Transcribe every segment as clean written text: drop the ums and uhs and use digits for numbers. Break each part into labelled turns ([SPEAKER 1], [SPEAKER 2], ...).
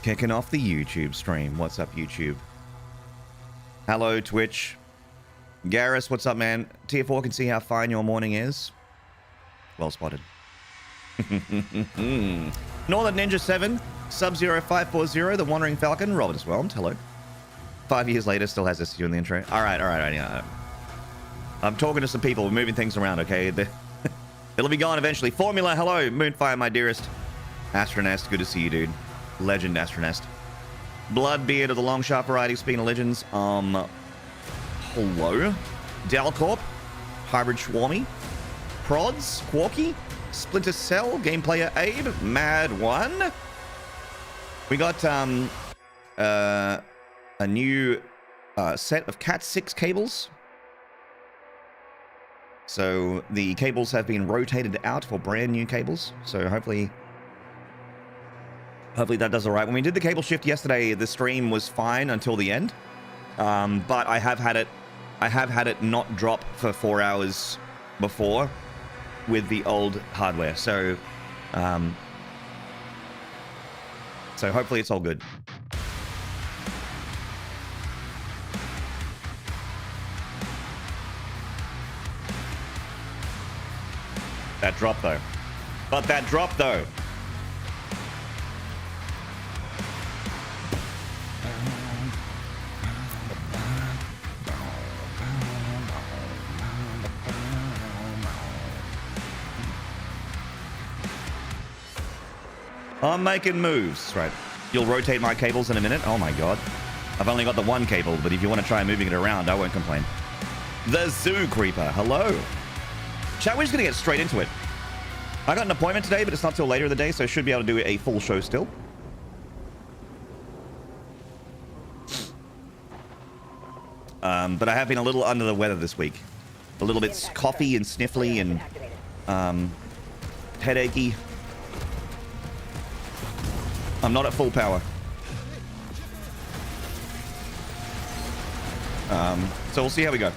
[SPEAKER 1] Kicking off the YouTube stream. What's up, YouTube? Hello, Twitch. Garrus, what's up, man? Tier 4 can see how fine your morning is. Well spotted. Northern Ninja 7, Sub-Zero 540, The Wandering Falcon, Robert is whelmed. Hello. 5 years later, still has this to do in the intro. All right. Yeah. I'm talking to some people. We're moving things around, okay? It'll be gone eventually. Formula, hello. Moonfire, my dearest. Astronest, good to see you, dude. Legend Astronest. Bloodbeard of the long sharp variety, speaking of legends. Hello. Dalcorp. Hybrid Schwarmy. Prods. Quarky. Splinter Cell. Game Player Abe. Mad One. We got a new set of Cat 6 cables. So the cables have been rotated out for brand new cables. So hopefully that does all right. When we did the cable shift yesterday, the stream was fine until the end. But I have had it not drop for 4 hours before with the old hardware. So hopefully it's all good. That drop though. But that drop though. I'm making moves. Right. You'll rotate my cables in a minute. Oh my god. I've only got the one cable, but if you want to try moving it around, I won't complain. The Zoo Creeper. Hello. Chat, we're just going to get straight into it. I got an appointment today, but it's not till later in the day, so I should be able to do a full show still. But I have been a little under the weather this week. A little bit coughy and sniffly and headachy. I'm not at full power. So we'll see how we go.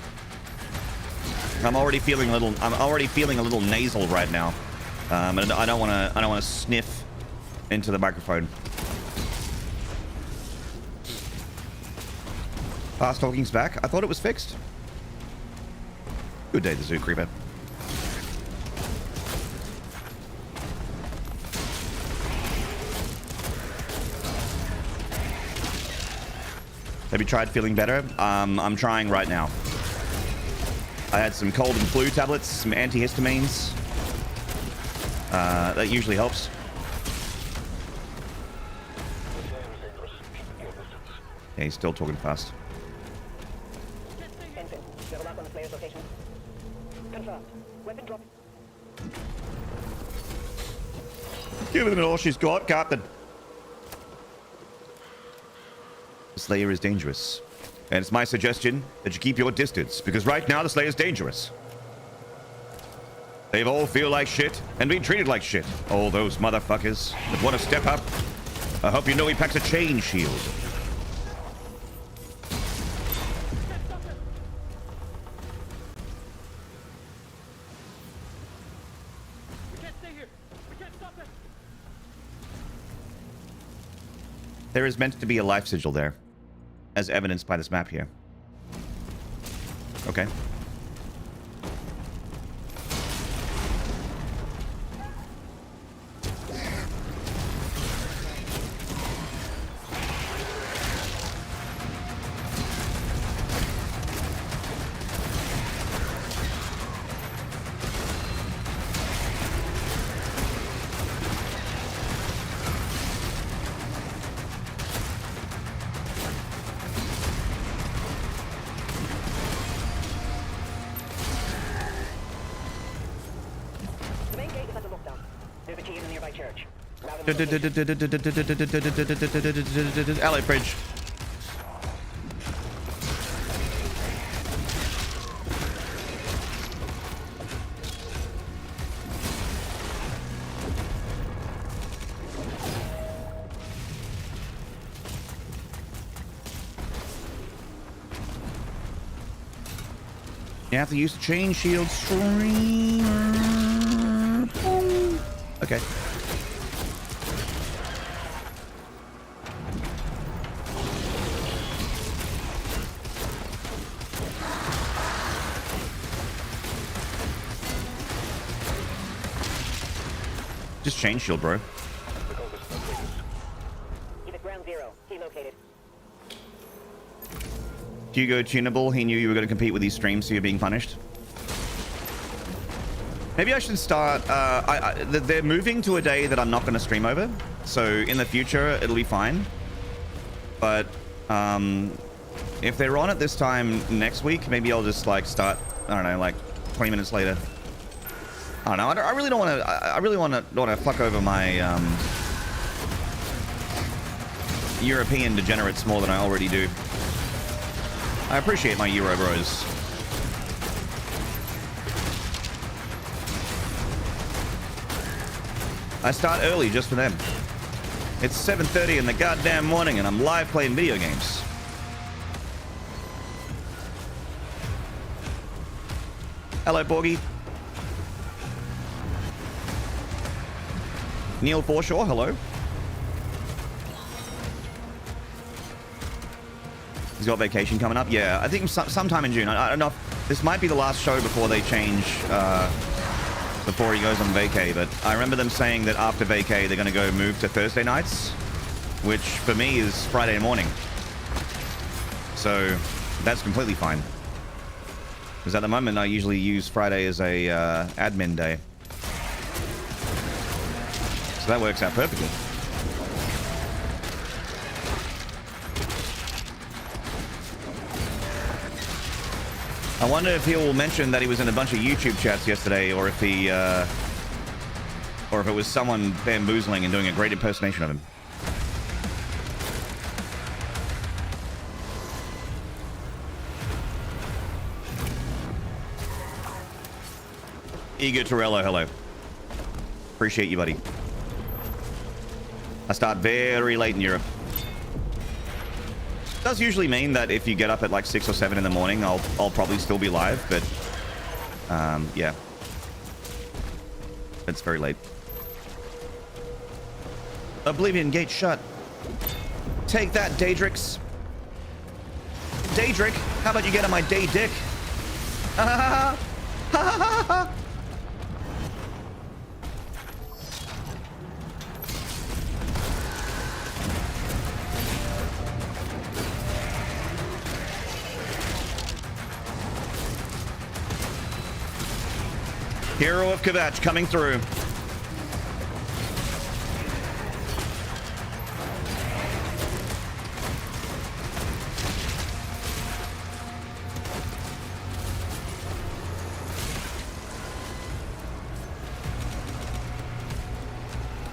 [SPEAKER 1] I'm already feeling a little nasal right now. And I don't want to sniff into the microphone. Fast talking's back. I thought it was fixed. Good day, the Zoo Creeper. Have you tried feeling better? I'm trying right now. I had some cold and flu tablets, some antihistamines. That usually helps. Yeah, he's still talking fast. Giving it all she's got, Captain. The Slayer is dangerous. And it's my suggestion that you keep your distance, because right now the Slayer is dangerous. They all feel like shit and being treated like shit. All those motherfuckers that want to step up. I hope you know he packs a chain shield.
[SPEAKER 2] We can't stay here. We can't stop it.
[SPEAKER 1] There is meant to be a life sigil there, as evidenced by this map here. Okay. Alley bridge. You have to use the chain shield streamer. Okay. Just change shield, bro.
[SPEAKER 3] Keep it ground zero. Key located.
[SPEAKER 1] Hugo Tunable, he knew you were going to compete with these streams, so you're being punished. Maybe I should start... they're moving to a day that I'm not going to stream over. So in the future, it'll be fine. But if they're on at this time next week, maybe I'll just like start, I don't know, like 20 minutes later. I don't know. I really don't want to... I really want to fuck over my European degenerates more than I already do. I appreciate my Euro bros. I start early just for them. It's 7:30 in the goddamn morning and I'm live playing video games. Hello, Borgie. Neil Forshaw, hello. He's got vacation coming up. Yeah, I think sometime in June. I don't know if this might be the last show before they change, before he goes on vacay. But I remember them saying that after vacay, they're going to go move to Thursday nights, which for me is Friday morning. So that's completely fine. Because at the moment, I usually use Friday as a admin day. So that works out perfectly. I wonder if he'll mention that he was in a bunch of YouTube chats yesterday, or if he, or if it was someone bamboozling and doing a great impersonation of him. Igor Torello, hello. Appreciate you, buddy. I start very late in Europe. Does usually mean that if you get up at like 6 or 7 in the morning, I'll probably still be live, but yeah, it's very late. Oblivion gate shut. Take that, Daedrix. Daedric, how about you get on my day dick? Ha ha ha ha ha. Hero of Kvatch coming through.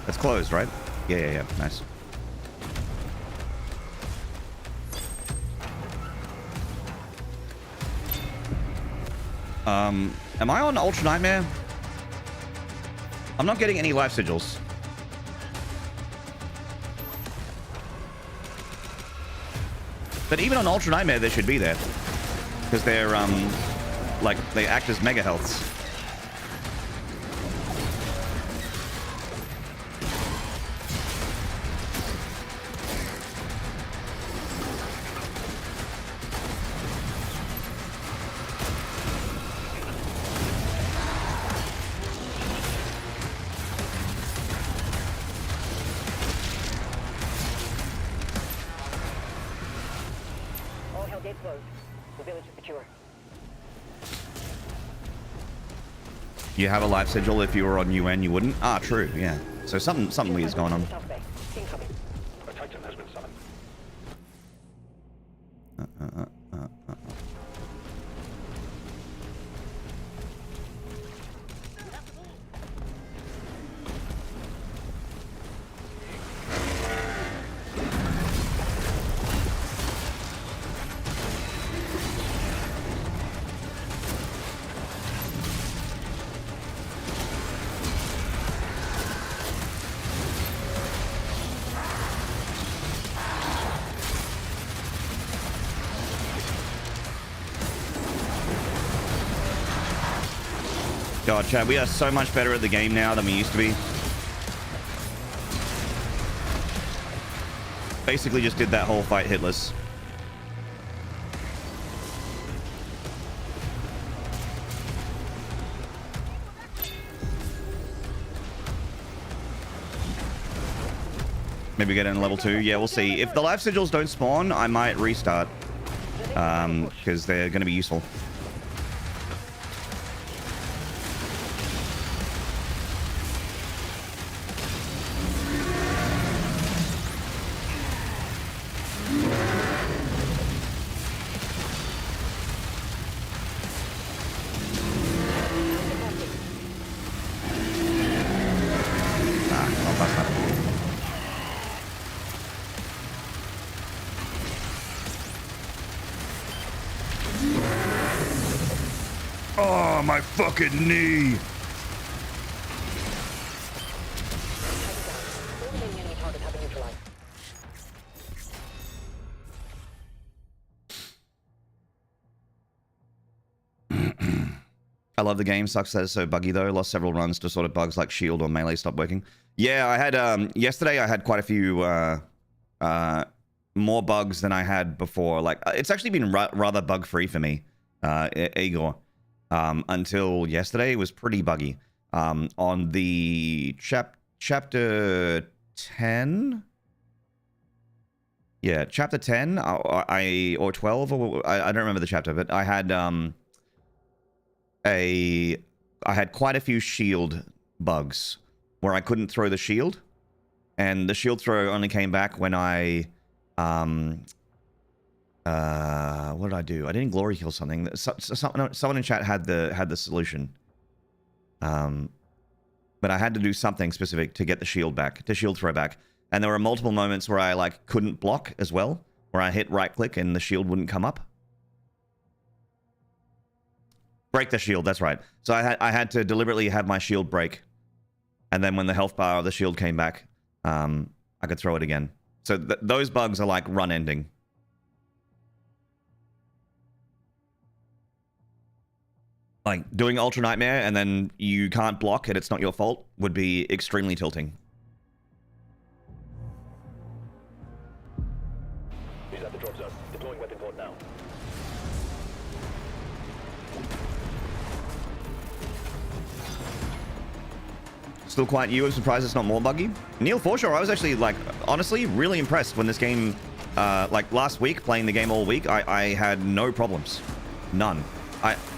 [SPEAKER 1] That's closed, right? Yeah. Nice. Am I on Ultra Nightmare? I'm not getting any life sigils. But even on Ultra Nightmare, they should be there. Because they're, like, they act as mega healths. You have a life sigil. If you were on UN, you wouldn't. Ah, true. Yeah. So something weird's going on.
[SPEAKER 2] A Titan has been summoned.
[SPEAKER 1] God, Chad, we are so much better at the game now than we used to be. Basically just did that whole fight hitless. Maybe get in level 2. Yeah, we'll see. If the life sigils don't spawn, I might restart. Because they're going to be useful. Oh, my fucking knee!
[SPEAKER 3] All remaining enemy targets have been neutralized.
[SPEAKER 1] I love the game. Sucks that it's so buggy though. Lost several runs to sort of bugs like shield or melee stopped working. Yeah, I had yesterday I had quite a few more bugs than I had before. Like it's actually been rather bug free for me, Igor. Until yesterday, it was pretty buggy. On the chapter 10, yeah, chapter 10, or 12, or I don't remember the chapter, but I had I had quite a few shield bugs where I couldn't throw the shield, and the shield throw only came back when I what did I do? I didn't glory kill something. Someone in chat had the solution. But I had to do something specific to get the shield back, to shield throw back. And there were multiple moments where I like couldn't block as well, where I hit right click and the shield wouldn't come up. Break the shield, that's right. So I had to deliberately have my shield break. And then when the health bar of the shield came back, I could throw it again. So those bugs are like run ending. Like, doing Ultra Nightmare and then you can't block and it's not your fault would be extremely tilting.
[SPEAKER 2] He's at the drop zone. Deploying weapon port now.
[SPEAKER 1] Still quite new. I'm surprised it's not more buggy. Neil Forshaw, I was actually, like, honestly, really impressed when this game, like, last week, playing the game all week, I had no problems. None.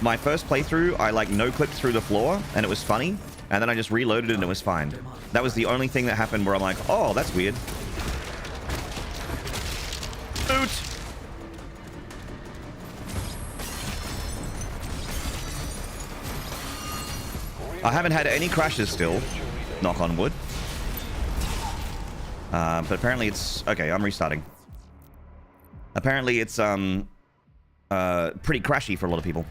[SPEAKER 1] My first playthrough, I like no-clipped through the floor, and it was funny, and then I just reloaded and it was fine. That was the only thing that happened where I'm like, oh, that's weird. Boot! I haven't had any crashes still, knock on wood. But apparently it's... Okay, I'm restarting. Apparently it's, pretty crashy for a lot of people.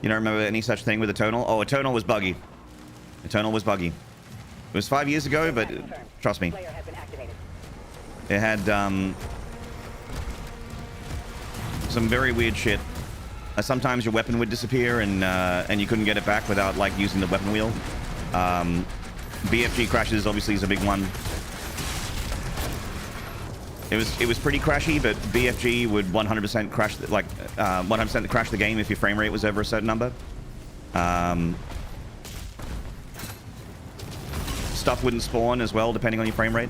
[SPEAKER 1] You don't remember any such thing with Eternal? Oh, Eternal was buggy. Eternal was buggy. It was 5 years ago, but trust me. It had, some very weird shit. Sometimes your weapon would disappear and you couldn't get it back without like using the weapon wheel. BFG crashes obviously is a big one. It was pretty crashy, but BFG would 100% crash, like 100% crash the game if your frame rate was over a certain number. Stuff wouldn't spawn as well depending on your frame rate.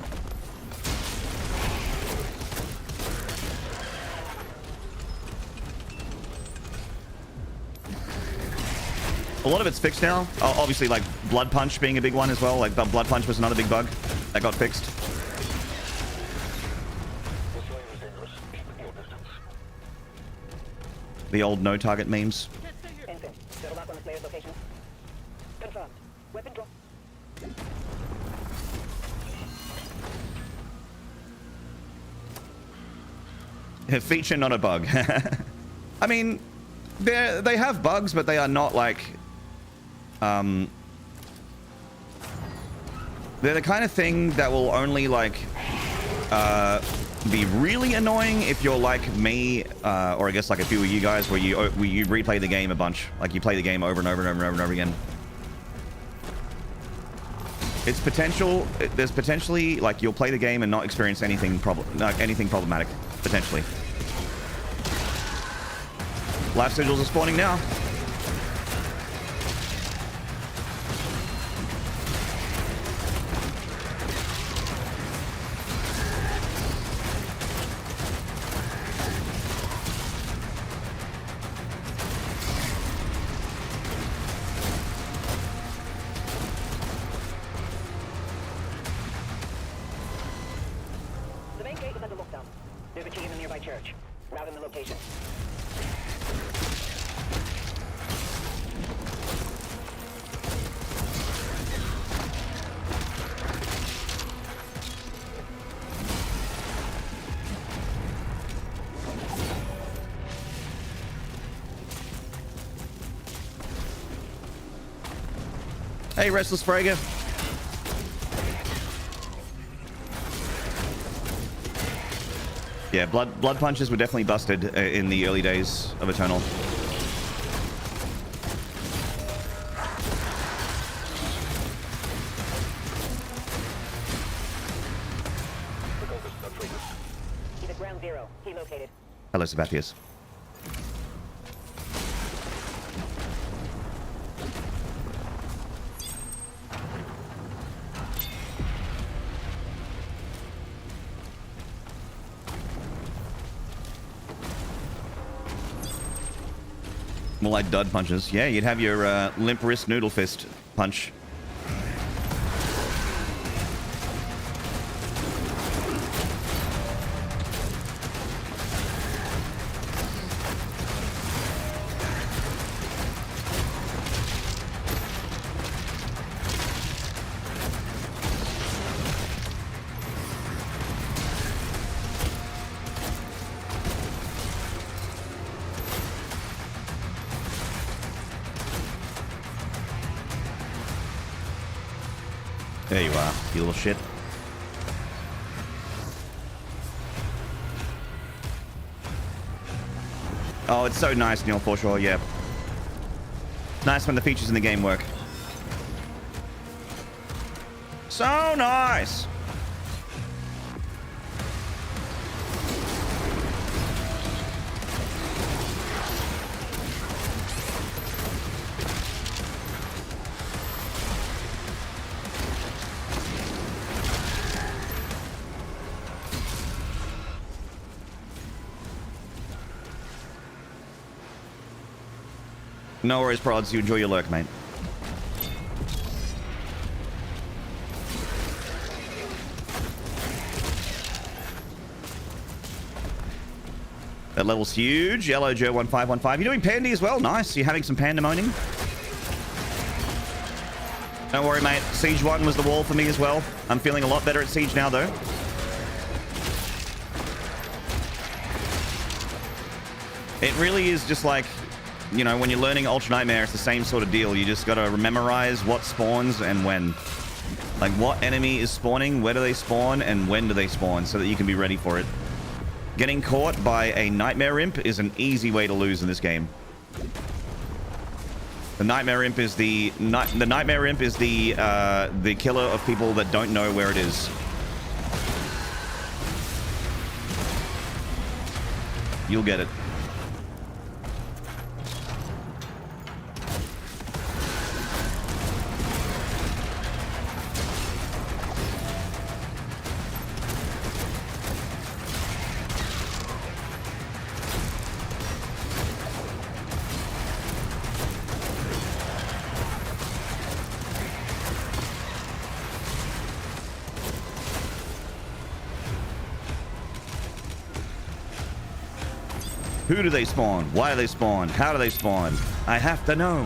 [SPEAKER 1] A lot of it's fixed now. Obviously, like Blood Punch being a big one as well. Like Blood Punch was another big bug that got fixed. The old no target memes.
[SPEAKER 3] Infant, settle back on the player's location. Confirmed. Weapon drop.
[SPEAKER 1] A feature, not a bug. I mean, they have bugs, but they are not like... they're the kind of thing that will only like be really annoying if you're like me, or I guess like a few of you guys where you replay the game a bunch. Like you play the game over and over and over and over and over again. It's potential. There's potentially like you'll play the game and not experience anything problematic. Potentially. Life sigils are spawning now.
[SPEAKER 3] The main gate is under lockdown. There's a key in the nearby church. Route in the location.
[SPEAKER 1] Hey, Restless Frager. Yeah, blood punches were definitely busted in the early days of Eternal.
[SPEAKER 3] He's at ground zero. He located.
[SPEAKER 1] Hello, Sabathius. More like dud punches. Yeah, you'd have your limp wrist noodle fist punch. There you are, you little shit. Oh, it's so nice, Neil, for sure, yeah. Nice when the features in the game work. So nice! No worries, prods. You enjoy your lurk, mate. That level's huge. Yellow Joe 1515. You're doing Pandy as well. Nice. You're having some Pandemonium. Don't worry, mate. Siege 1 was the wall for me as well. I'm feeling a lot better at Siege now, though. It really is just like, you know, when you're learning Ultra Nightmare, it's the same sort of deal. You just got to memorize what spawns and when. Like, what enemy is spawning, where do they spawn, and when do they spawn, so that you can be ready for it. Getting caught by a Nightmare Imp is an easy way to lose in this game. The Nightmare Imp is the killer of people that don't know where it is. You'll get it. Who do they spawn? Why do they spawn? How do they spawn? I have to know.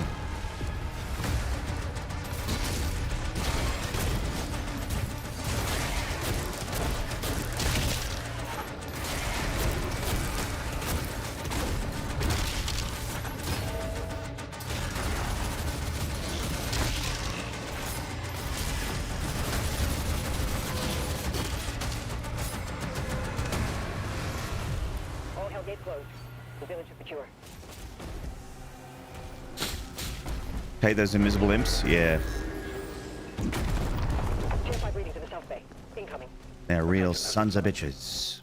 [SPEAKER 3] All hell gates closed. The village is secure.
[SPEAKER 1] Hey, those invisible imps? Yeah.
[SPEAKER 3] bay. Incoming.
[SPEAKER 1] They're real sons of bitches.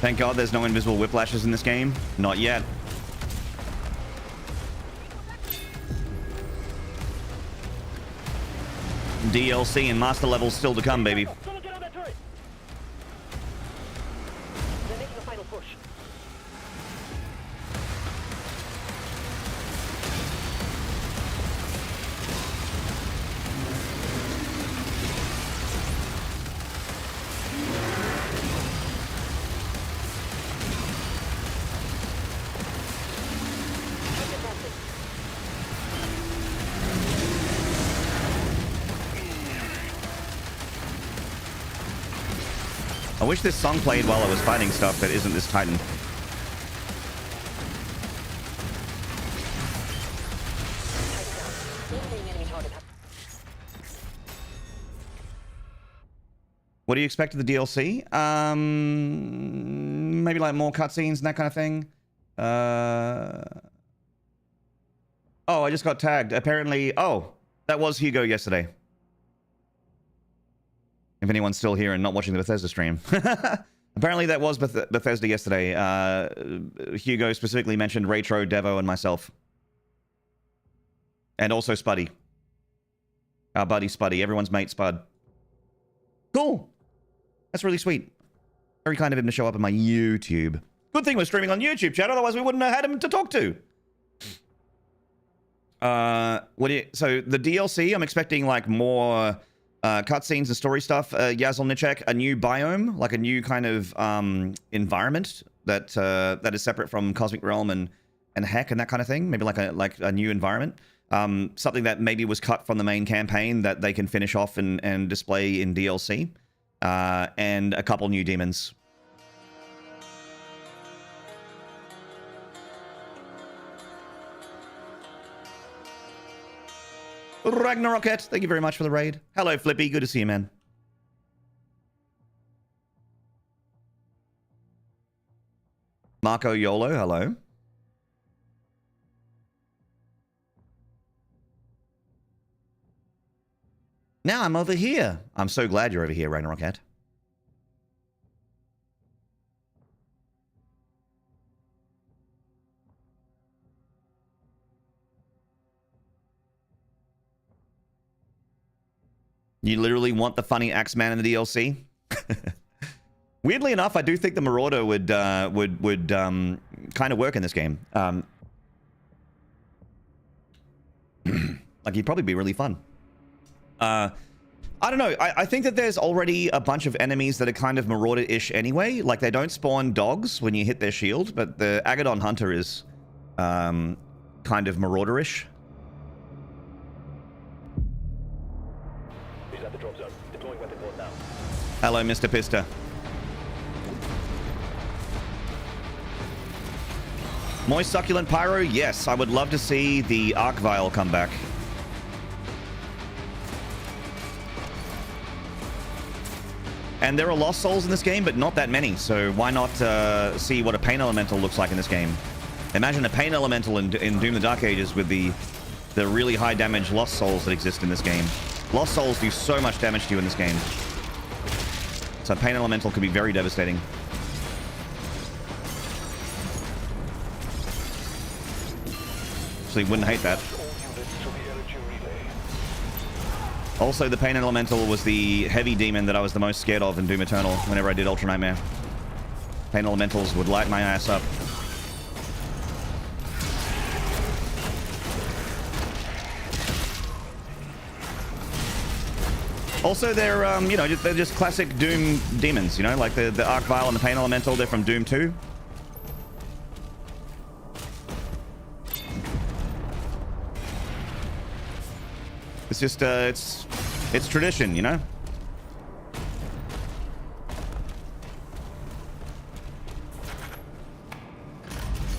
[SPEAKER 1] Thank God there's no invisible whiplashes in this game. Not yet. DLC and master levels still to come, baby.
[SPEAKER 2] Someone get on that turret!
[SPEAKER 3] They're making a final push.
[SPEAKER 1] I wish this song played while I was fighting stuff that isn't this Titan.
[SPEAKER 3] Enemy target.
[SPEAKER 1] What do you expect of the DLC? Maybe like more cutscenes and that kind of thing. Oh, I just got tagged. Apparently, oh, that was Hugo yesterday. If anyone's still here and not watching the Bethesda stream. Apparently that was Bethesda yesterday. Hugo specifically mentioned Retro, Devo, and myself. And also Spuddy. Our buddy Spuddy. Everyone's mate Spud. Cool. That's really sweet. Very kind of him to show up on my YouTube. Good thing we're streaming on YouTube, chat. Otherwise we wouldn't have had him to talk to. So the DLC, I'm expecting like more... cutscenes and story stuff. Yazl Nichek, a new biome, like a new kind of environment that that is separate from Cosmic Realm and Heck and that kind of thing. Maybe like a new environment. Something that maybe was cut from the main campaign that they can finish off and display in DLC. And a couple new demons. Ragnarocket, thank you very much for the raid. Hello, Flippy. Good to see you, man. Marco Yolo, hello. Now I'm over here. I'm so glad you're over here, Ragnarocket. You literally want the funny Axeman in the DLC? Weirdly enough, I do think the Marauder would kind of work in this game. Like, he'd probably be really fun. I don't know. I think that there's already a bunch of enemies that are kind of Marauder-ish anyway. Like, they don't spawn dogs when you hit their shield, but the Agadon Hunter is kind of Marauder-ish.
[SPEAKER 2] He's at the drop zone. Deploying weapon port now.
[SPEAKER 1] Hello, Mr. Pista. Moist Succulent Pyro? Yes, I would love to see the Arc Vial come back. And there are Lost Souls in this game, but not that many, so why not see what a Pain Elemental looks like in this game? Imagine a Pain Elemental in Doom the Dark Ages with the really high damage Lost Souls that exist in this game. Lost Souls do so much damage to you in this game. So Pain Elemental could be very devastating. Actually, wouldn't hate that. Also, the Pain Elemental was the heavy demon that I was the most scared of in Doom Eternal whenever I did Ultra Nightmare. Pain Elementals would light my ass up. Also, they're you know, they're just classic Doom demons. You know, like the Arc Vial and the Pain Elemental. They're from Doom 2. It's just it's tradition, you know.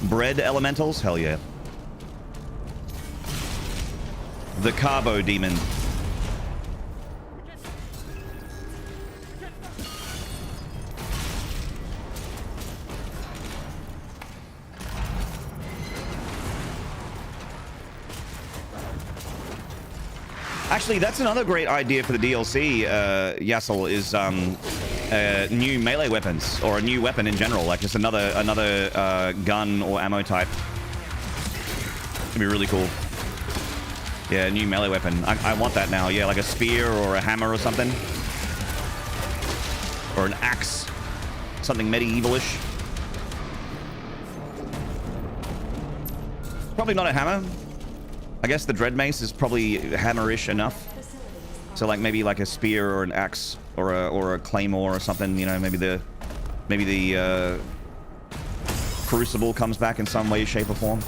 [SPEAKER 1] Bread elementals, hell yeah. The Carbo Demon. Actually, that's another great idea for the DLC, Yassel, is new melee weapons, or a new weapon in general, like just another gun or ammo type. It'd be really cool. Yeah, new melee weapon. I want that now. Yeah, like a spear or a hammer or something. Or an axe. Something medievalish. Probably not a hammer. I guess the Dread Mace is probably hammerish enough. So like maybe like a spear or an axe or a claymore or something, you know, maybe the crucible comes back in some way, shape, or form.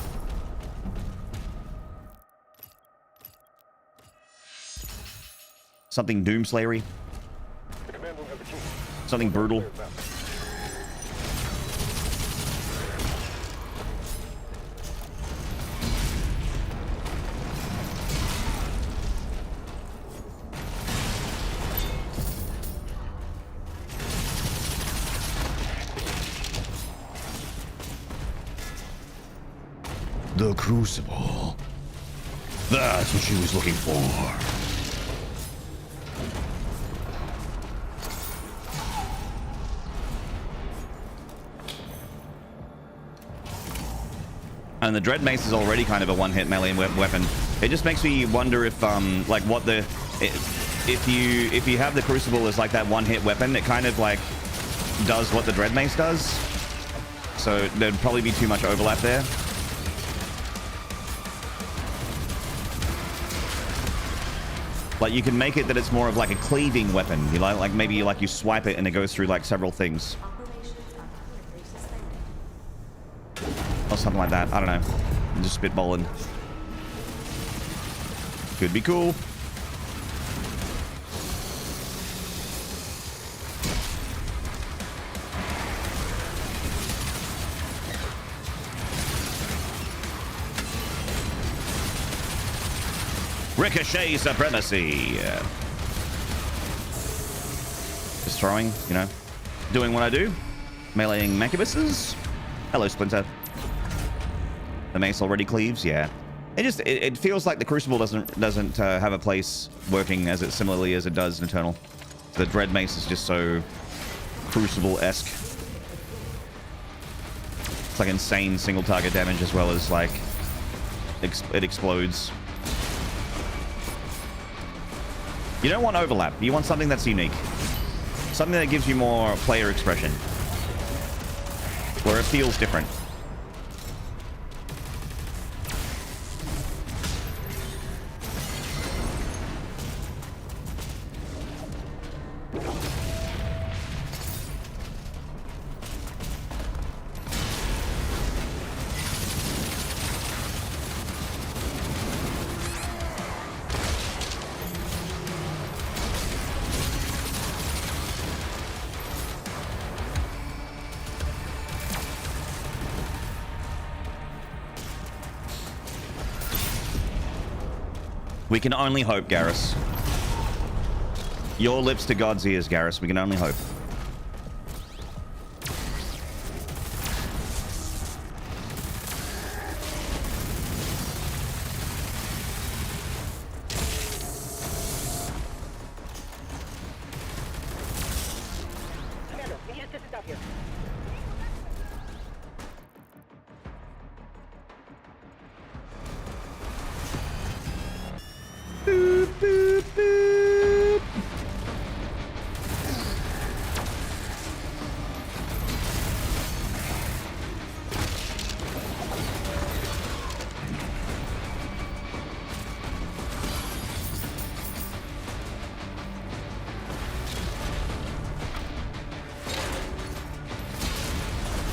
[SPEAKER 1] Something doomslayery. Something brutal. The Crucible. That's what she was looking for. And the Dread Mace is already kind of a one-hit melee weapon. It just makes me wonder if, like, what the... If you have the Crucible as, like, that one-hit weapon, it kind of, like, does what the Dread Mace does. So there'd probably be too much overlap there. Like, you can make it that it's more of like a cleaving weapon. You like maybe you swipe it and it goes through like several things. Or something like that. I don't know. I'm just spitballing. Could be cool. Ricochet supremacy. Just throwing, you know, doing what I do. Meleeing Macubuses. Hello, Splinter. The mace already cleaves, yeah. It feels like the Crucible doesn't have a place working as it similarly as it does in Eternal. The Dread Mace is just so Crucible-esque. It's like insane single target damage as well as like it explodes. You don't want overlap. You want something that's unique. Something that gives you more player expression. Where it feels different. We can only hope, Garrus. Your lips to God's ears, Garrus. We can only hope.
[SPEAKER 3] Commander, we need assistance out here.
[SPEAKER 1] Boop, boop, boop.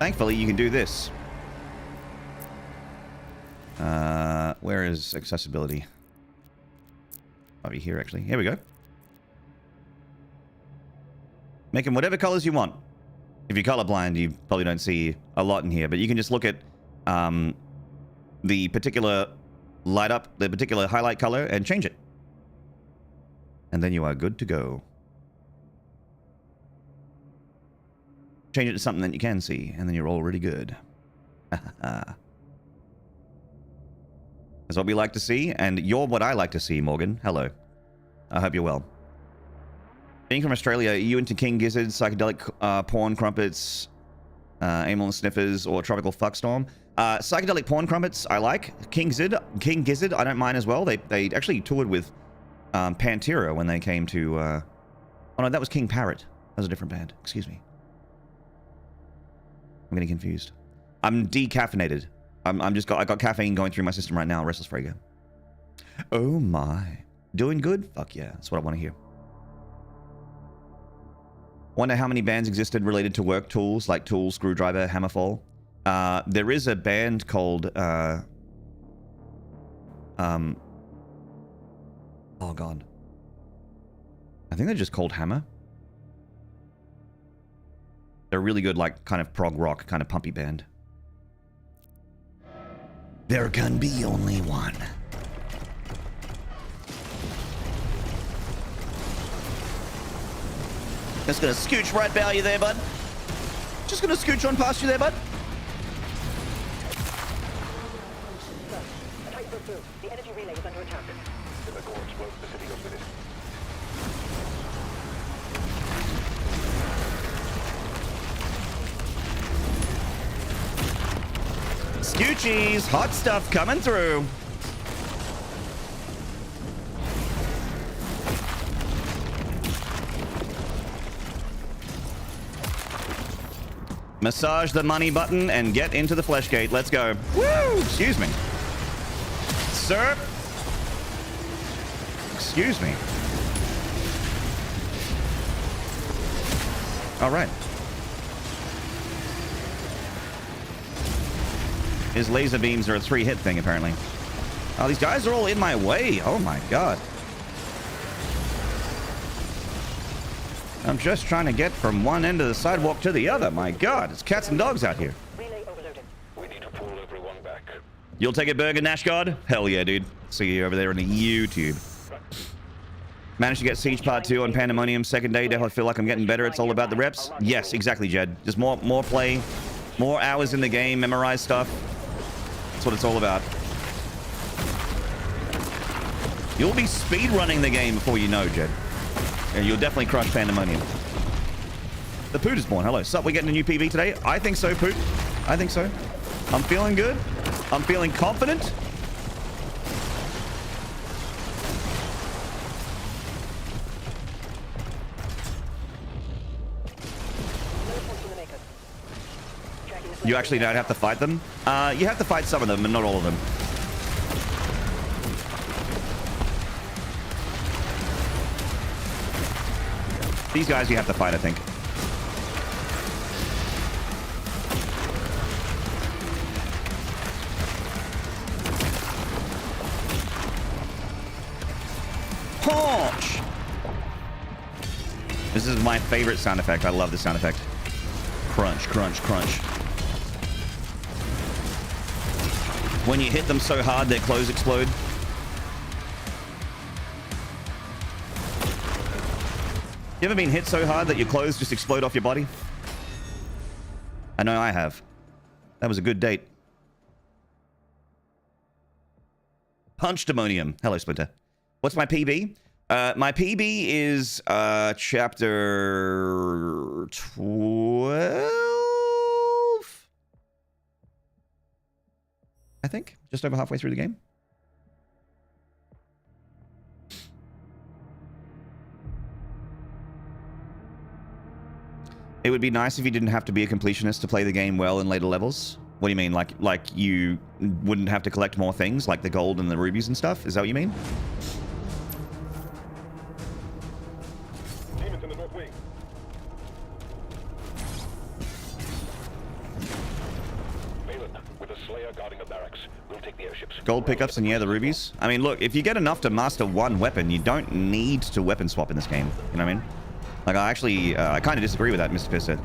[SPEAKER 1] Thankfully, you can do this. Where is accessibility? Over here, actually. Here we go. Make them whatever colors you want. If you're colorblind, you probably don't see a lot in here, but you can just look at the particular light up, the particular highlight color, and change it. And then you are good to go. Change it to something that you can see, and then you're already good. That's what we like to see, and you're what I like to see, Morgan. Hello. I hope you're well. Being from Australia, are you into King Gizzards, psychedelic porn crumpets, anal sniffers, or tropical fuckstorm? Psychedelic porn crumpets, I like. King Gizzard, I don't mind as well. They actually toured with Pantera when they came to... oh no, that was King Parrot. That was a different band. Excuse me. I'm getting confused. I'm decaffeinated. I got caffeine going through my system right now. Restless Frege. Oh my. Doing good? Fuck yeah. That's what I want to hear. Wonder how many bands existed related to work tools like tool, screwdriver, hammerfall. There is a band called oh god. I think they're just called Hammer. They're really good, like kind of prog rock, kind of pumpy band. There can be only one. Just gonna scooch right by you there, bud. Just gonna scooch on past you there, bud.
[SPEAKER 3] A tight through. The energy relay is under attack.
[SPEAKER 2] If the core explodes, the city goes with it.
[SPEAKER 1] Scoochies, hot stuff coming through. Massage the money button and get into the flesh gate. Let's go. Woo! Excuse me. Sir. Excuse me. All right. His laser beams are a 3-hit thing, apparently. Oh, these guys are all in my way. Oh, my God. I'm just trying to get from one end of the sidewalk to the other. My God, it's cats and dogs out here.
[SPEAKER 3] Relay overloaded.
[SPEAKER 2] We need to pull everyone back.
[SPEAKER 1] You'll take a burger, Nash God? Hell yeah, dude. See you over there on the YouTube. Managed to get Siege Part 2 on Pandemonium. Second day, definitely feel like I'm getting better. It's all about the reps. Yes, exactly, Jed. Just more play, more hours in the game, memorize stuff. That's what it's all about. You'll be speed running the game before you know, Jed. And you'll definitely crush Pandemonium. The Poot is born. Hello. Sup, we getting a new PB today? I think so, Poot. I think so. I'm feeling good. I'm feeling confident. You actually don't have to fight them? You have to fight some of them, but not all of them. These guys you have to fight, I think. Punch! This is my favorite sound effect. I love this sound effect. Crunch, crunch, crunch. When you hit them so hard, their clothes explode. You ever been hit so hard that your clothes just explode off your body? I know I have. That was a good date. Pandemonium. Hello, Splinter. What's my PB? My PB is chapter 12? I think. Just over halfway through the game. It would be nice if you didn't have to be a completionist to play the game well in later levels. What do you mean? Like you wouldn't have to collect more things, like the gold and the rubies and stuff? Is that what you mean?
[SPEAKER 2] Demons in the north wing. player guarding a barracks. We'll take the airships.
[SPEAKER 1] Gold pickups and yeah, the rubies. I mean, look, if you get enough to master one weapon, you don't need to weapon swap in this game. You know what I mean? Like, I actually, I kind of disagree with that, Mr. Pisset.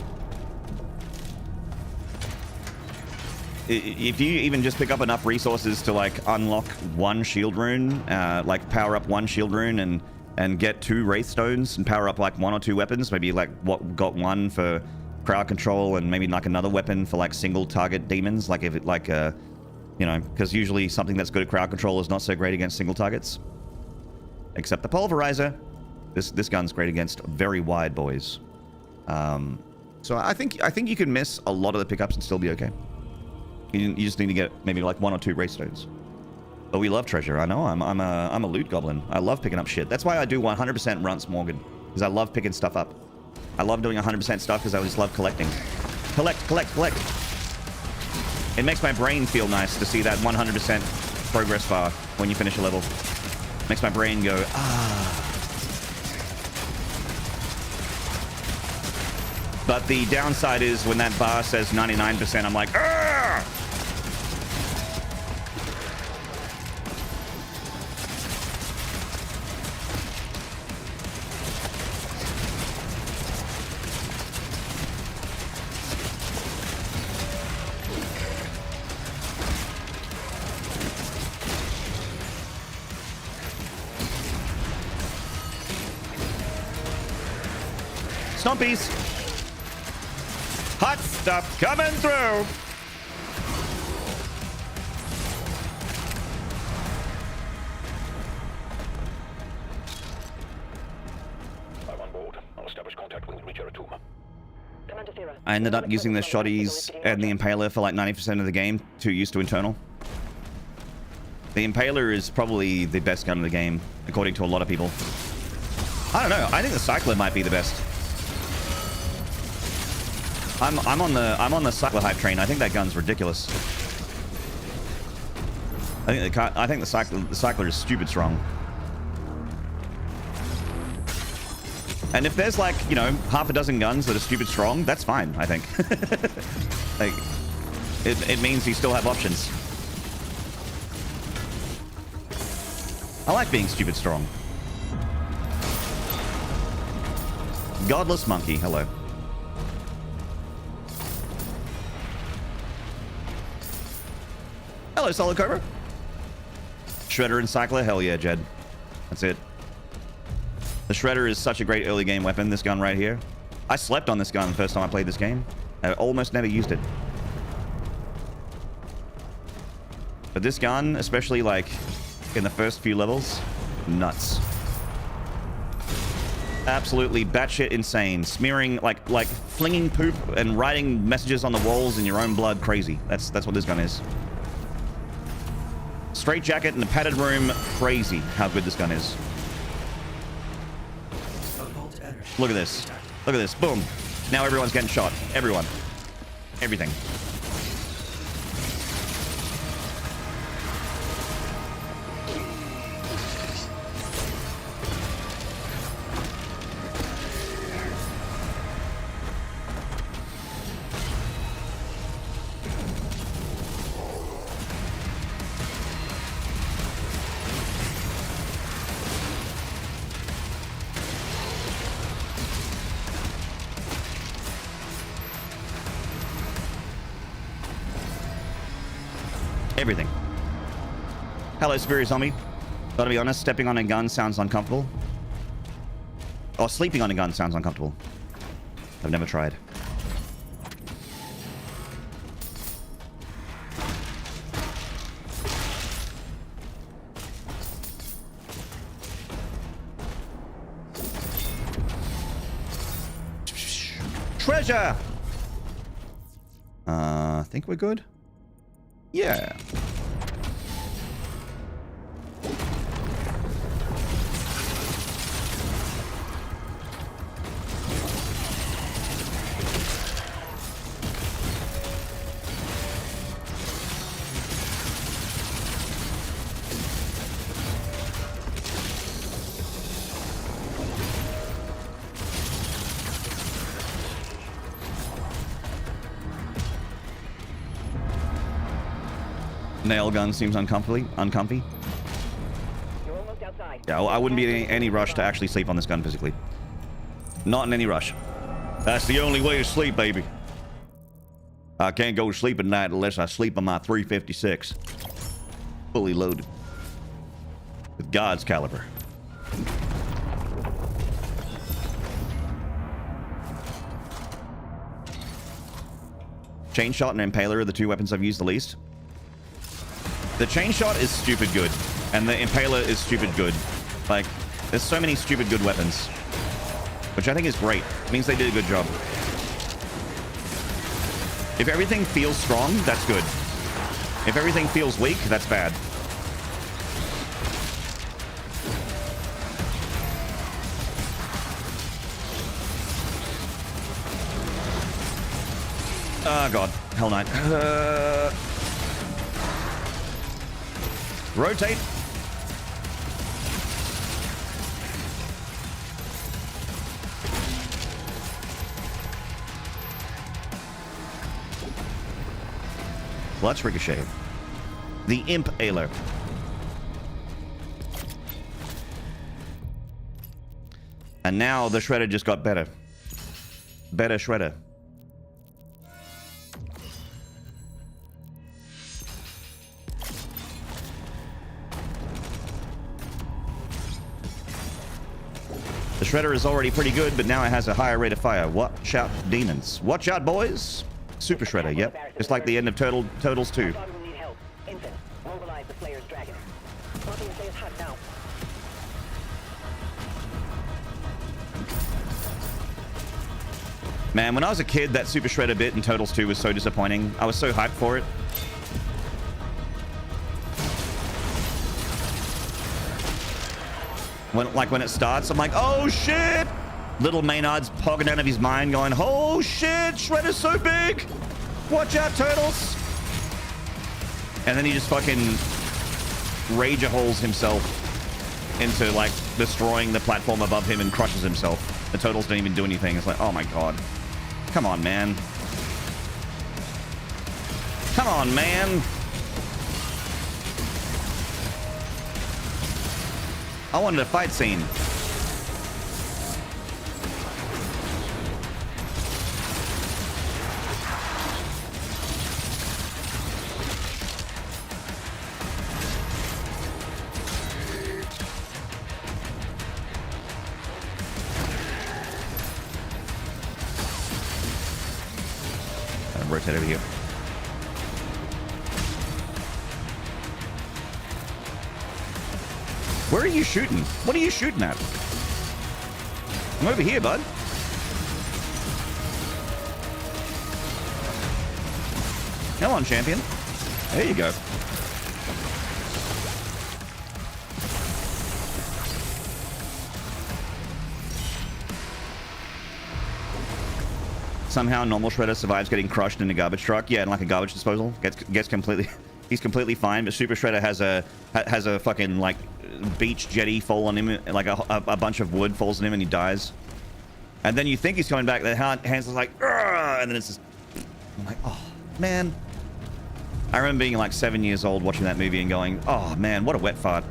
[SPEAKER 1] If you even just pick up enough resources to, like, unlock one shield rune, like, power up one shield rune and get 2 wraith stones and power up, like, 1 or 2 weapons, maybe, like, what got 1 for crowd control and maybe, like, another weapon for, like, single target demons, like, if it, like, you know, because usually something that's good at crowd control is not so great against single targets. Except the pulverizer. This gun's great against very wide boys. So I think you can miss a lot of the pickups and still be okay. You just need to get maybe like 1 or 2 wraith stones. But we love treasure. I know. I'm a loot goblin. I love picking up shit. That's why I do 100% runts Morgan, because I love picking stuff up. I love doing 100% stuff because I just love collecting. Collect. It makes my brain feel nice to see that 100% progress bar when you finish a level. Makes my brain go, ah. But the downside is when that bar says 99%, I'm like, ah! Stompies. Hot stuff coming through.
[SPEAKER 2] I'm on board. I'll establish contact with Reacher Tomb.
[SPEAKER 3] Commander Thera.
[SPEAKER 1] I ended up using the shotties and the Impaler for like 90% of the game, too used to internal. The Impaler is probably the best gun in the game, according to a lot of people. I don't know. I think the Cycler might be the best. I'm on the Cycler hype train. I think that gun's ridiculous. I think the Cycler is stupid strong. And if there's like, you know, half a dozen guns that are stupid strong, that's fine, I think. Like, it means you still have options. I like being stupid strong. Godless Monkey, hello. Hello, Solid Cobra. Shredder and Cycler, hell yeah, Jed. That's it. The Shredder is such a great early game weapon, this gun right here. I slept on this gun the first time I played this game. I almost never used it. But this gun, especially like in the first few levels, nuts. Absolutely batshit insane. Smearing, like flinging poop and writing messages on the walls in your own blood crazy. That's what this gun is. Straight jacket in a padded room, crazy how good this gun is. Look at this. Look at this. Boom. Now everyone's getting shot. Everyone. Everything. Everything. Hello, Superior Zombie. Gotta be honest, stepping on a gun sounds uncomfortable. Or sleeping on a gun sounds uncomfortable. I've never tried. Treasure! I think we're good. Yeah. Nail gun seems uncomfy.
[SPEAKER 3] You're almost outside.
[SPEAKER 1] Yeah, I wouldn't be in any rush to actually sleep on this gun physically. Not in any rush. That's the only way to sleep, baby. I can't go to sleep at night unless I sleep on my 356. Fully loaded. With God's caliber. Chain shot and impaler are the two weapons I've used the least. The chain shot is stupid good, and the impaler is stupid good. Like, there's so many stupid good weapons, which I think is great. It means they did a good job. If everything feels strong, that's good. If everything feels weak, that's bad. Oh god, Hell Knight. Rotate. Clutch ricochet. The Imp Ailer. And now the Shredder just got better. Better Shredder. The Shredder is already pretty good, but now it has a higher rate of fire. Watch out, demons. Watch out, boys. Super Shredder, yep. Just like the end of Turtles 2.
[SPEAKER 3] Mobilize the Slayer's dragon. Nothing to say is hot now.
[SPEAKER 1] Man, when I was a kid, that Super Shredder bit in Turtles 2 was so disappointing. I was so hyped for it. When it starts, I'm like, oh shit! Little Maynard's pogging out of his mind going, oh shit, Shredder's so big! Watch out, Turtles! And then he just fucking rager holes himself into, like, destroying the platform above him and crushes himself. The Turtles don't even do anything. It's like, oh my god. Come on, man. Come on, man! I wanted a fight scene. Gotta rotate over here. Where are you shooting? What are you shooting at? I'm over here, bud. Come on, champion. There you go. Somehow normal Shredder survives getting crushed in a garbage truck. Yeah, in like a garbage disposal. Gets completely... He's completely fine, but Super Shredder has a fucking, like, beach jetty fall on him, like a bunch of wood falls on him and he dies. And then you think he's coming back, the hands are like, "Argh!" And then it's just, I'm like, oh, man. I remember being like 7 years old watching that movie and going, oh, man, what a wet fart.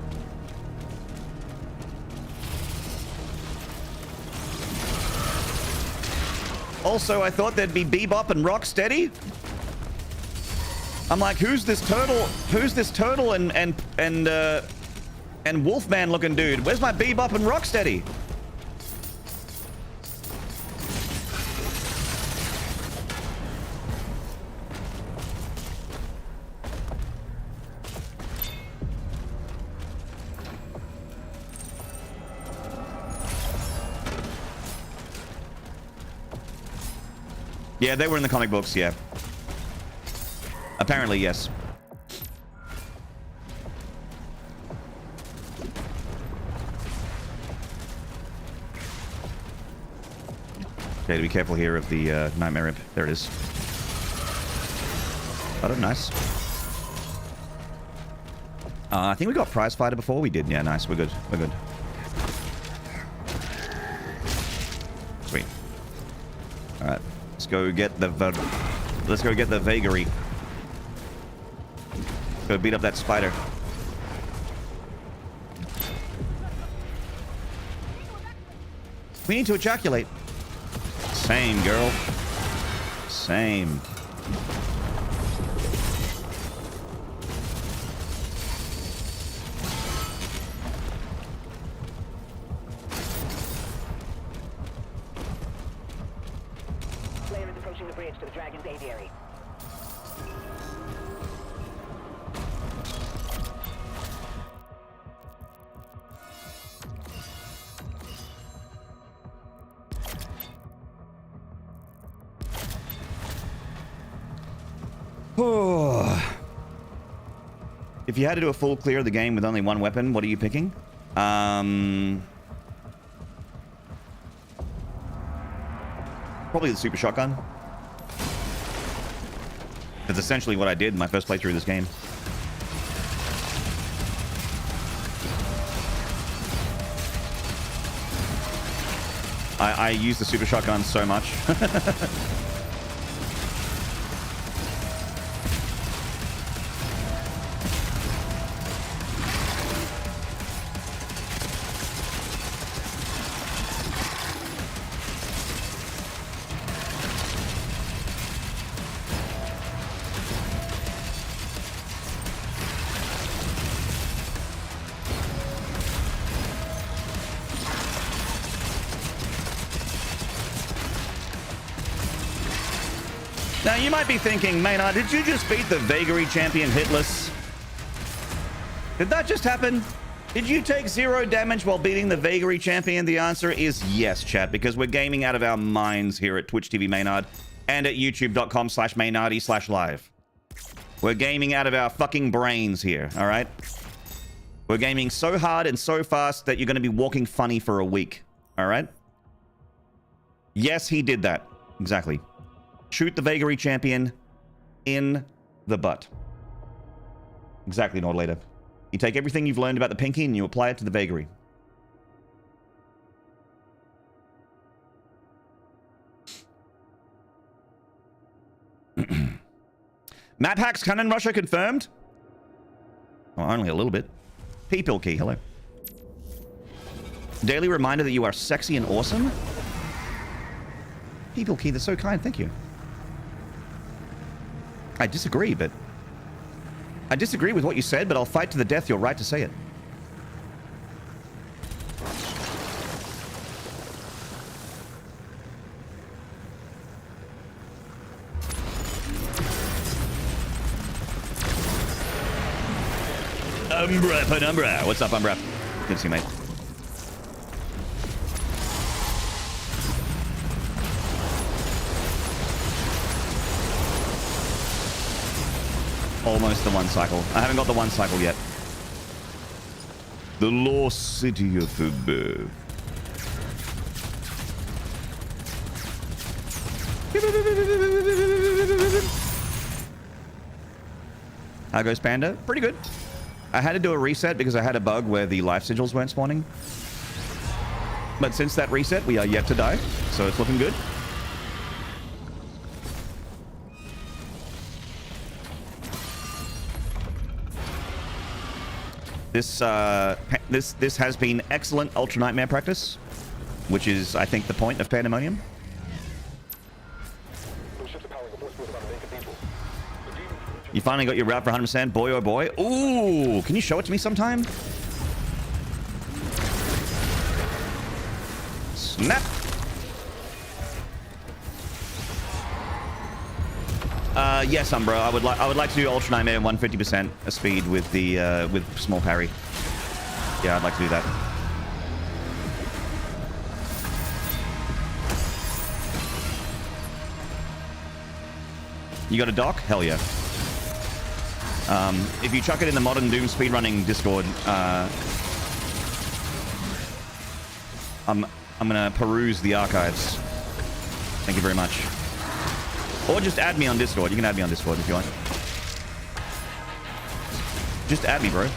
[SPEAKER 1] Also, I thought there'd be Bebop and Rocksteady. I'm like, who's this turtle? Who's this turtle and Wolfman looking dude? Where's my Bebop and Rocksteady? Yeah, they were in the comic books, yeah. Apparently, yes. Okay, to be careful here of the Nightmare Imp. There it is. Oh, nice. I think we got Prize Fighter before we did. Yeah, nice. We're good. We're good. Sweet. All right. Let's go get the vagary. Go beat up that spider. We need to ejaculate. Same, girl. Same.
[SPEAKER 3] Player is approaching the bridge to the Dragon's aviary.
[SPEAKER 1] If you had to do a full clear of the game with only one weapon, what are you picking? Probably the super shotgun. That's essentially what I did in my first playthrough of this game. I use the super shotgun so much. Now, you might be thinking, Maynard, did you just beat the vagary champion hitless? Did that just happen? Did you take 0 damage while beating the vagary champion? The answer is yes, chat, because we're gaming out of our minds here at Twitch TV Maynard and at youtube.com/Maynarde/live. We're gaming out of our fucking brains here, all right? We're gaming so hard and so fast that you're going to be walking funny for a week, all right? Yes, he did that. Exactly. Shoot the vagary champion in the butt. Exactly, Nordlater. You take everything you've learned about the pinky and you apply it to the vagary. Map hacks canon Russia confirmed? Well, only a little bit. P-pill key, hello. Daily reminder that you are sexy and awesome? P-pill key, that's so kind, thank you. I disagree, but... I disagree with what you said, but I'll fight to the death your right to say it. Umbra Penumbra. What's up, Umbra? Good to see you, mate. Almost the 1 cycle. I haven't got the 1 cycle yet. The lost city of Abyss. How goes Panda? Pretty good. I had to do a reset because I had a bug where the life sigils weren't spawning. But since that reset, we are yet to die. So it's looking good. This has been excellent Ultra Nightmare practice, which is, I think, the point of Pandemonium. You finally got your route for 100%, boy oh boy. Ooh, can you show it to me sometime? Snap. Yes, Umbra. I would like to do Ultra Nightmare 150% speed with the with small parry. Yeah, I'd like to do that. You got a dock? Hell yeah. If you chuck it in the Modern Doom speedrunning Discord, I'm gonna peruse the archives. Thank you very much. Or just add me on Discord. You can add me on Discord if you want. Just add me, bro.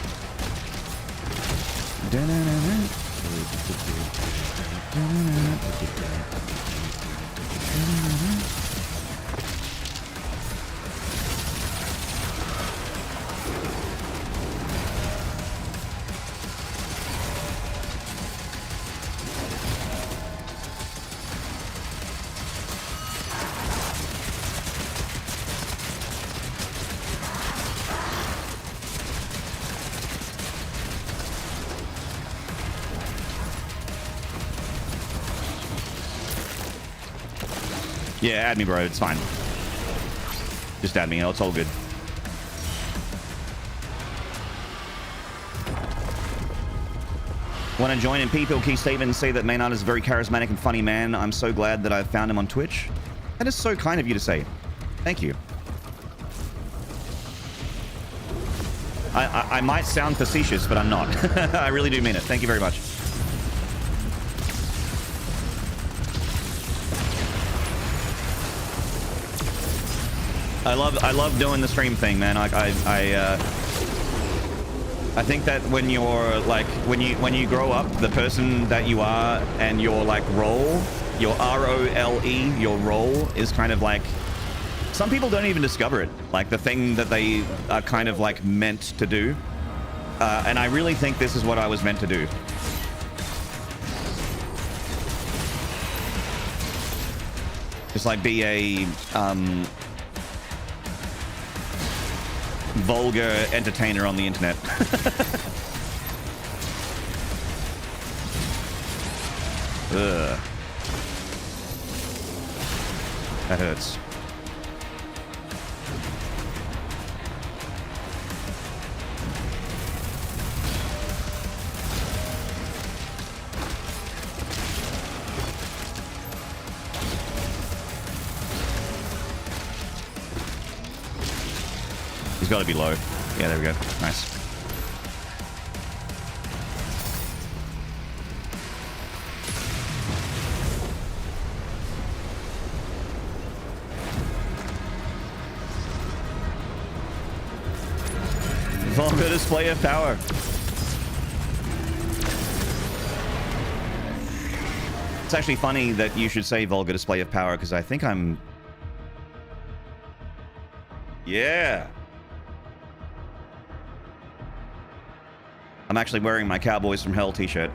[SPEAKER 1] Yeah, add me, bro. It's fine. Just add me. It's all good. Want to join in people key statement and say that Maynarde is a very charismatic and funny man. I'm so glad that I've found him on Twitch. That is so kind of you to say. Thank you. I might sound facetious, but I'm not. I really do mean it. Thank you very much. I love doing the stream thing, man. I think that when you're like when you grow up, the person that you are and your like role, your ROLE, your role is kind of like, some people don't even discover it, like the thing that they are kind of like meant to do. And I really think this is what I was meant to do. Just like be a vulgar entertainer on the internet. Ugh. That hurts. He's got to be low. Yeah, there we go. Nice. Vulgar display of power. It's actually funny that you should say vulgar display of power, because I think I'm... Yeah. I'm actually wearing my Cowboys from Hell t-shirt.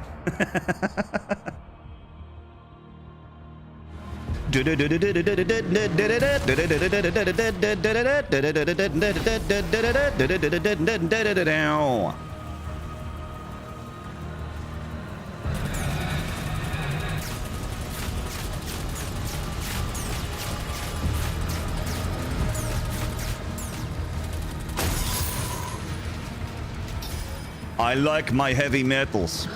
[SPEAKER 1] I like my heavy metals.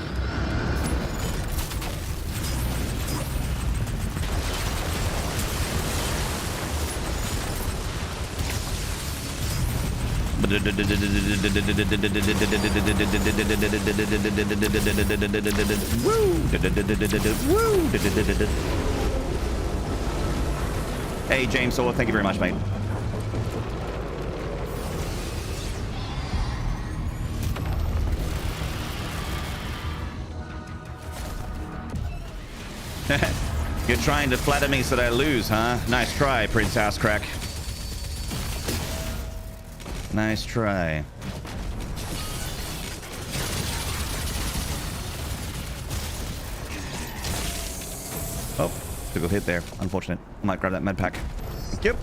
[SPEAKER 1] Hey, James Saw, thank you very much, mate. You're trying to flatter me so that I lose, huh? Nice try, Prince Housecrack. Nice try. Oh, took a hit there. Unfortunate. I might grab that med pack. Yep.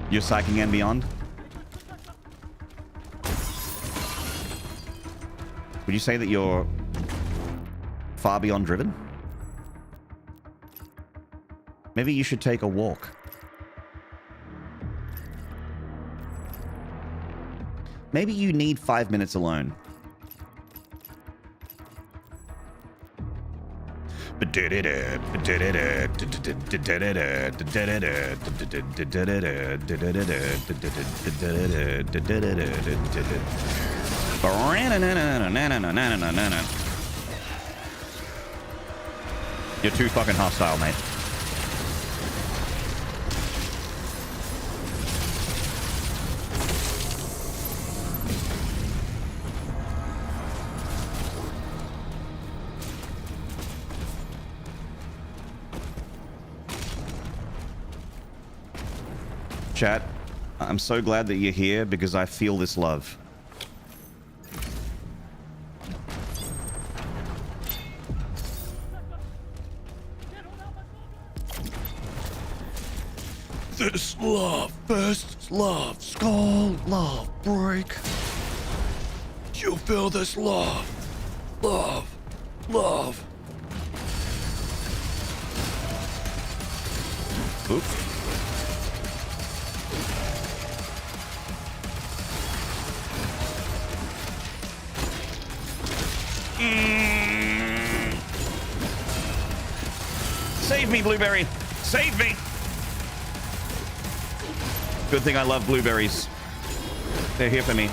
[SPEAKER 1] You're psyching and beyond? Would you say that you're far beyond driven? Maybe you should take a walk. Maybe you need 5 minutes alone. You're too fucking hostile, mate. Chat, I'm so glad that you're here because I feel this love. This love, first love, skull, love, break. You feel this love, love, love. Oop. Save me, blueberry. Save me. Good thing I love blueberries. They're here for me.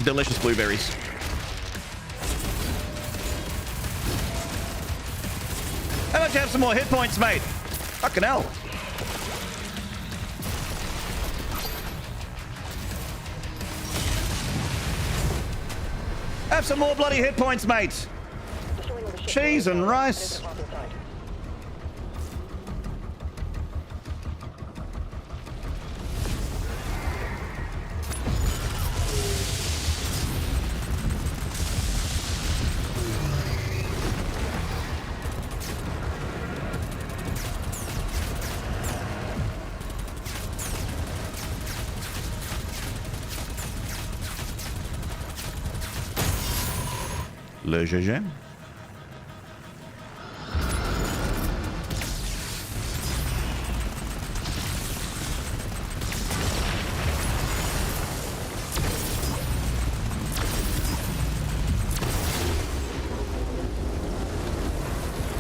[SPEAKER 1] Delicious blueberries. How about you have some more hit points, mate? Fucking hell. Have some more bloody hit points, mate. Cheese and rice. Le GG.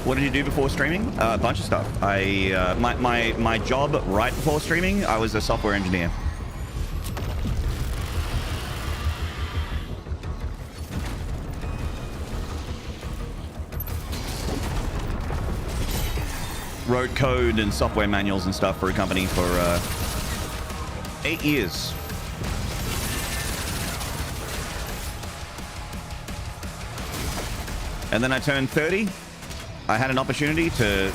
[SPEAKER 1] What did you do before streaming? A bunch of stuff. My job right before streaming, I was a software engineer. Wrote code and software manuals and stuff for a company for 8 years. And then I turned 30. I had an opportunity to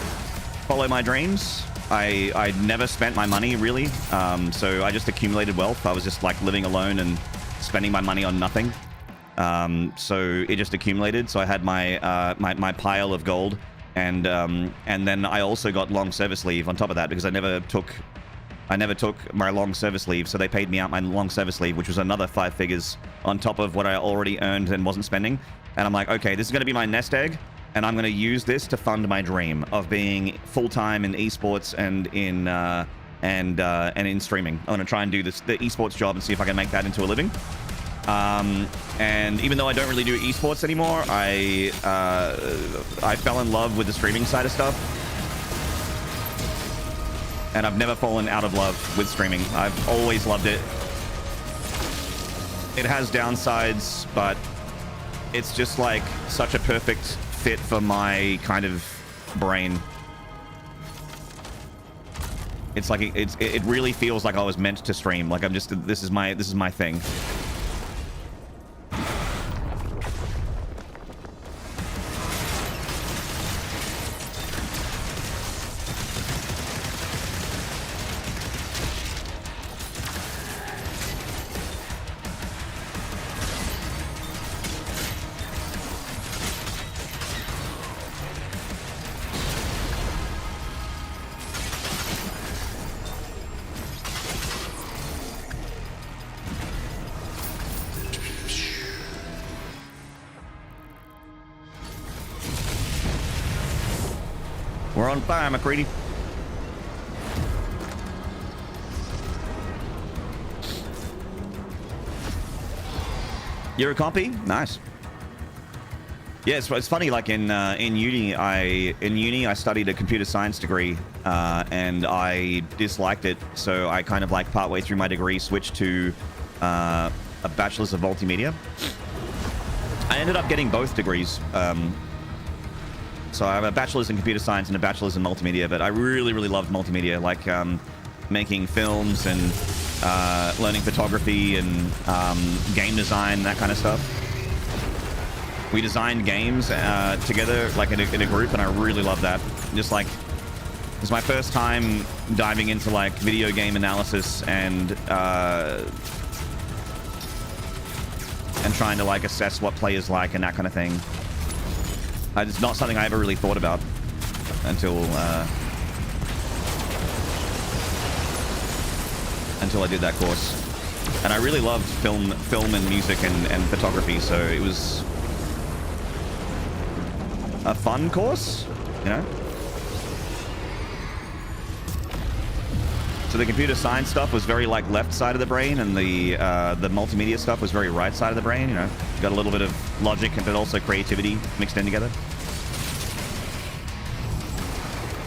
[SPEAKER 1] follow my dreams. I never spent my money really, so I just accumulated wealth. I was just like living alone and spending my money on nothing. So it just accumulated. So I had my my pile of gold. And then I also got long service leave on top of that because I never took my long service leave, so they paid me out my long service leave, which was another 5 figures on top of what I already earned and wasn't spending. And I'm like, okay, this is going to be my nest egg, and I'm going to use this to fund my dream of being full-time in esports and in streaming. I'm going to try and do the esports job and see if I can make that into a living. And even though I don't really do esports anymore, I fell in love with the streaming side of stuff. And I've never fallen out of love with streaming. I've always loved it. It has downsides, but it's just like such a perfect fit for my kind of brain. It's like it really feels like I was meant to stream. Like I'm just this is my thing. We're on fire, McCready. You're a compy? Nice. Yeah, it's funny. Like in uni, I studied a computer science degree, and I disliked it. So I kind of like partway through my degree switched to a bachelor's of multimedia. I ended up getting both degrees. So I have a bachelor's in computer science and a bachelor's in multimedia, but I really, really loved multimedia, like making films and learning photography and game design, that kind of stuff. We designed games together, like in a group, and I really loved that. Just like It's my first time diving into like video game analysis and trying to like assess what players like and that kind of thing. It's not something I ever really thought about until I did that course. And I really loved film and music and photography, so it was a fun course, you know? So the computer science stuff was very like left side of the brain, and the multimedia stuff was very right side of the brain, you know? You got a little bit of logic but also creativity mixed in together.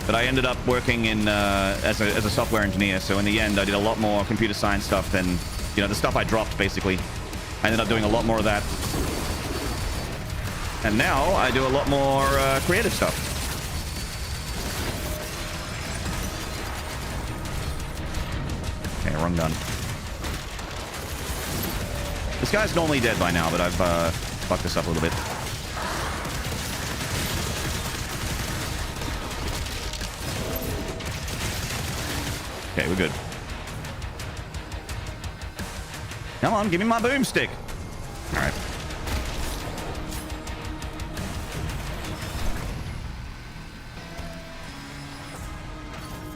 [SPEAKER 1] But I ended up working in as a software engineer, so in the end I did a lot more computer science stuff than, you know, the stuff I dropped basically. I ended up doing a lot more of that. And now I do a lot more creative stuff. Okay, wrong gun. This guy's normally dead by now, but I've fucked this up a little bit. Okay, we're good. Come on, give me my boomstick. All right.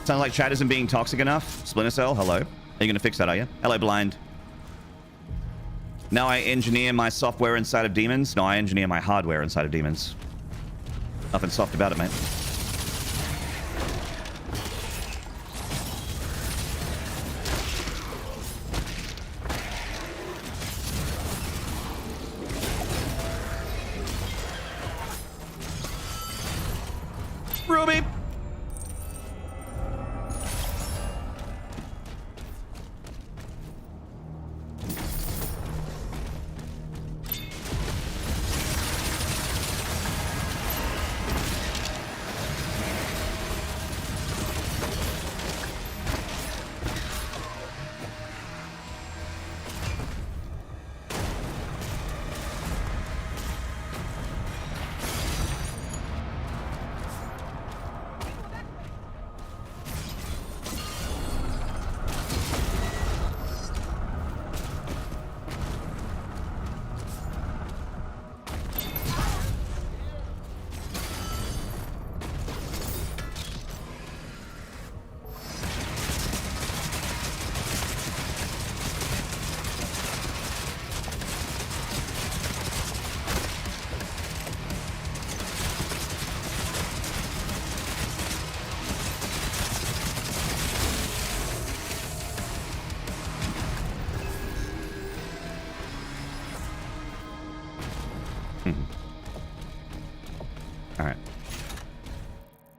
[SPEAKER 1] Sounds like chat isn't being toxic enough. Splinter Cell, hello. Are you going to fix that, are you? Hello, Blind. Now I engineer my software inside of demons. No, I engineer my hardware inside of demons. Nothing soft about it, mate. Ruby!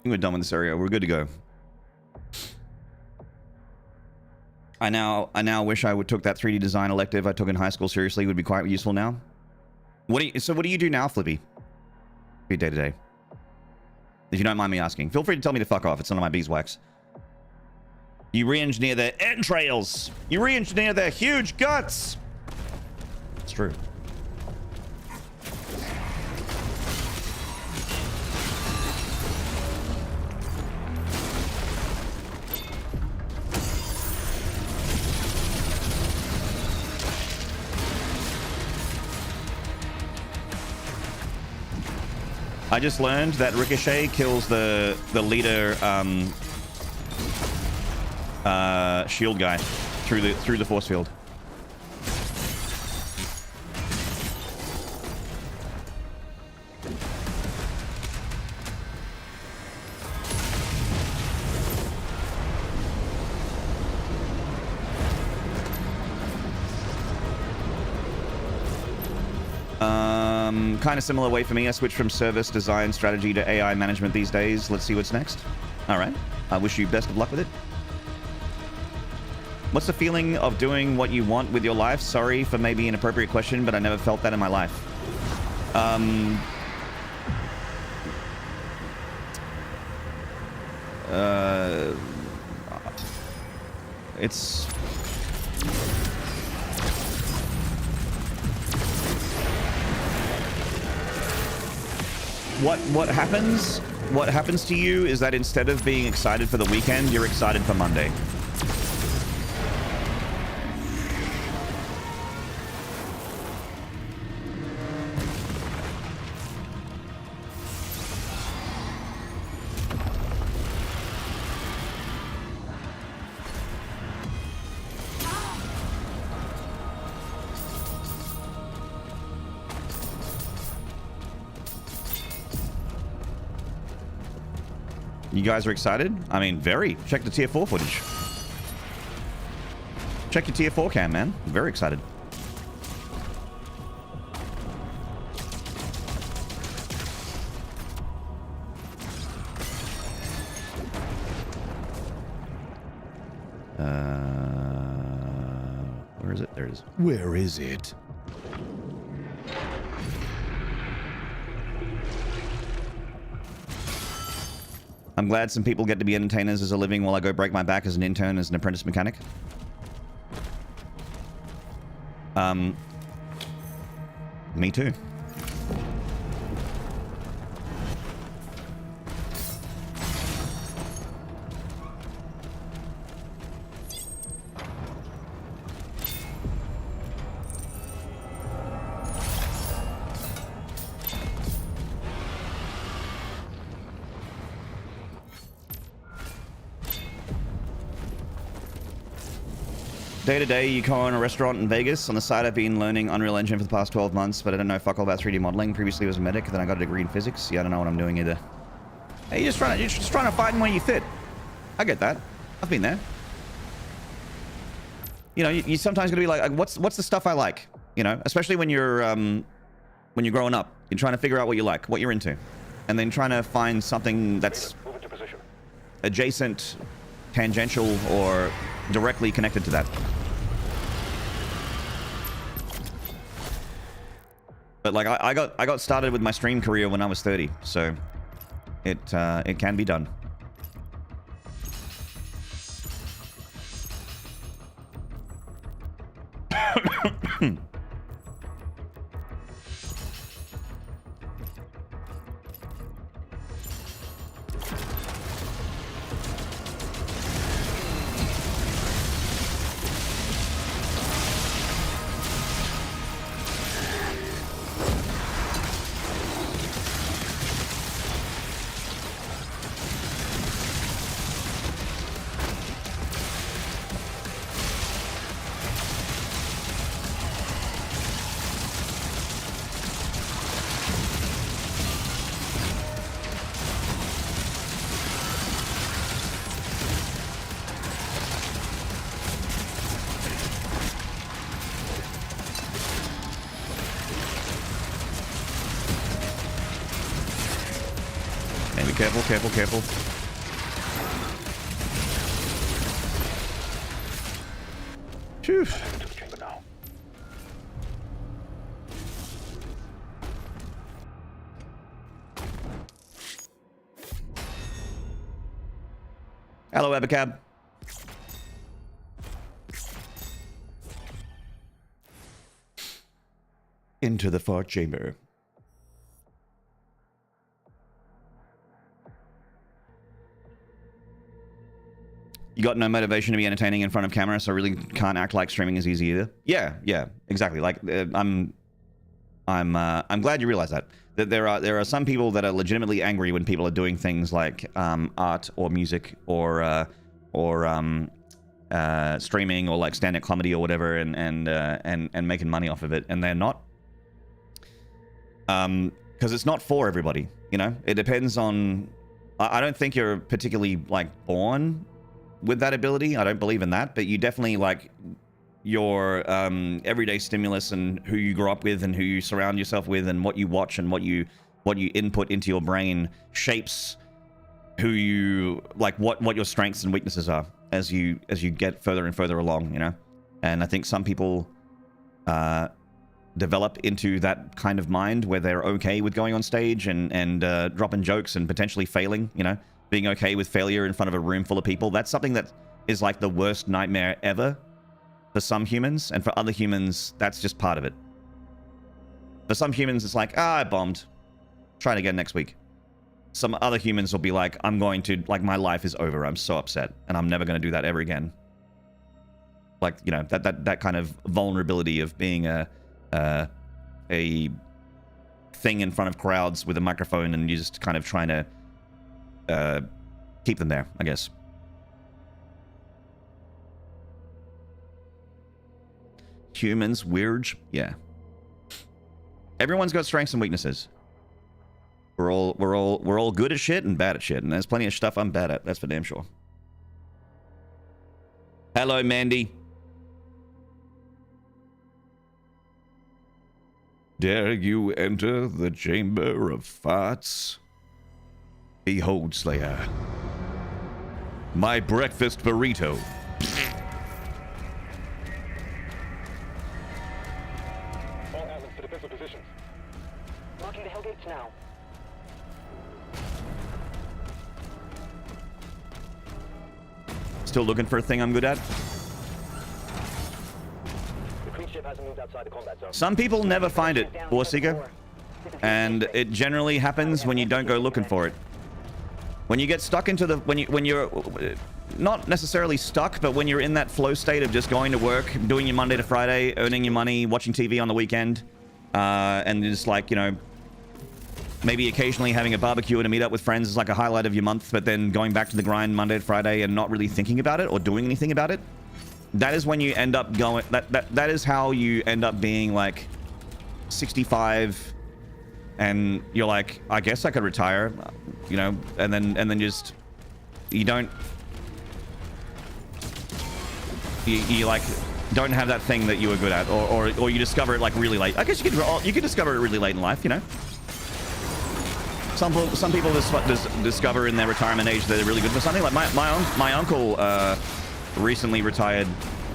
[SPEAKER 1] We're done with this area. We're good to go. I now wish I would took that 3D design elective I took in high school seriously. It would be quite useful now. So what do you do now, Flippy? Your day to day. If you don't mind me asking, feel free to tell me to fuck off. It's none of my beeswax. You re-engineer their entrails. You re-engineer their huge guts. It's true. I just learned that Ricochet kills the leader shield guy through the force field. Kind of similar way for me. I switched from service design strategy to AI management these days. Let's see what's next. All right. I wish you best of luck with it. What's the feeling of doing what you want with your life? Sorry for maybe an inappropriate question, but I never felt that in my life. It's... what happens to you is that instead of being excited for the weekend, you're excited for Monday. You guys are excited? I mean, very. Check the tier 4 footage. Check your tier 4 cam, man. I'm very excited. Where is it? There it is. Where is it? I'm glad some people get to be entertainers as a living while I go break my back as an intern as an apprentice mechanic. Me too. Day to day, you co-own a restaurant in Vegas. On the side, I've been learning Unreal Engine for the past 12 months, but I don't know fuck all about 3D modeling. Previously, I was a medic, then I got a degree in physics. Yeah, I don't know what I'm doing either. Hey, you're just trying to find where you fit. I get that. I've been there. You know, you sometimes gotta be like, what's the stuff I like? You know, especially when you're growing up, you're trying to figure out what you like, what you're into, and then trying to find something that's adjacent, tangential, or directly connected to that. But like I got started with my stream career when I was 30, so it can be done. Careful, careful. Phew. Hello, Abacab. Into the fart chamber. You got no motivation to be entertaining in front of camera, so really can't act like streaming is easy either. Yeah, exactly. Like I'm glad you realize that there are some people that are legitimately angry when people are doing things like art or music or streaming or like stand-up comedy or whatever, and making money off of it, and they're not, because it's not for everybody. You know, it depends on. I don't think you're particularly like born with that ability. I don't believe in that, but you definitely, like, your everyday stimulus and who you grow up with and who you surround yourself with and what you watch and what you input into your brain shapes who you, like, what your strengths and weaknesses are as you get further and further along, you know. And I think some people develop into that kind of mind where they're okay with going on stage and dropping jokes and potentially failing, you know. Being okay with failure in front of a room full of people. That's something that is like the worst nightmare ever for some humans, and for other humans, that's just part of it. For some humans, it's like, I bombed. Try it again next week. Some other humans will be like, I'm going to, like, my life is over. I'm so upset, and I'm never going to do that ever again. Like, you know, that kind of vulnerability of being a thing in front of crowds with a microphone, and you're just kind of trying to keep them there, I guess. Humans, weird, yeah. Everyone's got strengths and weaknesses. We're all good at shit and bad at shit, and there's plenty of stuff I'm bad at. That's for damn sure. Hello, Mandy. Dare you enter the chamber of farts? Behold, Slayer. My breakfast burrito.
[SPEAKER 2] All islands to defensive positions.
[SPEAKER 3] Marking the hellgates now.
[SPEAKER 1] Still looking for a thing I'm good at?
[SPEAKER 2] The creep ship hasn't moved outside the combat zone.
[SPEAKER 1] Some people never find it, Warseeker. And it generally happens when you don't go looking for it. When you get stuck into the... When you're... Not necessarily stuck, but when you're in that flow state of just going to work, doing your Monday to Friday, earning your money, watching TV on the weekend, and just like, you know... Maybe occasionally having a barbecue and a meet up with friends is like a highlight of your month, but then going back to the grind Monday to Friday and not really thinking about it or doing anything about it. That is when you end up going... That is how you end up being like 65 and you're like, I guess I could retire, you know, and then just... You don't... You like don't have that thing that you were good at, or you discover it like really late. I guess you could discover it really late in life, you know. Some people discover in their retirement age that they're really good for something. Like my uncle recently retired,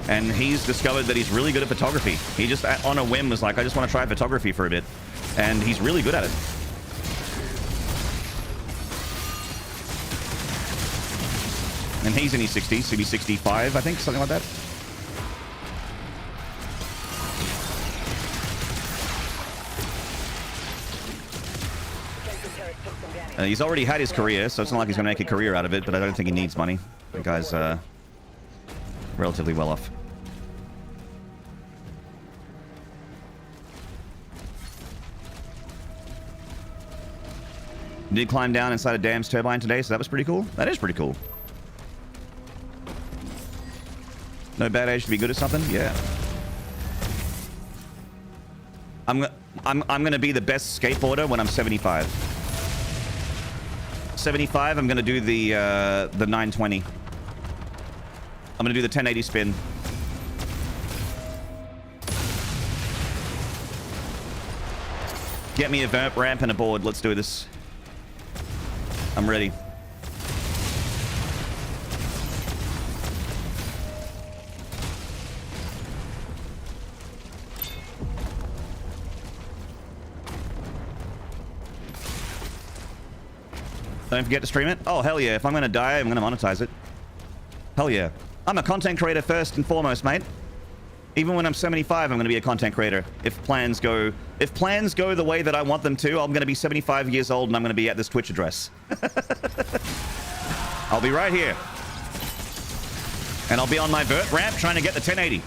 [SPEAKER 1] and he's discovered that he's really good at photography. He just on a whim was like, I just want to try photography for a bit, and he's really good at it. And he's in his 60s, so he's 65, I think, something like that. He's already had his career, so it's not like he's going to make a career out of it, but I don't think he needs money. The guy's relatively well off. Did climb down inside a dam's turbine today, so that was pretty cool. That is pretty cool. No bad age to be good at something? Yeah. I'm gonna be the best skateboarder when I'm 75. 75, I'm gonna do the 920. I'm gonna do the 1080 spin. Get me a vamp ramp and a board. Let's do this. I'm ready. Don't forget to stream it. Oh, hell yeah. If I'm going to die, I'm going to monetize it. Hell yeah. I'm a content creator first and foremost, mate. Even when I'm 75, I'm going to be a content creator. If plans go the way that I want them to, I'm going to be 75 years old and I'm going to be at this Twitch address. I'll be right here. And I'll be on my vert ramp trying to get the 1080.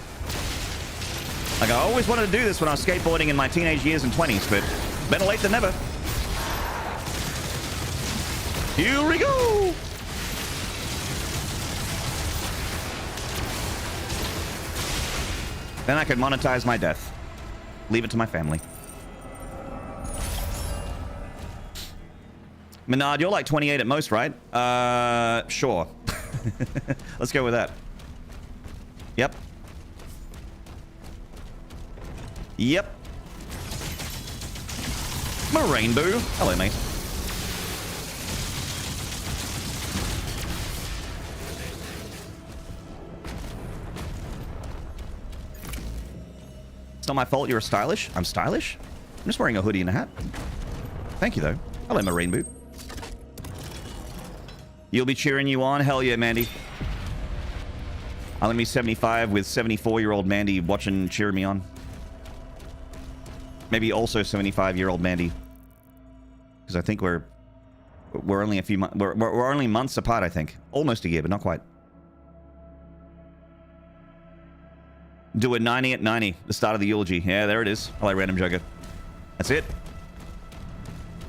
[SPEAKER 1] Like, I always wanted to do this when I was skateboarding in my teenage years and 20s, but better late than never. Here we go! Then I could monetize my death. Leave it to my family. Maynarde, you're like 28 at most, right? Sure. Let's go with that. Yep. Yep. Rainbow. Hello, mate. It's not my fault you're stylish. I'm stylish? I'm just wearing a hoodie and a hat. Thank you, though. Hello, my rainbow. You'll be cheering you on? Hell yeah, Mandy. I'm gonna be 75 with 74-year-old Mandy watching, cheering me on. Maybe also 75-year-old Mandy. because I think we're only a few months. We're only months apart, I think. Almost a year, but not quite. Do a 90 at 90. The start of the eulogy. Yeah, there it is. Hello, Random Joker. That's it.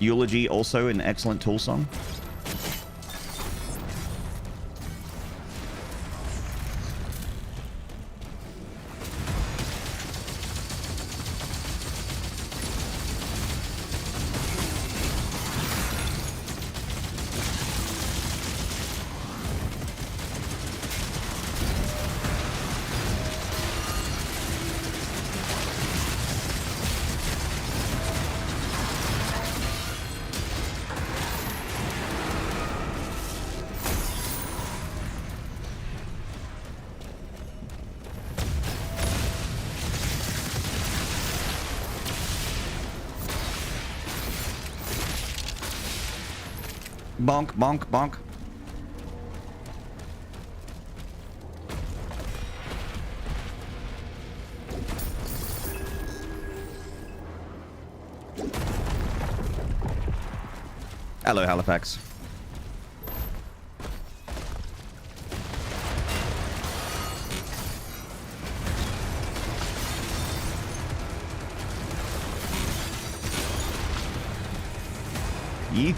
[SPEAKER 1] Eulogy, also an excellent Tool song. Bonk, bonk, bonk. Hello, Halifax. Yeet.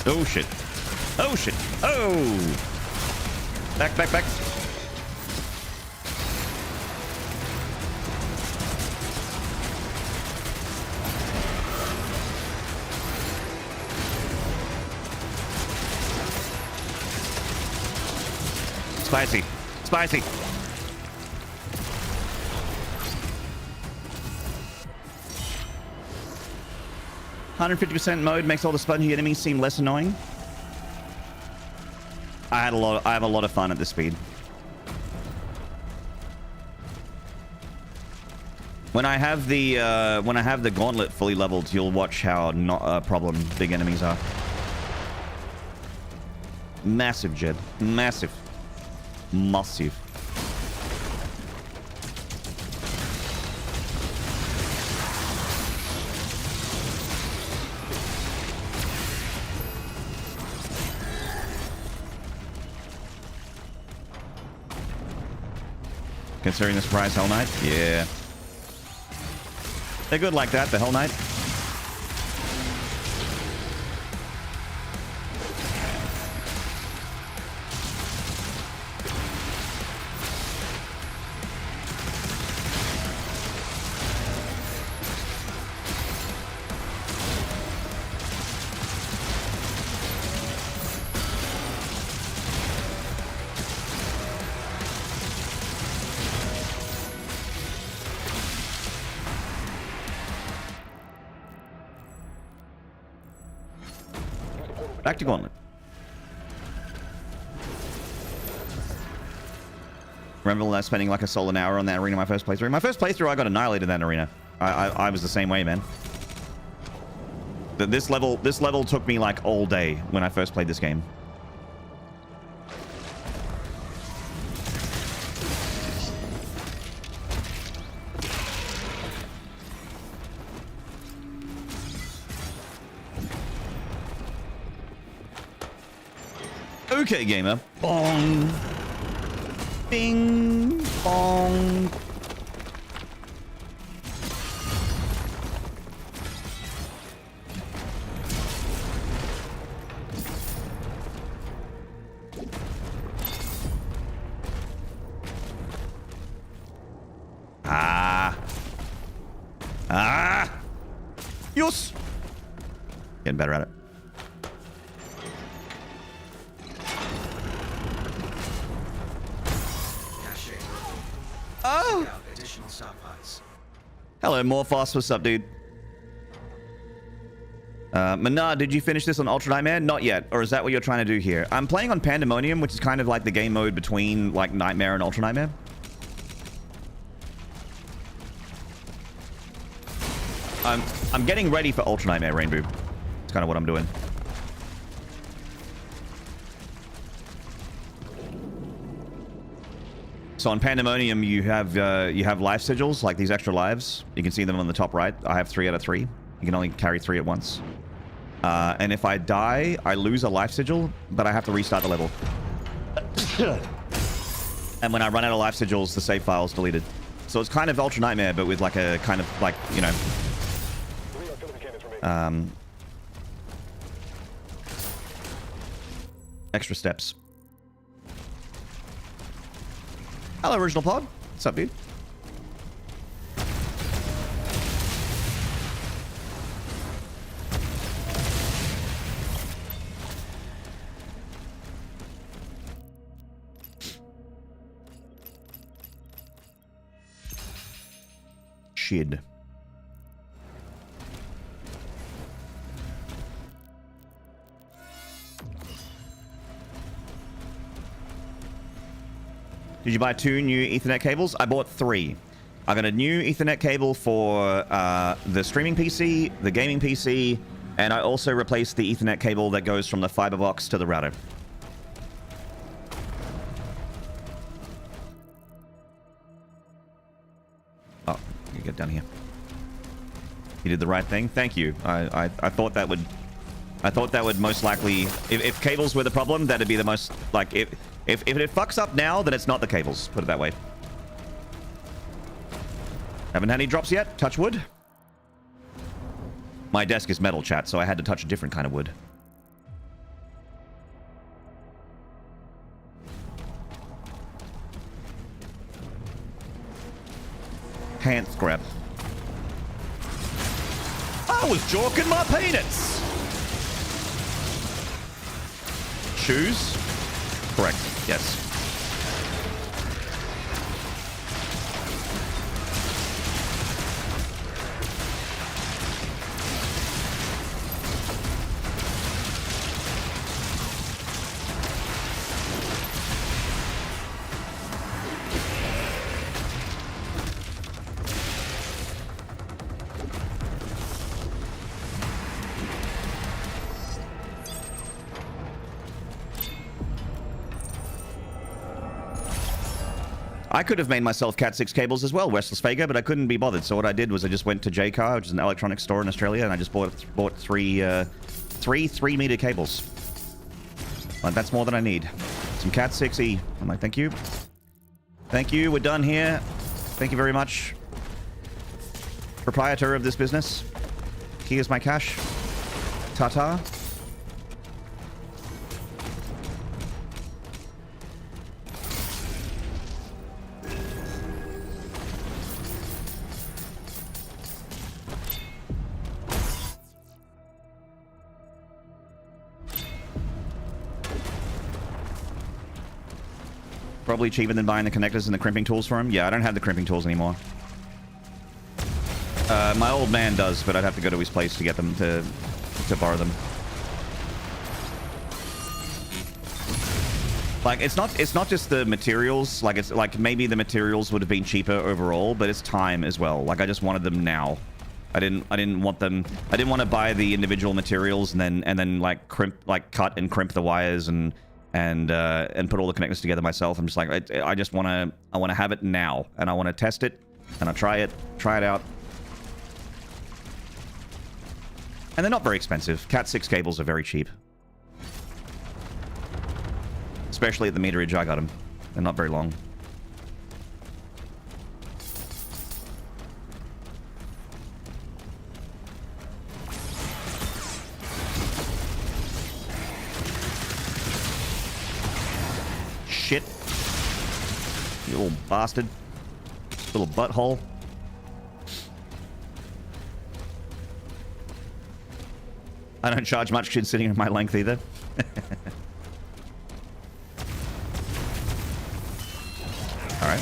[SPEAKER 1] Oh shit. Oh shit. Oh! Back, back, back. Spicy. Spicy. %50 mode makes all the spongy enemies seem less annoying. I have a lot of fun at this speed. When I have the gauntlet fully leveled, you'll watch how not a problem big enemies are. Massive, Jed. Massive. Massive. Considering the surprise Hell Knight? Yeah. They're good like that, the Hell Knight. Back to Gauntlet. Remember spending like a solid hour on that arena my first playthrough? My first playthrough, I got annihilated in that arena. I was the same way, man. This level took me like all day when I first played this game. Okay, gamer. Bong. Bing. Bong. Yes. Getting better at it. Oh. Hello, Morphos. What's up, dude? Maynarde, did you finish this on Ultra Nightmare? Not yet. Or is that what you're trying to do here? I'm playing on Pandemonium, which is kind of like the game mode between like Nightmare and Ultra Nightmare. I'm getting ready for Ultra Nightmare, Rainbow. It's kind of what I'm doing. So on Pandemonium, you have life sigils, like these extra lives. You can see them on the top right. I have 3 out of 3. You can only carry 3 at once. And if I die, I lose a life sigil, but I have to restart the level. And when I run out of life sigils, the save file is deleted. So it's kind of Ultra Nightmare, but with like a kind of like, you know, extra steps. Hello, Original Pod. What's up, dude? Shid. Did you buy 2 new Ethernet cables? I bought 3. I got a new Ethernet cable for the streaming PC, the gaming PC, and I also replaced the Ethernet cable that goes from the fiber box to the router. Oh, you get down here. You did the right thing. Thank you. I thought that would... I thought that would most likely... If cables were the problem, that'd be the most... Like, if it fucks up now, then it's not the cables. Put it that way. Haven't had any drops yet. Touch wood. My desk is metal, chat, so I had to touch a different kind of wood. Hand scrap. I was joking my peanuts! Shoes? Correct. Yes. I could have made myself Cat 6 cables as well, Restless Fager, but I couldn't be bothered. So what I did was I just went to JCar, which is an electronics store in Australia, and I just bought 3 3-meter cables. Like, that's more than I need. Some Cat 6E. I'm like, thank you. Thank you. We're done here. Thank you very much. Proprietor of this business. Here's my cash. Ta-ta. Probably cheaper than buying the connectors and the crimping tools for him. Yeah, I don't have the crimping tools anymore. My old man does, but I'd have to go to his place to get them to borrow them. Like, it's not just the materials. Like, it's like maybe the materials would have been cheaper overall, but it's time as well. Like, I just wanted them now. I didn't want them. I didn't want to buy the individual materials and then like cut and crimp the wires and put all the connectors together myself. I'm just like, I just want to have it now, and I want to test it, and I try it out. And they're not very expensive. Cat 6 cables are very cheap. Especially at the meterage, I got them. They're not very long. Shit. You little bastard. Little butthole. I don't charge much considering my length either. All right.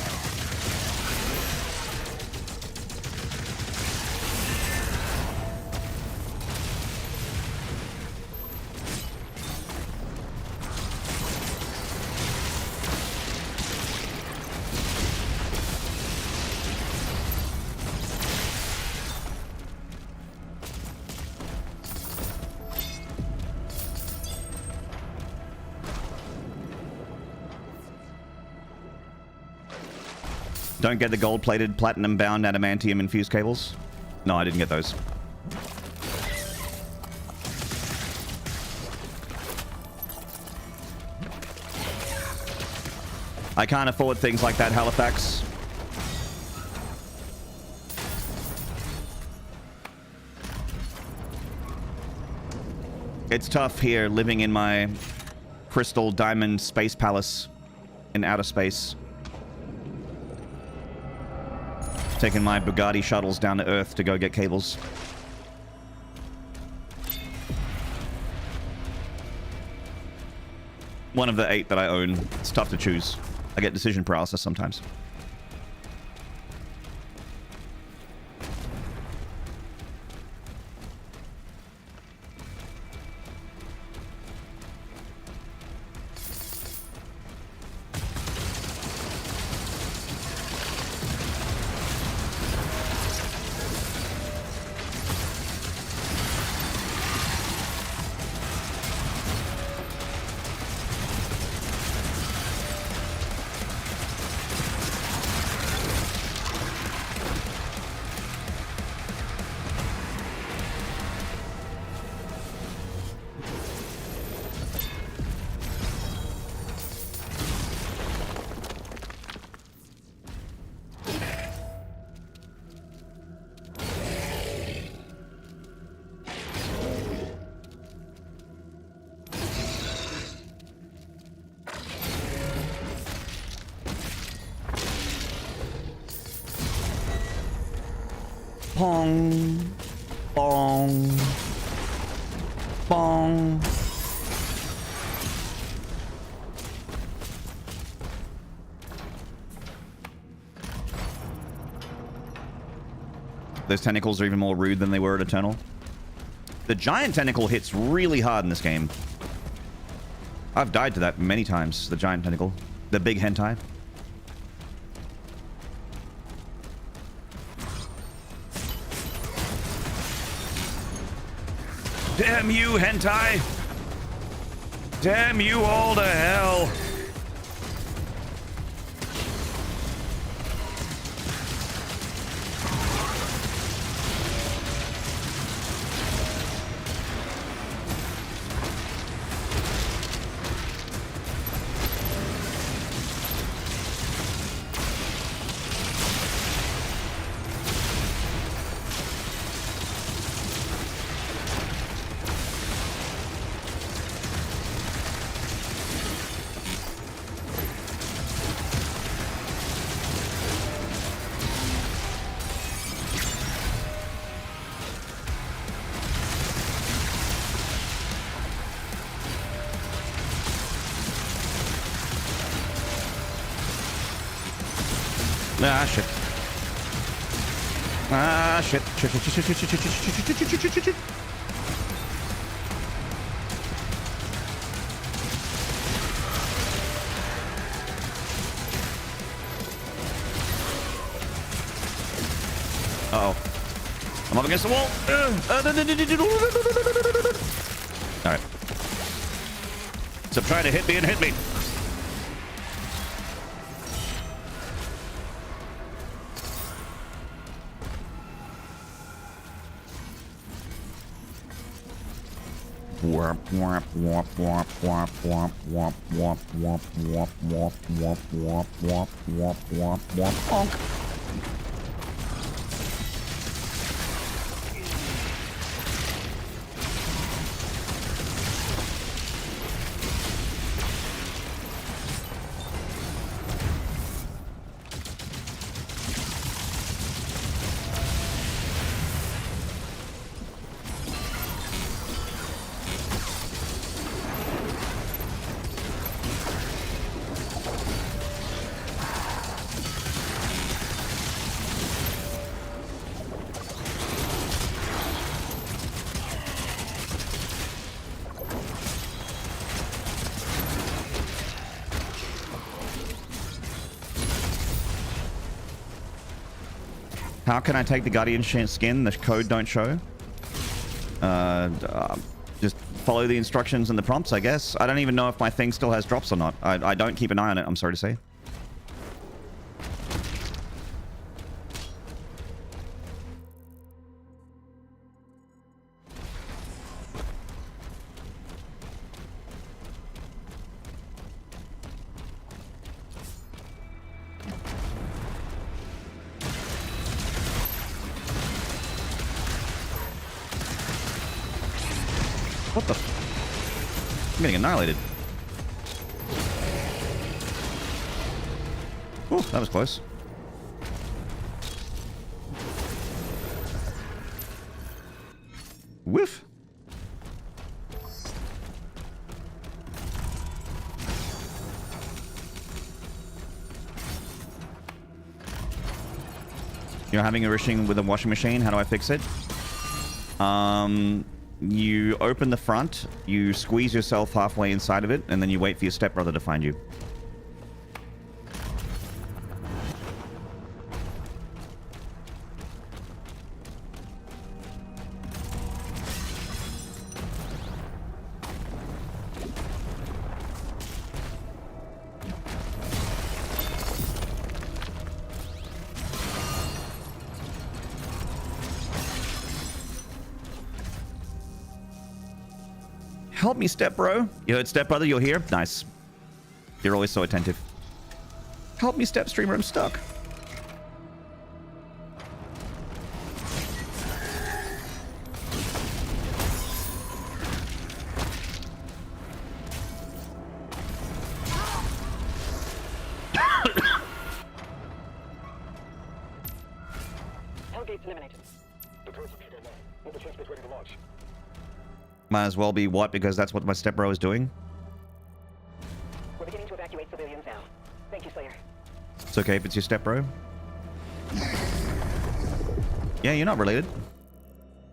[SPEAKER 1] Don't get the gold-plated, platinum-bound adamantium-infused cables. No, I didn't get those. I can't afford things like that, Halifax. It's tough here, living in my crystal diamond space palace in outer space. Taking my Bugatti shuttles down to Earth to go get cables. One of the 8 that I own. It's tough to choose. I get decision paralysis sometimes. Pong. Bong. Bong. Those tentacles are even more rude than they were at Eternal. The giant tentacle hits really hard in this game. I've died to that many times, the giant tentacle. The big hentai. Damn you, hentai! Damn you all to hell! Ah, shit. Ah, shit. Shit, shit, shit, shit, shit, shit, shit, shit, shit, shit, shit, shit. Uh-oh. I'm up against the wall. Alright. Stop trying to hit me and hit me. Warp, warp, warp, warp, warp, warp, warp, warp, warp, warp, warp, warp, warp, warp, warp, warp, warp, bonk. How can I take the Guardian skin? The code don't show. Just follow the instructions and the prompts, I guess. I don't even know if my thing still has drops or not. I don't keep an eye on it, I'm sorry to say. What the? I'm getting annihilated. Oh, that was close. Whiff. You're having a issue with a washing machine. How do I fix it? You open the front, you squeeze yourself halfway inside of it, and then you wait for your stepbrother to find you. Help me, stepbro. You heard stepbrother, you're here? Nice. You're always so attentive. Help me, step streamer, I'm stuck.
[SPEAKER 3] Hellgate's eliminated.
[SPEAKER 2] The turret's computer online. All the transport's ready to launch.
[SPEAKER 1] Might as well be what? Because that's what my stepbro is doing.
[SPEAKER 3] We're beginning to evacuate civilians now. Thank you, Slayer.
[SPEAKER 1] It's okay if it's your stepbro. Yeah, you're not related.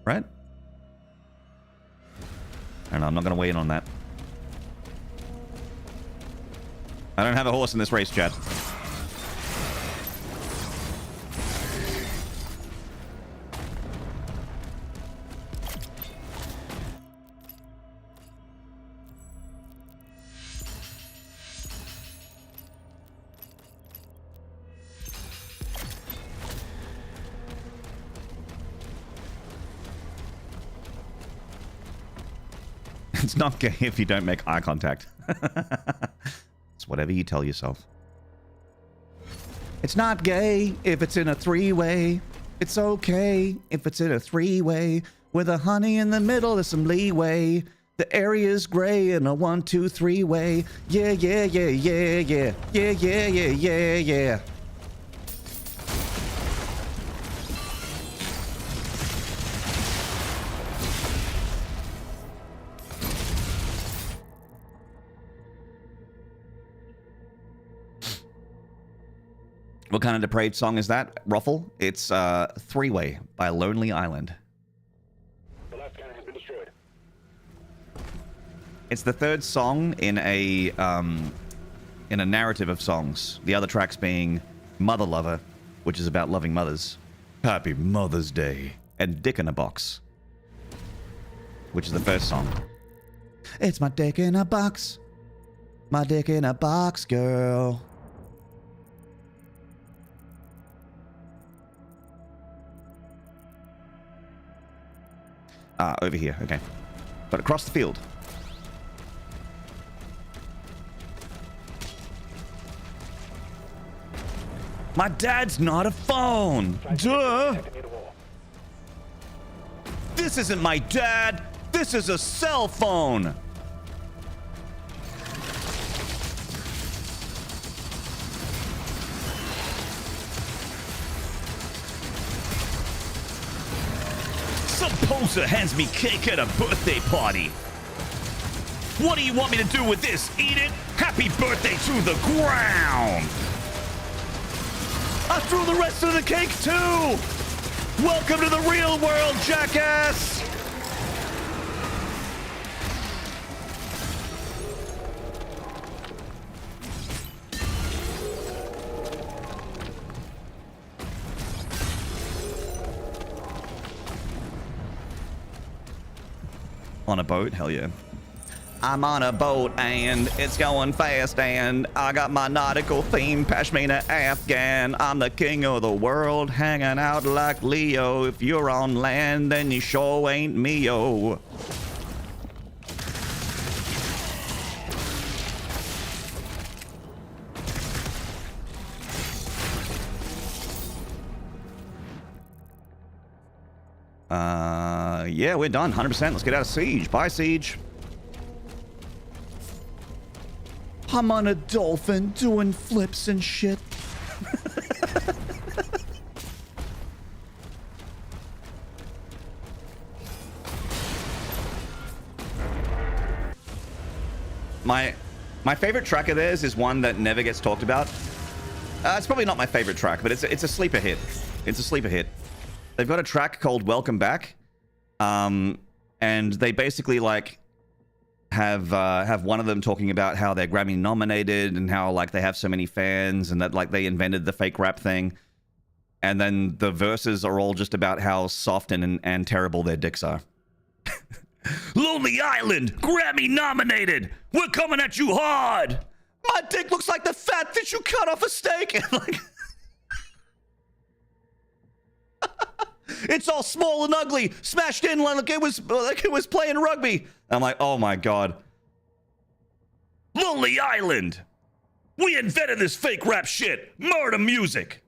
[SPEAKER 1] Right? I don't know, I'm not going to weigh in on that. I don't have a horse in this race, chat. It's not gay if you don't make eye contact. It's whatever you tell yourself. It's not gay if it's in a three-way. It's okay if it's in a three-way. With a honey in the middle, there's some leeway. The area's gray in a 1, 2, 3-way. Yeah, yeah, yeah, yeah, yeah. Yeah, yeah, yeah, yeah, yeah. What kind of depraved song is that, Ruffle? It's Three-Way by Lonely Island.
[SPEAKER 2] The last cannon has been destroyed.
[SPEAKER 1] It's the third song in a narrative of songs. The other tracks being Mother Lover, which is about loving mothers. Happy Mother's Day. And Dick in a Box, which is the first song. It's my dick in a box. My dick in a box, girl. Over here, okay. but across the field. My dad's not a phone. Duh. This isn't my dad. This is a cell phone. Some poser hands me cake at a birthday party. What do you want me to do with this? Eat it? Happy birthday to the ground. I threw the rest of the cake too. Welcome to the real world, jackass. On a boat? Hell yeah. I'm on a boat and it's going fast and I got my nautical theme, Pashmina Afghan. I'm the king of the world, hanging out like Leo. If you're on land, then you sure ain't me-o. Yeah, we're done. 100%. Let's get out of Siege. Bye, Siege. I'm on a dolphin doing flips and shit. My favorite track of theirs is one that never gets talked about. It's probably not my favorite track, but it's a sleeper hit. It's a sleeper hit. They've got a track called Welcome Back. And they basically like have one of them talking about how they're Grammy nominated and how like they have so many fans and that like they invented the fake rap thing. And then the verses are all just about how soft and terrible their dicks are. Lonely Island, Grammy nominated. We're coming at you hard. My dick looks like the fat fish you cut off a steak. And like, it's all small and ugly, smashed in like it was playing rugby. I'm like, oh my god. Lonely Island. We invented this fake rap shit. Murder music.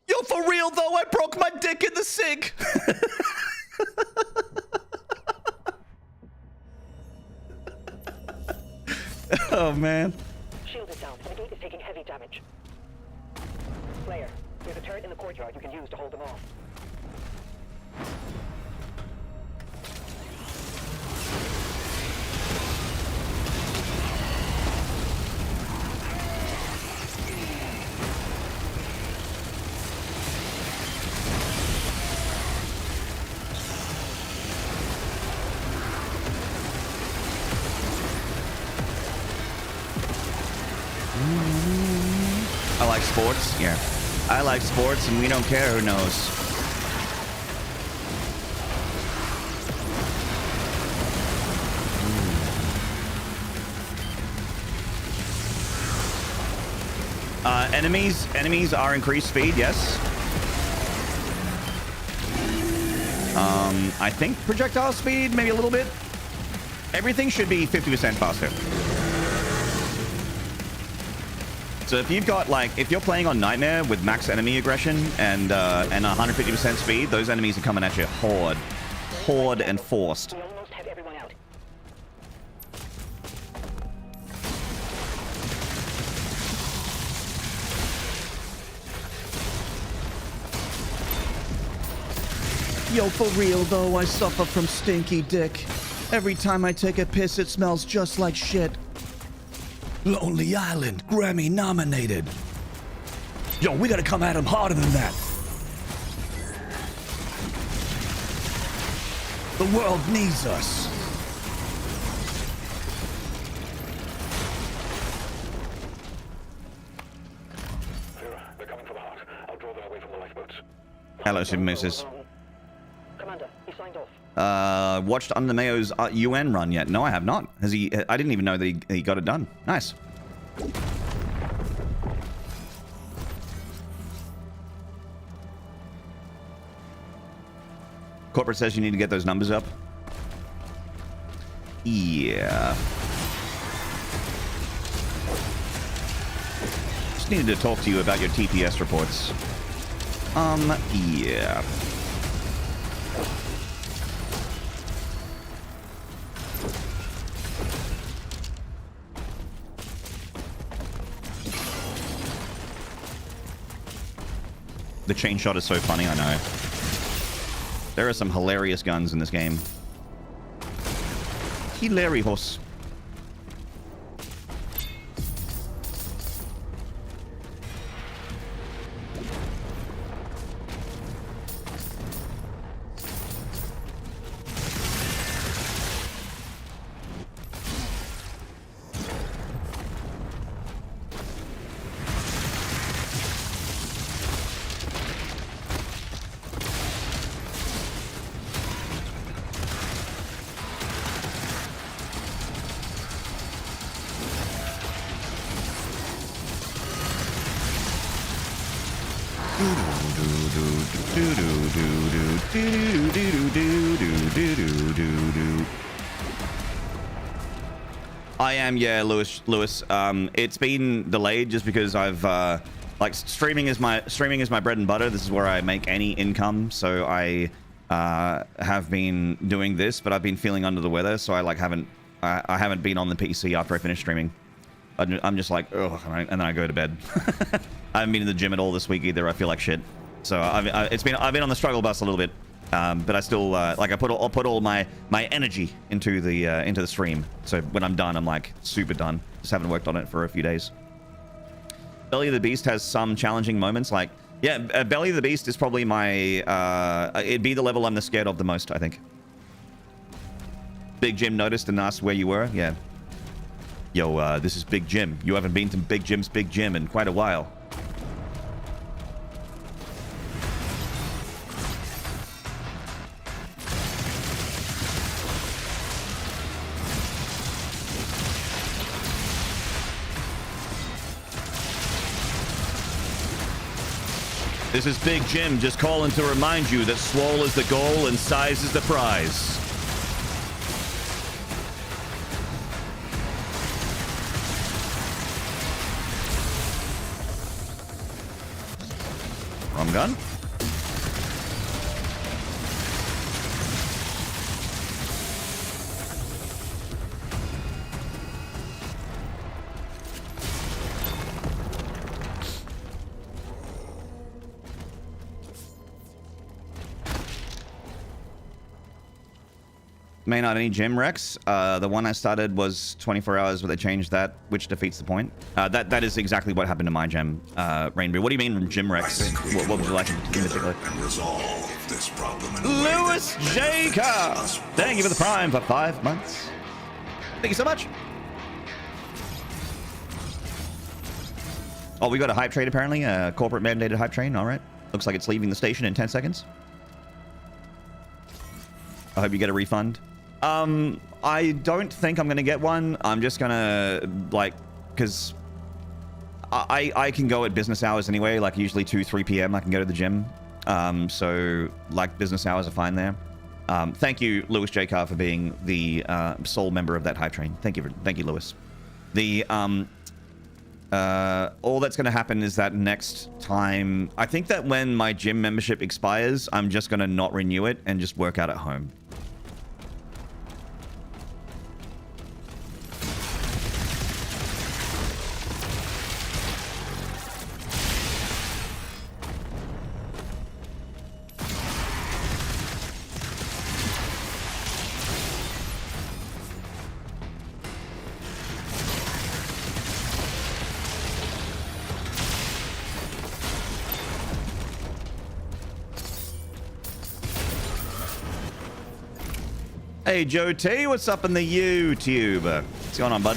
[SPEAKER 1] Yo, for real though, I broke my dick in the sink. Oh man.
[SPEAKER 3] Shield is down. The gate is taking heavy damage. Player, there's a turret in the courtyard you can use to hold them off.
[SPEAKER 1] I like sports. Yeah. I like sports and we don't care who knows. Enemies are increased speed, yes. I think projectile speed, maybe a little bit. Everything should be 50% faster. So if you've got like, if you're playing on Nightmare with max enemy aggression and 150% speed, those enemies are coming at you horde and forced.
[SPEAKER 3] We almost have everyone out.
[SPEAKER 1] Yo, for real though, I suffer from stinky dick. Every time I take a piss, it smells just like shit. Lonely Island, Grammy nominated. Yo, we gotta come at him harder than that. The world needs us.
[SPEAKER 2] They're coming for the heart. I'll draw them away from the lifeboats.
[SPEAKER 1] Hello, Super Mooses.
[SPEAKER 3] Commander, he signed off.
[SPEAKER 1] Watched Under Mayo's UN run yet? No, I have not. Has he? I didn't even know that he got it done. Nice. Corporate says you need to get those numbers up. Yeah. Just needed to talk to you about your TPS reports. Yeah. The chain shot is so funny, I know. There are some hilarious guns in this game. Hilarious. I am, yeah, Lewis. It's been delayed just because I've like streaming is my bread and butter. This is where I make any income. So I have been doing this, but I've been feeling under the weather, so I haven't been on the PC after I finish streaming. I'm just like, ugh, and then I go to bed. I haven't been in the gym at all this week either. I feel like shit. So I've been on the struggle bus a little bit, but I still like I'll put all my energy into the stream. So when I'm done, I'm like super done. Just haven't worked on it for a few days. Belly of the Beast has some challenging moments. Like, yeah, Belly of the Beast is probably my it'd be the level I'm the scared of the most, I think. Big Jim noticed and asked where you were. Yeah. Yo, this is Big Jim. You haven't been to Big Jim's Big Jim in quite a while. This is Big Jim just calling to remind you that swole is the goal and size is the prize. Wrong gun. Maynarde, any gym Rex? The one I started was 24 hours, but they changed that, which defeats the point. That is exactly what happened to my gem, Rainbow. What do you mean gym Rex? What would you like in particular? Lewis Jacob! Thank you for the Prime for 5 months. Thank you so much. Oh, we got a hype train apparently. A corporate mandated hype train. All right. Looks like it's leaving the station in 10 seconds. I hope you get a refund. I don't think I'm gonna get one. I'm just gonna like, cause I can go at business hours anyway, like usually 2-3 p.m. I can go to the gym. So like business hours are fine there. Thank you, Lewis J. Carr, for being the sole member of that hype train. Thank you, Lewis. The all that's gonna happen is that next time, I think that when my gym membership expires, I'm just gonna not renew it and just work out at home. Hey, Joe T, what's up in the YouTube? What's going on, bud?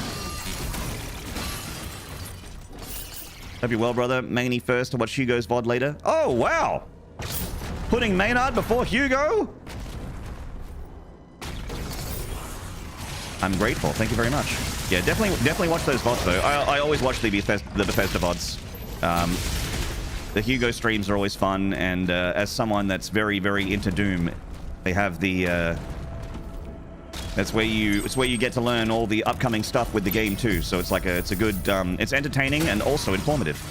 [SPEAKER 1] Hope you're well, brother. Mangy first to watch Hugo's VOD later. Oh, wow. Putting Maynarde before Hugo? I'm grateful. Thank you very much. Yeah, definitely watch those VODs, though. I always watch the Bethesda VODs. The Hugo streams are always fun, and as someone that's very, very into Doom, They have the it's where you get to learn all the upcoming stuff with the game too. So it's like it's a good it's entertaining and also informative.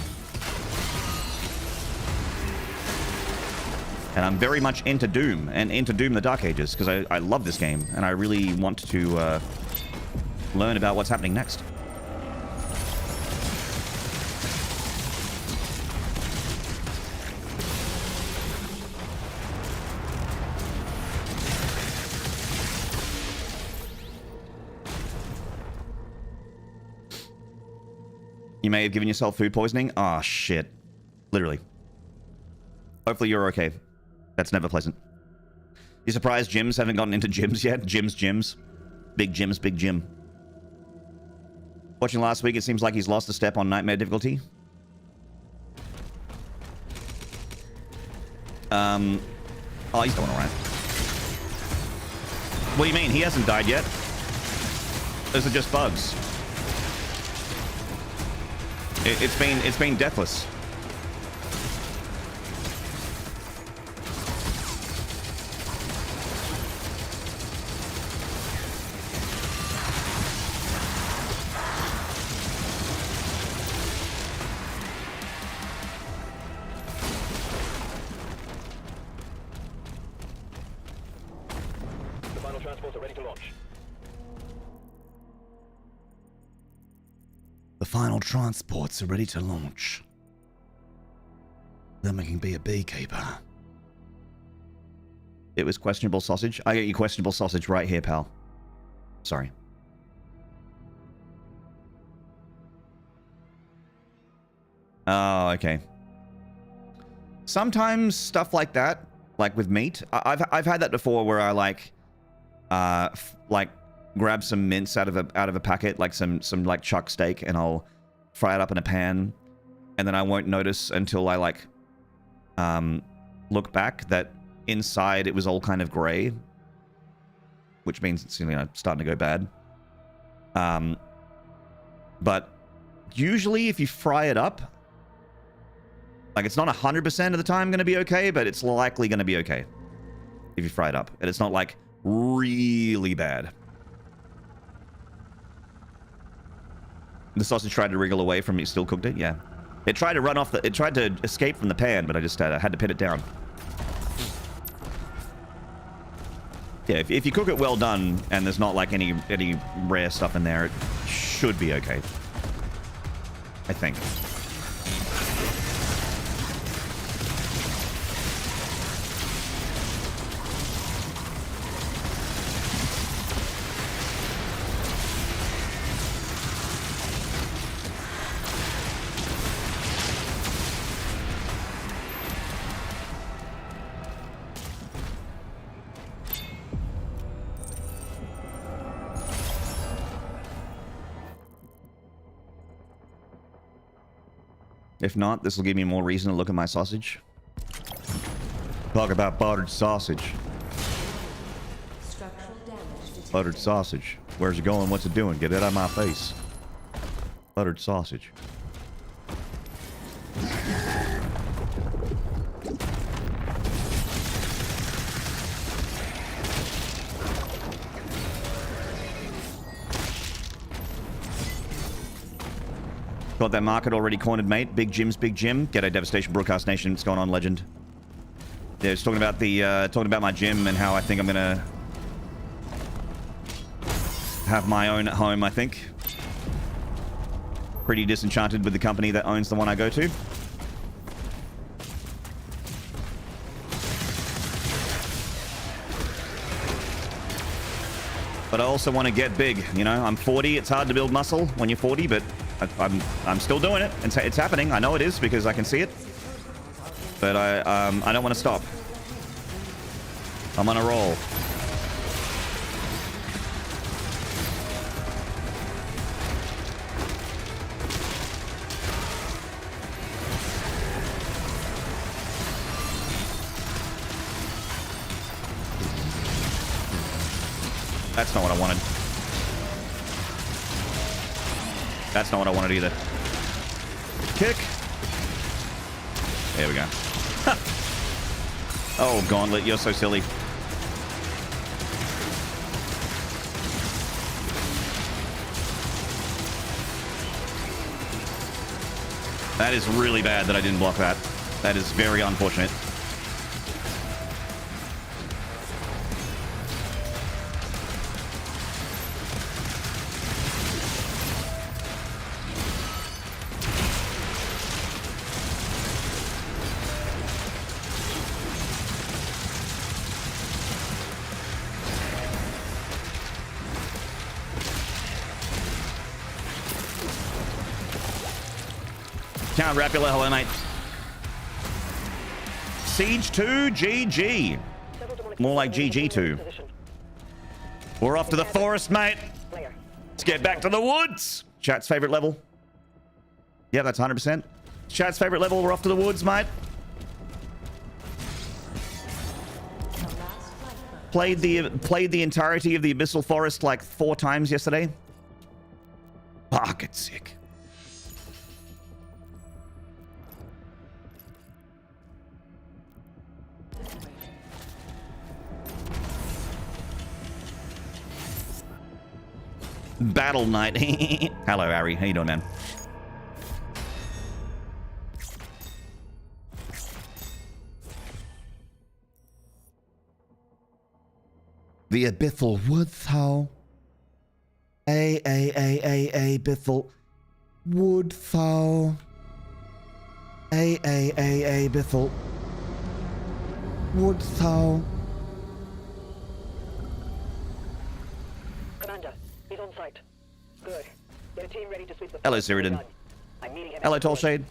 [SPEAKER 1] And I'm very much into Doom and into Doom the Dark Ages because I love this game and I really want to learn about what's happening next. You may have given yourself food poisoning. Ah, shit. Literally. Hopefully you're okay. That's never pleasant. You surprised gyms haven't gotten into gyms yet? Gyms. Big gyms, big gym. Watching last week, it seems like he's lost a step on nightmare difficulty. Oh, he's doing alright. What do you mean? He hasn't died yet. Those are just bugs. It's been deathless.
[SPEAKER 2] The final transports are ready to launch.
[SPEAKER 1] The final transports are ready to launch. Then we can be a beekeeper. It was questionable sausage. I get you questionable sausage right here, pal. Sorry. Oh, okay. Sometimes stuff like that, like with meat, I've had that before where I like grab some mince out of a packet, like some like chuck steak, and I'll fry it up in a pan, and then I won't notice until I like look back that inside it was all kind of gray, which means it's, you know, starting to go bad. But usually if you fry it up, like it's not 100% of the time going to be okay, but it's likely going to be okay if you fry it up, and it's not like really bad. The sausage tried to wriggle away from me. Still cooked it. Yeah, it tried to run off the. It tried to escape from the pan, but I just had to pin it down. Yeah, if you cook it well done and there's not like any rare stuff in there, it should be okay. I think. If not, this will give me more reason to look at my sausage. Talk about buttered sausage. Buttered sausage. Where's it going? What's it doing? Get it out of my face. Buttered sausage. Got that market already cornered, mate. Big Jim's big Jim. G'day, Devastation Broadcast Nation. What's going on, legend? Yeah, it's talking about the talking about my gym and how I think I'm gonna have my own at home. I think pretty disenchanted with the company that owns the one I go to. But I also want to get big. You know, I'm 40. It's hard to build muscle when you're 40, but I'm still doing it. It's happening. I know it is because I can see it. But I don't want to stop. I'm on a roll. That's not what I wanted. That's not what I wanted either. Kick. There we go. Oh, Gauntlet, you're so silly. That is really bad that I didn't block that. That is very unfortunate. Count Rapula, hello mate. Siege 2, GG. More like GG2. We're off to the forest, mate. Let's get back to the woods. Chat's favorite level. Yeah, that's 100%. Chat's favorite level. We're off to the woods, mate. Played the entirety of the Abyssal Forest like 4 times yesterday. Fuck, it's sick. Battle Knight. Hello, Harry. How you doing, man? The Abyssal Woods, how? Abyssal Woods, how? Abyssal Woods, how?
[SPEAKER 3] Commander, he's on site. Good. Get a team ready to sweep the...
[SPEAKER 1] Hello, Cyrodian.
[SPEAKER 3] I'm meeting him.
[SPEAKER 1] Hello, Tallshade.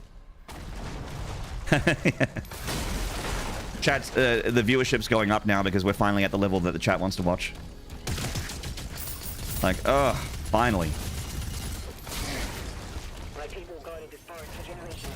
[SPEAKER 1] Chat's, the viewership's going up now because we're finally at the level that the chat wants to watch. Like, oh, finally.
[SPEAKER 3] My people guarded this forest for generations.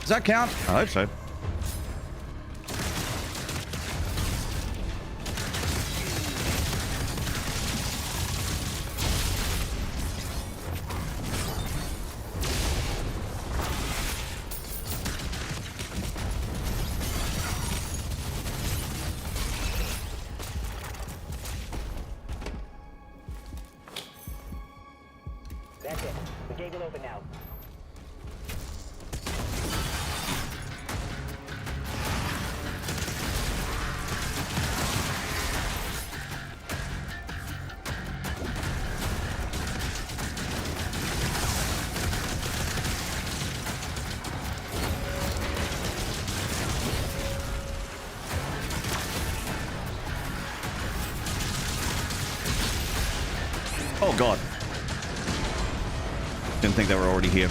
[SPEAKER 1] Does that count? I hope so.
[SPEAKER 3] That's it. The gate will open now.
[SPEAKER 1] Oh, God. Didn't think they were already here.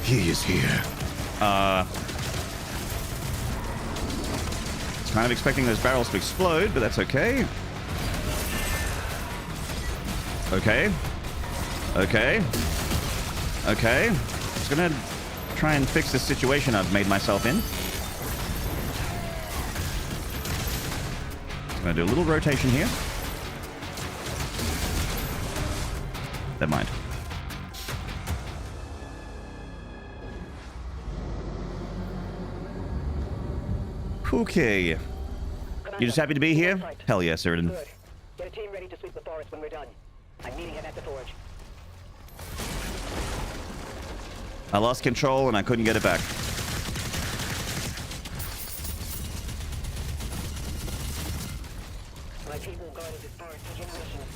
[SPEAKER 1] He is here. Was kind of expecting those barrels to explode, but that's okay. Okay. Okay. Okay. Just gonna try and fix this situation I've made myself in. I'm gonna do a little rotation here. Never mind. Okay. You just happy to be here? Hell yeah, Cyrodian.
[SPEAKER 3] Good. Get a team ready to sweep the forest when we're done. I'm meeting him at the forge.
[SPEAKER 1] I lost control and I couldn't get it back.
[SPEAKER 3] My people guarded this forest for generations.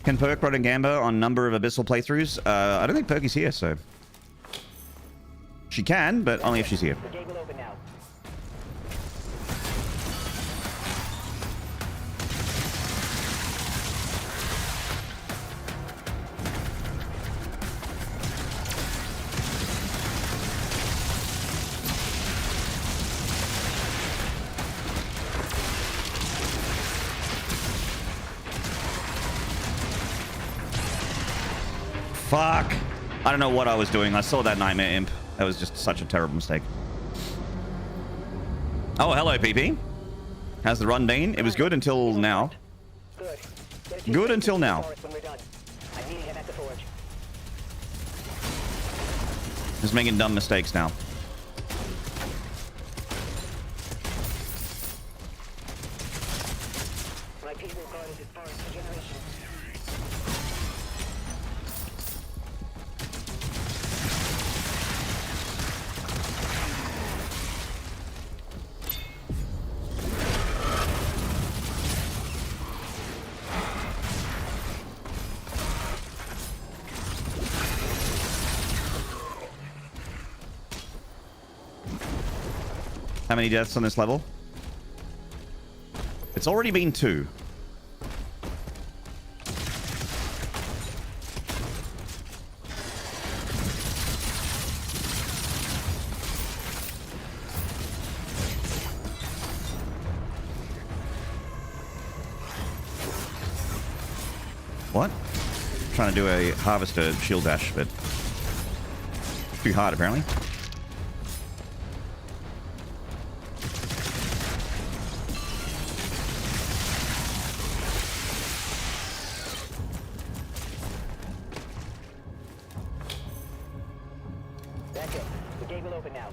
[SPEAKER 1] Can Perk run a Gamba on number of Abyssal playthroughs? I don't think Perky's here, so... She can, but only if she's here.
[SPEAKER 3] The gate will open now.
[SPEAKER 1] Fuck. I don't know what I was doing. I saw that Nightmare Imp. That was just such a terrible mistake. Oh, hello, PP. How's the run been? It was good until now.
[SPEAKER 3] Good.
[SPEAKER 1] Good until now.
[SPEAKER 3] When we're done. I'm meeting him at the forge.
[SPEAKER 1] Just making dumb mistakes now.
[SPEAKER 3] My people guarded this forest for generations.
[SPEAKER 1] How many deaths on this level? It's already been 2. What? Trying to do a harvester shield dash, but too hard apparently.
[SPEAKER 3] That's it. The gate will open now.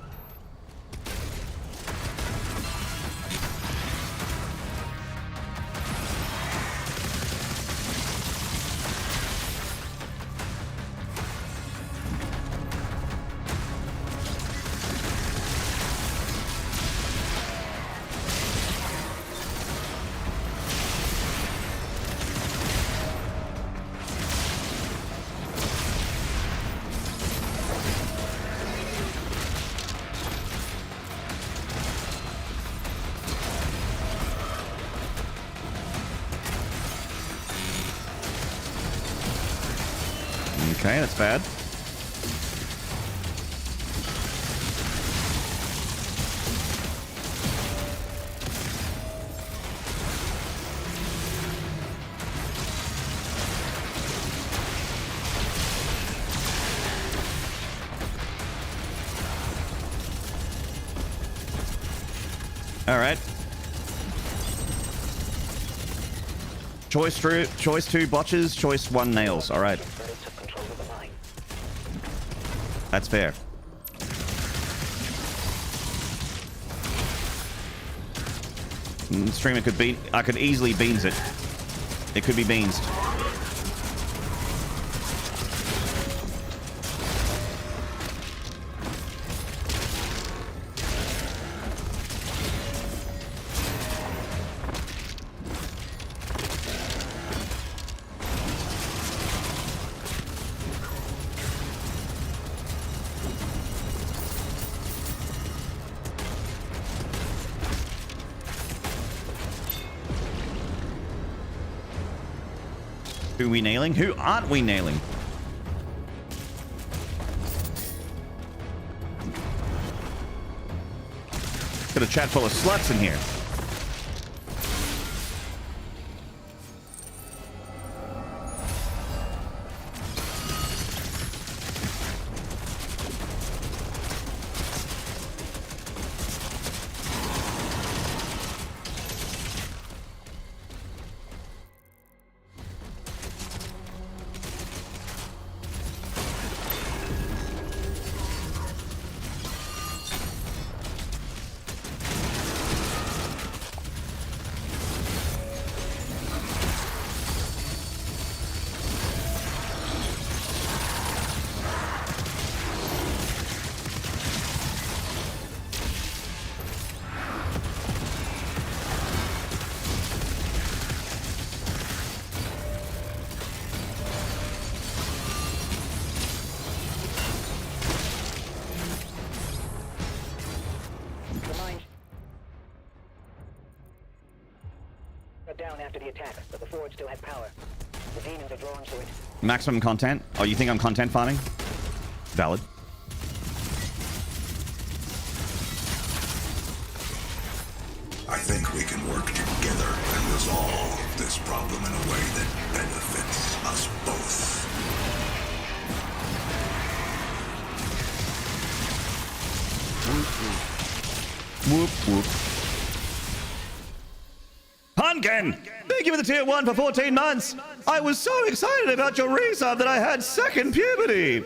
[SPEAKER 1] Okay, that's bad. All right. Choice 2 botches, choice 1 nails. All right. That's fair. Streamer could beat. I could easily beans it. It could be beans. Who are we nailing? Who aren't we nailing? Got a chat full of sluts in here.
[SPEAKER 3] the attack, but the forge still has power. The demons are drawn to it.
[SPEAKER 1] Maximum content? Oh, you think I'm content farming? Valid.
[SPEAKER 4] I think we can work together and resolve this problem in a way that benefits us both.
[SPEAKER 1] Whoop, whoop. Pumpkin! Thank you for the tier 1 for 14 months! I was so excited about your resub that I had second puberty!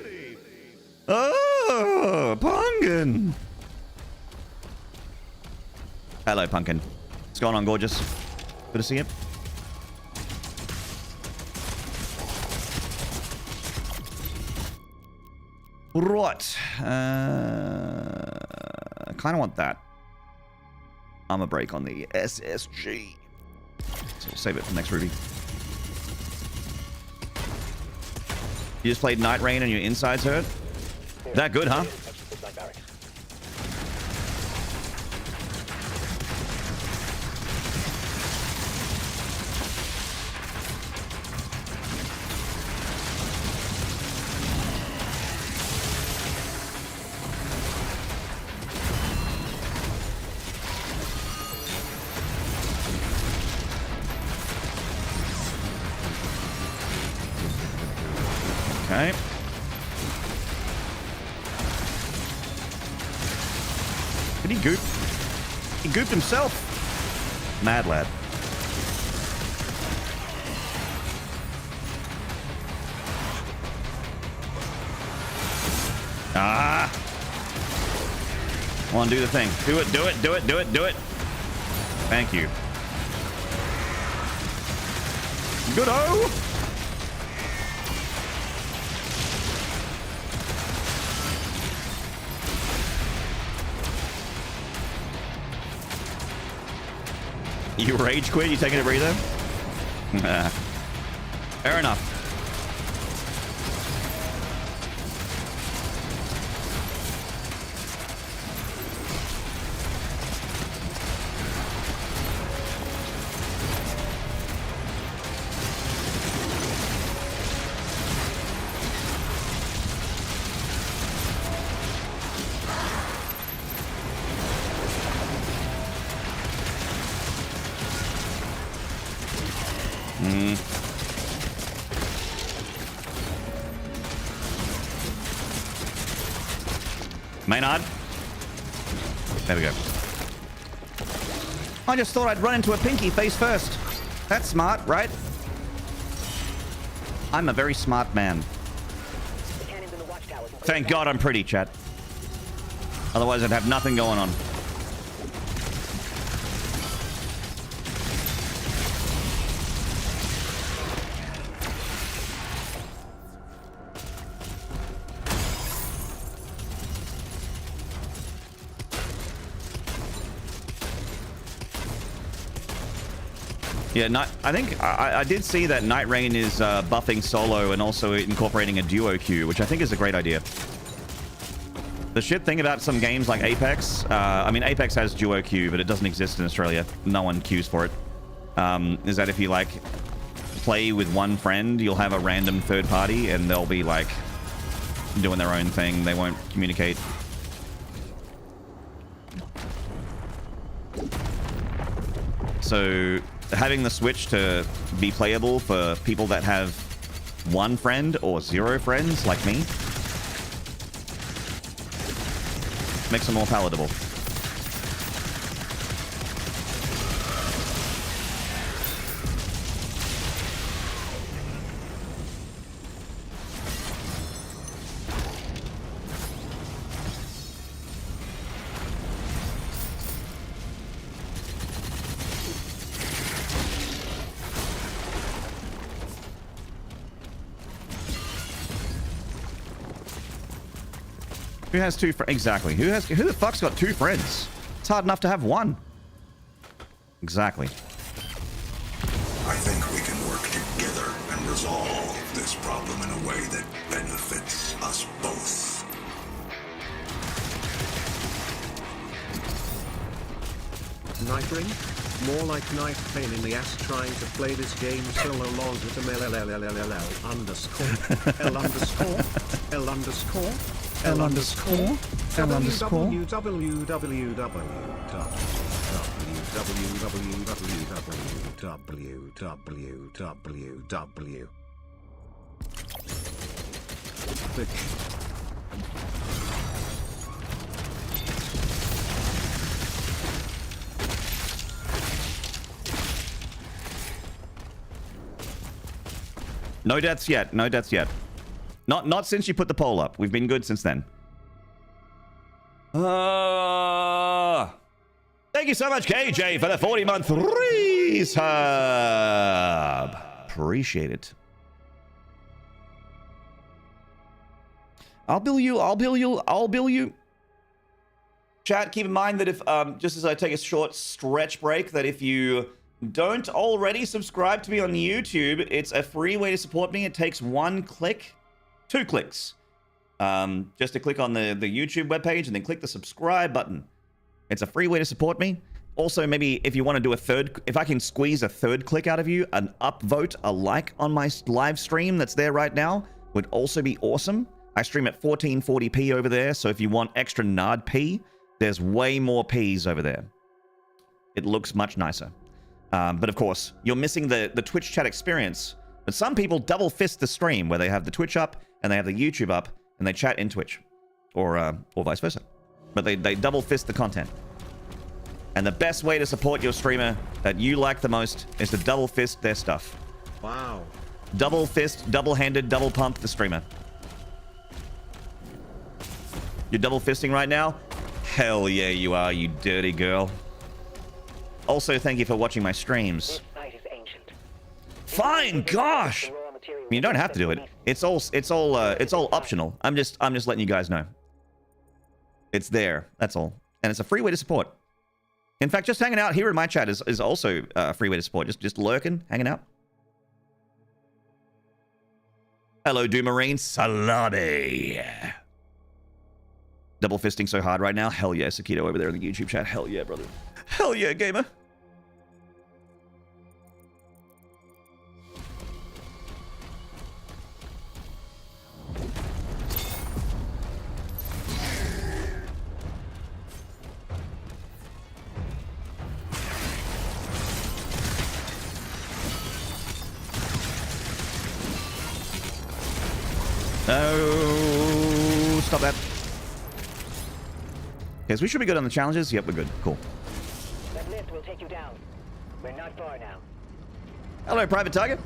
[SPEAKER 1] Oh, Pumpkin! Hello, Pumpkin. What's going on, gorgeous? Good to see you. Right. I kind of want that. Armor break on the SSG. So save it for next Ruby. You just played Night Rain and your insides hurt? That good, huh? Okay. Did he goop? He gooped himself. Mad lad. Ah! Come on, do the thing. Do it, do it, do it, do it, do it. Thank you. Good-o! You rage quit? You taking a breather? Fair enough. Maynarde. There we go. I just thought I'd run into a pinky face first. That's smart, right? I'm a very smart man. Thank God I'm pretty, chat. Otherwise I'd have nothing going on. Yeah, I think I did see that Night Rain is buffing solo and also incorporating a duo queue, which I think is a great idea. The shit thing about some games like Apex, I mean, Apex has duo queue, but it doesn't exist in Australia. No one queues for it. Is that if you, like, play with one friend, you'll have a random third party, and they'll be, like, doing their own thing. They won't communicate. So having the switch to be playable for people that have one friend or zero friends, like me, makes them more palatable. Who has two friends? Exactly. Who the fuck's got two friends? It's hard enough to have one. Exactly.
[SPEAKER 4] I think we can work together and resolve this problem in a way that benefits us both.
[SPEAKER 5] Night Ring? More like knife pain in the ass trying to play this game solo lol with a underscore L underscore L underscore L underscore L underscore www.
[SPEAKER 1] No deaths yet. No deaths yet. Not since you put the poll up. We've been good since then. Thank you so much, KJ, for the 40-month resub. Appreciate it. I'll bill you. Chat, keep in mind that if, just as I take a short stretch break, that if you don't already subscribe to me on YouTube, it's a free way to support me. It takes 1 click, 2 clicks. Just to click on the YouTube webpage and then click the subscribe button. It's a free way to support me. Also, maybe if you want to do if I can squeeze a third click out of you, an upvote, a like on my live stream that's there right now would also be awesome. I stream at 1440p over there, so if you want extra Nard P, there's way more Ps over there. It looks much nicer. But of course, you're missing the Twitch chat experience. But some people double fist the stream where they have the Twitch up and they have the YouTube up and they chat in Twitch, or vice versa. But they double fist the content. And the best way to support your streamer that you like the most is to double fist their stuff.
[SPEAKER 5] Wow.
[SPEAKER 1] Double fist, double-handed, double pump the streamer. You're double fisting right now? Hell yeah, you are, you dirty girl. Also, thank you for watching my streams.
[SPEAKER 3] This site is ancient.
[SPEAKER 1] Fine, gosh. I mean, you don't have to do it. It's all optional. I'm just letting you guys know. It's there. That's all. And it's a free way to support. In fact, just hanging out here in my chat is also a free way to support. Just lurking, hanging out. Hello, Doomarine. Salami. Double fisting so hard right now. Hell yeah, Sakito over there in the YouTube chat. Hell yeah, brother. Hell yeah, gamer. Oh, stop that. Okay, so we should be good on the challenges. Yep, we're good. Cool.
[SPEAKER 3] That lift will take you down. We're not far now.
[SPEAKER 1] Hello, Private Tiger.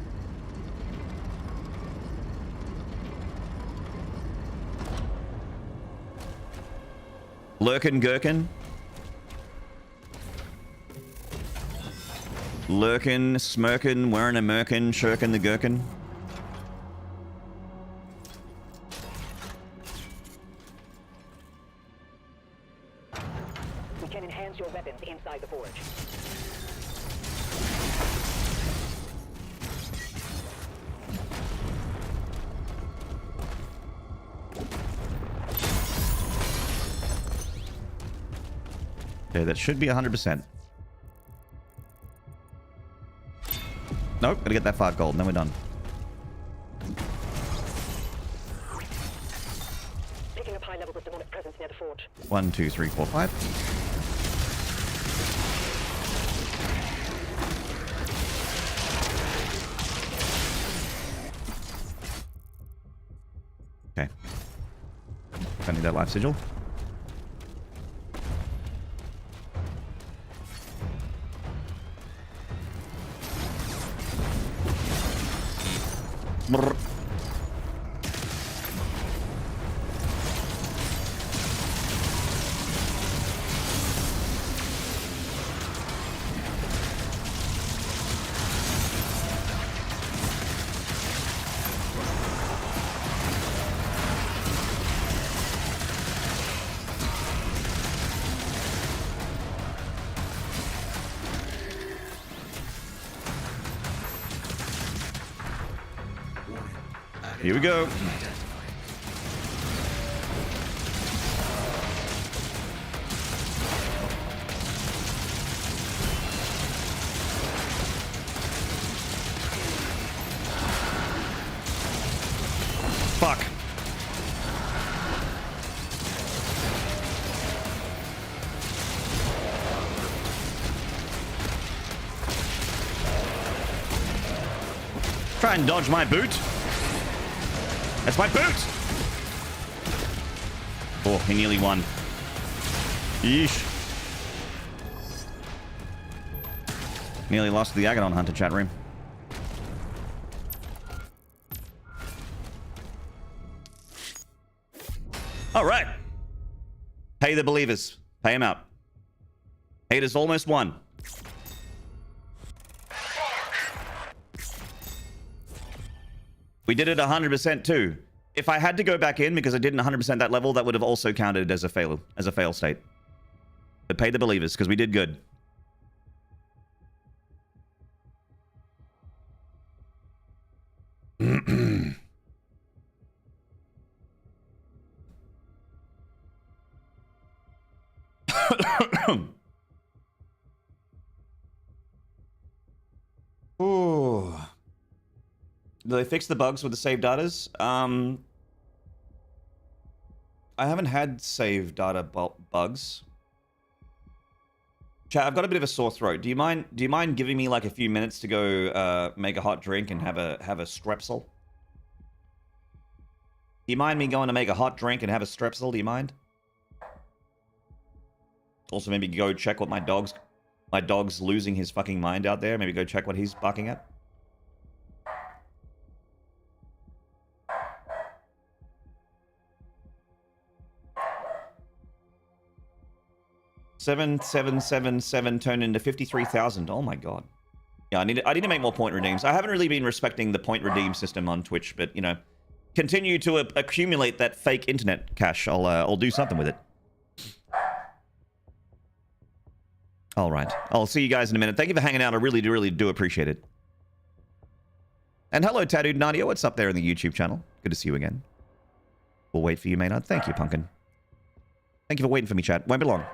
[SPEAKER 1] Lurkin Gherkin. Lurkin, smirkin, wearing a merkin, shirkin the gherkin.
[SPEAKER 3] We can enhance your weapons inside the forge.
[SPEAKER 1] Okay, that should be 100%. Nope, gotta get that 5 gold, and then we're done.
[SPEAKER 3] Picking up high levels of demonic presence near the forge.
[SPEAKER 1] 1, 2, 3, 4, 5. Okay. Don't need that life sigil. Brr. Here we go. Fuck. Try and dodge my boot. That's my boot! Oh, he nearly won. Yeesh. Nearly lost the Agadon Hunter chat room. All right. Pay the believers. Pay them out. Haters almost won. We did it 100% too. If I had to go back in because I didn't 100% that level, that would have also counted as a fail state. But pay the believers because we did good. Ooh. Do they fix the bugs with the save datas? I haven't had save data bugs. Chat, I've got a bit of a sore throat. Do you mind giving me like a few minutes to go make a hot drink and have a strepsil? Do you mind me going to make a hot drink and have a strepsil? Do you mind? Also, maybe go check what my dog's losing his fucking mind out there. Maybe go check what he's barking at. $7,777 turned into 53,000. Oh my god. Yeah, I need to make more point redeems. I haven't really been respecting the point redeem system on Twitch, but you know, continue to accumulate that fake internet cash. I'll do something with it. All right. I'll see you guys in a minute. Thank you for hanging out. I really do appreciate it. And hello, Tattooed Nadia. What's up there in the YouTube channel? Good to see you again. We'll wait for you, Maynarde. Thank you, Pumpkin. Thank you for waiting for me, chat. Won't be long.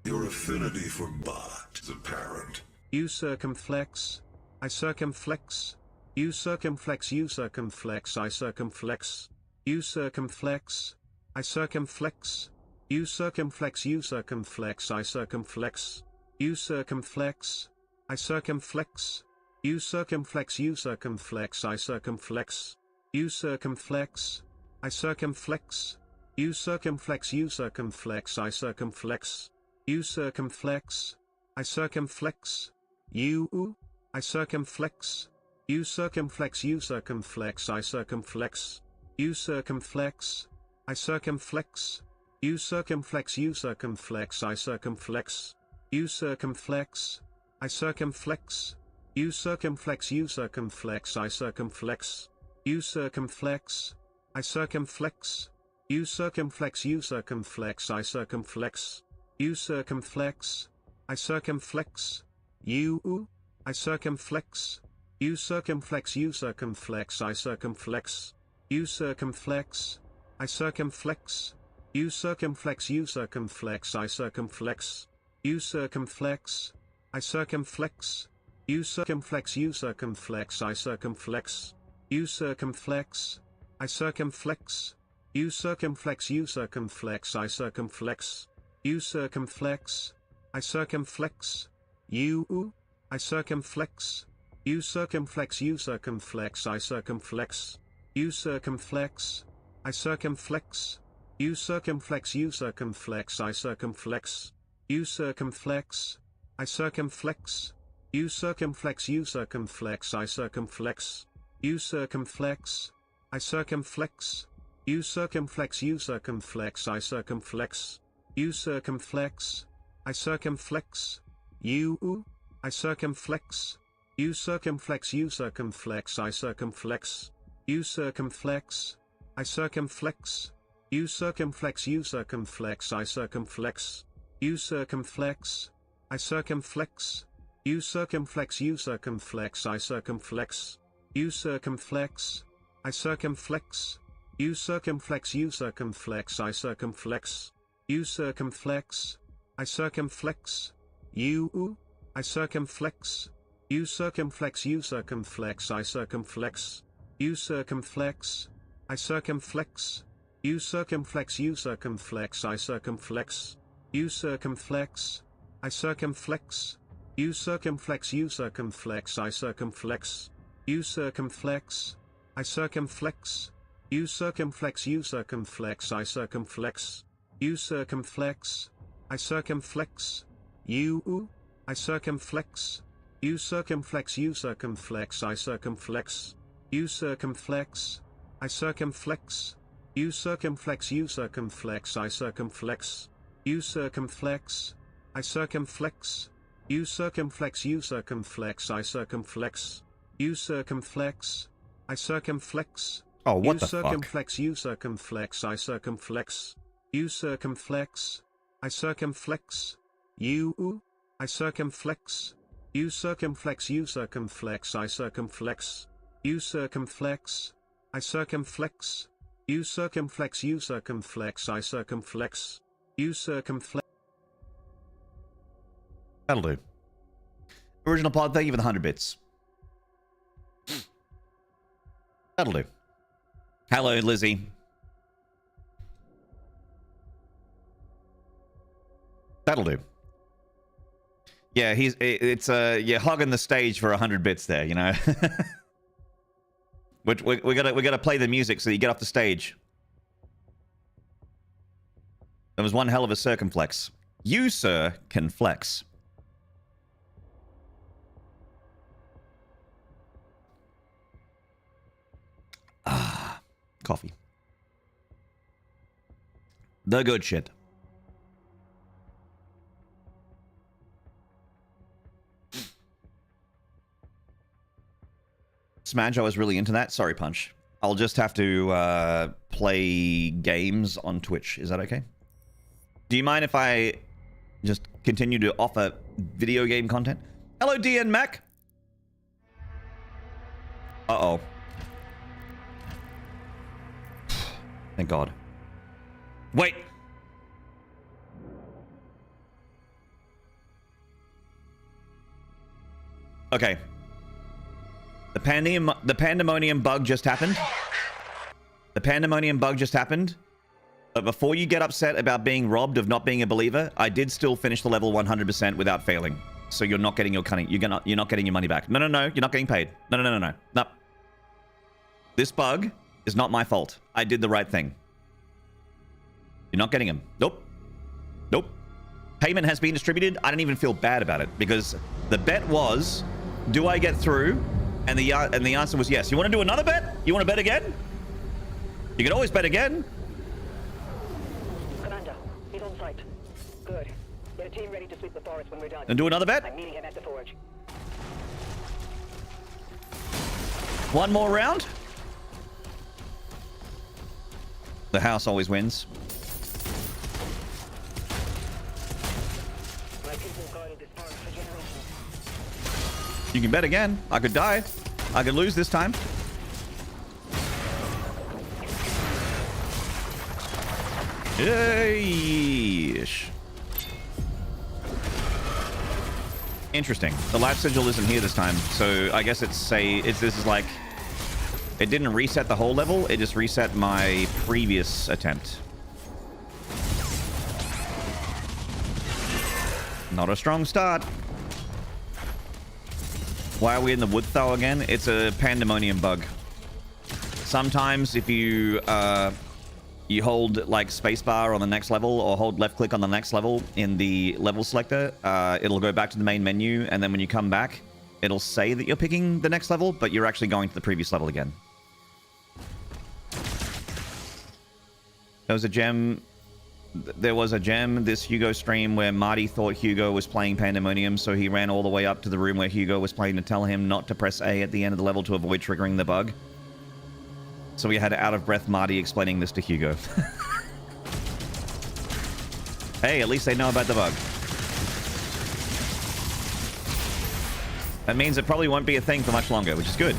[SPEAKER 4] Your affinity for bot is apparent.
[SPEAKER 5] You circumflex. I circumflex. You circumflex. You circumflex. I circumflex. You circumflex. I circumflex. You circumflex. You circumflex. I circumflex. You circumflex. I circumflex. You circumflex. You circumflex. I circumflex. You circumflex. I circumflex. You circumflex. You circumflex. I circumflex. You circumflex. I circumflex. You. I circumflex. You circumflex. You circumflex. I circumflex. You circumflex. I circumflex. You circumflex. You circumflex. I circumflex. You circumflex. I circumflex. You circumflex. You circumflex. I circumflex. You circumflex. I circumflex. You circumflex. You circumflex. I circumflex. You circumflex. I circumflex. You. I circumflex. You circumflex. You circumflex. I circumflex. You circumflex. I circumflex. You circumflex. You circumflex. I circumflex. You circumflex. I circumflex. You circumflex. You circumflex. I circumflex. You circumflex. I circumflex. You circumflex. You circumflex. I circumflex. You circumflex. I circumflex. You. I circumflex. You circumflex. You circumflex. I circumflex. You circumflex. I circumflex. You circumflex. You circumflex. I circumflex. You circumflex. I circumflex. You circumflex. You circumflex. I circumflex. You circumflex. I circumflex. You circumflex. You circumflex. I circumflex. You circumflex. I circumflex. You. I circumflex. You circumflex. You circumflex. I circumflex. You circumflex. I circumflex. You circumflex. You circumflex. I circumflex. You circumflex. I circumflex. You circumflex. You circumflex. I circumflex. You circumflex. I circumflex. You circumflex. You circumflex. I circumflex. You circumflex. I circumflex. You. I circumflex. You circumflex. You circumflex. I circumflex. You circumflex. I circumflex. You circumflex. You circumflex. I circumflex. You circumflex. I circumflex. You circumflex. You circumflex. I circumflex. You circumflex. I circumflex. You circumflex. You circumflex. I circumflex. You circumflex. I circumflex. You. I circumflex. You circumflex. You circumflex. I circumflex. You circumflex. I circumflex. You circumflex. You circumflex. I circumflex. You circumflex. I circumflex. You circumflex. You circumflex. I circumflex. You circumflex. I circumflex.
[SPEAKER 1] Oh, what
[SPEAKER 5] you
[SPEAKER 1] the fuck?
[SPEAKER 5] circumflex. You circumflex. I circumflex. You circumflex. I circumflex. You. I circumflex. You circumflex. You circumflex. I circumflex. You circumflex. I circumflex. You circumflex. You circumflex. I circumflex. You circumflex.
[SPEAKER 1] That'll do. Original pod, thank you for the 100 bits. That'll do. Hello, Lizzie. That'll do. Yeah, you're hogging the stage for 100 bits there, you know. we gotta play the music so you get off the stage. It was one hell of a circumflex. You, sir, can flex. Ah, coffee. The good shit. Smash, I was really into that. Sorry, Punch. I'll just have to play games on Twitch. Is that okay? Do you mind if I just continue to offer video game content? Hello, DN Mac. Uh-oh. Thank God. Wait. Okay. The Pandemonium bug just happened. The Pandemonium bug just happened. But before you get upset about being robbed of not being a believer, I did still finish the level 100% without failing. So you're not getting your cunning. You're not getting your money back. No. You're not getting paid. No. This bug is not my fault. I did the right thing. You're not getting him. Nope. Payment has been distributed. I don't even feel bad about it because the bet was, do I get through? And the answer was yes. You want to do another bet? You want to bet again? You can always bet again.
[SPEAKER 3] Commander, he's on site. Good. Get a team ready to sweep the forest when we're done.
[SPEAKER 1] And do another bet?
[SPEAKER 3] I'm meeting him at the forge.
[SPEAKER 1] One more round. The house always wins.
[SPEAKER 3] My people guarded this forest for generations.
[SPEAKER 1] You can bet again. I could die. I could lose this time. Yeesh. Interesting. The life sigil isn't here this time, so I guess this is like, it didn't reset the whole level, it just reset my previous attempt. Not a strong start. Why are we in the wood though again? It's a Pandemonium bug. Sometimes if you hold like spacebar on the next level or hold left click on the next level in the level selector, it'll go back to the main menu, and then when you come back, it'll say that you're picking the next level, but you're actually going to the previous level again. There was a gem this Hugo stream where Marty thought Hugo was playing Pandemonium, so he ran all the way up to the room where Hugo was playing to tell him not to press A at the end of the level to avoid triggering the bug. So we had out-of-breath Marty explaining this to Hugo. Hey, at least they know about the bug. That means it probably won't be a thing for much longer, which is good.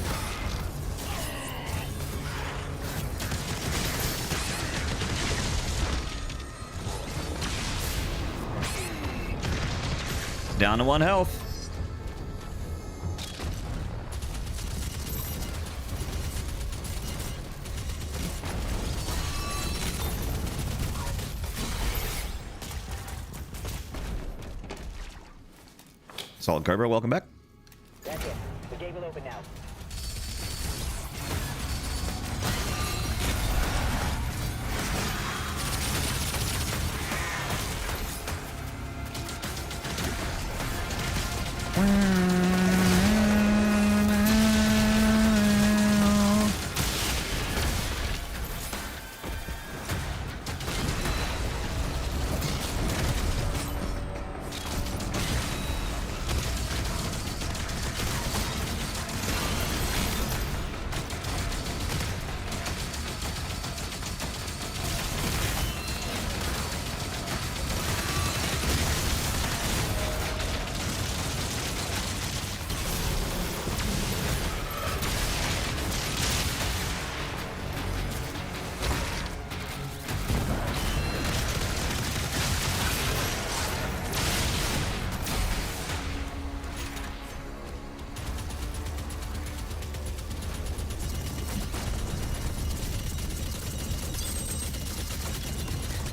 [SPEAKER 1] Down to 1 health. Solid Cobra, welcome back.
[SPEAKER 3] That's it. The gate will open now.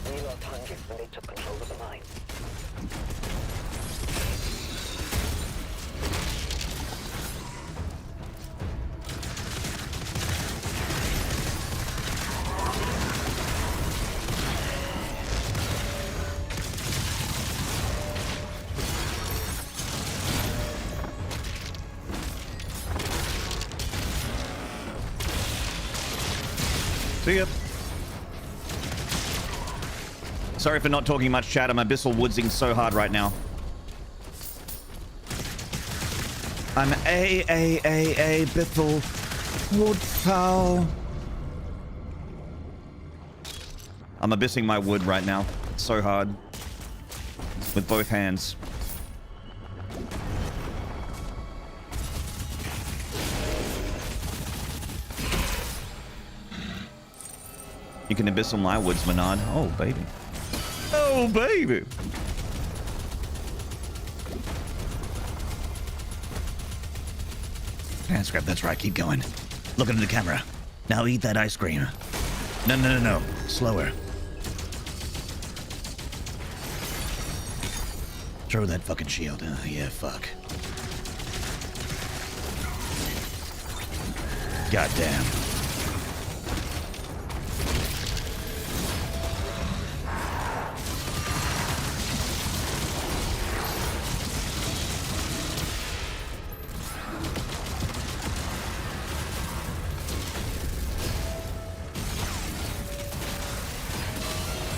[SPEAKER 3] We lost hundreds when they took control of the mine.
[SPEAKER 1] See ya. Sorry for not talking much, chat. I'm Abyssal Woodsing so hard right now. I'm Abyssal Woodfowl. I'm abyssing my wood right now. It's so hard. With both hands. You can abyssal my woods, Maynarde. Oh, baby. Oh, baby. Yeah, scrap, that's right. Keep going. Look into the camera. Now eat that ice cream. No. Slower. Throw that fucking shield. Yeah, fuck. Goddamn.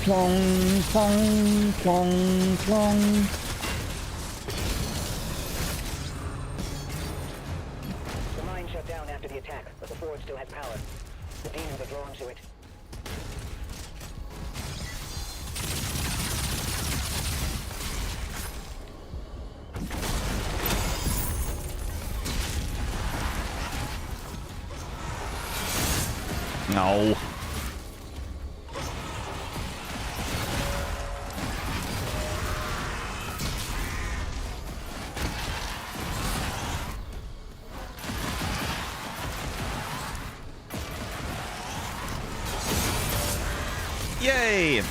[SPEAKER 1] Plong, plong, plong, plong.
[SPEAKER 3] The mine shut down after the attack, but the forge still has power. The demons are drawn to it.
[SPEAKER 1] No. Yay!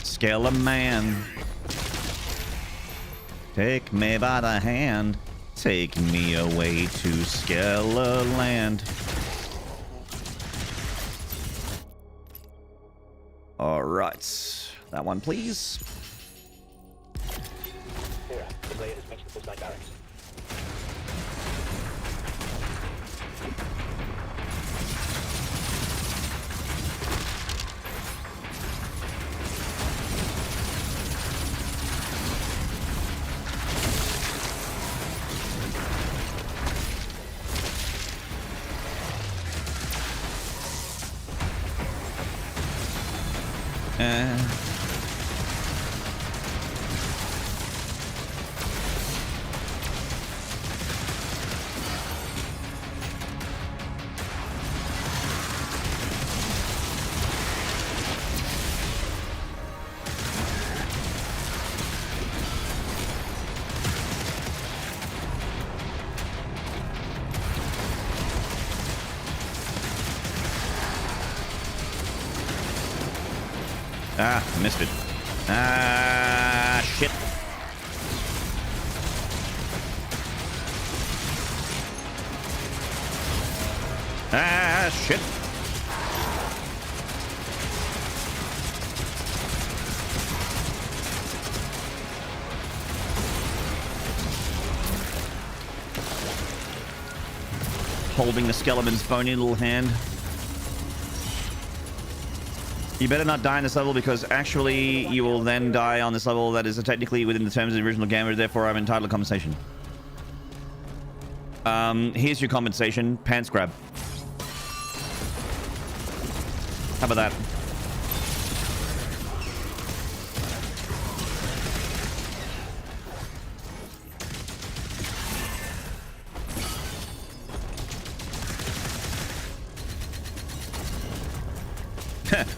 [SPEAKER 1] Scale a man. Take me by the hand. Take me away to Skella land. Alright. That one, please.
[SPEAKER 2] Here, the blade has reached the Bushlight barracks.
[SPEAKER 1] Ah, missed it. Ah, shit. Ah, shit. Holding the skeleton's bony little hand. You better not die on this level, because actually you will then die on this level that is technically within the terms of the original game, therefore I'm entitled to compensation. Here's your compensation. Pants grab. How about that?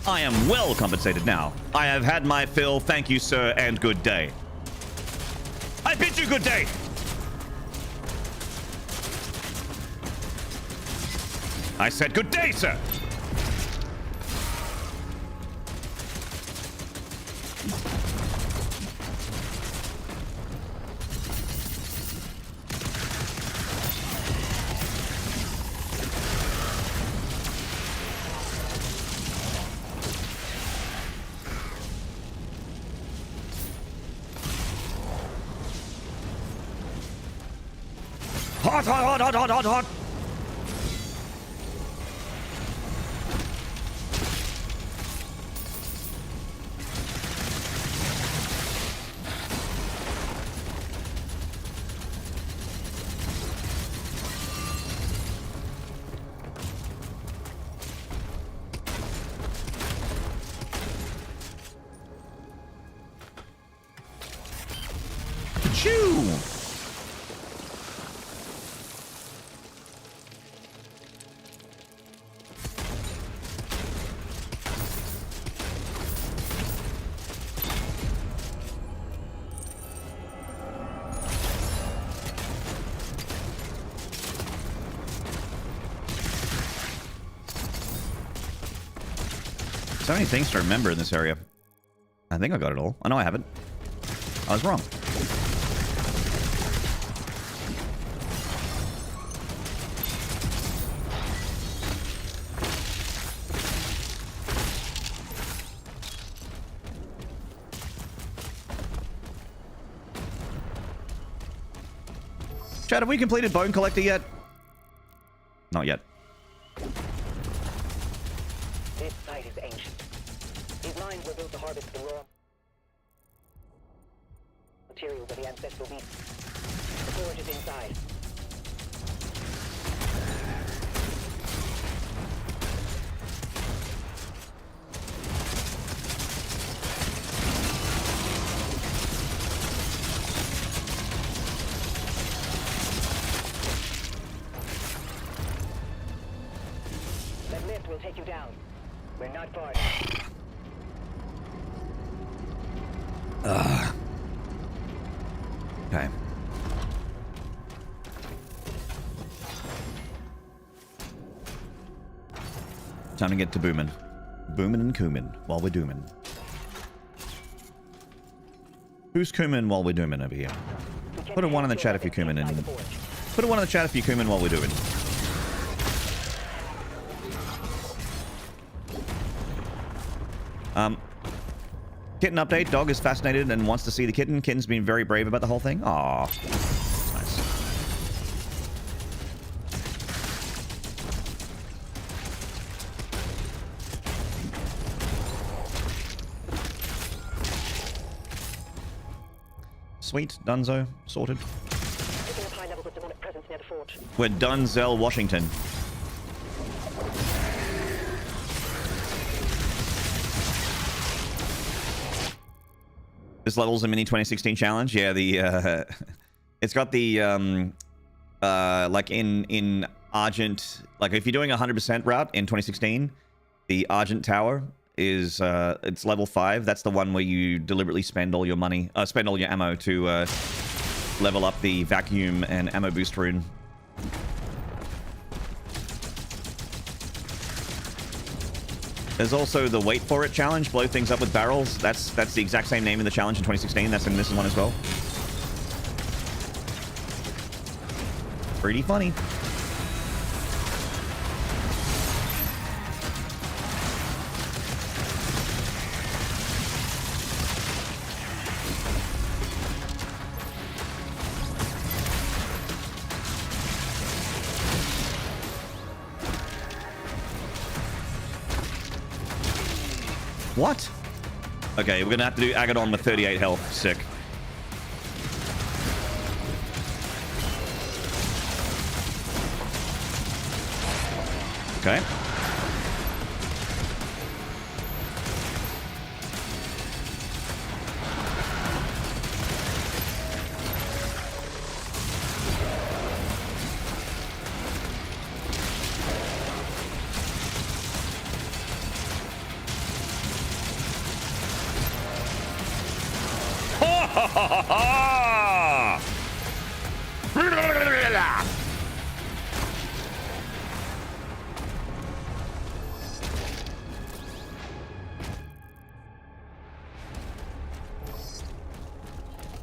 [SPEAKER 1] I am well compensated now. I have had my fill. Thank you, sir, and good day. I bid you good day. I said good day, sir. Hot, hot, hot, hot, hot, hot, hot. Achoo! So many things to remember in this area. I think I got it all. Oh, no, I haven't. I was wrong. Chad, have we completed Bone Collector yet? Not yet.
[SPEAKER 3] This site is ancient. These mines were built to harvest the raw materials of the ancestral beasts. The forge is inside. That lift will take you down. We're not far now.
[SPEAKER 1] Okay. Time to get to booming. Booming and cooming while we're dooming. Who's cooming while we're dooming over here? Put a 1 in the chat if you're cooming, and put a 1 in the chat if you're cooming while we're doing. Kitten update. Dog is fascinated and wants to see the kitten. Kitten's been very brave about the whole thing. Aww. Nice. Sweet. Dunzo. Sorted. We're Dunzell, Washington. This level's a mini 2016 challenge. Yeah, the it's got the like in Argent, like if you're doing a 100% route in 2016, the Argent Tower is it's level 5. That's the one where you deliberately spend all your money, spend all your ammo to level up the vacuum and ammo boost rune. There's also the wait for it challenge, blow things up with barrels. That's the exact same name in the challenge in 2016. That's in this one as well. Pretty funny. What? Okay, we're gonna have to do Agadon with 38 health. Sick. Okay.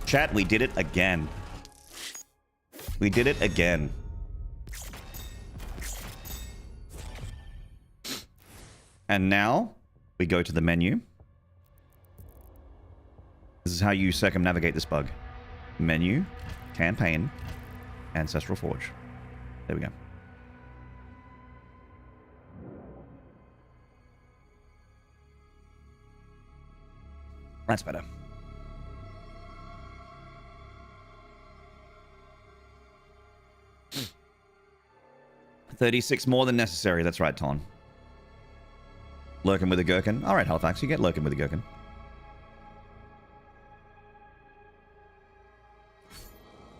[SPEAKER 1] Chat, we did it again. We did it again. And now we go to the menu. This is how you circumnavigate this bug. Menu, campaign, Ancestral Forge. There we go. That's better. 36 more than necessary. That's right, Ton. Lurking with a gherkin. All right, Halifax, you get lurking with a gherkin.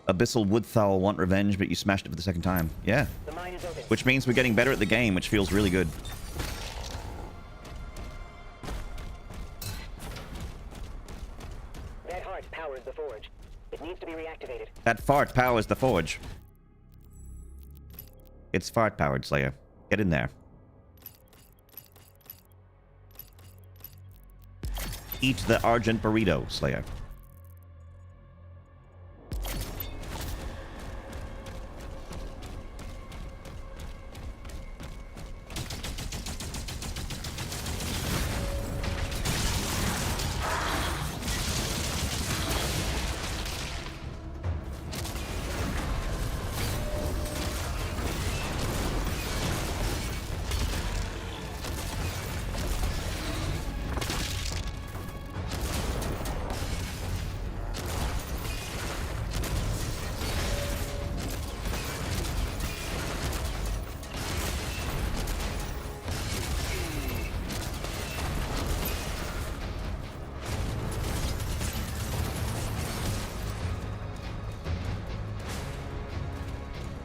[SPEAKER 1] Abyssal Woodthal want revenge, but you smashed it for the second time. Yeah.
[SPEAKER 3] The mine is open.
[SPEAKER 1] Which means we're getting better at the game, which feels really good.
[SPEAKER 3] That heart powers the forge. It needs to be reactivated.
[SPEAKER 1] That fart powers the forge. It's fart powered, Slayer. Get in there. Eat the Argent burrito, Slayer.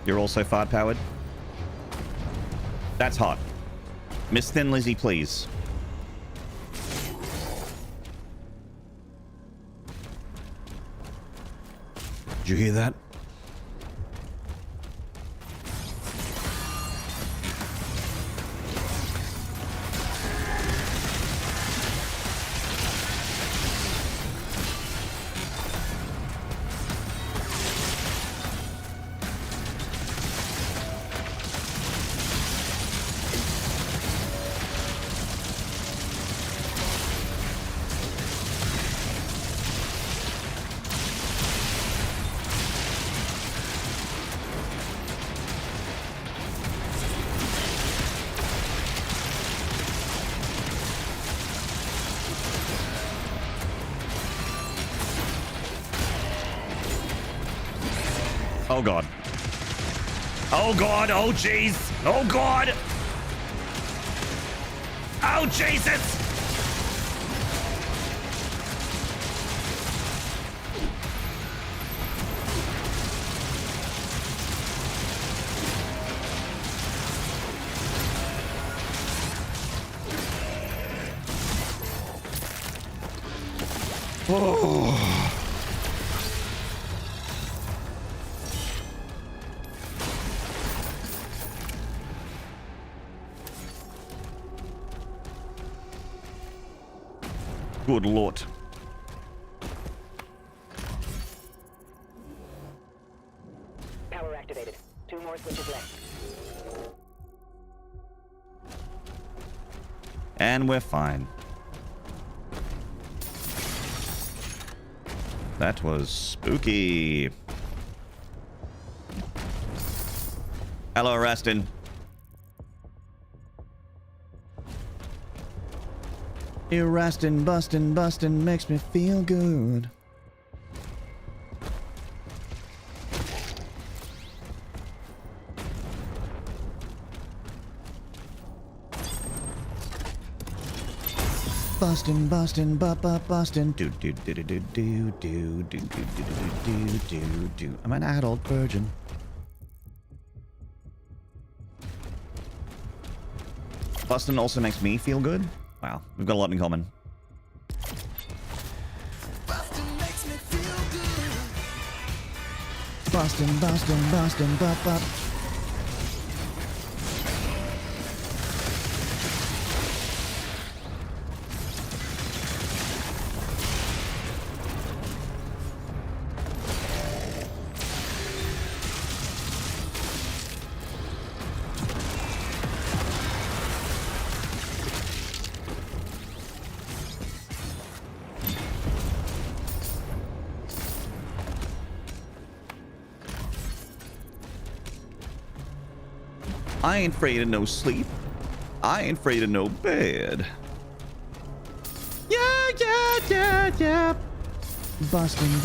[SPEAKER 1] You're also fart powered? That's hot. Miss Thin Lizzy, please. Did you hear that? Oh god. Oh god, oh jeez. Oh god. Oh Jesus. Oh. Good lord.
[SPEAKER 3] Power activated. 2 more switches left.
[SPEAKER 1] And we're fine. That was spooky. Hello, Rastin. You Rastin, bustin' makes me feel good. Bustin', bustin', do do do do do do do do do do do do do. I'm an adult virgin. Bustin' also makes me feel good. Wow, we've got a lot in common.
[SPEAKER 6] Bustin' makes me feel good.
[SPEAKER 1] Bustin', bop. I ain't afraid of no sleep. I ain't afraid of no bed. Yeah. Bustin'.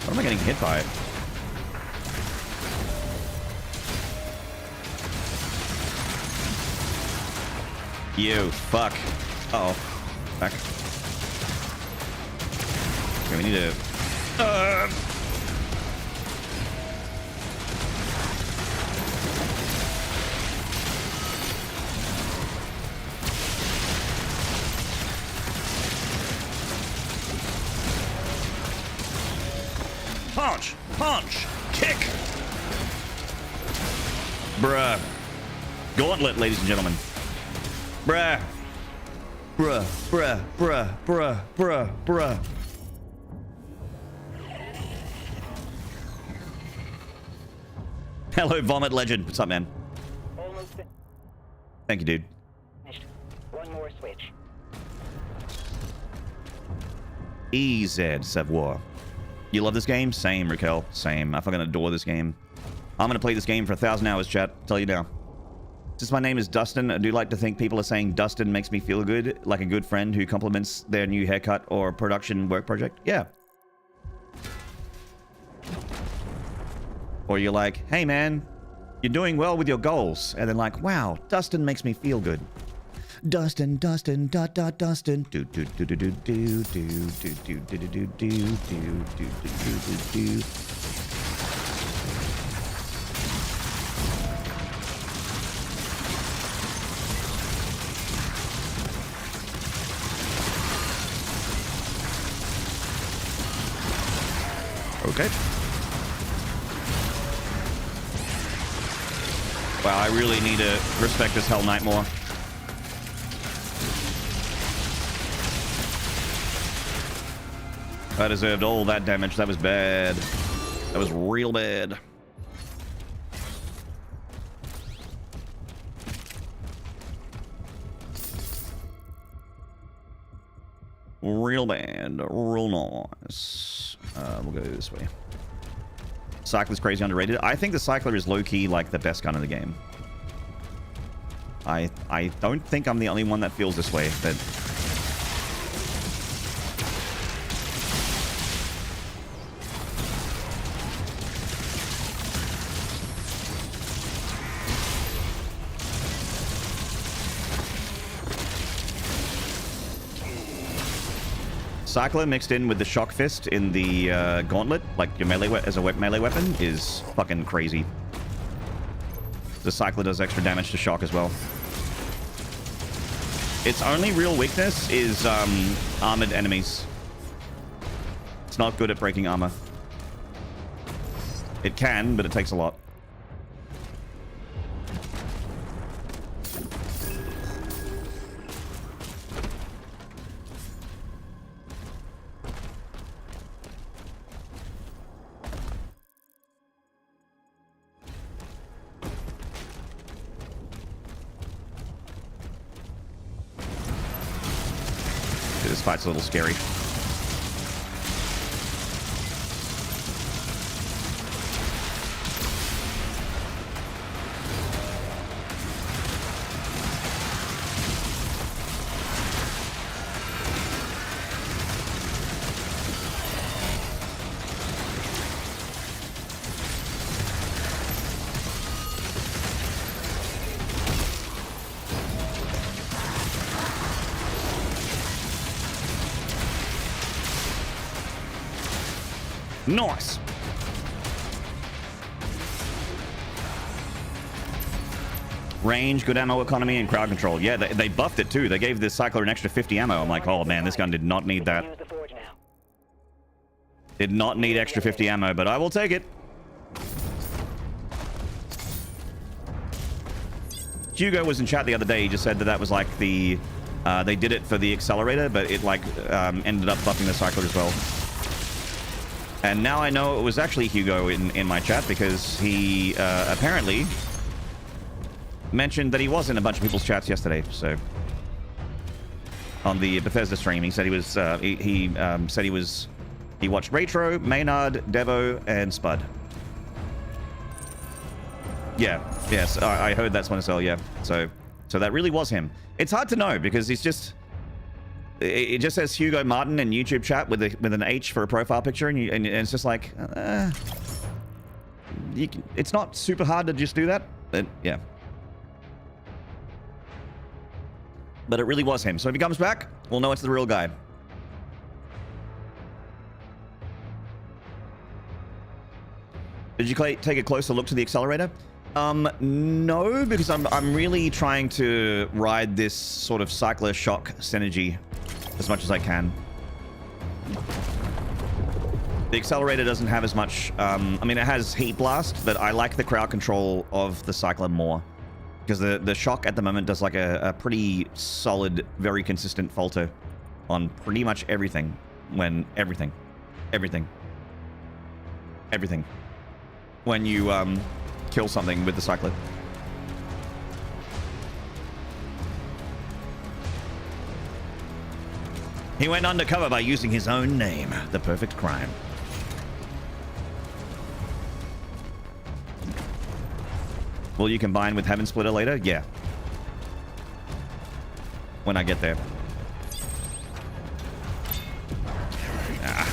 [SPEAKER 1] What am I getting hit by? You fuck. Uh-oh. Back. Okay, we need to... Punch! Kick! Bruh. Gauntlet, ladies and gentlemen. Bruh. Hello, Vomit Legend. What's up, man?
[SPEAKER 3] Almost
[SPEAKER 1] Thank you, dude.
[SPEAKER 3] finished. 1 more switch.
[SPEAKER 1] EZ Savoir. You love this game? Same, Raquel. Same. I fucking adore this game. I'm gonna play this game for 1,000 hours, chat. Tell you now. Since my name is Dustin, I do like to think people are saying Dustin makes me feel good, like a good friend who compliments their new haircut or production work project. Yeah. Or you're like, hey man, you're doing well with your goals. And then like, wow, Dustin makes me feel good. Dustin, Dustin. Do do do do do do do do do do do do do. Okay. Wow, I really need to respect this Hell Knight more. I deserved all that damage. That was bad. That was real bad. Real bad. Real nice. We'll go this way. Cycler's crazy underrated. I think the Cycler is low-key like the best gun in the game. I don't think I'm the only one that feels this way, but... Cycler mixed in with the Shock Fist in the Gauntlet, like your melee as a melee weapon, is fucking crazy. The Cycler does extra damage to Shock as well. Its only real weakness is armored enemies. It's not good at breaking armor. It can, but it takes a lot. This fight's a little scary. Nice. Range, good ammo economy, and crowd control. Yeah, they buffed it too. They gave this Cycler an extra 50 ammo. I'm like, oh man, this gun did not need that.
[SPEAKER 3] Use the forge now.
[SPEAKER 1] Did not need extra 50 ammo, but I will take it. Hugo was in chat the other day. He just said that that was like the... they did it for the accelerator, but it like ended up buffing the Cycler as well. And now I know it was actually Hugo in my chat because he apparently mentioned that he was in a bunch of people's chats yesterday. So on the Bethesda stream, he said he was he watched Retro, Maynarde, Devo, and Spud. Yeah, yes, I heard that's one as well. Yeah, so that really was him. It's hard to know because he's just. It just says Hugo Martin in YouTube chat with an H for a profile picture, and it's just like, it's not super hard to just do that, but yeah. But it really was him. So if he comes back, we'll know it's the real guy. Did you take a closer look to the accelerator? No, because I'm really trying to ride this sort of Cycler Shock synergy as much as I can. The accelerator doesn't have as much... I mean, it has Heat Blast, but I like the crowd control of the Cycler more. Because the Shock at the moment does like a pretty solid, very consistent falter on pretty much everything. When... Everything. When you kill something with the Cycler. He went undercover by using his own name. The perfect crime. Will you combine with Heaven Splitter later? Yeah. When I get there. Ah.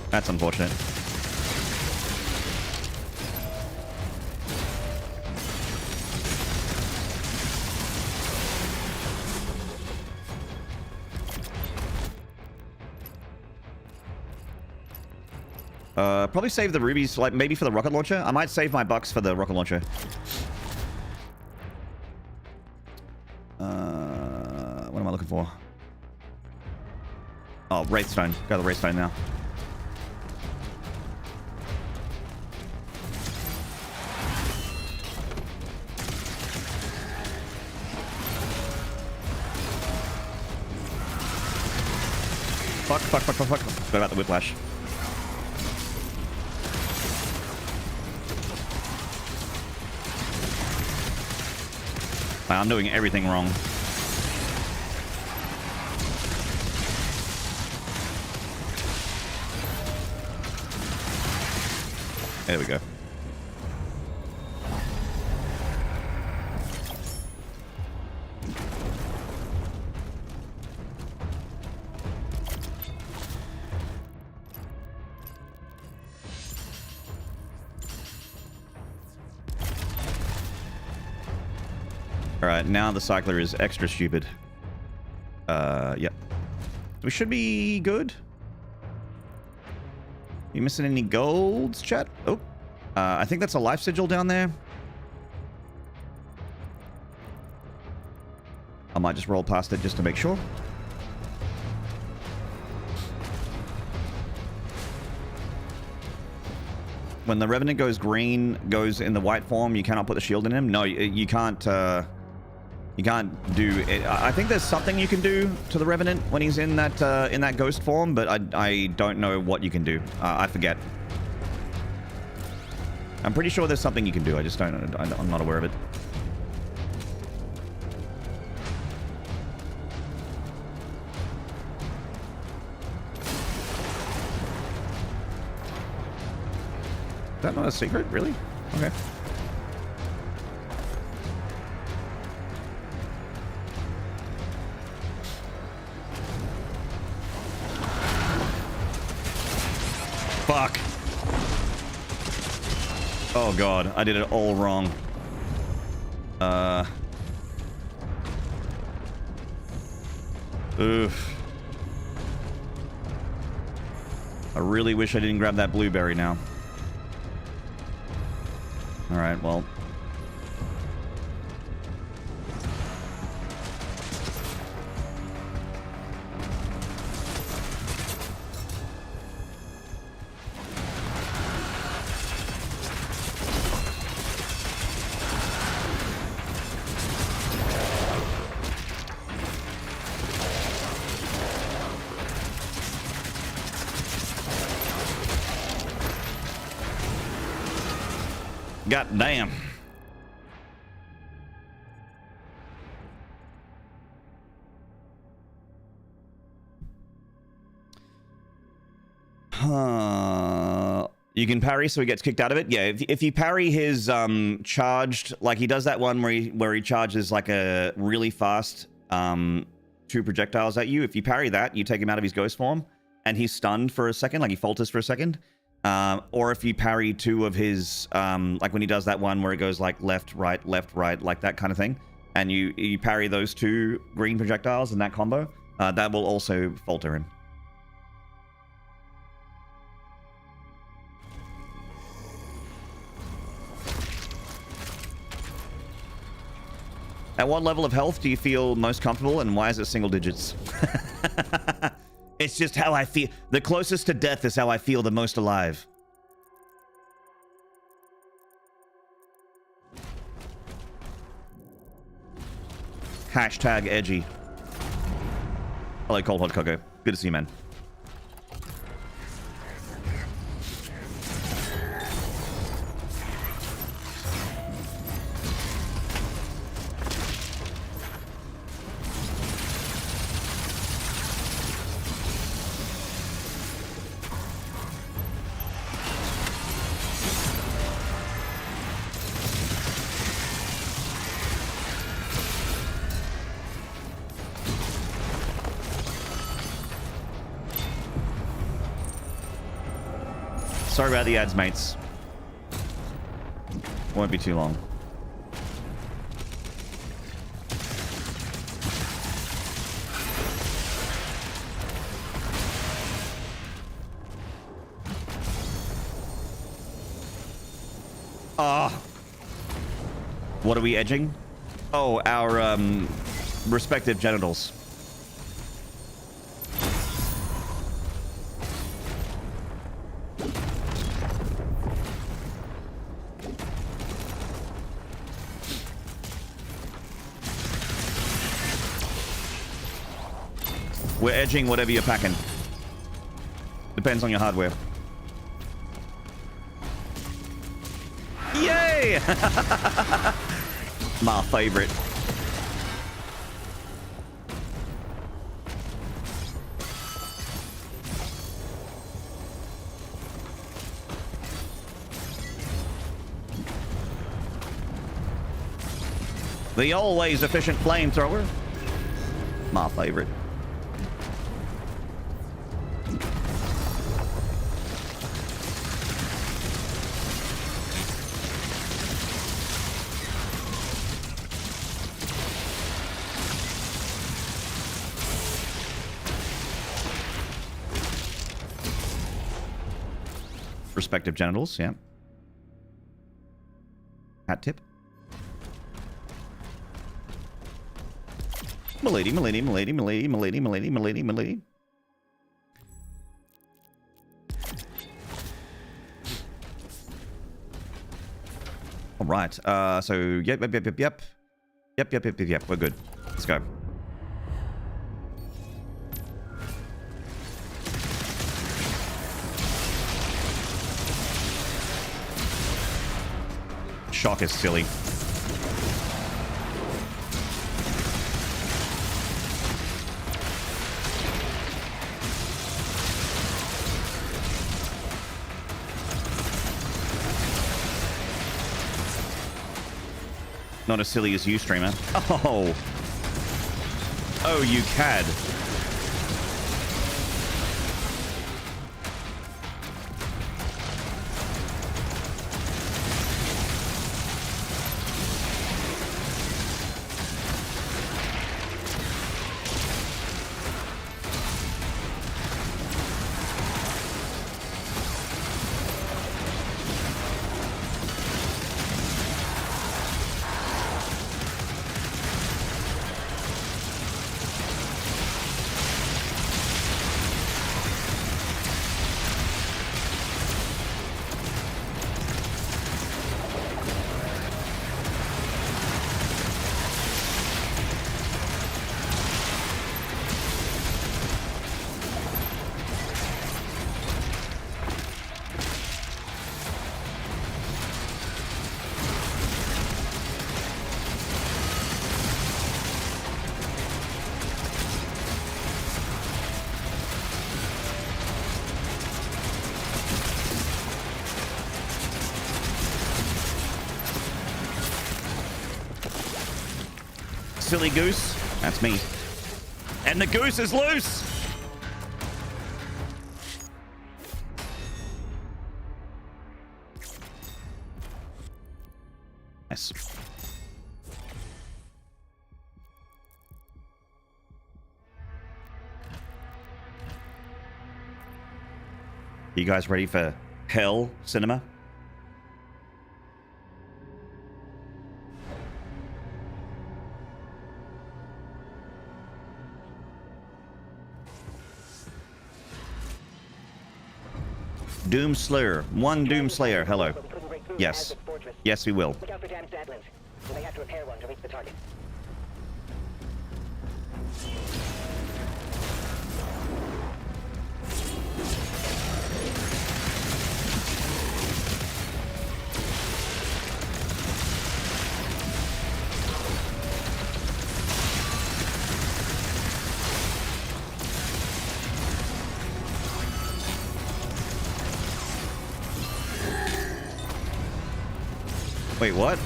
[SPEAKER 1] That's unfortunate. Probably save the rubies, like maybe for the rocket launcher. I might save my bucks for the rocket launcher. What am I looking for? Oh, Wraithstone. Go to the Wraithstone now. Fuck. Forgot about the whiplash. Wow, I'm doing everything wrong. There we go. All right, now the cycler is extra stupid. Yep. We should be good. You missing any golds, chat? Oh, I think that's a life sigil down there. I might just roll past it just to make sure. When the Revenant goes green, goes in the white form, you cannot put the shield in him. No, you can't. You can't do it. I think there's something you can do to the Revenant when he's in that ghost form, but I don't know what you can do. I forget. I'm pretty sure there's something you can do. I just don't. I'm not aware of it. Is that not a secret? Really? Okay. Fuck. Oh god, I did it all wrong. Oof. I really wish I didn't grab that blueberry now. Alright, well. God damn. You can parry so he gets kicked out of it. Yeah, if you parry his charged, like he does that one where he charges like a really fast 2 projectiles at you. If you parry that, you take him out of his ghost form and he's stunned for a second, like he falters for a second. Or if you parry 2 of his, like when he does that one where it goes like left, right, like that kind of thing, and you parry those 2 green projectiles in that combo, that will also falter him. At what level of health do you feel most comfortable, and why is it single digits? It's just how I feel. The closest to death is how I feel the most alive. Hashtag edgy. Hello, Cold Hot Cocoa. Good to see you, man. Sorry about the ads, mates. Won't be too long. What are we edging? Oh, our respective genitals. We're edging whatever you're packing. Depends on your hardware. Yay! My favorite. The always efficient flamethrower. My favorite. respective genitals, yeah. Hat tip. Milady, milady, milady, milady, milady, milady, milady, milady. All right. So yep. We're good. Let's go. Shock is silly. Not as silly as you, streamer. Oh. Oh, you cad. Silly goose. That's me. And the goose is loose. Nice. You guys ready for hell cinema? Doom Slayer. One Doom Slayer. Hello. Yes. Yes, we will.
[SPEAKER 3] Look out for damaged adlins. You may have to repair one to reach the target.
[SPEAKER 1] Wait, what?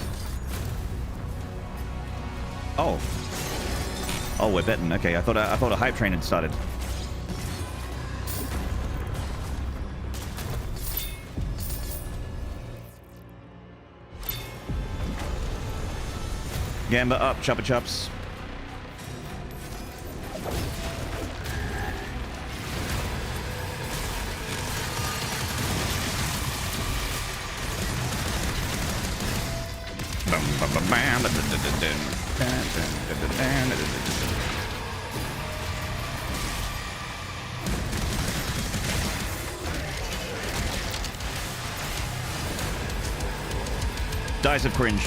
[SPEAKER 1] Oh. Oh, we're betting. Okay, I thought a hype train had started. Gamba up, choppa chops. Dice of cringe.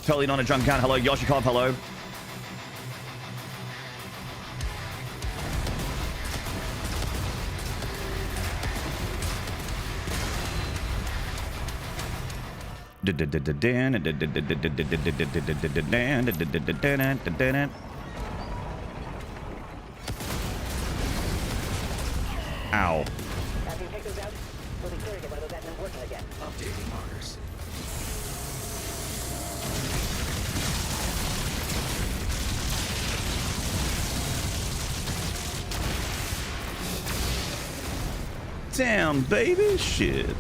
[SPEAKER 1] Totally not a junk count. Hello, Yoshikov. Hello. Ow.
[SPEAKER 3] After you take those out, we'll be clear to get one of those admins working again.
[SPEAKER 6] Updating markers.
[SPEAKER 1] Damn, baby. Shit.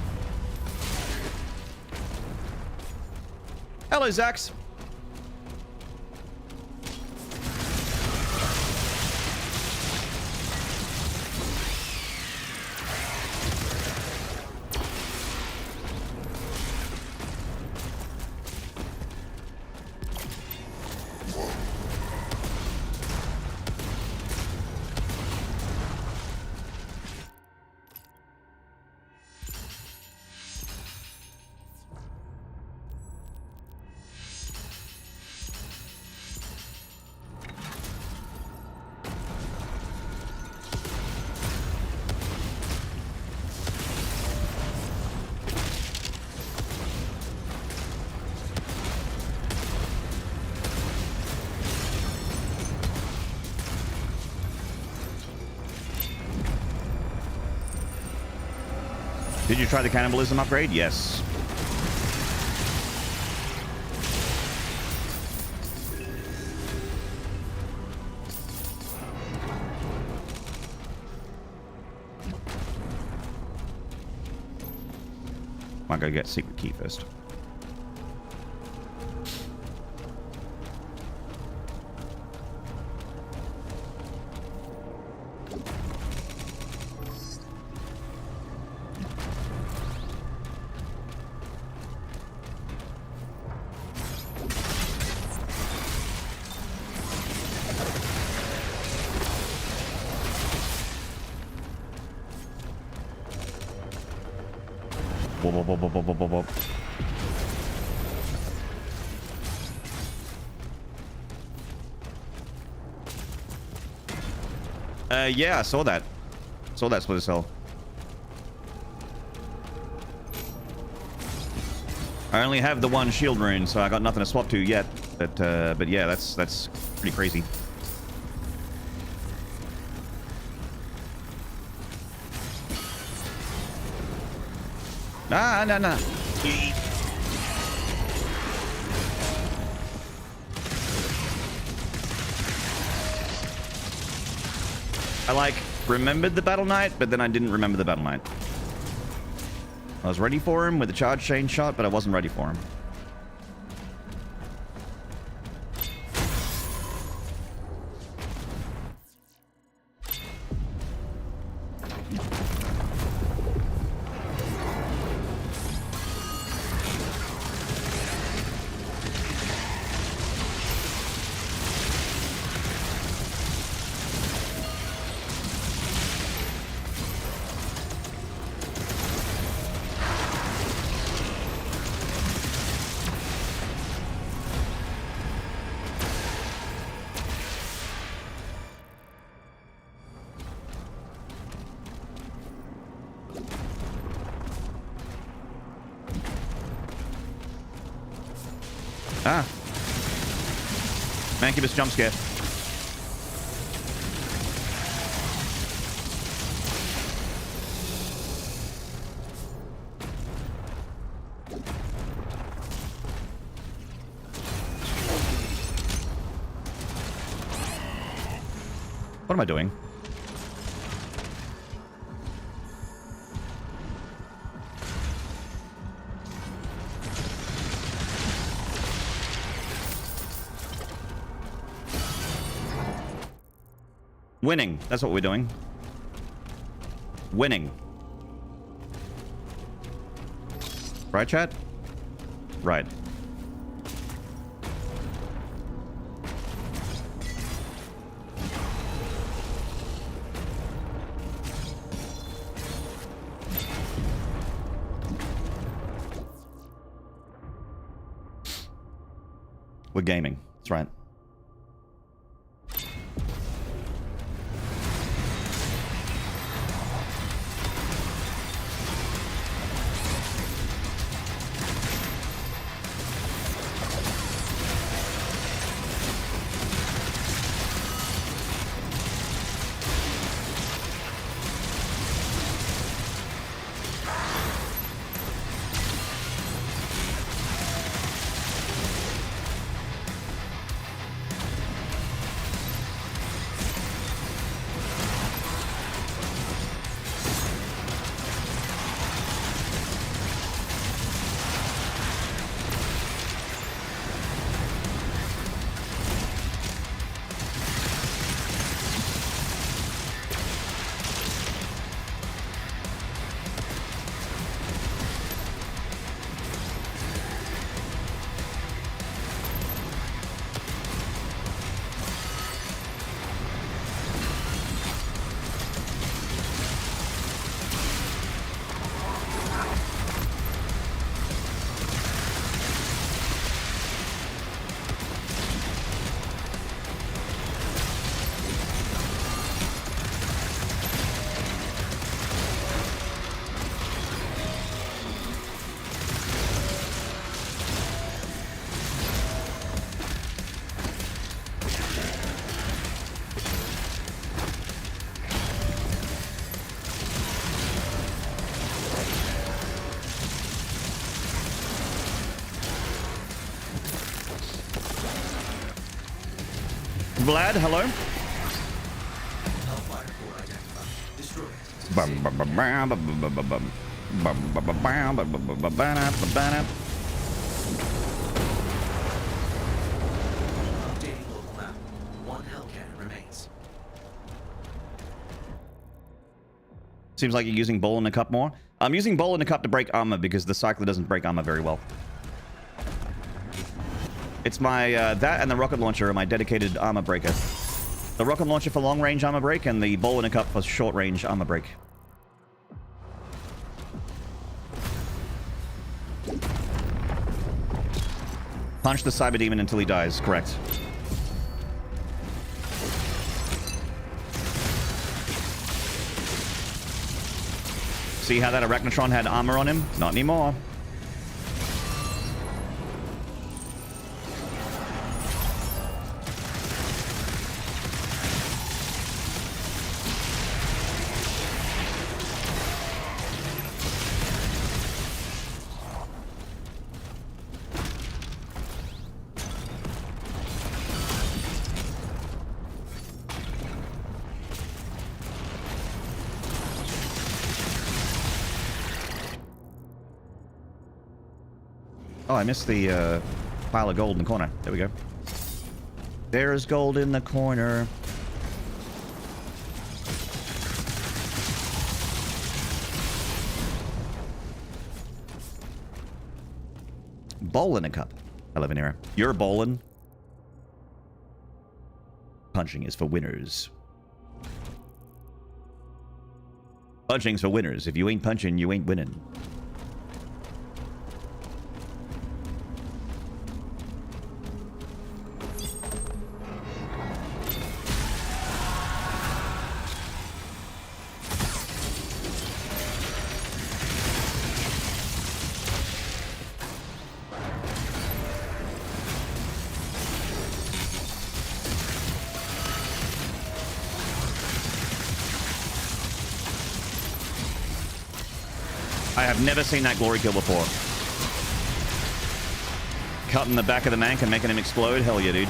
[SPEAKER 1] Hello, Zax. Did you try the cannibalism upgrade? Yes. Might go get secret key first. Whoop, whoop, whoop, whoop, whoop, whoop, whoop. Yeah, I saw that. Saw that split cell. I only have the one shield rune, so I got nothing to swap to yet. But yeah, that's pretty crazy. Ah, no, no. I like remembered the Battle Knight, but then I didn't remember the Battle Knight. I was ready for him with the charge chain shot, but I wasn't ready for him. Ah. Mancubus jump scare. What am I doing? Winning. That's what we're doing. Winning. Right, chat? Right. We're gaming. That's right. Vlad, hello.
[SPEAKER 6] Hellfire core identified. Destroy it.
[SPEAKER 1] Bum, bum, bum, bum, bum, bum, bum, bum. Bum, bum, bum, bum, bum, bum, bum, bum.
[SPEAKER 6] Updating local map. One hell cannon remains.
[SPEAKER 1] Seems like you're using bowl in a cup more. I'm using bowl in a cup to break armor because the cycler doesn't break armor very well. It's my, that and the rocket launcher are my dedicated armor breaker. The rocket launcher for long range armor break and the bowl in a cup for short range armor break. Punch the cyber demon until he dies, correct. See how that Arachnotron had armor on him? Not anymore. Oh, I missed the pile of gold in the corner. There we go. There's gold in the corner. Bowl in a cup. I live in era. You're bowling. Punching is for winners. Punching's for winners. If you ain't punching, you ain't winning. I have never seen that glory kill before. Cutting the back of the mank and making him explode? Hell yeah, dude.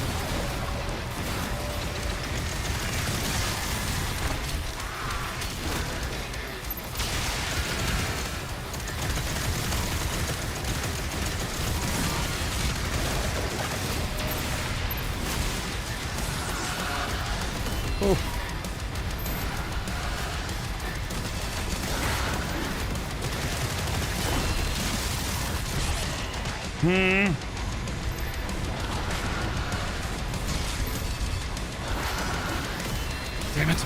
[SPEAKER 1] Oh. Damn it.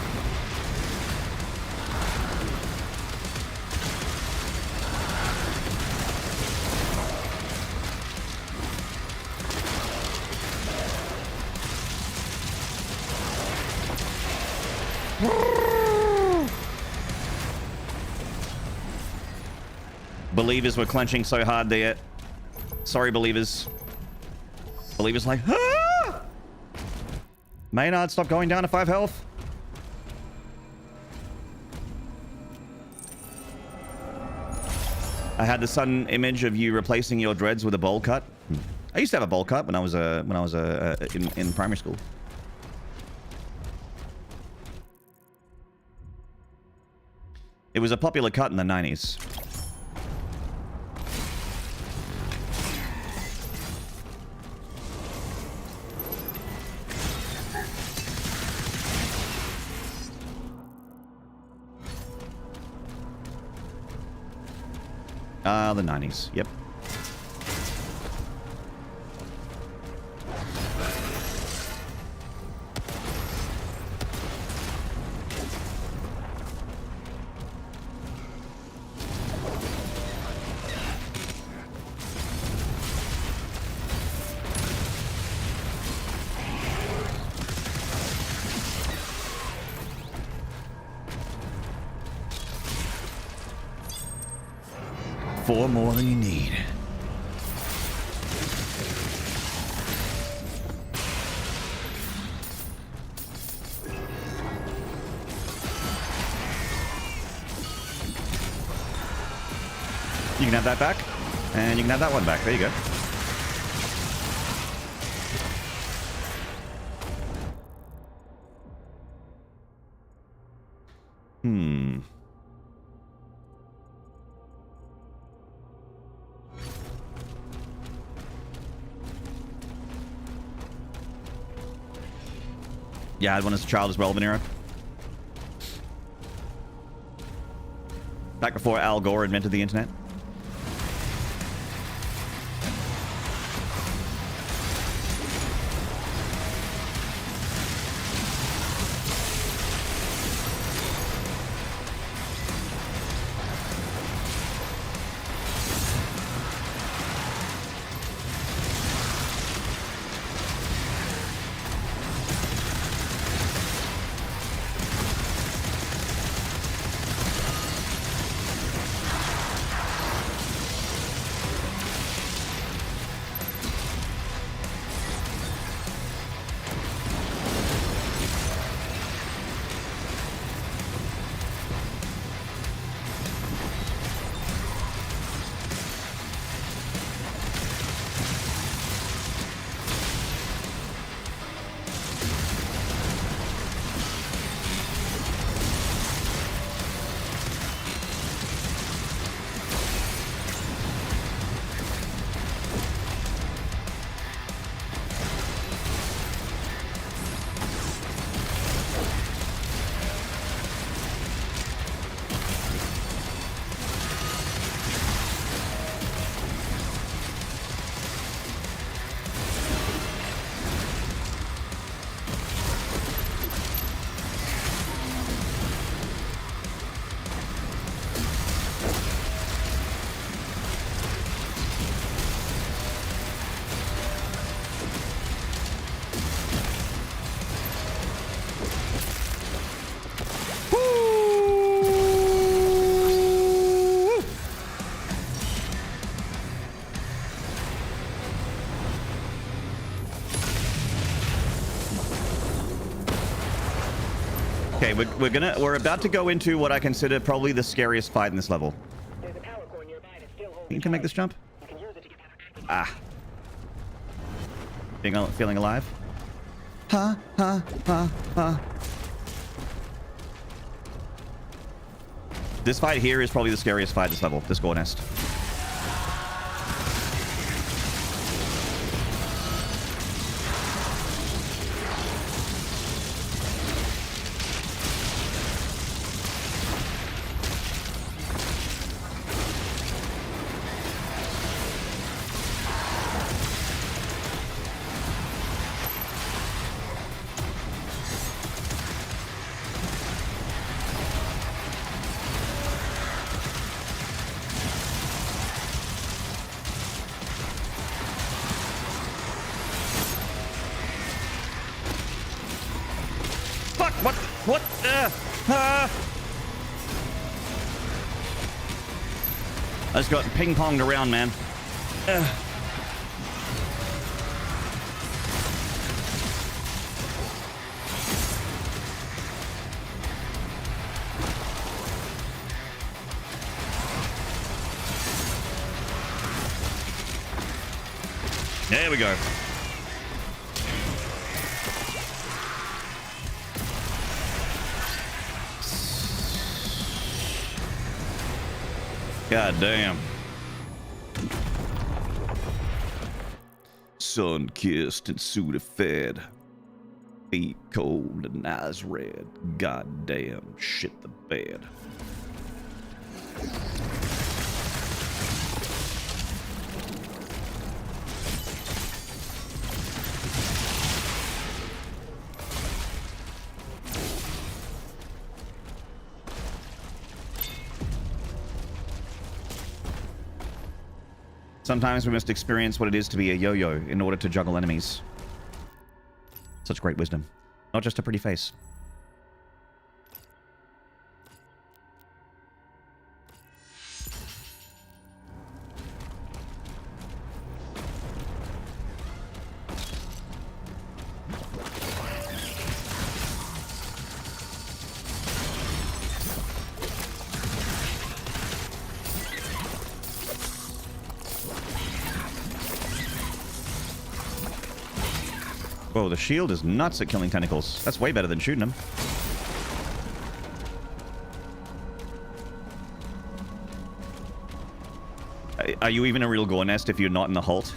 [SPEAKER 1] Believers were clenching so hard there. Sorry, believers. Believers like, ah! Maynarde, stop going down to 5 health. I had the sudden image of you replacing your dreads with a bowl cut. I used to have a bowl cut when I was in primary school. It was a popular cut in the 90s. The 90s. Yep. Four more than you need. You can have that back, and you can have that one back. There you go. Yeah, I had one as a child as well, Vanero. Back before Al Gore invented the internet. Okay, we're about to go into what I consider probably the scariest fight in this level.
[SPEAKER 3] There's a power core nearby that's still holding.
[SPEAKER 1] You can make this jump.
[SPEAKER 3] You can use it to get
[SPEAKER 1] Ah. Feeling alive? Ha ha ha ha. This fight here is probably the scariest fight this level. This gore nest. What? I just got ping-ponged around, man. There we go. God damn. Sun-kissed and Sudafed. Feet cold and eyes red. God damn, shit the bed. Sometimes we must experience what it is to be a yo-yo in order to juggle enemies. Such great wisdom. Not just a pretty face. Whoa, the shield is nuts at killing tentacles. That's way better than shooting them. Are you even a real gore nest if you're not in the halt?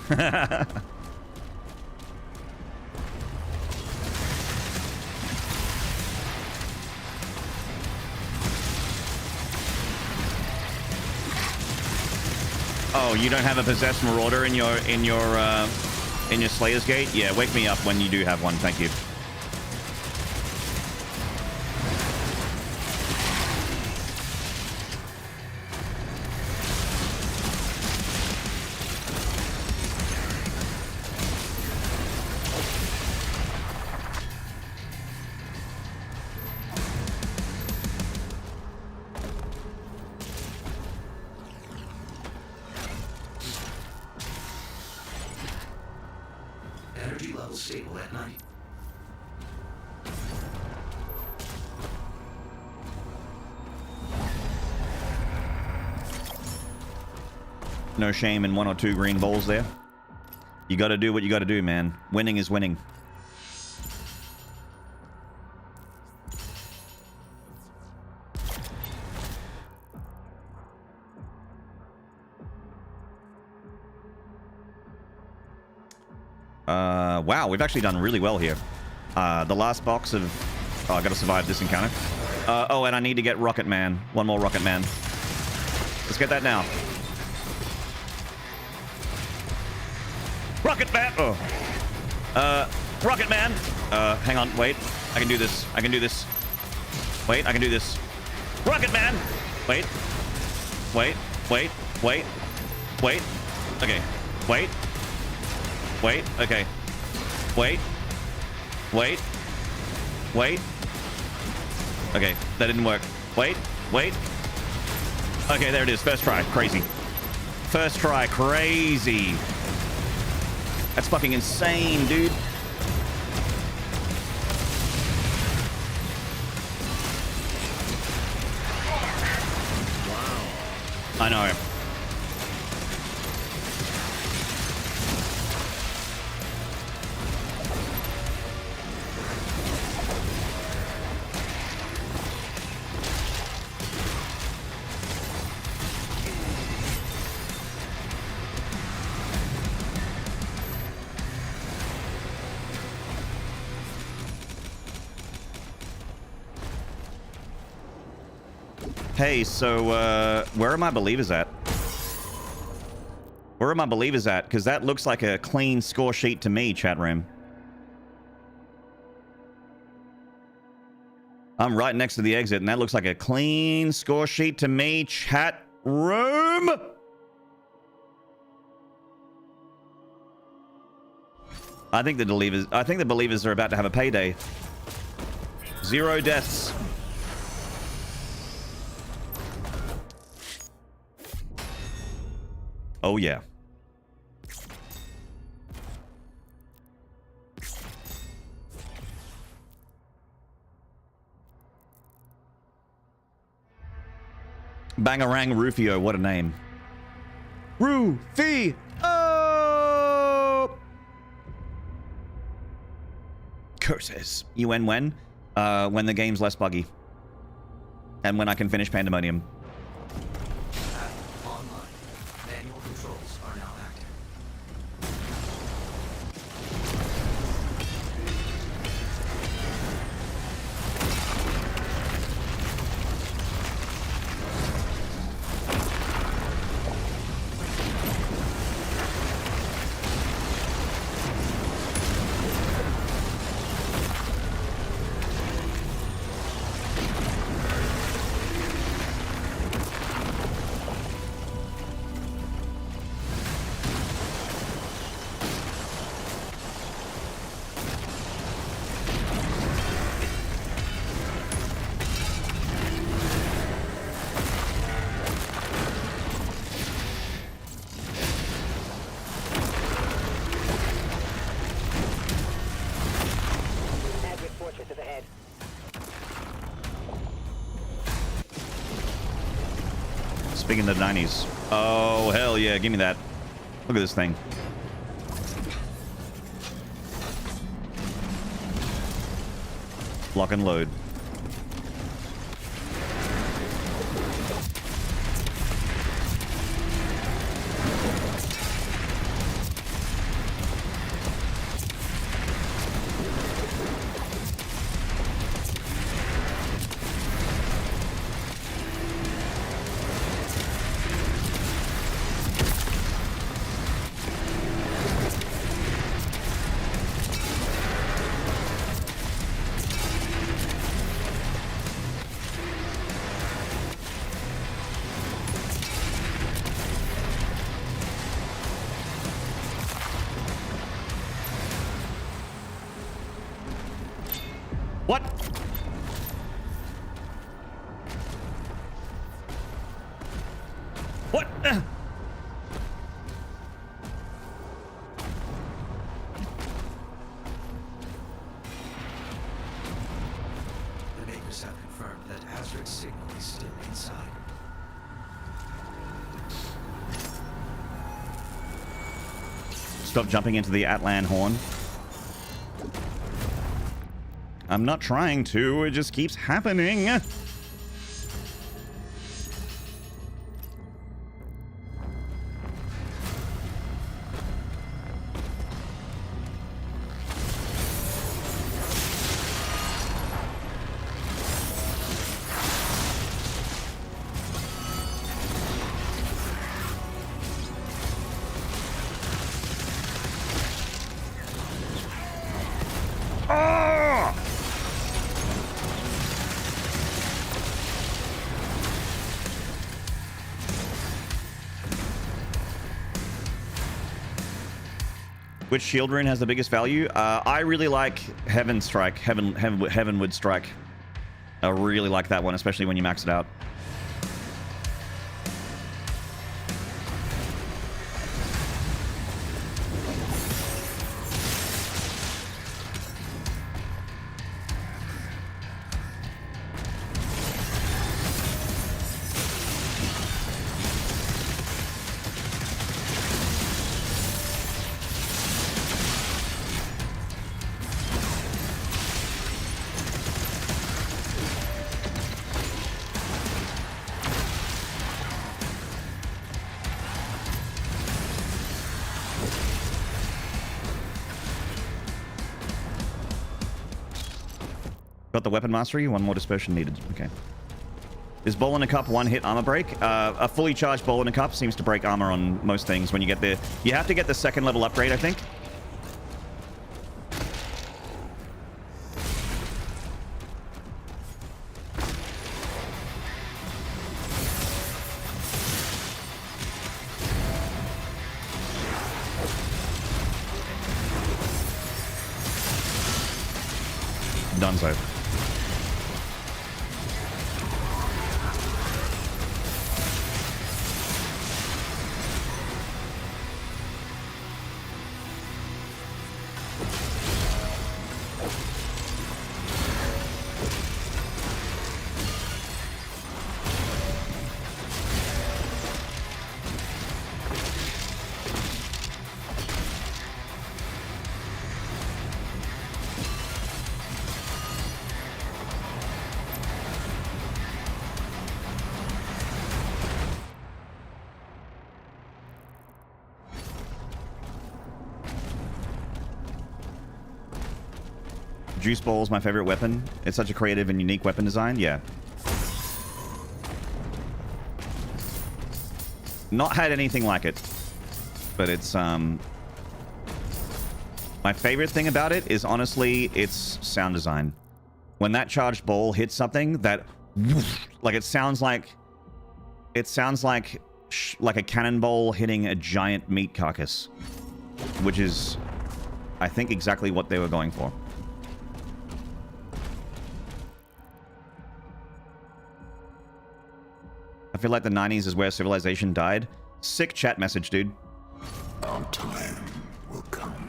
[SPEAKER 1] Oh, you don't have a possessed marauder in your Slayer's Gate? Yeah, wake me up when you do have one. Thank you.
[SPEAKER 6] Energy levels stable at 90.
[SPEAKER 1] No shame in 1 or 2 green balls there. You got to do what you got to do, man. Winning is winning. Wow, we've actually done really well here. The last box of... Oh, I gotta survive this encounter. Oh, and I need to get Rocket Man. One more Rocket Man. Let's get that now. Rocket Man! Oh. Rocket Man! Hang on, wait. I can do this. I can do this. Wait, I can do this. Rocket Man! Wait. Wait. Wait. Wait. Wait. Okay. Wait. Wait. Okay. Wait. Wait. Wait. Okay, that didn't work. Wait. Wait. Okay, there it is. First try. Crazy. First try. Crazy. That's fucking insane, dude. Wow. I know. Hey, so, where are my believers at? Where are my believers at? Because that looks like a clean score sheet to me, chat room. I'm right next to the exit, and that looks like a clean score sheet to me, chat room. I think the believers are about to have a payday. 0 deaths. Oh, yeah. Bangarang Rufio, what a name. Rufio! Curses. UN when? When the game's less buggy. And when I can finish Pandemonium. Speaking of the 90s. Oh, hell yeah. Give me that. Look at this thing. Lock and load. What? What?
[SPEAKER 6] The makers have confirmed that Azric's signal is still inside.
[SPEAKER 1] Stop jumping into the Atlan horn. I'm not trying to, it just keeps happening. Which shield rune has the biggest value? I really like Heaven Strike, Heavenwood Strike. I really like that one, especially when you max it out. Got the weapon mastery, one more dispersion needed. Okay. Is Bowl in a Cup one hit armor break? A fully charged Bowl in a Cup seems to break armor on most things when you get there. You have to get the second level upgrade, I think. Dunzo. Juice Ball is my favorite weapon. It's such a creative and unique weapon design. Yeah. Not had anything like it, but it's my favorite thing about it is honestly its sound design. When that charged ball hits something, that like it sounds like a cannonball hitting a giant meat carcass, which is I think exactly what they were going for. I feel like the 90s is where civilization died. Sick chat message, dude.
[SPEAKER 4] Our time will come.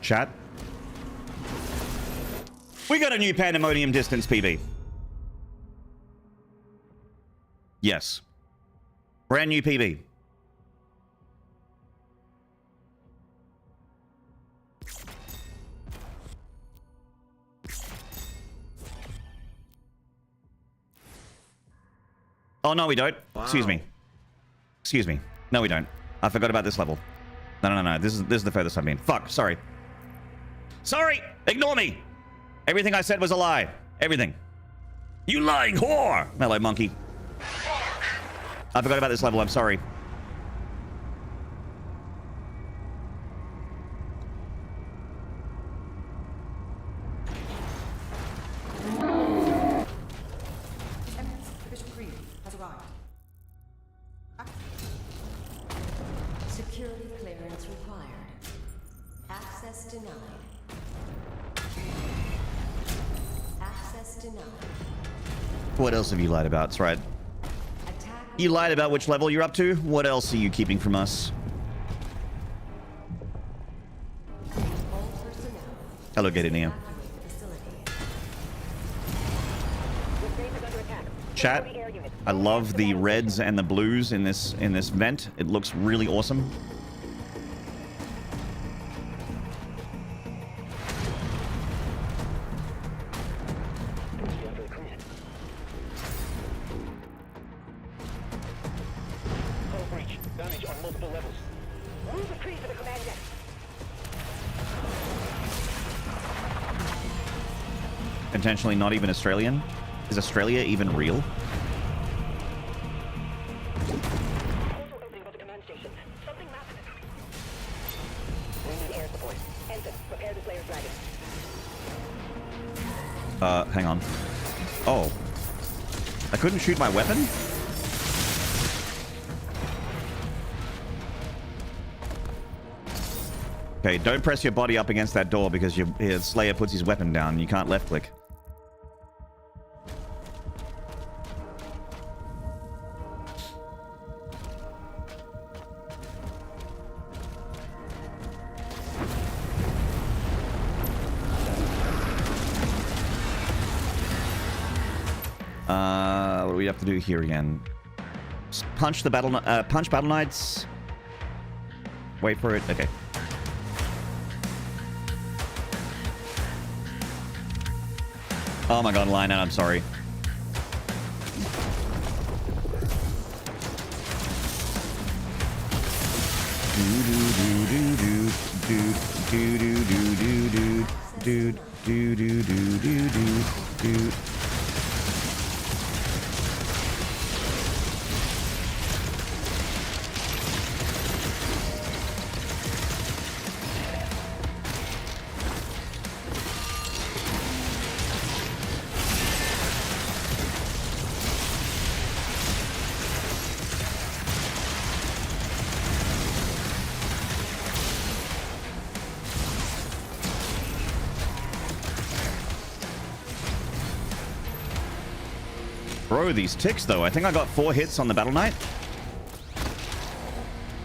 [SPEAKER 1] Chat. We got a new Pandemonium distance PB. Yes. Brand new PB. Oh, no, we don't.
[SPEAKER 5] Wow.
[SPEAKER 1] Excuse me. Excuse me. No, we don't. I forgot about this level. No. This is the furthest I've been. Fuck. Sorry. Sorry. Ignore me. Everything I said was a lie. Everything. You lying whore. Hello, monkey. I forgot about this level. I'm sorry.
[SPEAKER 7] Security clearance required. Access denied. Access denied.
[SPEAKER 1] What else have you lied about? That's right.
[SPEAKER 7] Attack.
[SPEAKER 1] You lied about which level you're up to? What else are you keeping from us?
[SPEAKER 7] All personnel.
[SPEAKER 1] Hello, Gideon.
[SPEAKER 7] Evacuate facility.
[SPEAKER 3] This base is under attack.
[SPEAKER 1] Chat,
[SPEAKER 3] Secure the air units.
[SPEAKER 1] I love the reds and the blues in this vent. It looks really awesome.
[SPEAKER 2] Hull breach. Damage on multiple levels.
[SPEAKER 3] Move the crew to the command deck.
[SPEAKER 1] Potentially not even Australian. Is Australia even real?
[SPEAKER 3] Portal opening above the command station. Something massive. We need air support. Ensign, prepare the Slayer's dragon.
[SPEAKER 1] Hang on. Oh. I couldn't shoot my weapon? Okay, don't press your body up against that door because your Slayer puts his weapon down. You can't left click. What do we have to do here again? Punch the punch battle knights. Wait for it. Okay. Oh my god, line out, I'm sorry. Bro, these ticks though. I think I got 4 hits on the Battle Knight.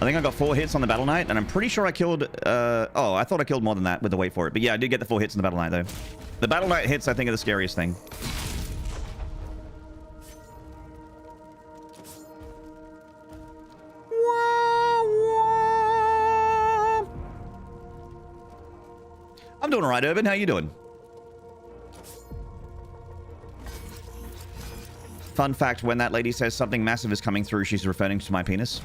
[SPEAKER 1] And I'm pretty sure I killed... oh, I thought I killed more than that with the wait for it. But yeah, I did get the 4 hits in the Battle Knight though. The Battle Knight hits, I think, are the scariest thing. I'm doing alright, Urban. How you doing? Fun fact, when that lady says something massive is coming through, she's referring to my penis.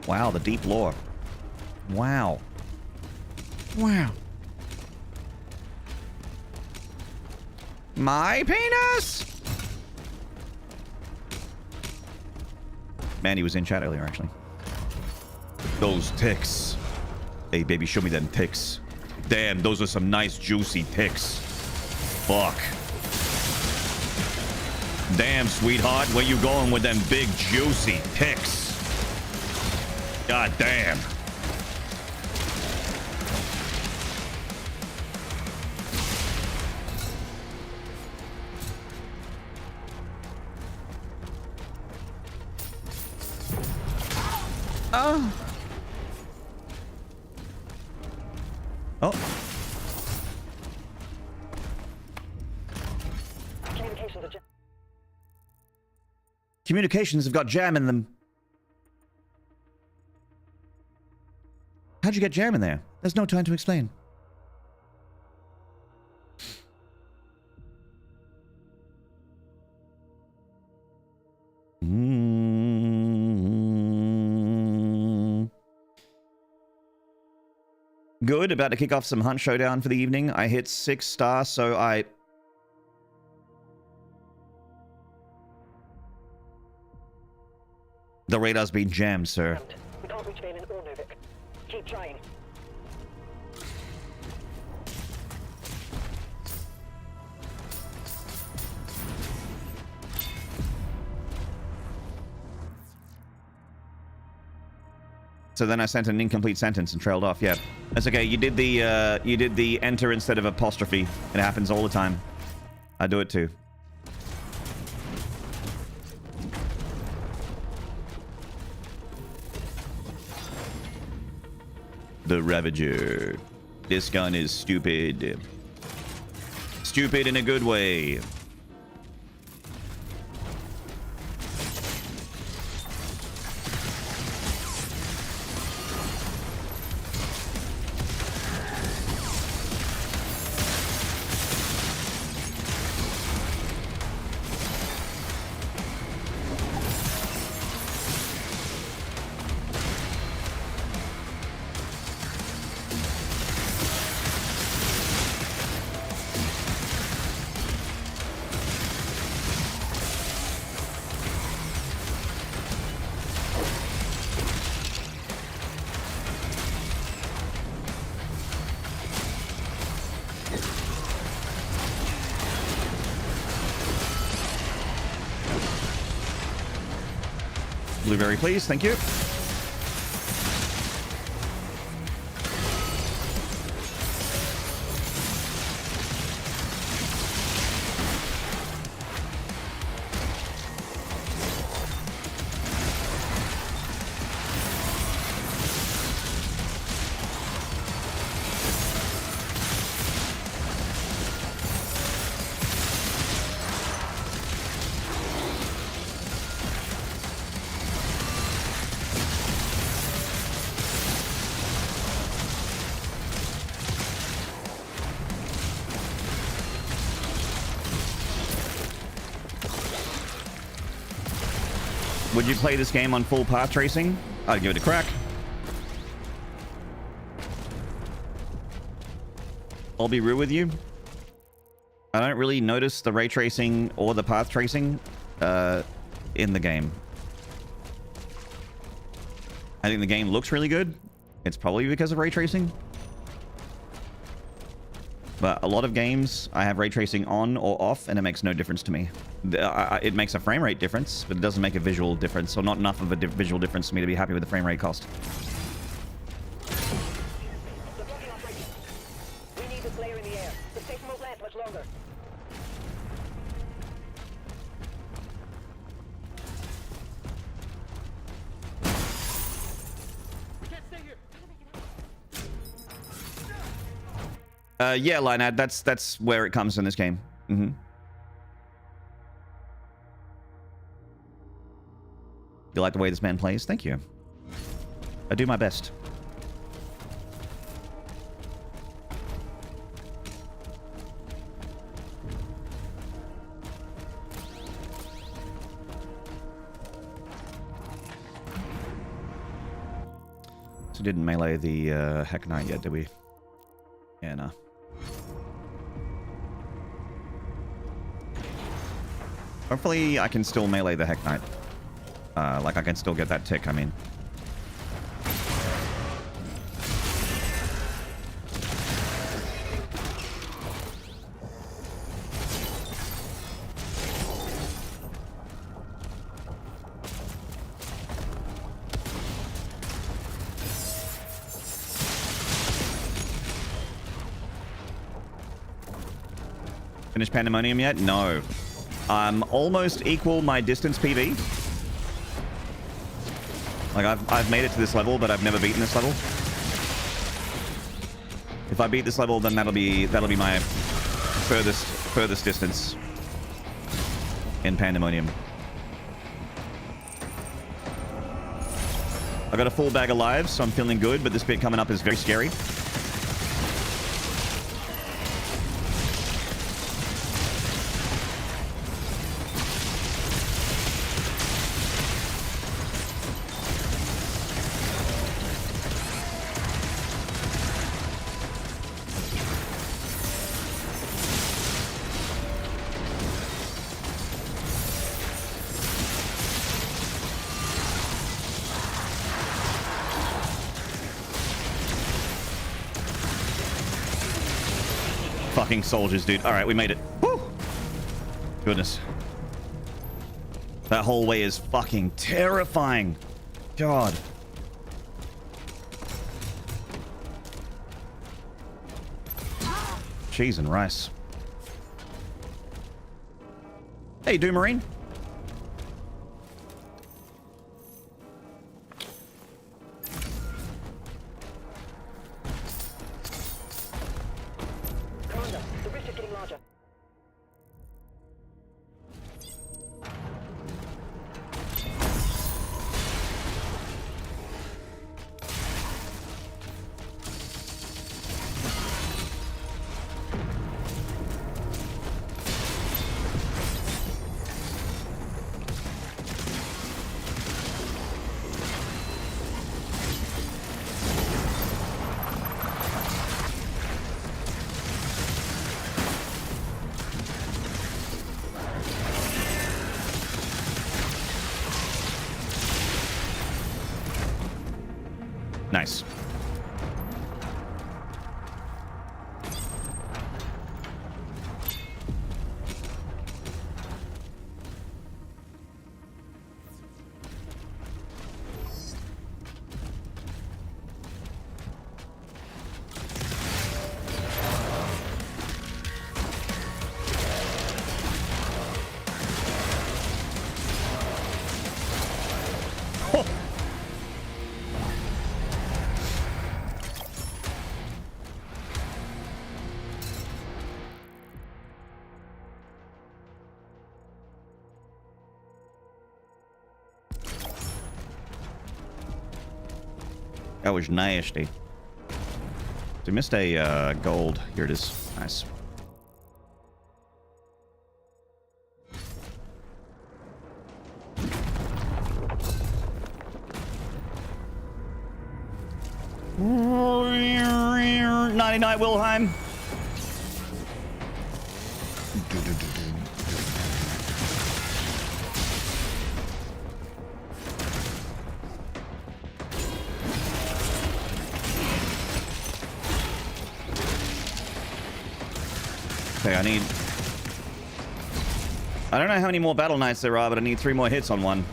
[SPEAKER 1] Wow, the deep lore. Wow. Wow. My penis! Man, he was in chat earlier, actually. Those ticks. Hey, baby, show me them ticks. Damn, those are some nice, juicy ticks. Fuck. Damn, sweetheart, where you going with them big, juicy ticks? God damn. Oh. Oh.
[SPEAKER 3] Communications are
[SPEAKER 1] Communications have got jam in them. How'd you get jam in there? There's no time to explain. Good. About to kick off some Hunt Showdown for the evening. I hit 6 stars, so I... The radar's been jammed, sir.
[SPEAKER 3] We can't reach Valen or Novik. Keep trying.
[SPEAKER 1] So then I sent an incomplete sentence and trailed off. Yeah, that's okay. You did the enter instead of apostrophe. It happens all the time. I do it too. The Ravager. This gun is stupid. Stupid in a good way. Blueberry, please. Thank you. Would you play this game on full path tracing? I'd give it a crack. I'll be real with you. I don't really notice the ray tracing or the path tracing in the game. I think the game looks really good. It's probably because of ray tracing. But a lot of games, I have ray tracing on or off, and it makes no difference to me. It makes a frame rate difference, but it doesn't make a visual difference, or not enough of a visual difference for me to be happy with the frame rate cost.
[SPEAKER 3] They're blocking operations. We need this layer in the air. The station won't last much longer. We can't stay here.
[SPEAKER 1] Yeah, Linad, that's where it comes in this game. Mm-hmm. You like the way this man plays? Thank you. I do my best. So didn't melee the Heck Knight yet, did we? Yeah, no. Hopefully I can still melee the Heck Knight. Like I can still get that tick, I mean. Finished Pandemonium yet? No. Almost equal my distance PV. Like I've made it to this level, but I've never beaten this level. If I beat this level, then that'll be my furthest distance in Pandemonium. I got a full bag of lives, so I'm feeling good, but this bit coming up is very scary. Fucking soldiers, dude. All right, we made it. Woo! Goodness. That whole way is fucking terrifying. God. Cheese and rice. Hey, Doomarine.
[SPEAKER 3] Commander, the rift is getting larger.
[SPEAKER 1] Nice. That was nasty. We missed a gold. Here it is. Nice. Nighty-night, Wilhelm. Okay, I don't know how many more battle knights there are, but I need 3 more hits on one.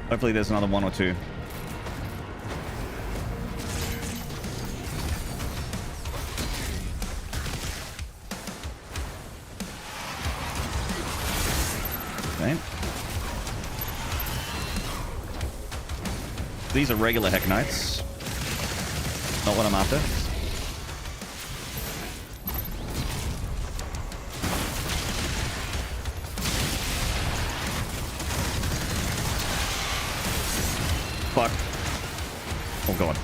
[SPEAKER 1] Hopefully there's another 1 or 2. Okay. These are regular Heck Knights. Not what I'm after. Fuck. Oh god.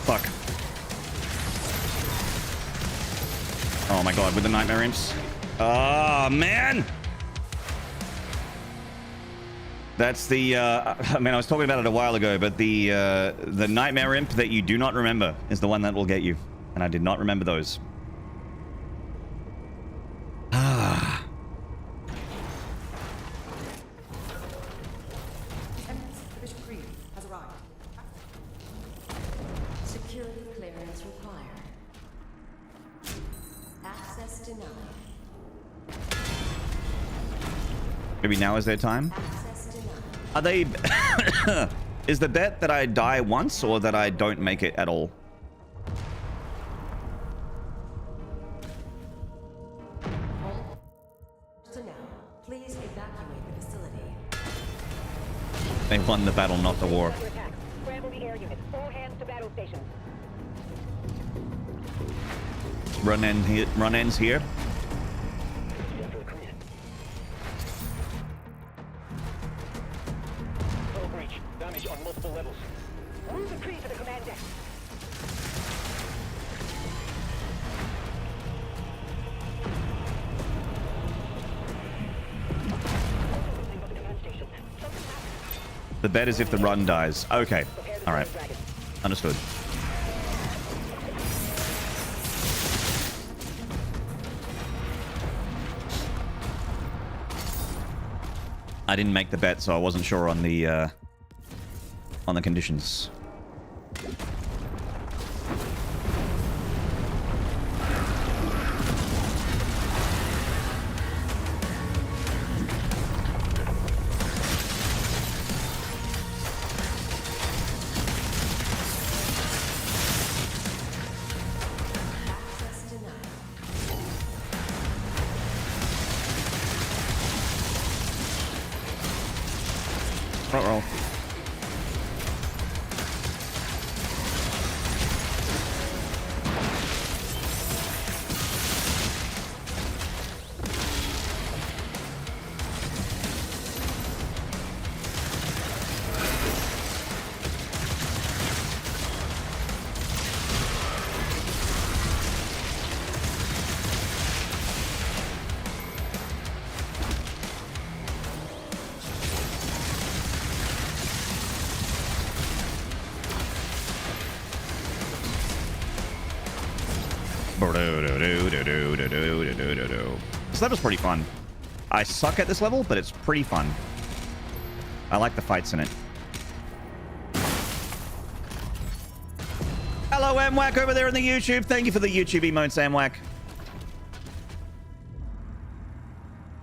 [SPEAKER 1] Fuck. Oh my god, with the nightmare imps. Oh man! That's the I mean, I was talking about it a while ago, but the nightmare imp that you do not remember is the one that will get you. And I did not remember those.
[SPEAKER 7] Security clearance required. Access denied.
[SPEAKER 1] Maybe now is their time?
[SPEAKER 7] Access denied.
[SPEAKER 1] Are they... Is the bet that I die once or that I don't make it at all?
[SPEAKER 7] All personnel, please evacuate the facility.
[SPEAKER 1] They won the battle, not the war.
[SPEAKER 3] Under attack. Scramble the air units. All hands to battle stations.
[SPEAKER 1] Run ends here.
[SPEAKER 2] Sector created. Hull breach. Damage on multiple levels.
[SPEAKER 3] Move the tree to the command deck. Opening of the command station. Something happened.
[SPEAKER 1] The bet is if the run dies. Okay.
[SPEAKER 3] Prepare the
[SPEAKER 1] All right.
[SPEAKER 3] dragon.
[SPEAKER 1] Understood. I didn't make the bet, so I wasn't sure on the conditions.
[SPEAKER 7] Access denied.
[SPEAKER 1] Roll. This level's pretty fun. I suck at this level, but it's pretty fun. I like the fights in it. Hello, Amwack over there in the YouTube. Thank you for the YouTube emotes, Amwack.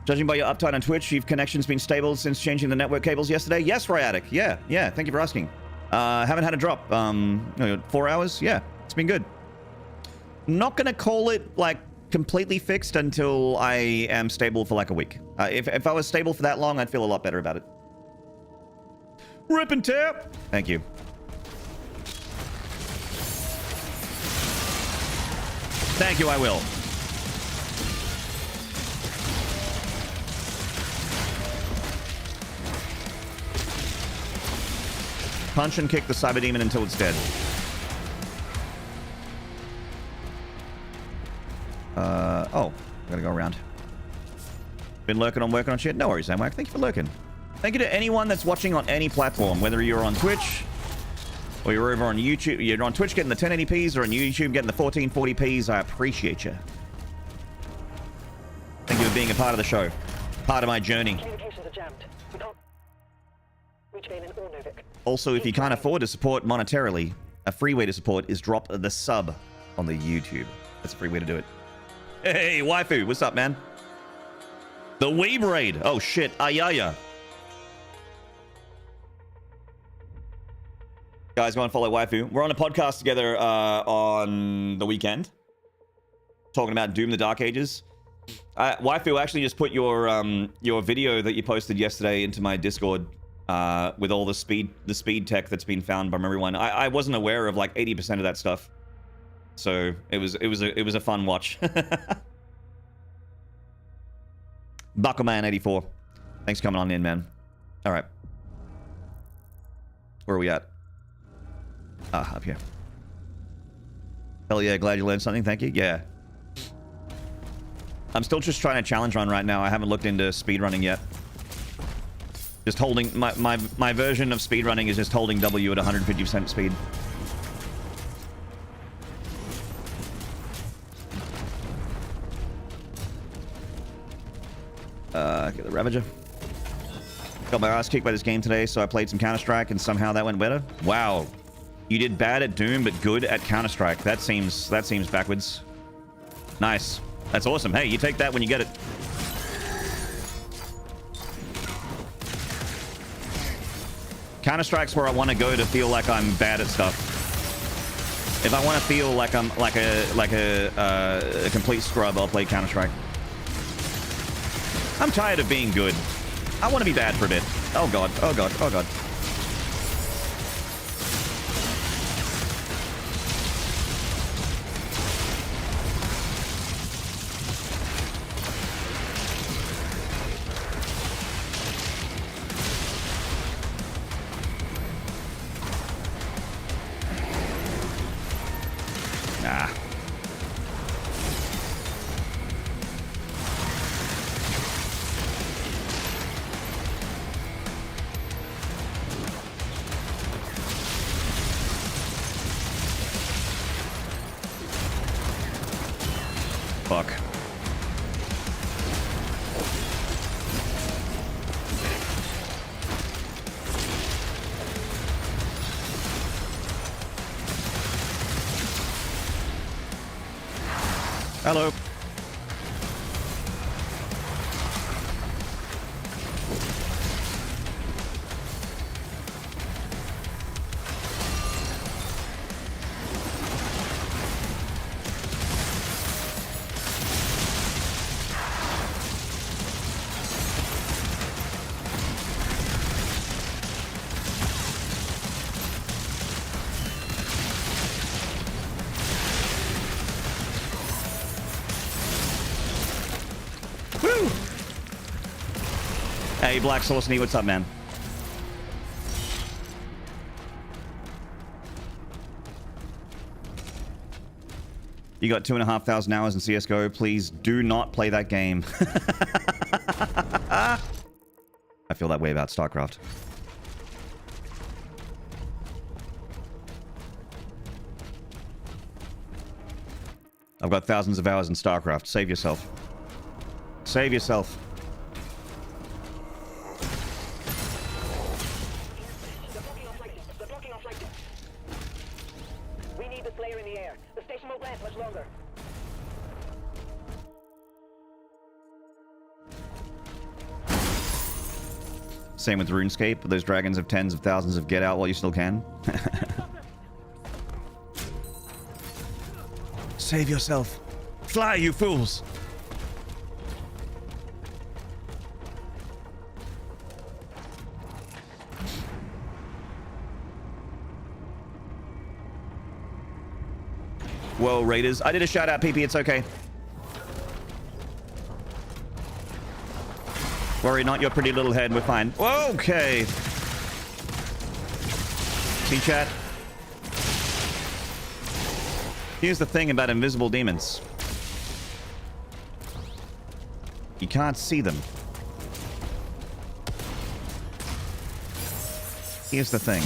[SPEAKER 1] Judging by your uptime on Twitch, your connection's been stable since changing the network cables yesterday. Yes, Ryatic. Yeah. Thank you for asking. Haven't had a drop. 4 hours. Yeah, it's been good. Not gonna call it like completely fixed until I am stable for like a week. If I was stable for that long, I'd feel a lot better about it. Rip and tear. Thank you. Thank you, I will. Punch and kick the cyber demon until it's dead. Oh, gotta go around. Been lurking on working on shit? No worries, Amwack. Thank you for lurking. Thank you to anyone that's watching on any platform, whether you're on Twitch or you're over on YouTube. You're on Twitch getting the 1080p's or on YouTube getting the 1440p's. I appreciate you. Thank you for being a part of the show. Part of my journey.
[SPEAKER 3] Communications are jammed. We can't reach Valen or Novik.
[SPEAKER 1] Also, if you can't afford to support monetarily, a free way to support is drop the sub on the YouTube. That's a free way to do it. Hey, waifu, what's up, man? The Weeb raid. Oh, shit. Ayaya. Guys, go and follow waifu. We're on a podcast together on the weekend. Talking about Doom the Dark Ages. Waifu actually just put your video that you posted yesterday into my Discord with all the speed tech that's been found by everyone. I wasn't aware of like 80% of that stuff. So it was a fun watch. Buckleman 84. Thanks for coming on in, man. All right. Where are we at? Up here. Hell yeah, glad you learned something. Thank you. Yeah. I'm still just trying to challenge run right now. I haven't looked into speedrunning yet. Just holding my version of speedrunning is just holding W at 150% speed. Get the Ravager. Got my ass kicked by this game today, so I played some Counter-Strike, and somehow that went better. Wow. You did bad at Doom, but good at Counter-Strike. That seems backwards. Nice. That's awesome. Hey, you take that when you get it. Counter-Strike's where I want to go to feel like I'm bad at stuff. If I want to feel like I'm like a complete scrub, I'll play Counter-Strike. I'm tired of being good. I want to be bad for a bit. Oh god, oh god, oh god. Fuck. Hello. Hey, Black Saucony, what's up, man? You got 2,500 hours in CSGO. Please do not play that game. I feel that way about StarCraft. I've got thousands of hours in StarCraft. Save yourself. Save yourself.
[SPEAKER 3] They're blocking our flight. We need the Slayer in the air. The station won't last much longer.
[SPEAKER 1] Same with RuneScape. Those dragons have tens of thousands of get out while you still can. Save yourself. Fly, you fools. Whoa, Raiders. I did a shout out, PP. It's okay. Worry not, your pretty little head. We're fine. Okay. See, chat? Here's the thing about invisible demons. You can't see them. Here's the thing.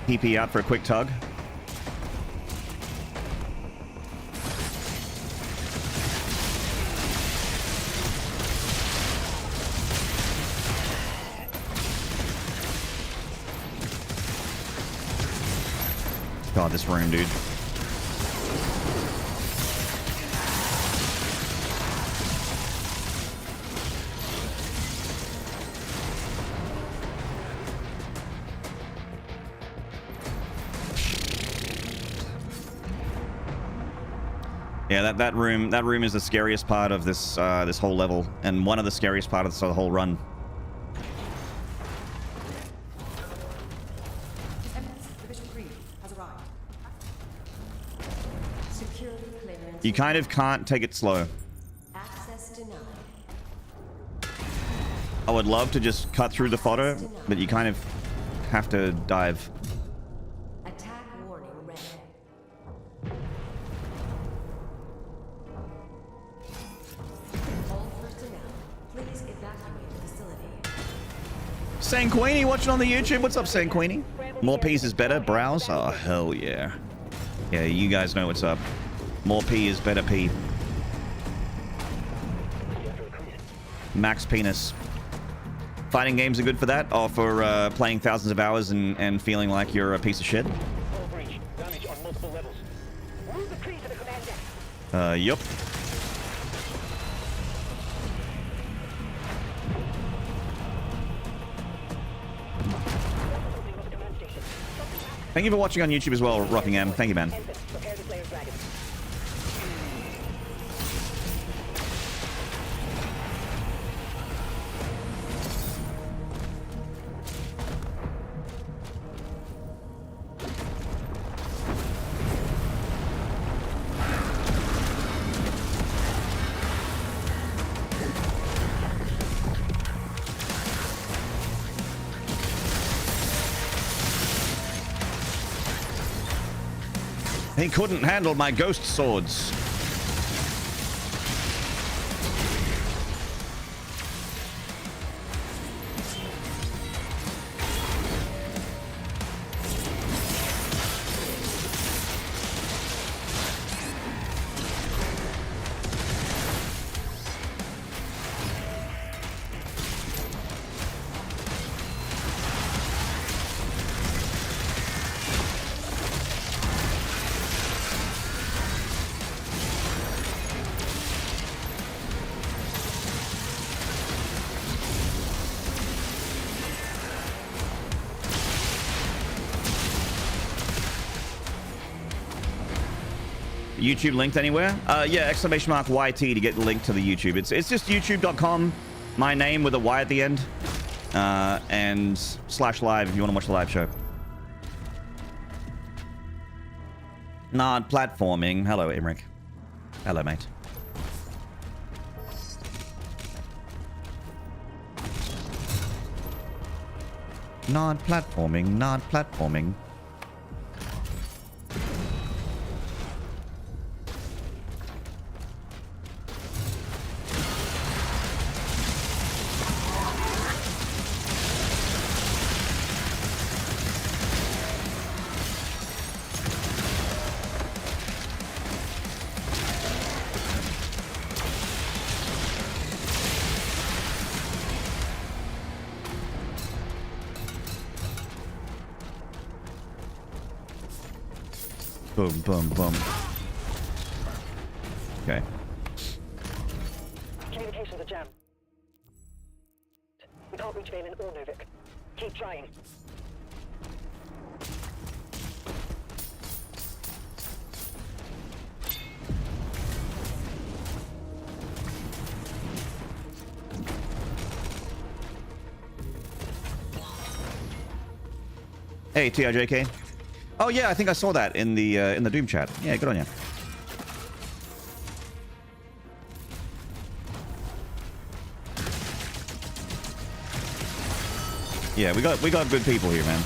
[SPEAKER 1] PP out for a quick tug. God, this room, dude. Yeah, that room is the scariest part of this this whole level, and one of the scariest part of this whole run. You kind of can't take it slow.
[SPEAKER 7] Access denied.
[SPEAKER 1] I would love to just cut through the fodder, but you kind of have to dive.
[SPEAKER 7] Attack warning red. All first
[SPEAKER 1] Sanqueenie watching on the YouTube. What's up, Sanqueenie? More peas is better. Browse? Oh, hell yeah. Yeah, you guys know what's up. More pee is better pee. Max penis. Fighting games are good for that, or for playing thousands of hours and feeling like you're a piece of shit?
[SPEAKER 2] Hull breach. Damage on multiple levels.
[SPEAKER 3] Move the tree to the command deck.
[SPEAKER 1] Yup.
[SPEAKER 3] Opening of the command station. Something massive.
[SPEAKER 1] Thank you for watching on YouTube as well, Rockingham. Thank you, man.
[SPEAKER 3] Ensign, prepare the Slayer's dragon.
[SPEAKER 1] He couldn't handle my ghost swords. YouTube linked anywhere? Yeah, exclamation mark YT to get the link to the YouTube. It's just youtube.com, my name with a Y at the end, and /live if you want to watch the live show. Nard platforming. Hello, Imric. Hello, mate. Nard platforming, Nard platforming. Boom, boom, boom. Okay.
[SPEAKER 3] Communications are jammed. We can't reach Valen or Novik. Keep trying.
[SPEAKER 1] Hey, TRJK. Oh yeah, I think I saw that in the Doom chat. Yeah, good on you. Yeah, we got good people here, man.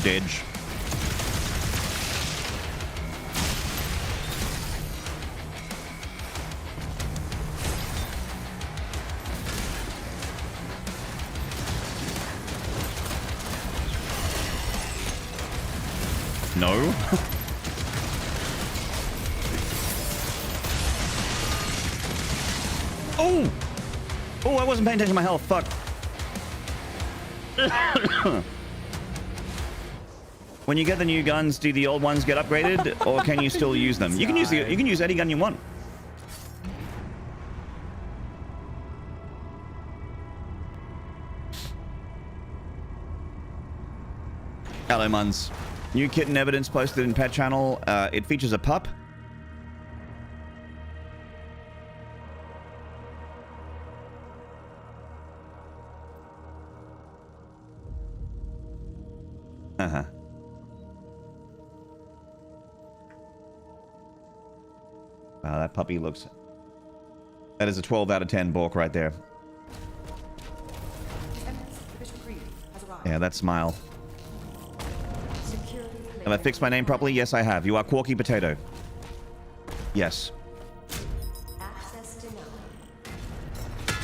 [SPEAKER 1] Didge. No. Oh! Oh, I wasn't paying attention to my health. Fuck. When you get the new guns, do the old ones get upgraded, or can you still use them? You can use any gun you want. Hello, Muns. New kitten evidence posted in pet channel. It features a pup. That puppy looks... That is a 12 out of 10 Bork right there. Yeah, that smile. Have I fixed my name properly? Yes, I have. You are Quarky Potato. Yes.
[SPEAKER 7] Access denied.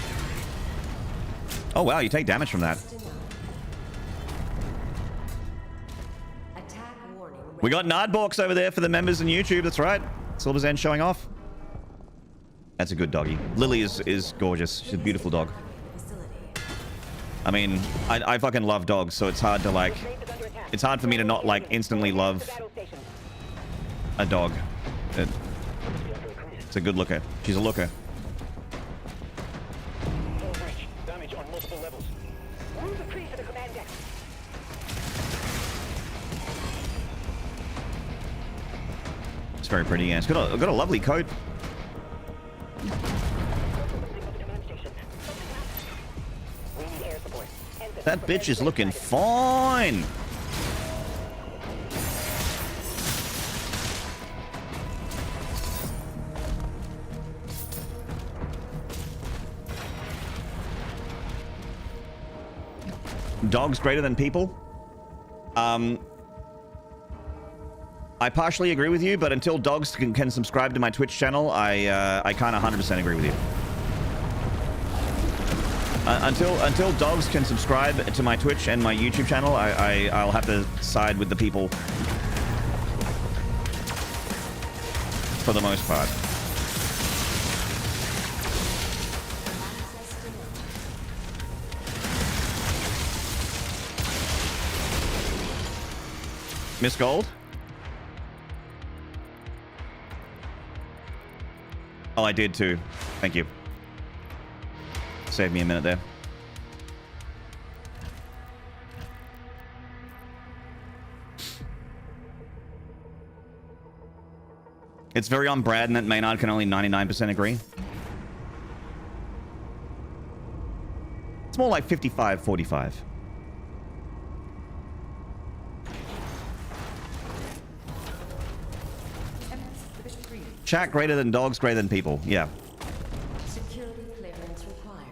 [SPEAKER 1] Oh, wow, you take damage from that.
[SPEAKER 7] Attack warning.
[SPEAKER 1] We got Nardborks over there for the members in YouTube. That's right. Silver's End showing off. That's a good doggy. Lily is gorgeous. She's a beautiful dog. I mean, I fucking love dogs, so it's hard to like... It's hard for me to not like instantly love a dog. It's a good looker. She's a looker.
[SPEAKER 2] Damage on multiple levels.
[SPEAKER 3] Move the crew to the command deck.
[SPEAKER 1] It's very pretty, yeah. It's got a lovely coat. That bitch is looking fine. Dogs greater than people? I partially agree with you, but until dogs can subscribe to my Twitch channel, I kind of 100% agree with you. Until dogs can subscribe to my Twitch and my YouTube channel, I'll have to side with the people for the most part. Miss Gold? Oh, I did too. Thank you. Saved me a minute there. It's very on Brad and that Maynard can only 99% agree. It's more like 55-45. Chat greater than dogs, greater than people. Yeah.
[SPEAKER 7] Security clearance required.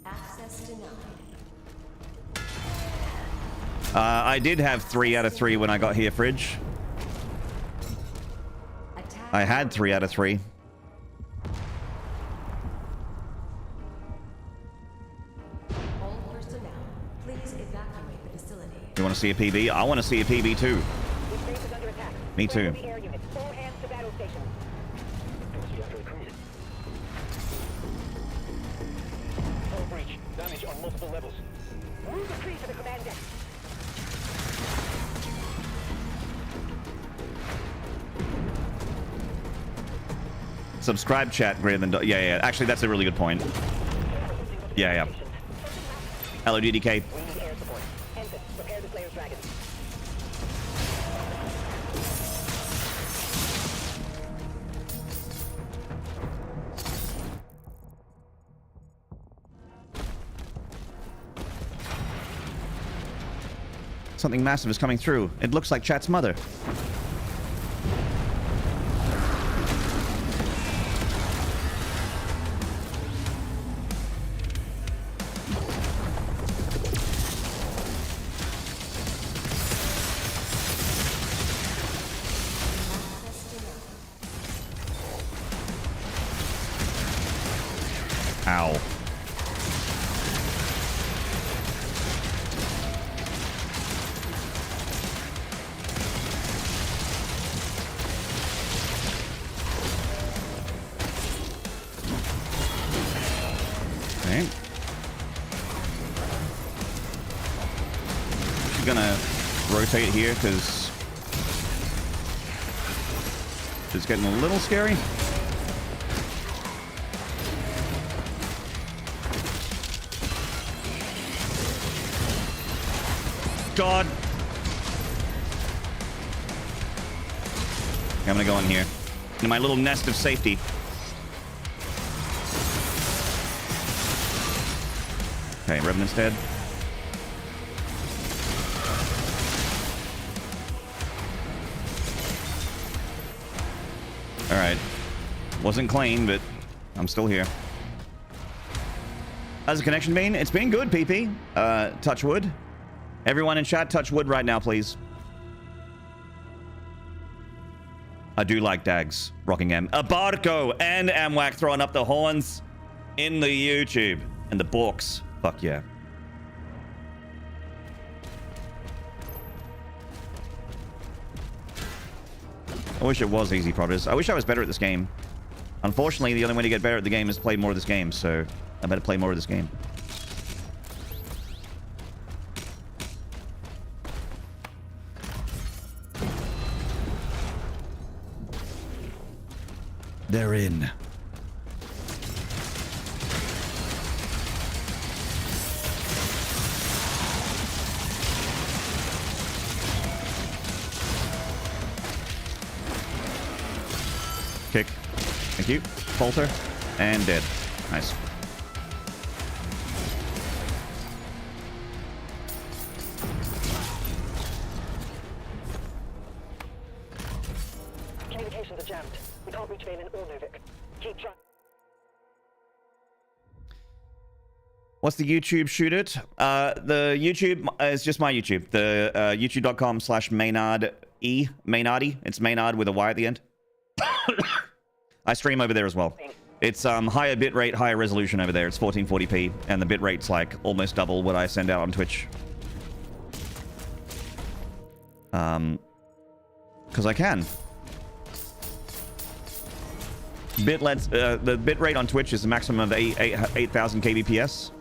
[SPEAKER 7] Access denied.
[SPEAKER 1] I did have 3 out of 3 when I got here, Fridge.
[SPEAKER 7] Attack
[SPEAKER 1] I had 3 out of 3.
[SPEAKER 7] all personnel. Please evacuate the facility.
[SPEAKER 1] You want to see a PB? I want to see a PB too.
[SPEAKER 3] This base is under attack.
[SPEAKER 1] Me too.
[SPEAKER 3] Priority air units. All hands to battle stations.
[SPEAKER 2] Hull breach. Damage on multiple levels.
[SPEAKER 3] Move the crew to the command deck.
[SPEAKER 1] Subscribe chat greater than... Yeah. Actually, that's a really good point. Yeah. Hello, DDK.
[SPEAKER 3] We need air support. Ensign, prepare the Slayer's Dragon.
[SPEAKER 1] Something massive is coming through. It looks like chat's mother. Ow. Okay. She's gonna rotate here because it's getting a little scary. God. I'm gonna go in here. In my little nest of safety. Okay, Revenant's dead. Alright. Wasn't clean, but I'm still here. How's the connection been? It's been good, PP. Touch wood. Everyone in chat, touch wood right now, please. I do like Dags, rocking M. Abarco and Amwak throwing up the horns in the YouTube. And the books. Fuck yeah. I wish it was easy, Prodders. I wish I was better at this game. Unfortunately, the only way to get better at the game is to play more of this game, so I better play more of this game. They're in. Kick. Thank you. Falter. And dead. Nice.
[SPEAKER 3] Communications are jammed. We can't reach Valen or Novik. Keep trying.
[SPEAKER 1] What's the YouTube shoot it? The YouTube is just my YouTube. The youtube.com/Maynarde. Maynarde. It's Maynarde with a Y at the end. I stream over there as well. It's higher bitrate, higher resolution over there. It's 1440p, and the bitrate's like almost double what I send out on Twitch. Because I can. The bitrate on Twitch is a maximum of 8,000 kbps.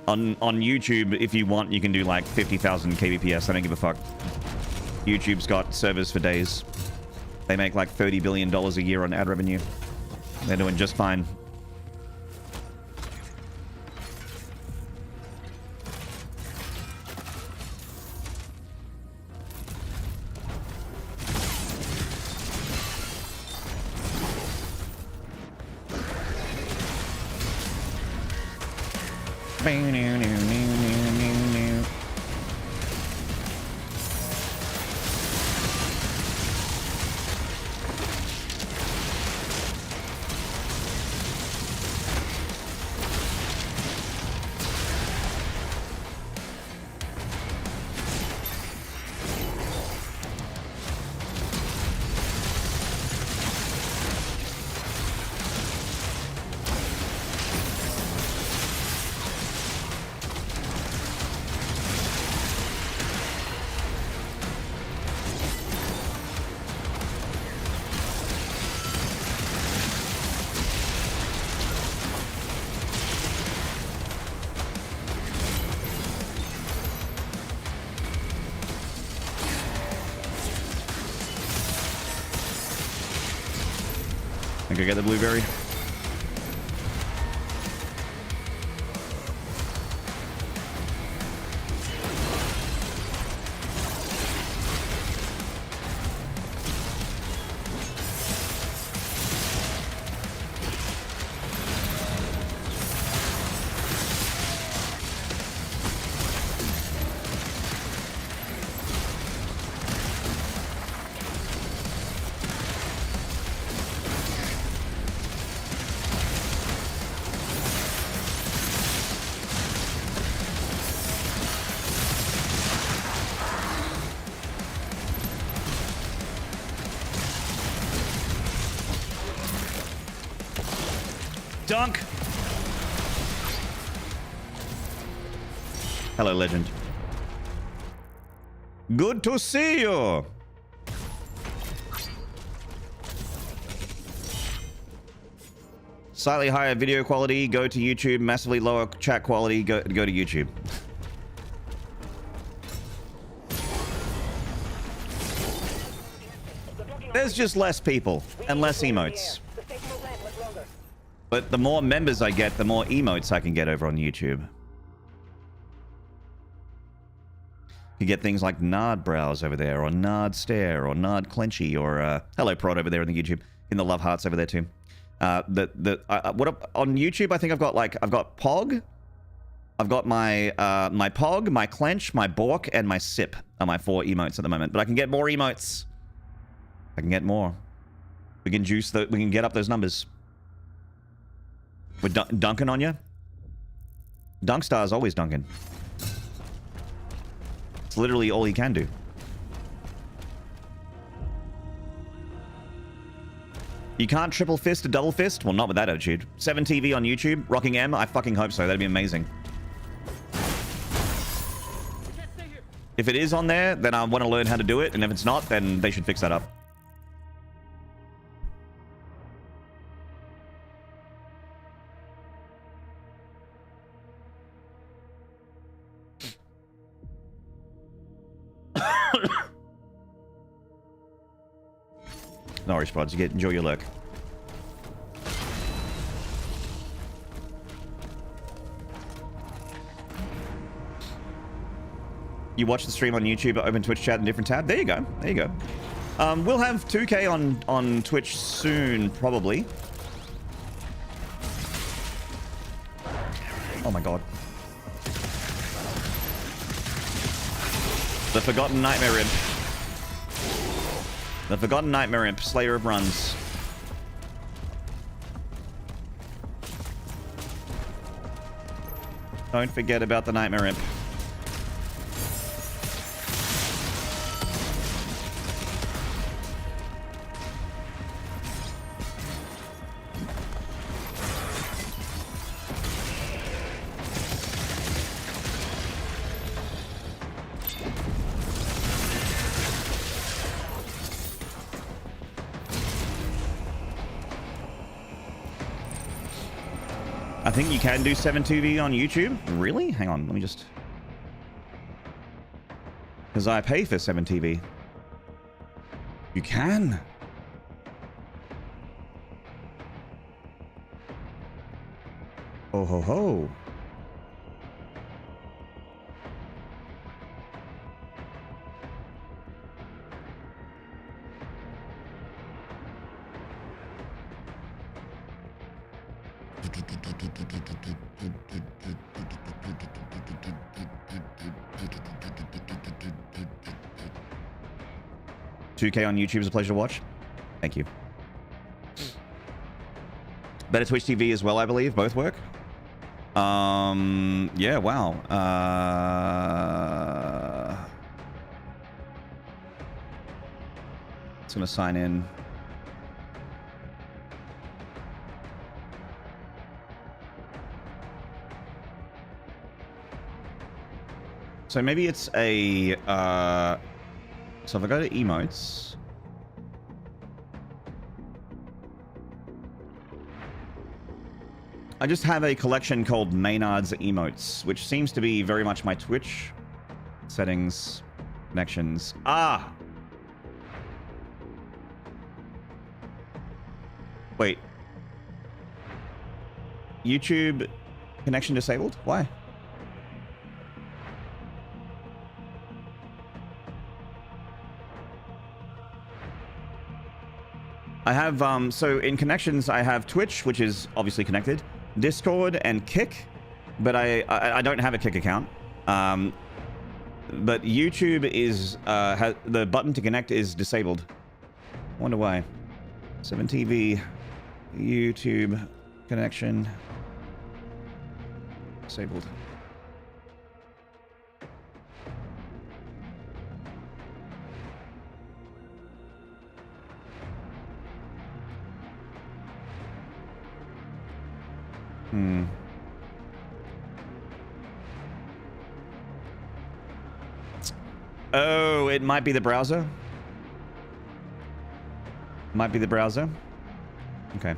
[SPEAKER 1] On YouTube, if you want, you can do like 50,000 kbps. I don't give a fuck. YouTube's got servers for days. They make like $30 billion a year on ad revenue. They're doing just fine. Think I get the blueberry? Dunk! Hello, legend. Good to see you! Slightly higher video quality, go to YouTube. Massively lower chat quality, go to YouTube. There's just less people and less emotes. But the more members I get, the more emotes I can get over on YouTube. You get things like Nard Brows over there, or Nard Stare, or Nard Clenchy, or Hello Prod over there in the YouTube, in the love hearts over there too. On YouTube, I think I've got Pog. I've got my my Pog, my Clench, my Bork, and my Sip are my 4 emotes at the moment. But I can get more emotes. I can get more. We can juice we can get up those numbers. We're dunking on you? Dunkstar's always dunking. It's literally all he can do. You can't triple fist a double fist? Well, not with that attitude. 7TV on YouTube, rocking M? I fucking hope so. That'd be amazing. If it is on there, then I want to learn how to do it. And if it's not, then they should fix that up. No worries, Pods. Enjoy your lurk. You watch the stream on YouTube, open Twitch chat in a different tab. There you go. There you go. We'll have 2K on Twitch soon, probably. Oh my god. The Forgotten Nightmare Imp. The Forgotten Nightmare Imp, Slayer of Runs. Don't forget about the Nightmare Imp. I think you can do 7TV on YouTube. Really? Hang on, let me just... Because I pay for 7TV. You can. Oh ho ho. $2K on YouTube is a pleasure to watch. Thank you. Better Twitch TV as well, I believe. Both work. Yeah, wow. It's gonna sign in. So maybe it's a, so if I go to emotes, I just have a collection called Maynarde's emotes, which seems to be very much my Twitch settings, connections. Ah! Wait. YouTube connection disabled? Why? I have, so in connections, I have Twitch, which is obviously connected, Discord, and Kick, but I don't have a Kick account. But YouTube is, the button to connect is disabled. Wonder why. 7TV, YouTube, connection, disabled. Oh, it might be the browser. Might be the browser. Okay.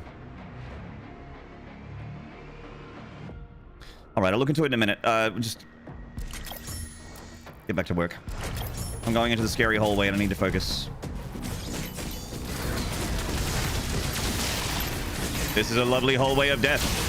[SPEAKER 1] All right, I'll look into it in a minute. Just get back to work. I'm going into the scary hallway and I need to focus. This is a lovely hallway of death.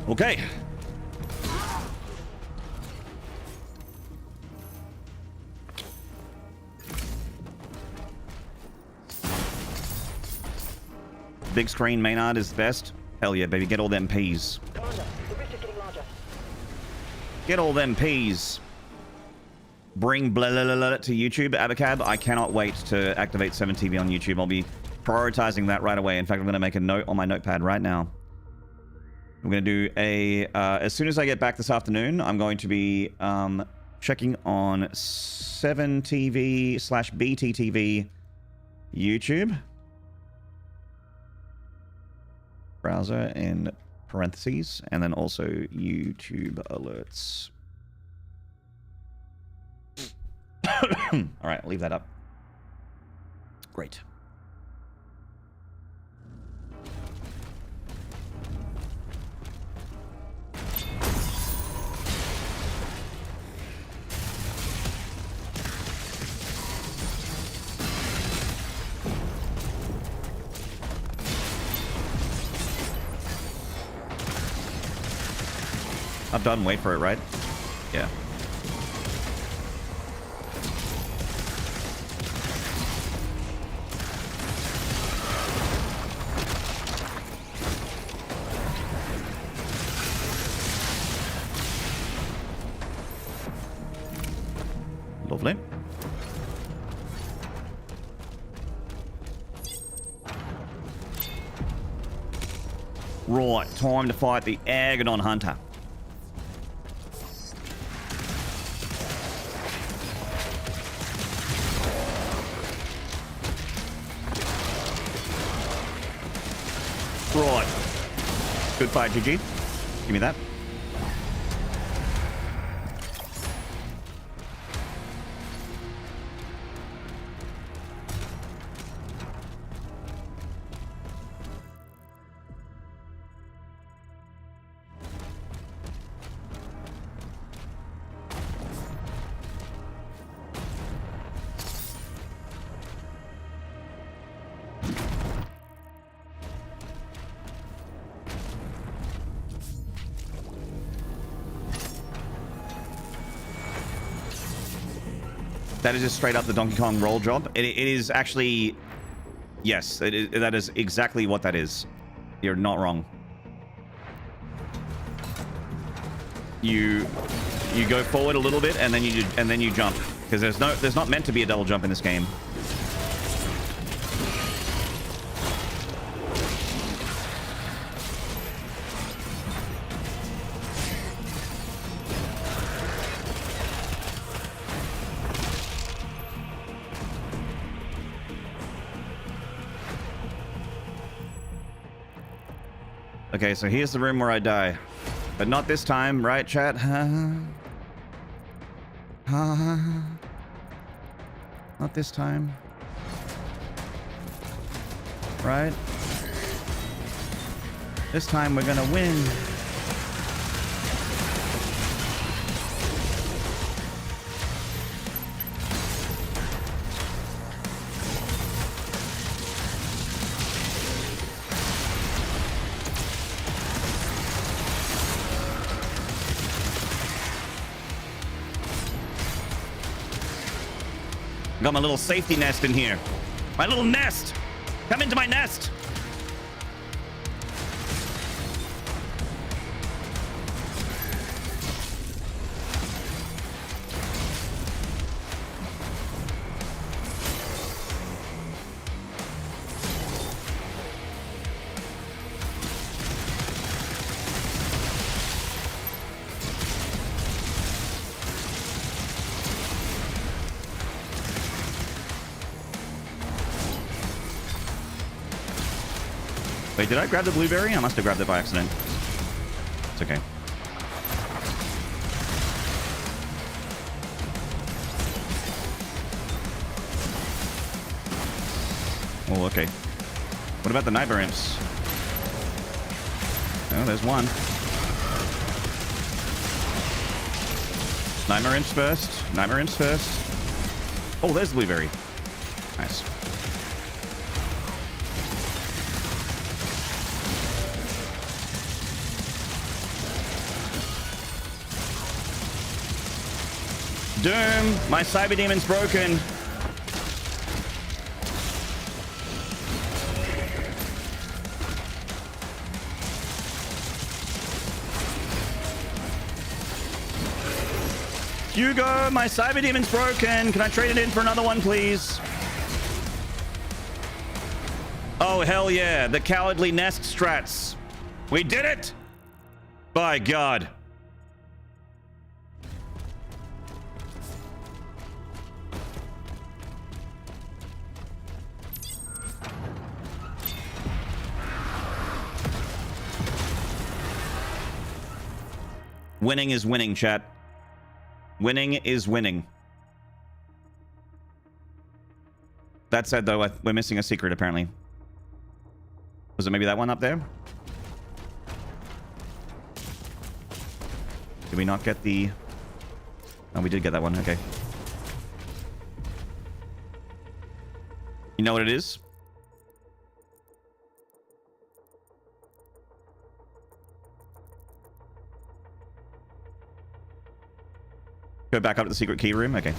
[SPEAKER 1] Okay. Big screen Maynard is best. Hell yeah, baby. Get all them peas.
[SPEAKER 3] Commander, the rift is getting larger.
[SPEAKER 1] Get all them peas. Bring blah, blah, blah, blah to YouTube, Abacab. I cannot wait to activate 7TV on YouTube. I'll be prioritizing that right away. In fact, I'm going to make a note on my notepad right now. I'm going to do a... as soon as I get back this afternoon, I'm going to be checking on 7TV/BTTV YouTube. Browser in parentheses, and then also YouTube alerts. All right, I'll leave that up. Great. I've done wait for it, right? Yeah. Lovely. Right, time to fight the Agadon Hunter. Right. Good fight, GG. Give me that. That is just straight up the Donkey Kong roll job. It is actually... Yes, that is exactly what that is. You're not wrong. You go forward a little bit and then you jump, because there's not meant to be a double jump in this game. Okay, so here's the room where I die. But not this time, right, chat? Not this time. Right? This time we're gonna win. Got my little safety nest in here. My little nest! Come into my nest! Wait, did I grab the blueberry? I must have grabbed it by accident. It's okay. Oh, okay. What about the nightmare imps? Oh, there's one. Nightmare imps first. Nightmare imps first. Oh, there's the blueberry. Nice. Doom, my cyber demon's broken. Hugo, my cyber demon's broken. Can I trade it in for another one, please? Oh, hell yeah. The cowardly nest strats. We did it! By God. Winning is winning, chat. Winning is winning. That said, though, we're missing a secret, apparently. Was it maybe that one up there? Did we not get the... Oh, we did get that one. Okay. You know what it is? Go back up to the secret key room. Okay.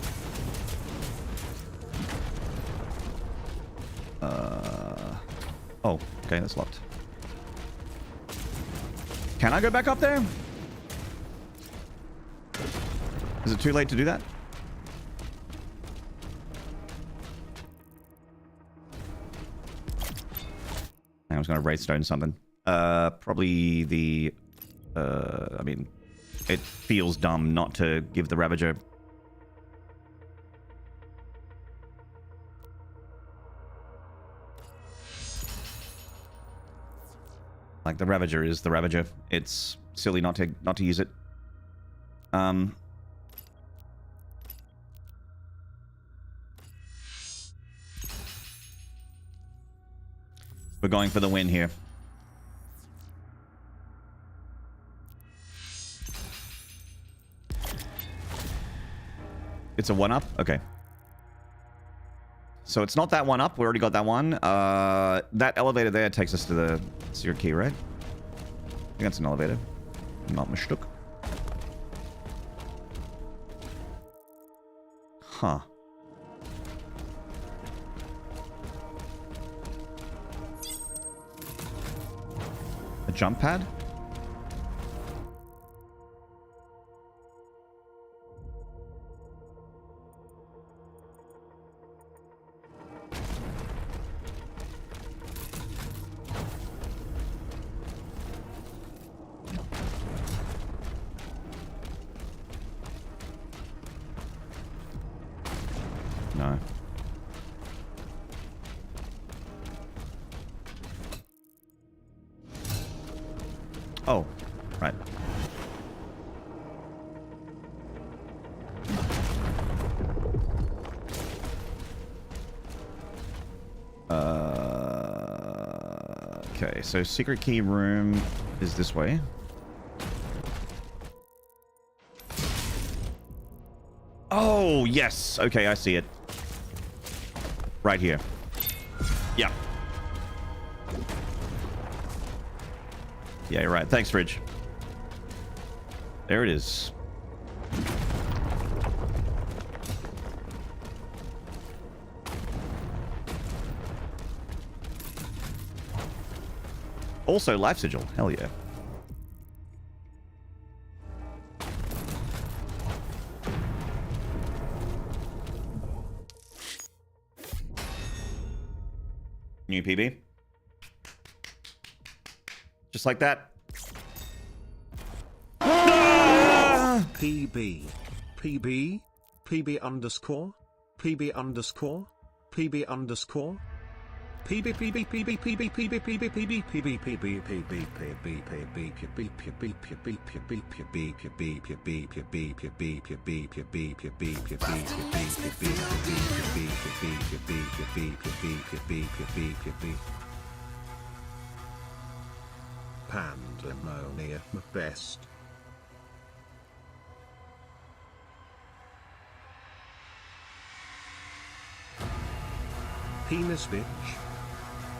[SPEAKER 1] Oh, okay, that's locked. Can I go back up there? Is it too late to do that? I was going to Wraithstone something. Probably the... I mean, it feels dumb not to give the Ravager... Like, the Ravager is the Ravager. It's silly not to use it. We're going for the win here. It's a 1-up? Okay. So it's not that 1-up. We already got that one. That elevator there takes us to the secret key, right? I think that's an elevator. Not mistook. Huh. A jump pad? No. Oh, right. Okay, so secret key room is this way. Oh, yes. Okay, I see it. Right here. Yeah. Yeah, you're right. Thanks, Fridge. There it is. Also, life sigil. Hell yeah. New PB. Just like that.
[SPEAKER 5] PB. PB. PB underscore. PB underscore. PB underscore. PB PB PB PB PB PB PB PB PB PB Pandemonium best. Penis bitch.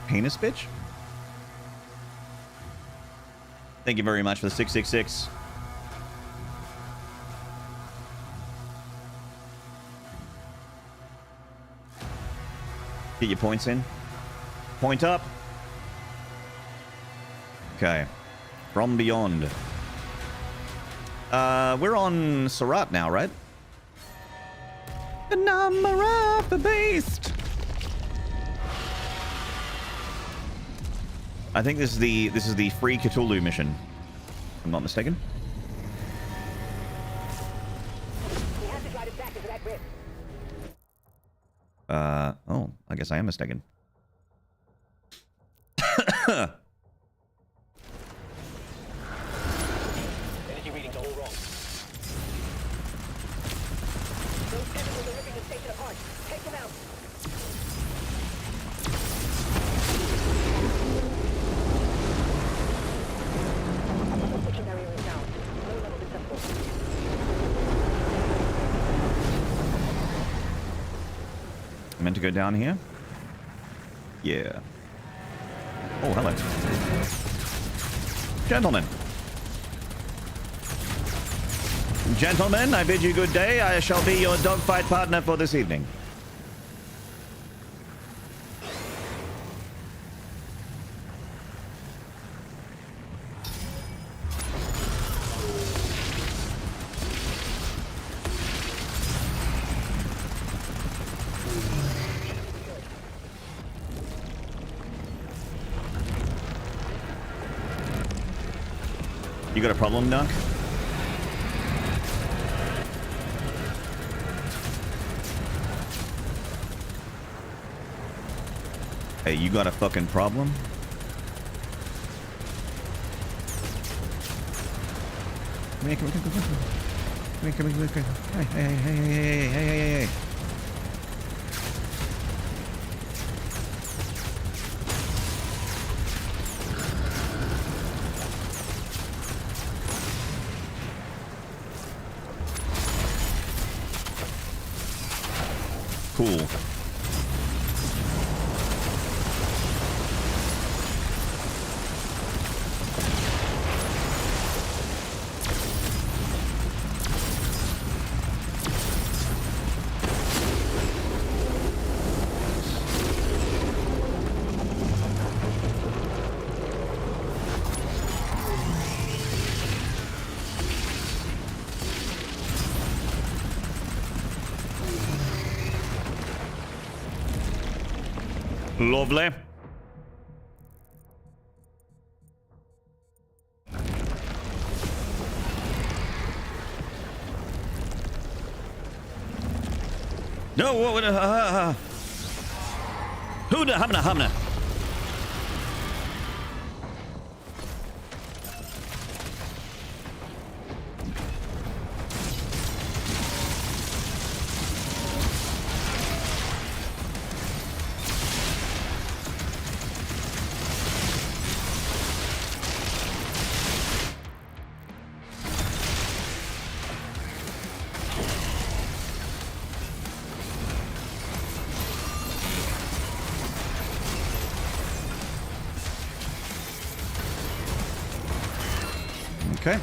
[SPEAKER 1] Penis bitch? Thank you very much for the 666. Get your points in. Point up. Okay. From beyond. We're on Surat now, right? The number of the beast. I think this is the free Cthulhu mission, if I'm not mistaken.
[SPEAKER 3] We have to drive it back into that grid.
[SPEAKER 1] Oh, I guess I am mistaken.
[SPEAKER 2] Energy readings are all wrong.
[SPEAKER 3] Those chemicals are ripping the station apart. Take them out. Section barrier is down. Low level detectable.
[SPEAKER 1] I meant to go down here? Yeah. Oh, hello. Gentlemen. Gentlemen, I bid you good day. I shall be your dogfight partner for this evening. You got a problem, Dunk? Hey, you got a fucking problem? Come here, come here, come here, come here, come here, come here. Hey. Cool. Lovely. No, what? Who the hamna? Okay.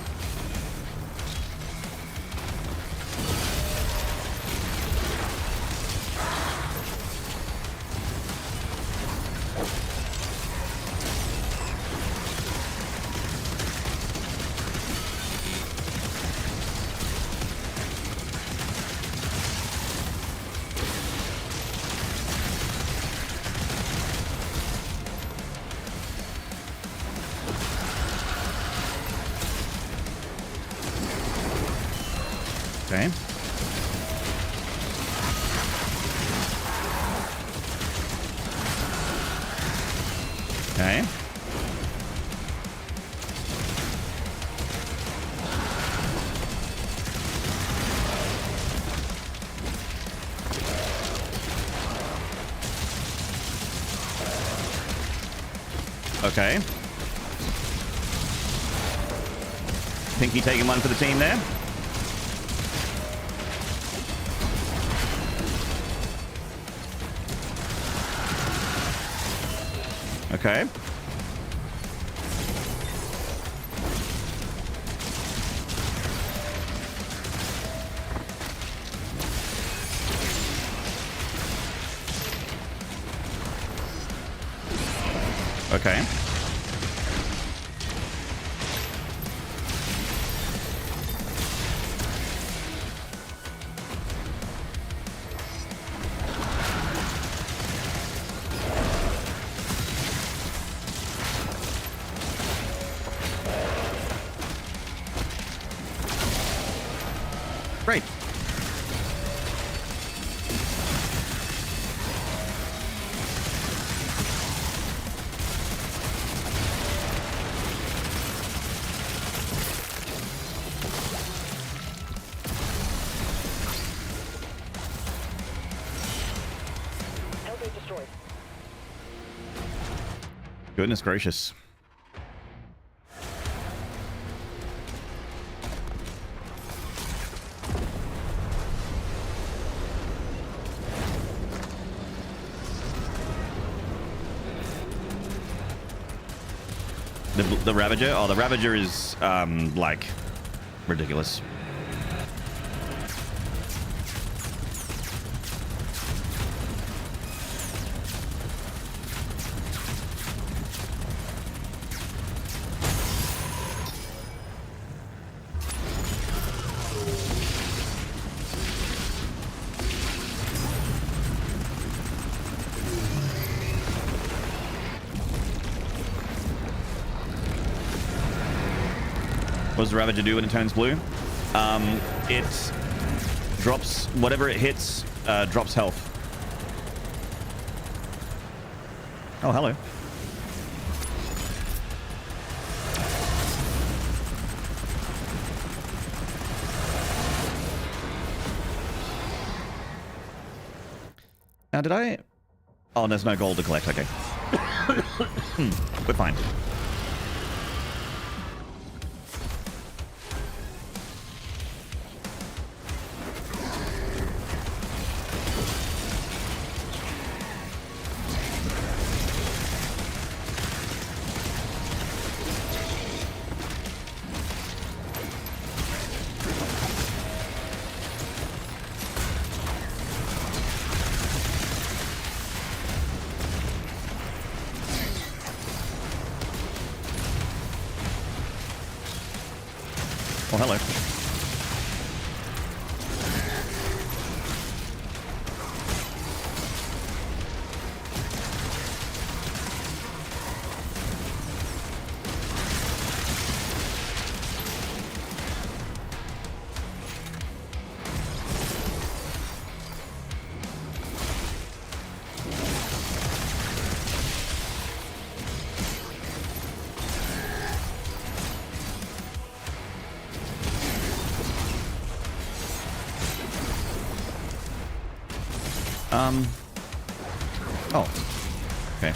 [SPEAKER 1] Okay. Okay. Okay. Pinky taking one for the team there. Okay. Okay. Great.
[SPEAKER 3] Elevator destroyed.
[SPEAKER 1] Goodness gracious. The Ravager? Oh, the Ravager is, like, ridiculous. What does the Ravager do when it turns blue? It drops whatever it hits, drops health. Oh, hello. Now, did I... Oh, there's no gold to collect. Okay. We're fine. Oh, hello. Oh. Okay.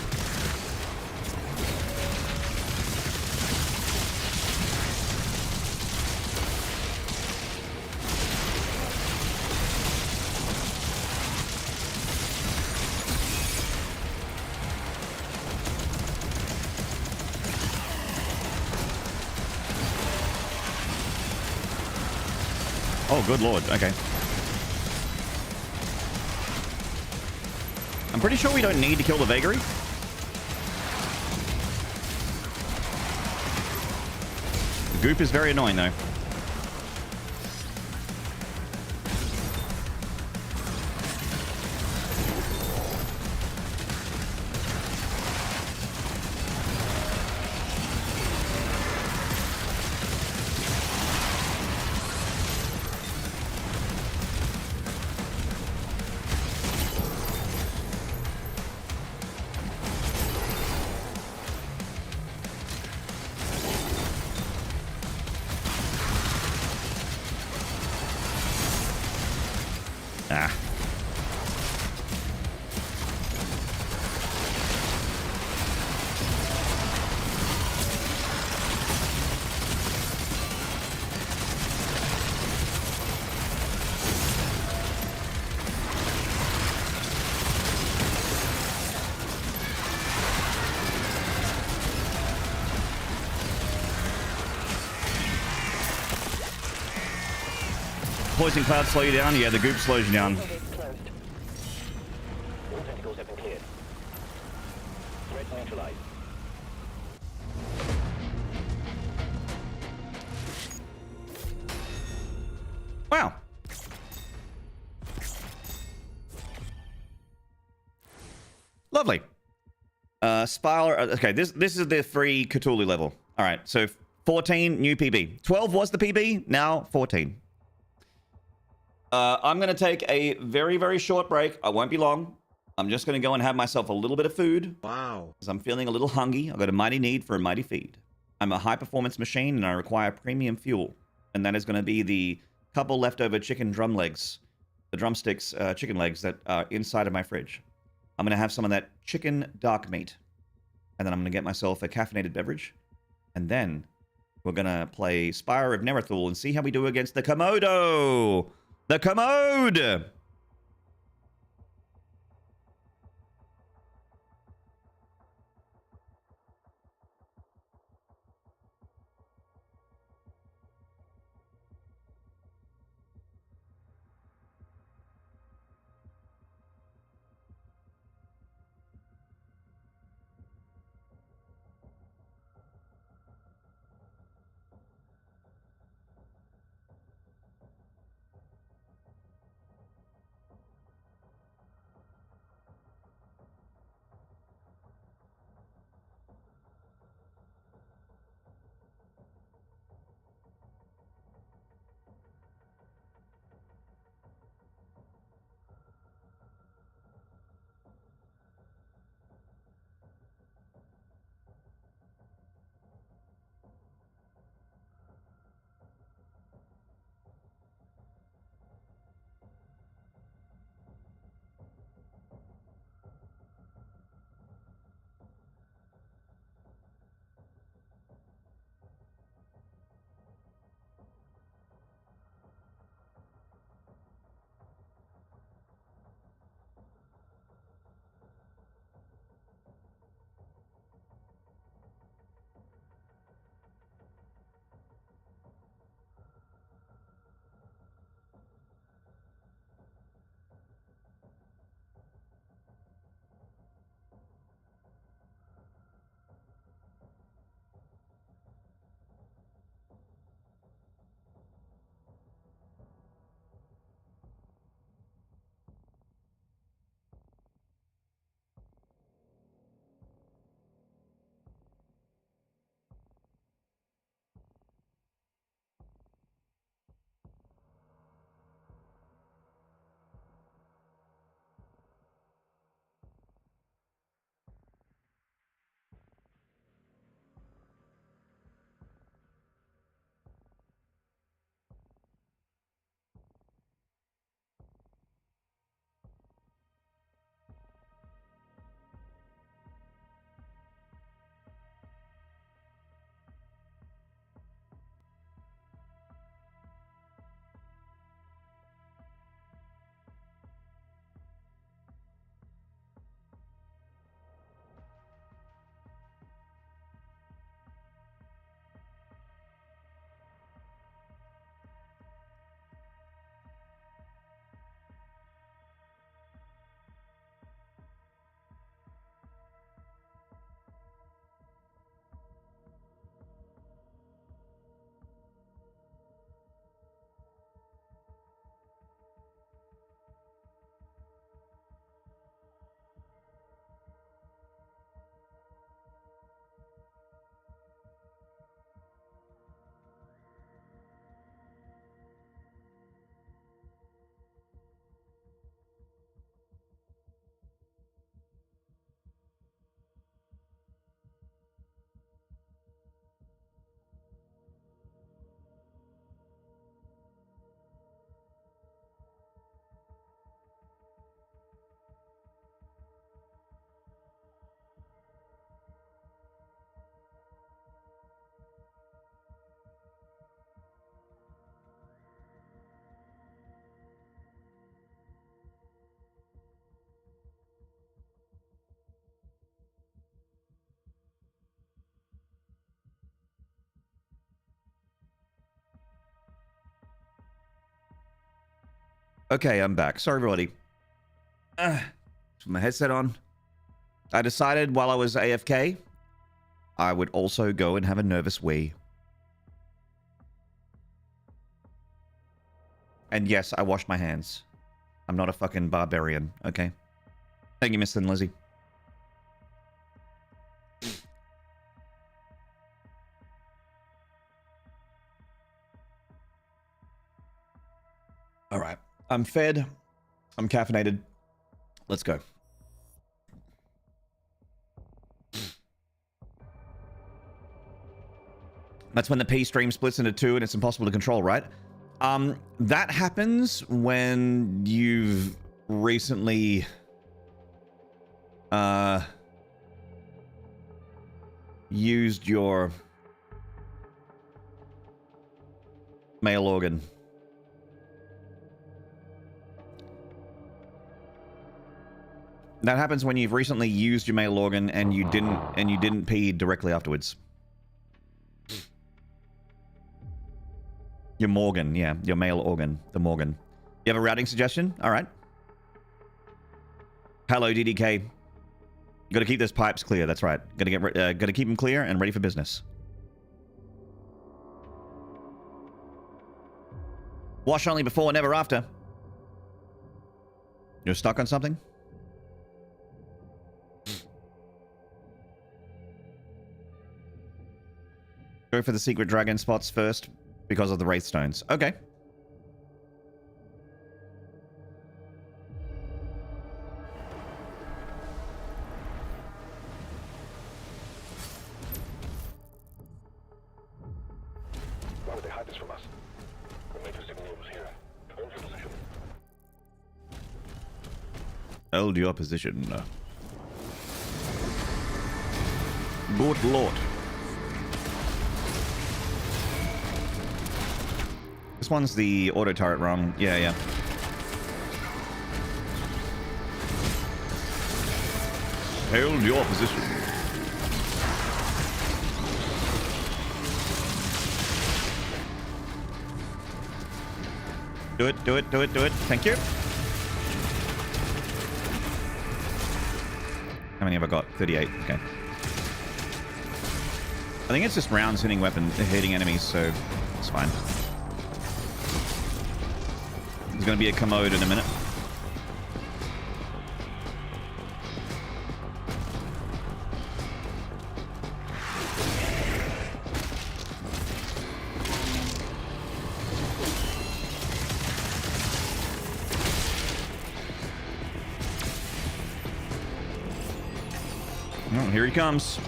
[SPEAKER 1] Oh, good lord. Okay. I'm pretty sure we don't need to kill the vagary. The goop is very annoying, though. Ah. Poison clouds slow you down? Yeah, the goop slows you down.
[SPEAKER 3] Elevator closed.
[SPEAKER 2] All tentacles have been cleared. Threat neutralized.
[SPEAKER 1] Wow. Lovely. Spiral. Okay, this is the free Cthulhu level. All right, so 14 new PB. 12 was the PB. Now 14. I'm gonna take a very, very short break. I won't be long. I'm just gonna go and have myself a little bit of food.
[SPEAKER 5] Wow.
[SPEAKER 1] Because I'm feeling a little hungry. I've got a mighty need for a mighty feed. I'm a high-performance machine, and I require premium fuel. And that is going to be the couple leftover chicken drum legs, the drumsticks, chicken legs that are inside of my fridge. I'm going to have some of that chicken dark meat. And then I'm going to get myself a caffeinated beverage. And then we're going to play Spire of Nerethul and see how we do against the Komodo! The Commode! Okay, I'm back. Sorry, everybody. Put my headset on. I decided while I was AFK, I would also go and have a nervous wee. And yes, I washed my hands. I'm not a fucking barbarian, okay? Thank you, Miss Thin Lizzie. All right. I'm fed. I'm caffeinated. Let's go. That's when the P stream splits into two and it's impossible to control, right? That happens when you've recently used your male organ. That happens when you've recently used your male organ and you didn't pee directly afterwards. Your Morgan, yeah, your male organ, the Morgan. You have a routing suggestion? All right. Hello, DDK. Got to keep those pipes clear. That's right. Got to keep them clear and ready for business. Wash only before, never after. You're stuck on something? Go for the secret dragon spots first because of the wraith stones. Okay.
[SPEAKER 2] Why would they hide this from us? The major signal was here. Hold your position.
[SPEAKER 1] Hold your position. Good lord. This one's the auto turret wrong. Yeah, yeah. Hold your position. Do it, do it, do it, do it. Thank you. How many have I got? 38. Okay. I think it's just rounds hitting hitting enemies, so it's fine. There's going to be a commode in a minute. Oh, here he comes.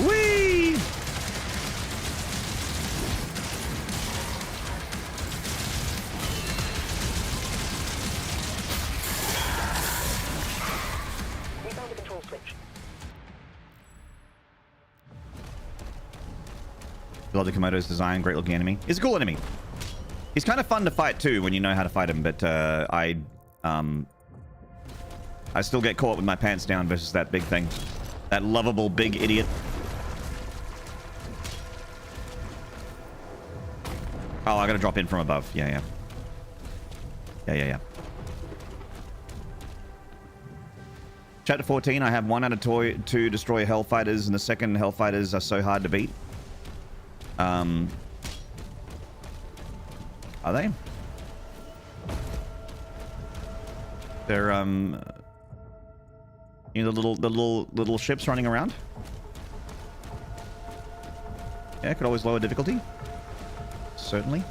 [SPEAKER 1] Whee!
[SPEAKER 3] We found the control switch.
[SPEAKER 1] Love the Komodo's design. Great looking enemy. He's a cool enemy. He's kind of fun to fight too when you know how to fight him, but I still get caught with my pants down versus that big thing. That lovable big idiot. Oh, I gotta drop in from above. Yeah, yeah. Yeah, yeah, yeah. Chapter 14, I have 1 out of 2 destroy Hellfighters, and the second Hellfighters are so hard to beat. Are they? They're, you know, the little ships running around? Yeah, could always lower difficulty. Certainly.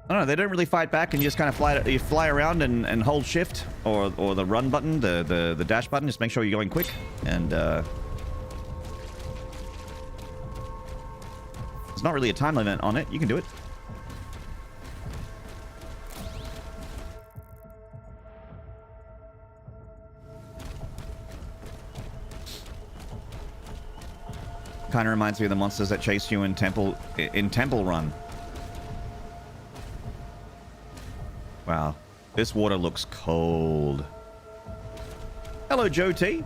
[SPEAKER 1] I don't know, they don't really fight back and you just kind of fly around and hold shift or the run button, the dash button, just make sure you're going quick and there's not really a time limit on it. You can do it. Kind of reminds me of the monsters that chase you in Temple Run. Wow, this water looks cold. Hello, Joe T.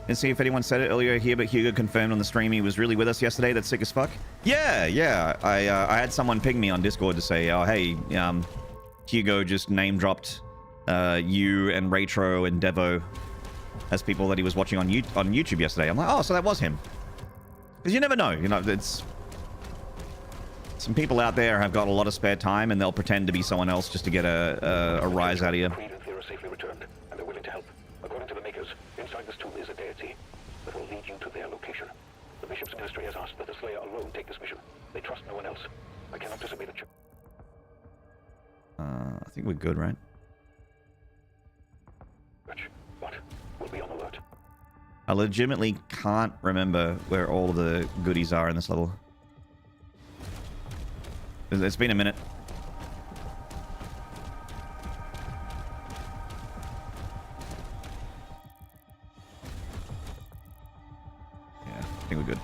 [SPEAKER 1] And see if anyone said it earlier here, but Hugo confirmed on the stream he was really with us yesterday. That's sick as fuck. Yeah. I had someone ping me on Discord to say, oh, hey, Hugo just name dropped you and Retro and Devo as people that he was watching on YouTube yesterday. I'm like, oh, so that was him. Because you never know. You know, it's... Some people out there have got a lot of spare time and they'll pretend to be someone else just to get a rise out of you.
[SPEAKER 2] Creed and Theor are safely returned, and they're willing to help. According to the Makers, inside this tomb is a deity that will lead you to their location. The Bishop's ministry has asked that the Slayer alone take this mission. They trust no one else. I cannot disobey the church.
[SPEAKER 1] I think we're good, right?
[SPEAKER 2] What? We'll be on alert.
[SPEAKER 1] I legitimately can't remember where all of the goodies are in this level. It's been a minute. Yeah, I think we're good.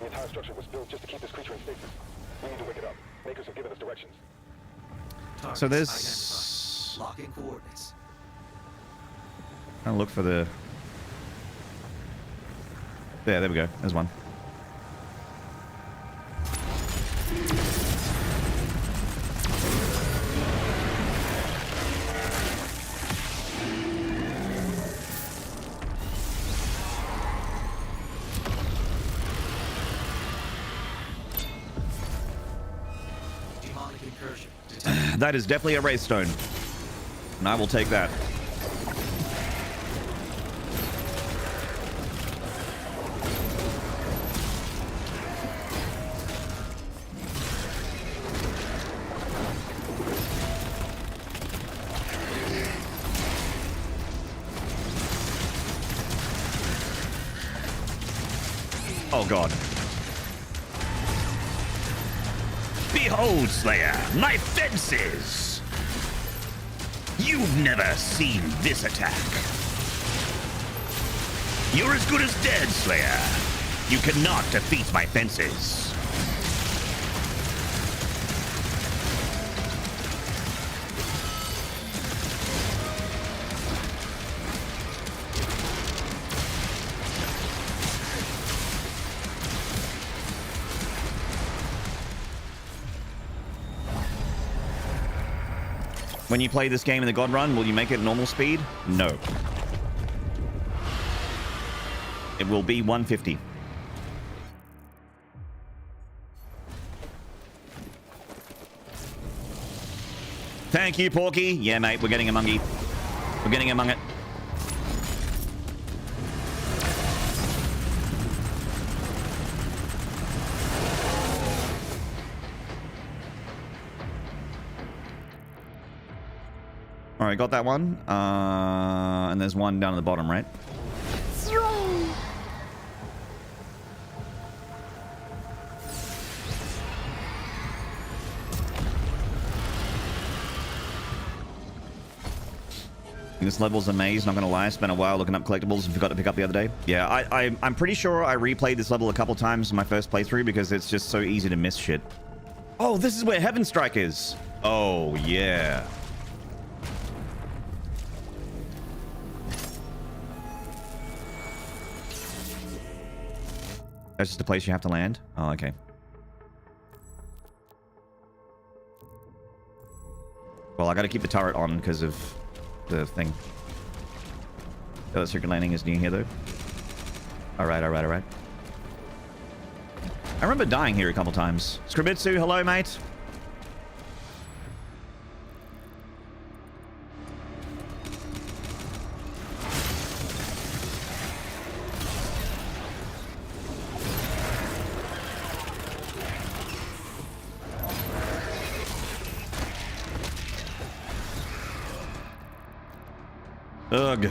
[SPEAKER 2] The entire structure was built just to keep this creature in stasis. We need to wake it up. Makers have given us directions.
[SPEAKER 1] So there's...
[SPEAKER 6] Identified. Locking coordinates.
[SPEAKER 1] I'll look for the... Yeah, there we go. There's one.
[SPEAKER 6] Demonic incursion.
[SPEAKER 1] That is definitely a wraith stone. And I will take that. Oh god. Behold, Slayer, my fences! You've never seen this attack. You're as good as dead, Slayer. You cannot defeat my fences. When you play this game in the God Run, will you make it normal speed? No. It will be 150. Thank you, Porky. Yeah, mate, we're getting among ye. We're getting among it. All right, got that one. And there's one down at the bottom, right? This level's a maze, not gonna lie. I spent a while looking up collectibles and forgot to pick up the other day. Yeah, I'm pretty sure I replayed this level a couple times in my first playthrough because it's just so easy to miss shit. Oh, this is where Heaven Strike is. Oh, yeah. That's just a place you have to land? Oh, okay. Well, I gotta keep the turret on because of the thing. Oh, the secret landing is near here, though. Alright. I remember dying here a couple times. Scribitsu, hello, mate. Ugh.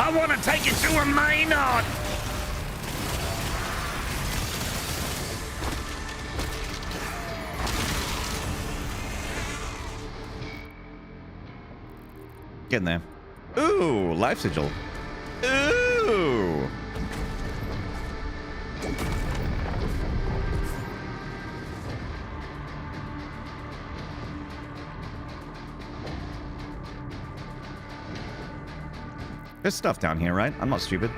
[SPEAKER 1] I want to take you to a Maynarde. Getting there. Ooh, life sigil. Ooh. There's stuff down here, right? I'm not stupid.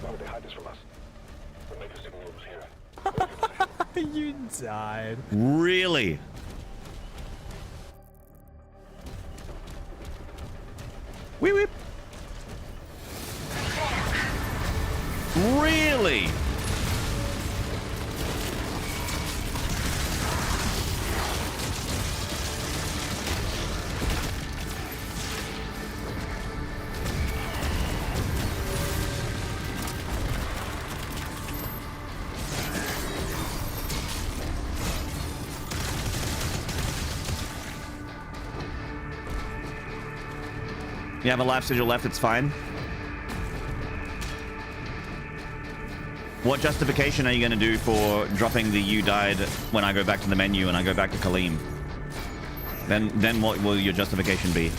[SPEAKER 2] Why would they hide this from us? The Maker signal was here.
[SPEAKER 8] You died.
[SPEAKER 1] Really? Wee wee. Really? You have a life sigil left, it's fine. What justification are you going to do for dropping the you died when I go back to the menu and I go back to Kaleem? Then what will your justification be?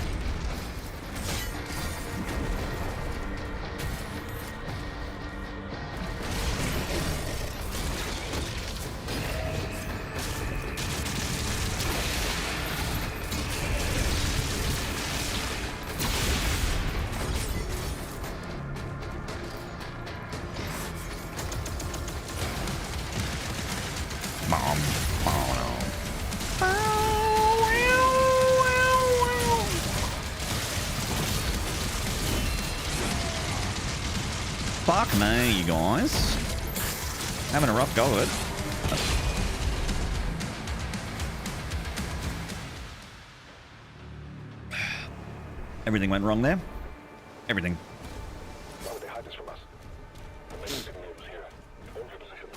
[SPEAKER 1] Fuck me, you guys. Having a rough go of it. Everything went wrong there. Everything.
[SPEAKER 2] Why would they hide this from us? The Maker signal was here. Hold your position.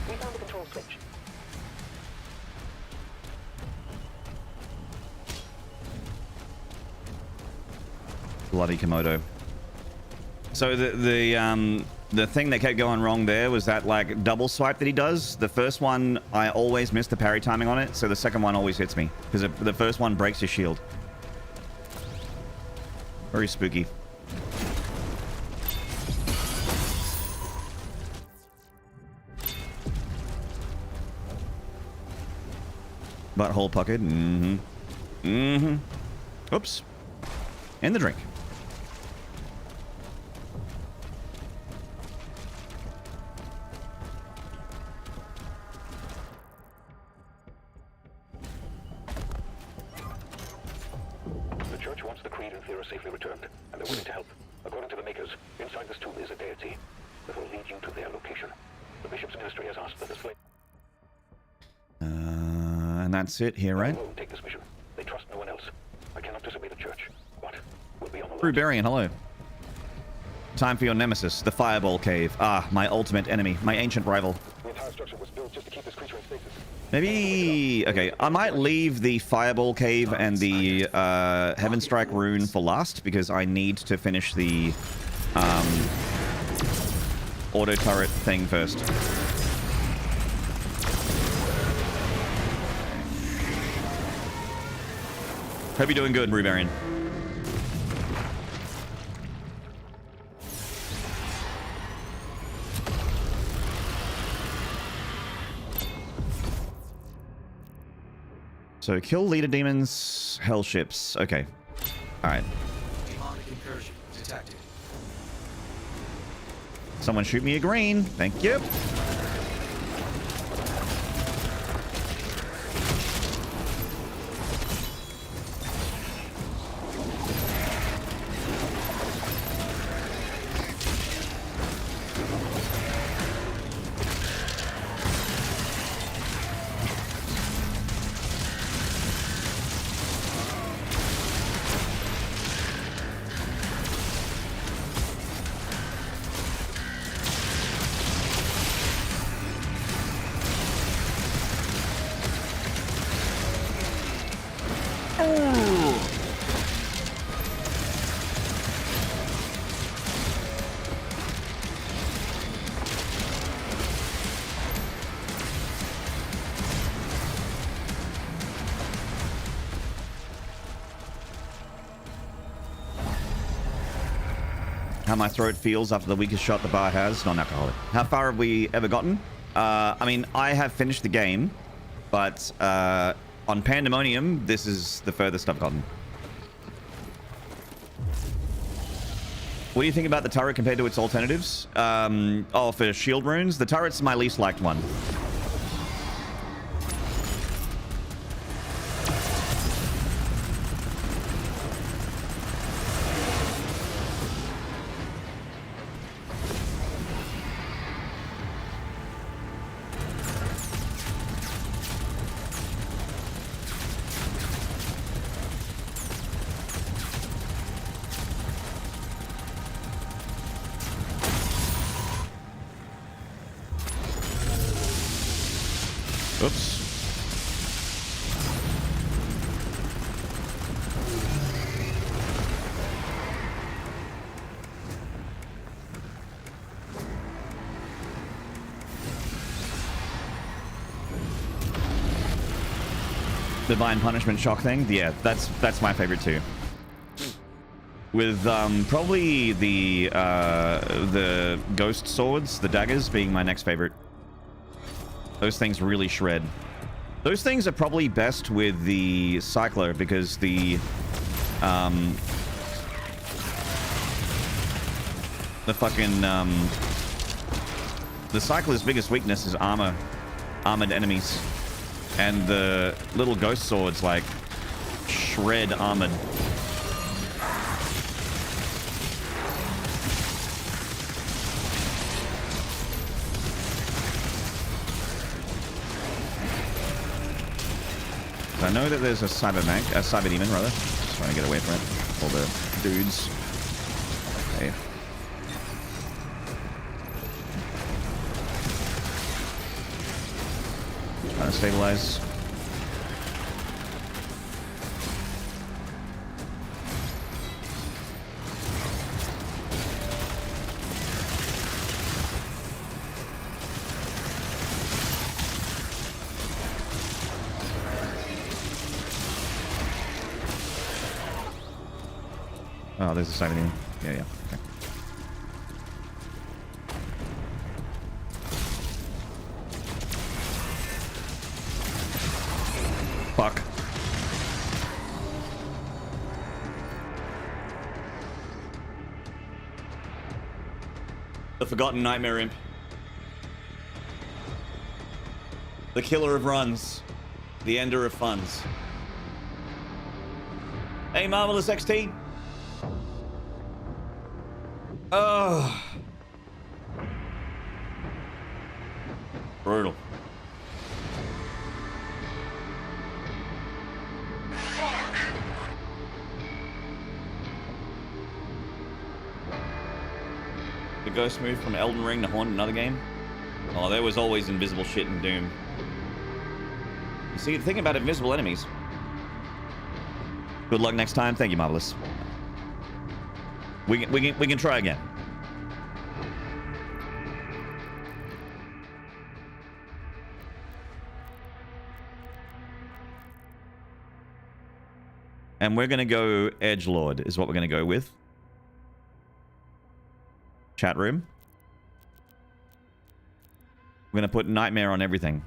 [SPEAKER 3] We found the control switch.
[SPEAKER 1] Bloody Komodo. So the thing that kept going wrong there was that like double swipe that he does. The first one I always miss the parry timing on it, so the second one always hits me because the first one breaks your shield. Very spooky. Butthole pocket. Mm-hmm. Mm-hmm. Oops. And the drink.
[SPEAKER 2] church wants the Creed and Theora safely returned, and they're willing to help. According to the Makers, inside this tomb is a deity that will lead you to their location. The Bishop's ministry has asked that the Slayer
[SPEAKER 1] And that's it here, right?
[SPEAKER 2] alone take this mission. They trust no one else. I cannot disobey the church, but we'll be on the watch.
[SPEAKER 1] Rubarian, hello. Time for your nemesis, the Fireball Cave. Ah, my ultimate enemy, my ancient rival.
[SPEAKER 2] The entire structure was built just to keep this creature in stasis.
[SPEAKER 1] Maybe... Okay, I might leave the Fireball Cave and the Heaven Strike rune for last, because I need to finish the auto turret thing first. Hope you're doing good, Rubarian. So kill leader demons, hell ships. Okay. Alright.
[SPEAKER 6] Demonic incursion detected.
[SPEAKER 1] Someone shoot me a green. Thank you. How my throat feels after the weakest shot the bar has. Non-alcoholic. How far have we ever gotten? I mean, I have finished the game, but on Pandemonium, this is the furthest I've gotten. What do you think about the turret compared to its alternatives? Oh, for shield runes, the turret's my least liked one. Oops. Divine Punishment shock thing? Yeah, that's my favorite too. With probably the ghost swords, the daggers, being my next favorite. Those things really shred. Those things are probably best with the cycler because the cycler's biggest weakness is armored enemies, and the little ghost swords like shred armored. I know that there's a cyber demon rather. Just trying to get away from it. All the dudes. Okay. Trying to stabilize. Oh, there's a cyber demon. Yeah, yeah. Okay. Fuck. The Forgotten Nightmare Imp. The killer of runs. The ender of funds. Hey, Marvelous XT. Oh. Brutal. The ghost move from Elden Ring to haunt another game. Oh, there was always invisible shit in Doom. You see, think about invisible enemies. Good luck next time. Thank you, Marvelous. We can try again. And we're going to go Edgelord is what we're going to go with. Chat room. We're going to put Nightmare on everything.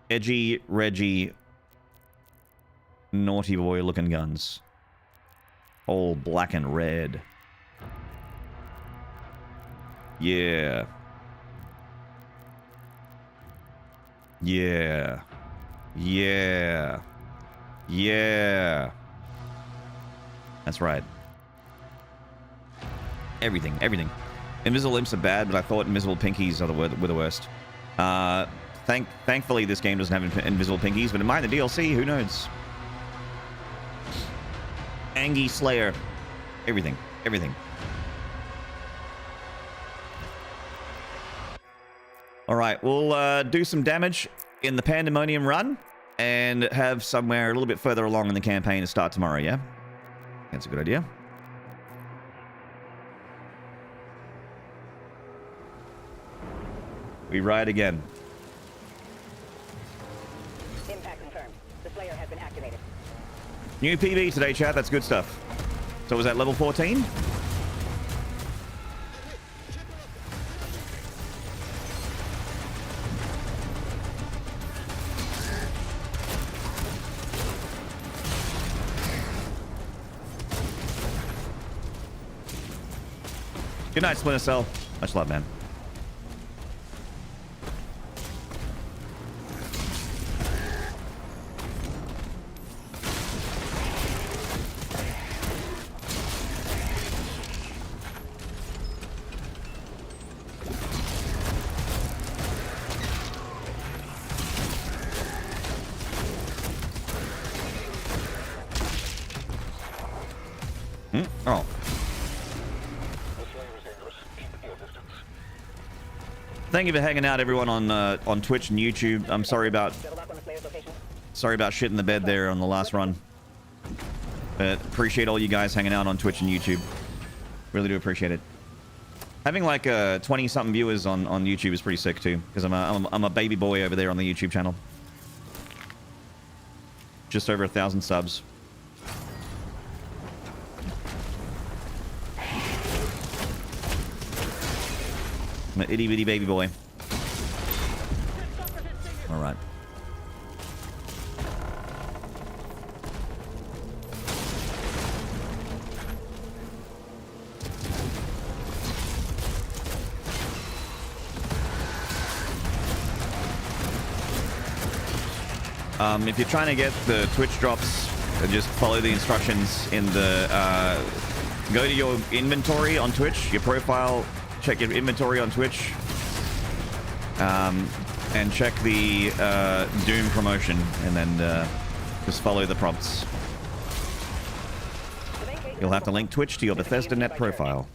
[SPEAKER 1] Edgy, Reggie, naughty boy looking guns. All black and red. Yeah. Yeah. Yeah. Yeah. That's right. Everything, everything. Invisible imps are bad, but I thought invisible pinkies are were the worst. Thankfully, this game doesn't have invisible pinkies, but it might in the DLC. Who knows? Angie Slayer. Everything. Everything. All right, we'll do some damage in the Pandemonium run and have somewhere a little bit further along in the campaign to start tomorrow, yeah? That's a good idea. We ride again.
[SPEAKER 3] Impact confirmed. The Slayer has been activated.
[SPEAKER 1] New PB today, chat. That's good stuff. So was that level 14? Good night, Splinter Cell. Much love, man. Oh. Thank you for hanging out, everyone, on Twitch and YouTube. I'm sorry about shit in the bed there on the last run. But appreciate all you guys hanging out on Twitch and YouTube. Really do appreciate it. Having like 20-something viewers on YouTube is pretty sick too, because I'm a baby boy over there on the YouTube channel. Just over 1,000 subs. I'm an itty bitty baby boy. All right. If you're trying to get the Twitch drops, just follow the instructions in the... go to your inventory on Twitch, your profile, check your inventory on Twitch, and check the Doom promotion, and then just follow the prompts. You'll have to link Twitch to your Bethesda.net profile.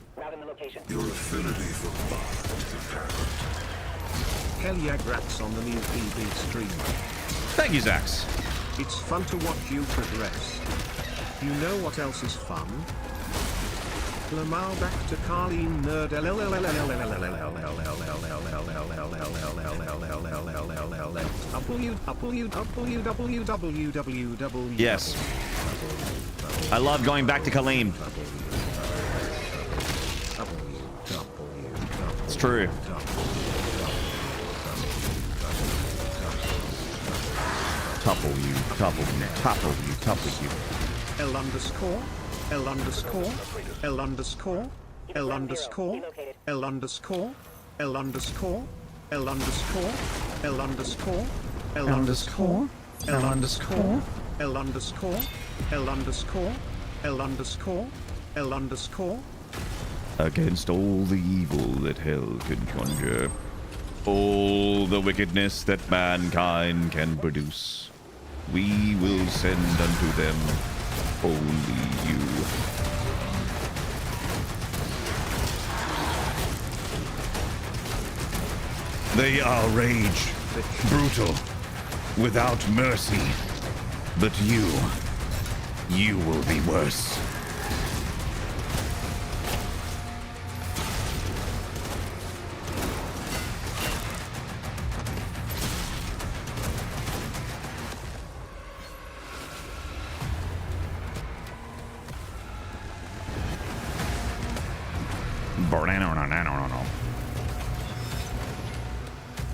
[SPEAKER 4] Your affinity for blood is apparent.
[SPEAKER 5] Kelly on the new PB stream.
[SPEAKER 1] Thank you, Zax.
[SPEAKER 5] It's fun to watch you progress. You know what else is fun? Lamar back to Carleen Nerd.
[SPEAKER 1] Yes. I love going back to Kaleem. It's true. Topple you, topple you, topple you, topple you.
[SPEAKER 5] L underscore, L underscore, L underscore, L underscore, L underscore, L underscore, L underscore, L underscore, L underscore, L underscore, L underscore, L underscore, L underscore, L underscore.
[SPEAKER 1] Against all the evil that hell can conjure, all the wickedness that mankind can produce, we will send unto them only you. They are rage, brutal, without mercy. But you will be worse.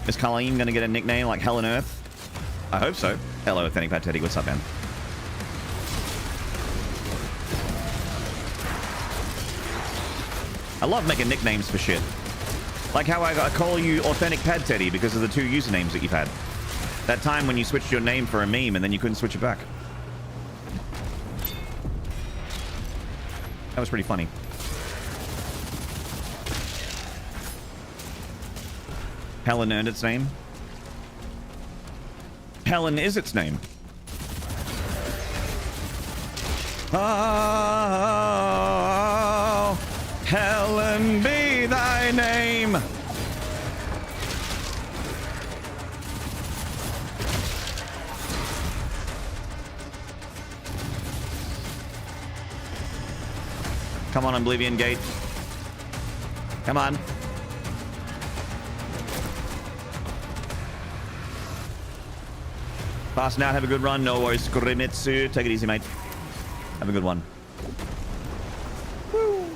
[SPEAKER 1] Is Colleen gonna get a nickname like Hell on Earth? I hope so. Hello, Authentic Pat Teddy. What's up, man? I love making nicknames for shit. Like how I call you Authentic Pad Teddy because of the 2 usernames that you've had. That time when you switched your name for a meme and then you couldn't switch it back. That was pretty funny. Helen earned its name. Helen is its name. Oh, Helen be thy name. Come on, Oblivion Gate. Come on. Passing out. Have a good run. No worries. Kurimitsu. Take it easy, mate. Have a good one. Woo.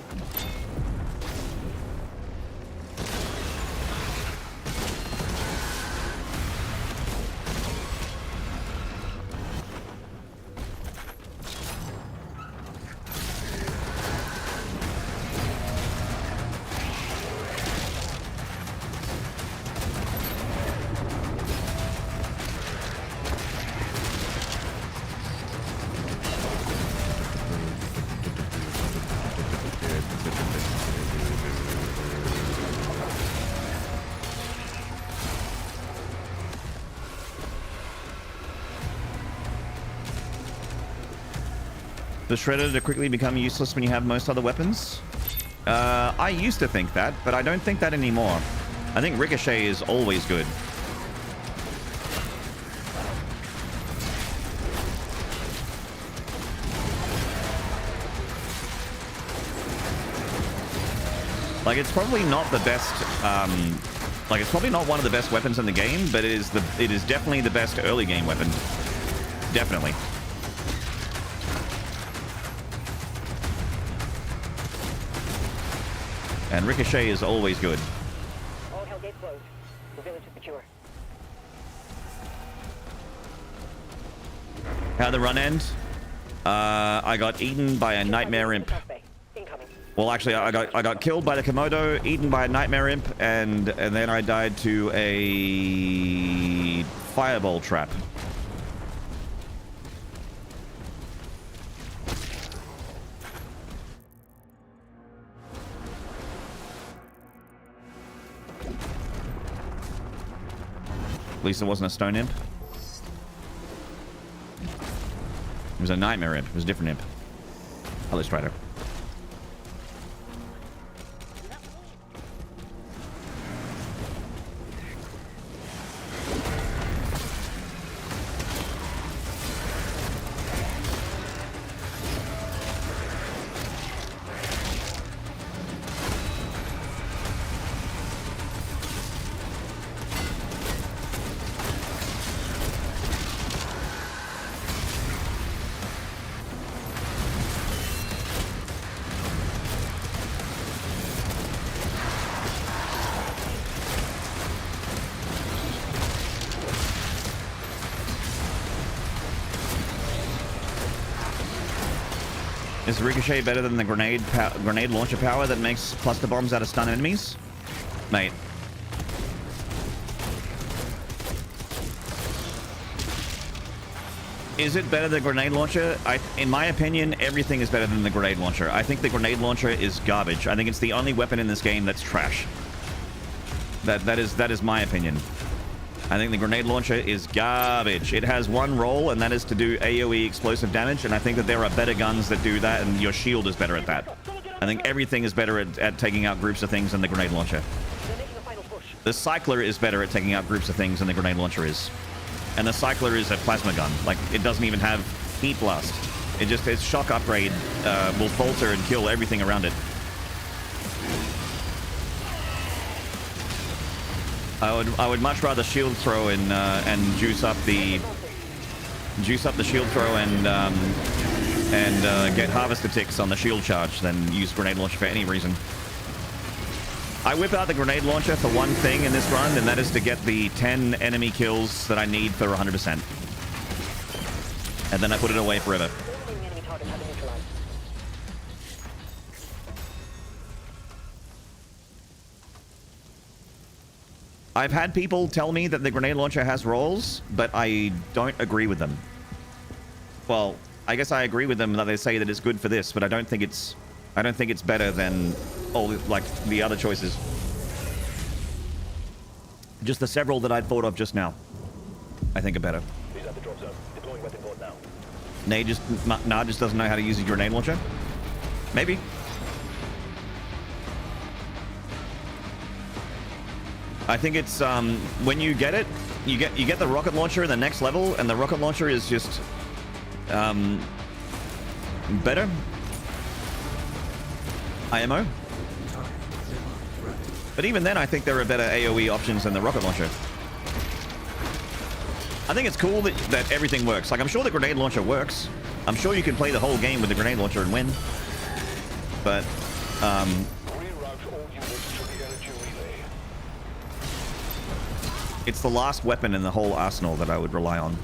[SPEAKER 1] The Shredder to quickly become useless when you have most other weapons? I used to think that, but I don't think that anymore. I think Ricochet is always good. Like, it's probably not the best, like, it's probably not one of the best weapons in the game, but it is definitely the best early game weapon. Definitely. And Ricochet is always good.
[SPEAKER 3] All hell gates closed. The village is secure.
[SPEAKER 1] How'd the run end? I got eaten by a nightmare imp.
[SPEAKER 3] Incoming.
[SPEAKER 1] Well, actually, I got killed by the Komodo, eaten by a nightmare imp, and then I died to a fireball trap. At least it wasn't a stone imp. It was a nightmare imp. It was a different imp. Hello, Strider. Is Ricochet better than the grenade launcher power that makes cluster bombs out of stun enemies? Mate. Is it better than the grenade launcher? In my opinion, everything is better than the grenade launcher. I think the grenade launcher is garbage. I think it's the only weapon in this game that's trash. That is my opinion. I think the grenade launcher is garbage. It has one role, and that is to do AoE explosive damage, and I think that there are better guns that do that, and your shield is better at that. I think everything is better at taking out groups of things than the grenade launcher. The cycler is better at taking out groups of things than the grenade launcher is. And the cycler is a plasma gun. Like, it doesn't even have heat blast. Its shock upgrade will falter and kill everything around it. I would much rather shield throw and juice up the shield throw and get harvester ticks on the shield charge than use grenade launcher for any reason. I whip out the grenade launcher for one thing in this run, and that is to get the 10 enemy kills that I need for 100%. And then I put it away forever. I've had people tell me that the grenade launcher has rolls, but I don't agree with them. Well, I guess I agree with them that they say that it's good for this, but I don't think it's better than all like the other choices. Just the several that I thought of just now, I think are better.
[SPEAKER 2] He's at the drop zone. Deploying weapon board now.
[SPEAKER 1] Maynarde just doesn't know how to use a grenade launcher. Maybe. I think it's when you get it, you get the rocket launcher in the next level, and the rocket launcher is just better. IMO. But even then, I think there are better AoE options than the rocket launcher. I think it's cool that everything works. Like, I'm sure the grenade launcher works. I'm sure you can play the whole game with the grenade launcher and win. But, it's the last weapon in the whole arsenal that I would rely on.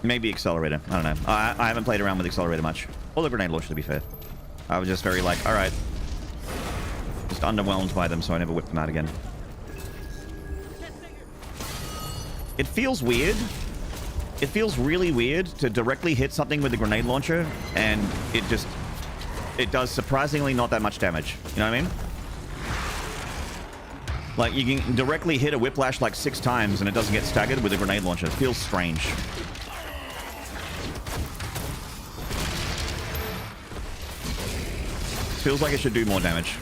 [SPEAKER 1] Maybe accelerator. I don't know. I haven't played around with accelerator much. Or the grenade launcher, to be fair. I was just very like, all right. Just underwhelmed by them, so I never whipped them out again. It feels weird. It feels really weird to directly hit something with the grenade launcher, and it does surprisingly not that much damage. You know what I mean? Like, you can directly hit a whiplash like 6 times, and it doesn't get staggered with a grenade launcher. It feels strange. Feels like it should do more damage.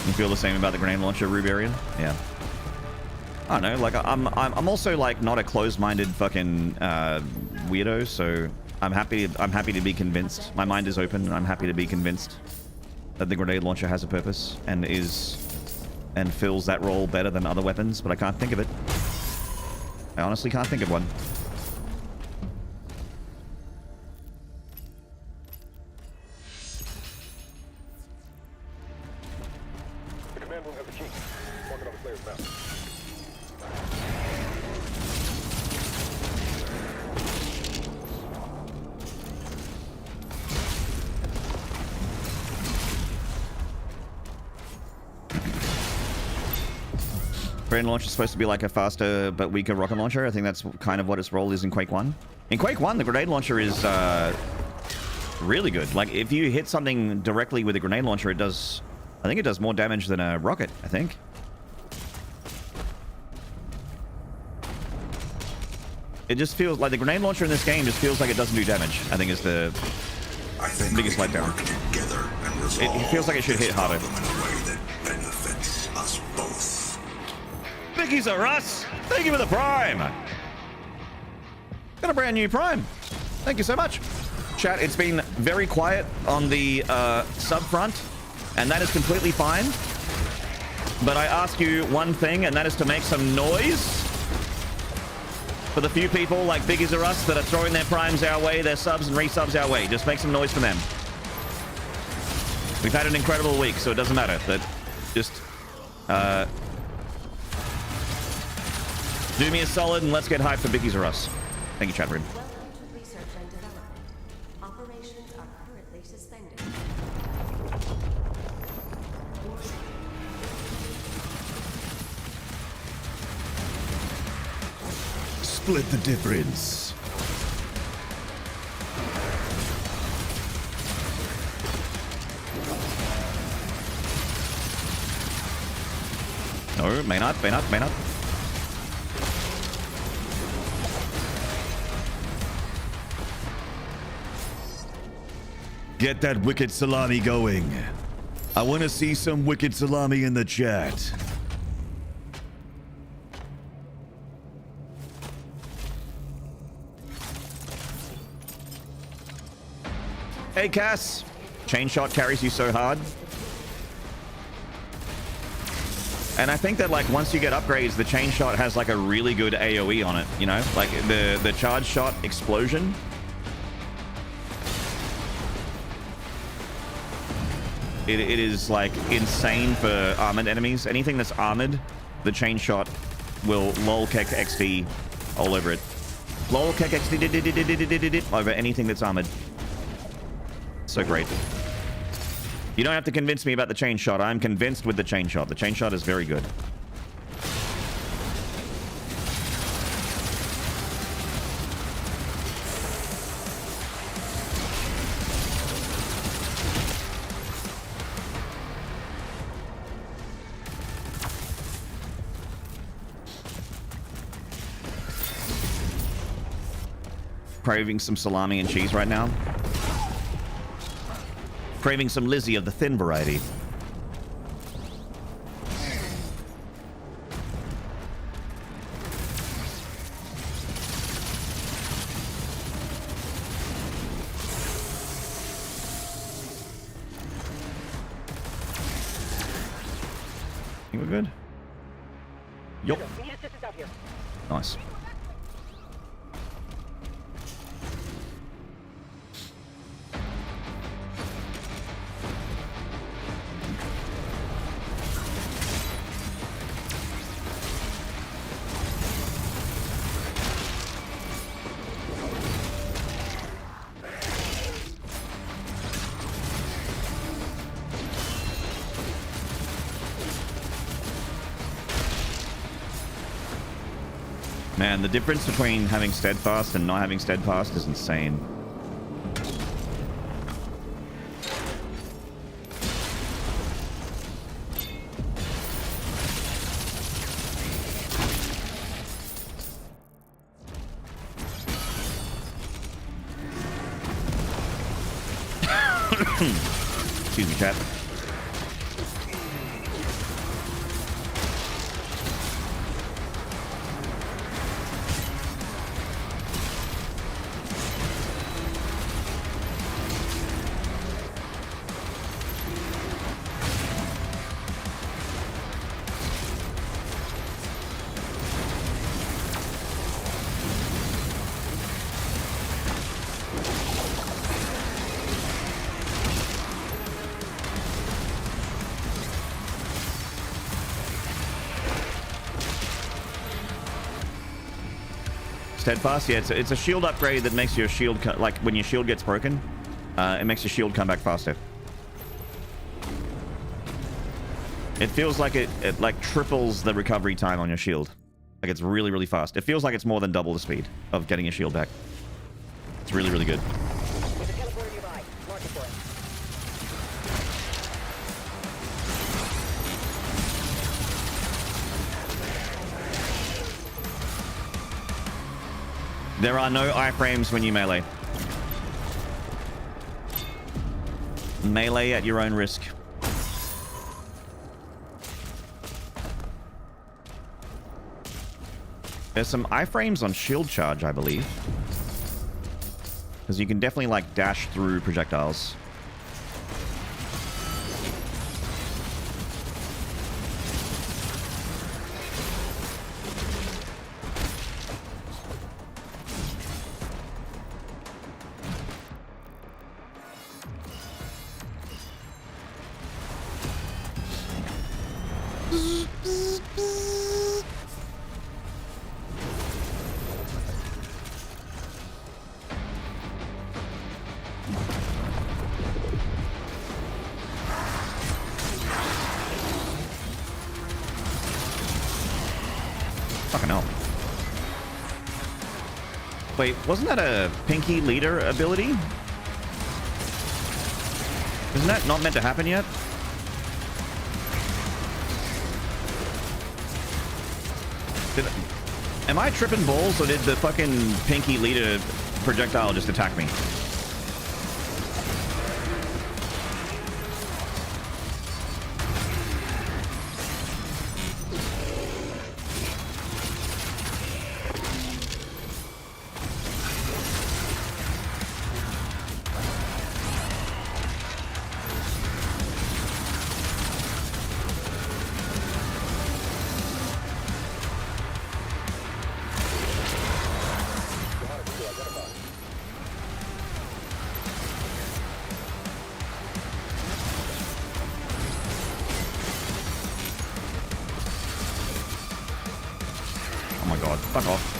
[SPEAKER 1] You feel the same about the grenade launcher, Rubarian? Yeah. I don't know. Like, I'm also like not a closed-minded fucking weirdo, so I'm happy to be convinced. My mind is open, and I'm happy to be convinced that the grenade launcher has a purpose and fills that role better than other weapons, but I can't think of it. I honestly can't think of one.
[SPEAKER 2] The command room has the key. Mark it on the player's map.
[SPEAKER 1] Grenade launcher is supposed to be like a faster but weaker rocket launcher. I think that's kind of what its role is in Quake 1. In Quake 1, the grenade launcher is really good. Like, if you hit something directly with a grenade launcher, I think it does more damage than a rocket, I think. It just feels like the grenade launcher in this game just feels like it doesn't do damage, I think is the biggest letdown. It feels like it should hit harder. Vicky's a Russ! Thank you for the Prime! Got a brand new Prime. Thank you so much. Chat, it's been very quiet on the sub front, and that is completely fine. But I ask you one thing, and that is to make some noise for the few people like Biggies or us that are throwing their primes our way, their subs and resubs our way. Just make some noise for them. We've had an incredible week, so it doesn't matter. But just do me a solid and let's get hyped for Biggies or us. Thank you, chat room.
[SPEAKER 7] Welcome to research and development. Operations are currently suspended.
[SPEAKER 1] Split the difference. No, Maynarde. Get that wicked salami going. I want to see some wicked salami in the chat. Hey, Cass. Chain shot carries you so hard. And I think that, like, once you get upgrades, the chain shot has, like, a really good AoE on it, you know? Like, the charge shot explosion. It is, like, insane for armored enemies. Anything that's armored, the chain shot will lol kek XD all over it. Lol kek XD over anything that's armored. So great. You don't have to convince me about the chain shot. I'm convinced with the chain shot. The chain shot is very good. Craving some salami and cheese right now. Craving some Lizzie of the thin variety. Think we're good? Yup.
[SPEAKER 3] We need assistance out here.
[SPEAKER 1] Nice. Man, the difference between having steadfast and not having steadfast is insane. Excuse me, chat. Steadfast, yeah, it's a shield upgrade that makes your shield, like when your shield gets broken, it makes your shield come back faster. It feels like it like triples the recovery time on your shield. Like it's really, really fast. It feels like it's more than double the speed of getting your shield back. It's really, really good.
[SPEAKER 3] There's a teleporter nearby. Mark it for us.
[SPEAKER 1] There are no iframes when you melee. Melee at your own risk. There's some iframes on shield charge, I believe. Because you can definitely, like, dash through projectiles. Fucking hell. Wait, wasn't that a Pinky Leader ability? Isn't that not meant to happen yet? Am I tripping balls, or did the fucking Pinky Leader projectile just attack me? Fuck off.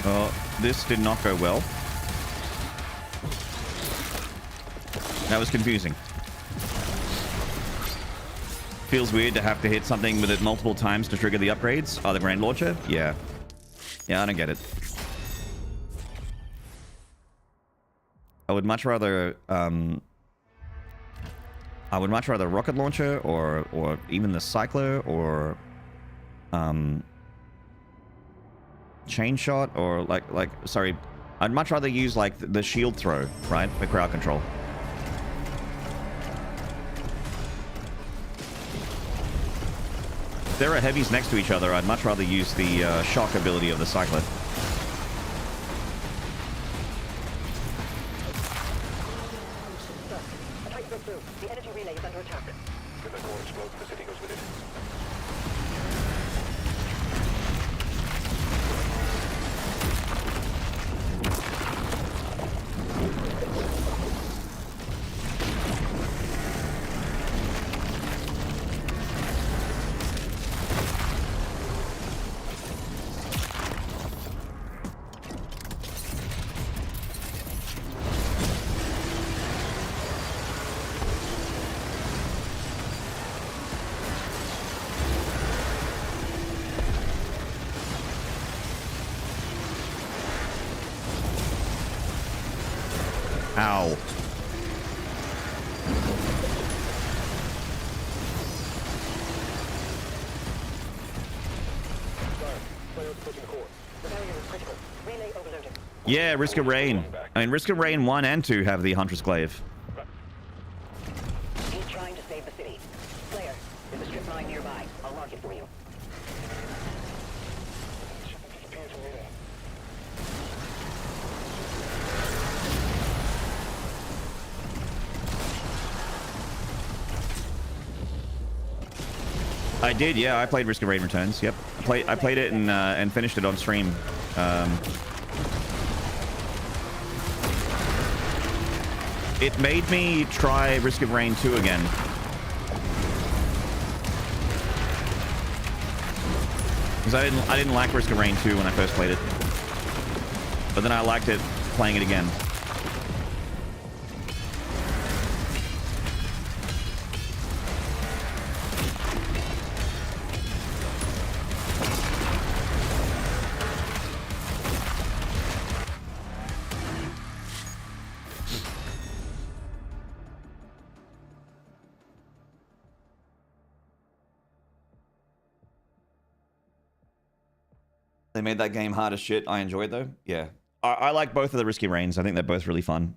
[SPEAKER 1] Well, this did not go well. That was confusing. Feels weird to have to hit something with it multiple times to trigger the upgrades. Oh, the Grand Launcher? Yeah. Yeah, I don't get it. I would much rather, Rocket Launcher or even the Cycler or, Chain Shot or sorry, I'd much rather use like the shield throw, right? For crowd control. If there are heavies next to each other, I'd much rather use the shock ability of the Cycler.
[SPEAKER 3] Attack broke through. The energy relay is under attack.
[SPEAKER 2] If the core explodes, the city goes with it.
[SPEAKER 1] Ow. Yeah, Risk of Rain. I mean, Risk of Rain 1 and 2 have the Huntress Glaive.
[SPEAKER 3] He's trying to save the city. Slayer, there's a strip mine nearby. I'll mark it for you.
[SPEAKER 1] I did, yeah. I played Risk of Rain Returns. Yep, I played it and finished it on stream. It made me try Risk of Rain 2 again. Because I didn't like Risk of Rain 2 when I first played it, but then I liked it playing it again. They made that game hard as shit. I enjoyed though. Yeah. I like both of the Risky Rains. I think they're both really fun.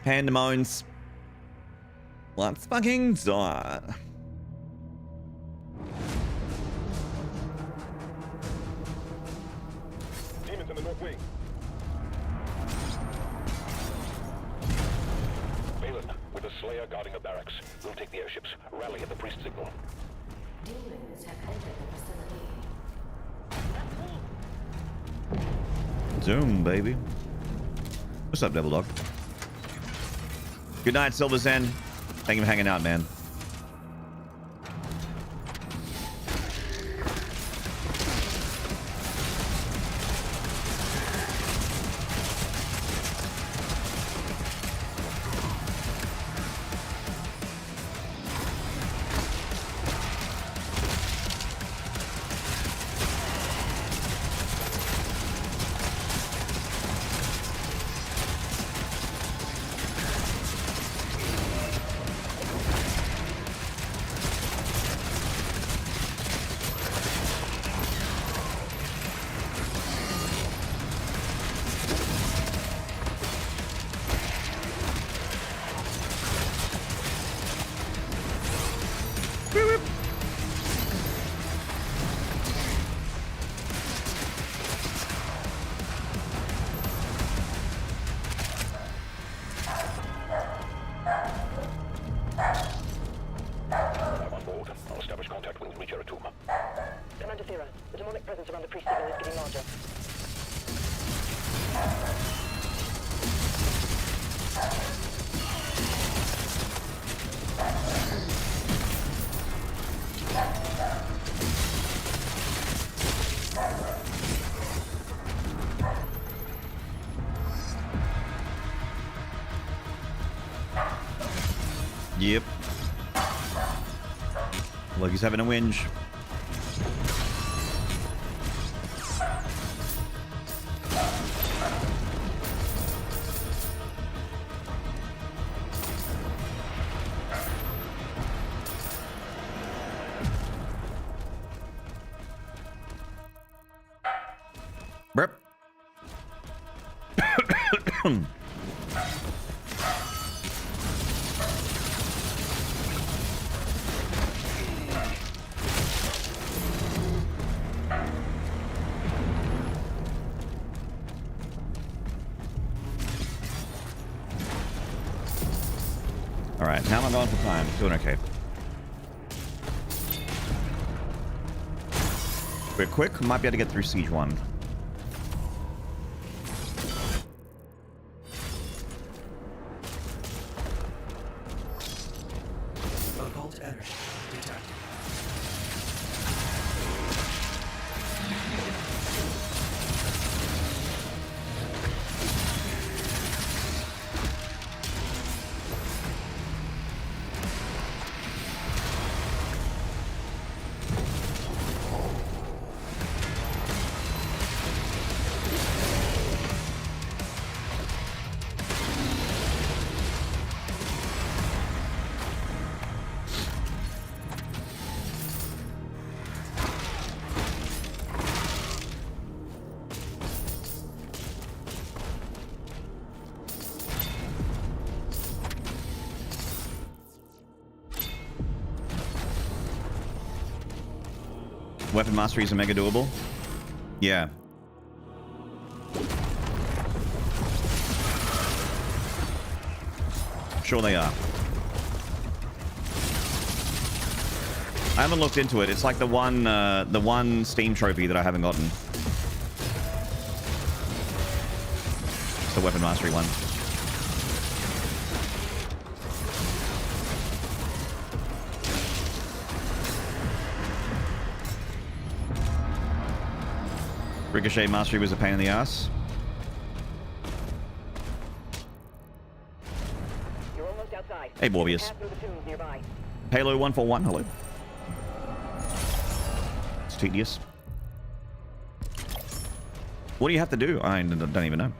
[SPEAKER 1] Pandemoniums. Let's fucking die.
[SPEAKER 2] Demons in the north wing. Balin, with the Slayer guarding the barracks. We'll take the airships. Rally at the priest signal.
[SPEAKER 7] Demons have entered the facility.
[SPEAKER 1] Zoom, baby. What's up, Devil Dog? Good night, Silver Zen. Thank you for hanging out, man.
[SPEAKER 2] I'm on board. I'll establish contact with Reacher Tomb.
[SPEAKER 3] Commander Thera, the demonic presence around the priest signal is getting larger.
[SPEAKER 1] Yep. Look, he's having a whinge. Burp. All right, how am I going for time? Doing okay. We're quick. Might be able to get through Siege 1.
[SPEAKER 6] Occult energy detected.
[SPEAKER 1] Weapon masteries are mega doable. Yeah. Sure they are. I haven't looked into it. It's like the one Steam trophy that I haven't gotten. It's the weapon mastery one. Ricochet mastery was a pain in the ass.
[SPEAKER 3] You're almost outside.
[SPEAKER 1] Hey, Morbius.
[SPEAKER 3] Pass through the tombs nearby.
[SPEAKER 1] Halo 141, hello. It's tedious. What do you have to do? I don't even know.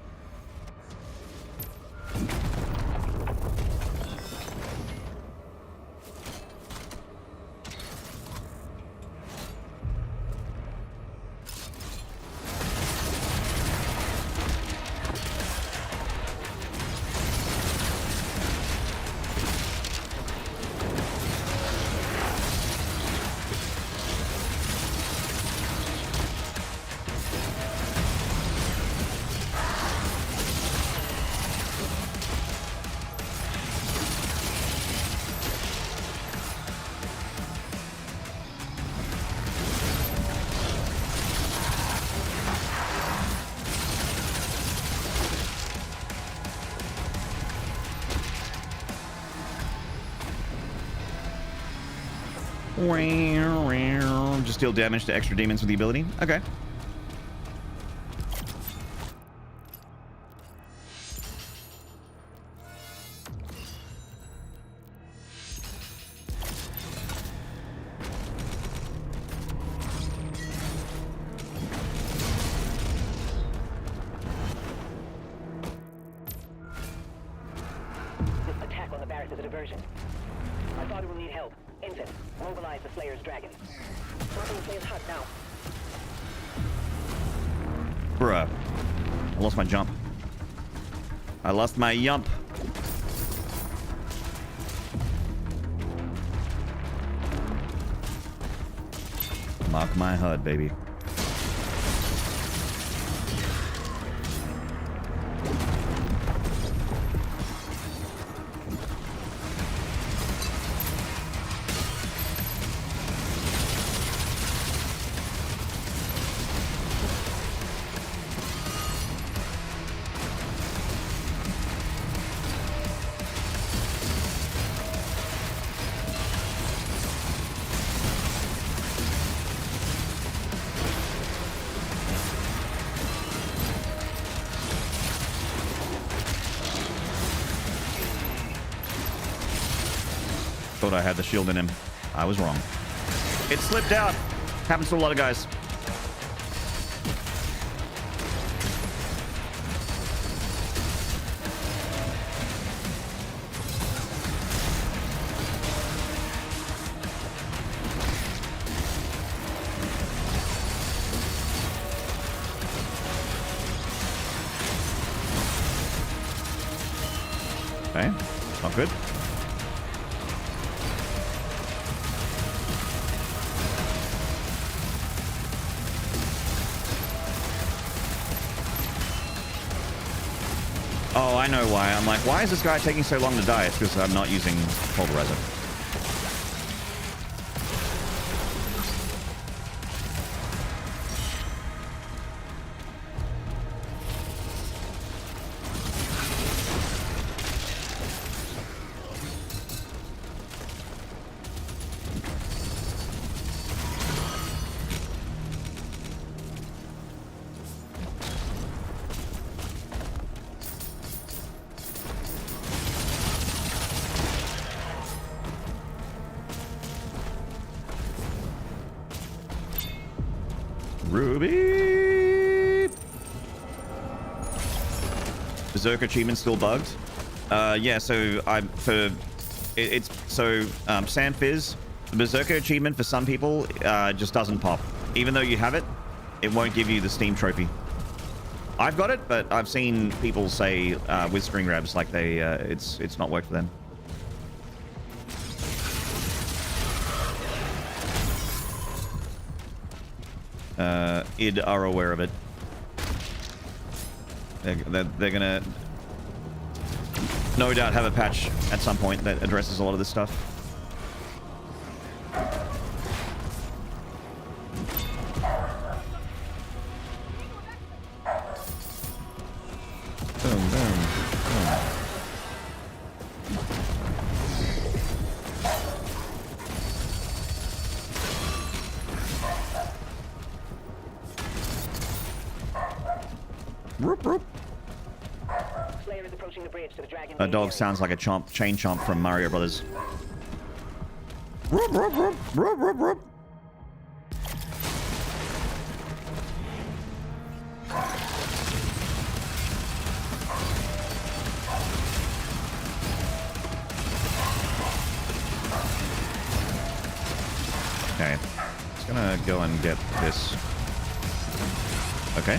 [SPEAKER 1] Just deal damage to extra demons with the ability. Okay.
[SPEAKER 3] This attack on the barracks is a diversion. My father will need help. Ensign, mobilize the Slayer's dragon. Dropping the Slayer's hut now.
[SPEAKER 1] Bruh. I lost my jump. I lost my yump. Mark my HUD, baby. Thought I had the shield in him. I was wrong. It slipped out. Happens to a lot of guys. Okay, not good. Oh, I know why. I'm like, why is this guy taking so long to die? It's because I'm not using Pulverizer. Ruby! Berserker achievement still bugged. Yeah, so Sam Fizz, the Berserker achievement for some people just doesn't pop. Even though you have it, it won't give you the Steam trophy. I've got it, but I've seen people say with screen grabs like they it's not worked for them. id are aware of it. They're gonna no doubt have a patch at some point that addresses a lot of this stuff. Boom, boom, boom. Roop, roop.
[SPEAKER 3] Slayer is approaching the bridge to the dragon.
[SPEAKER 1] A dog sounds like a chomp, chain chomp from Mario Brothers. Roop, roop, roop, roop, roop, roop. Okay, just gonna go and get this. Okay.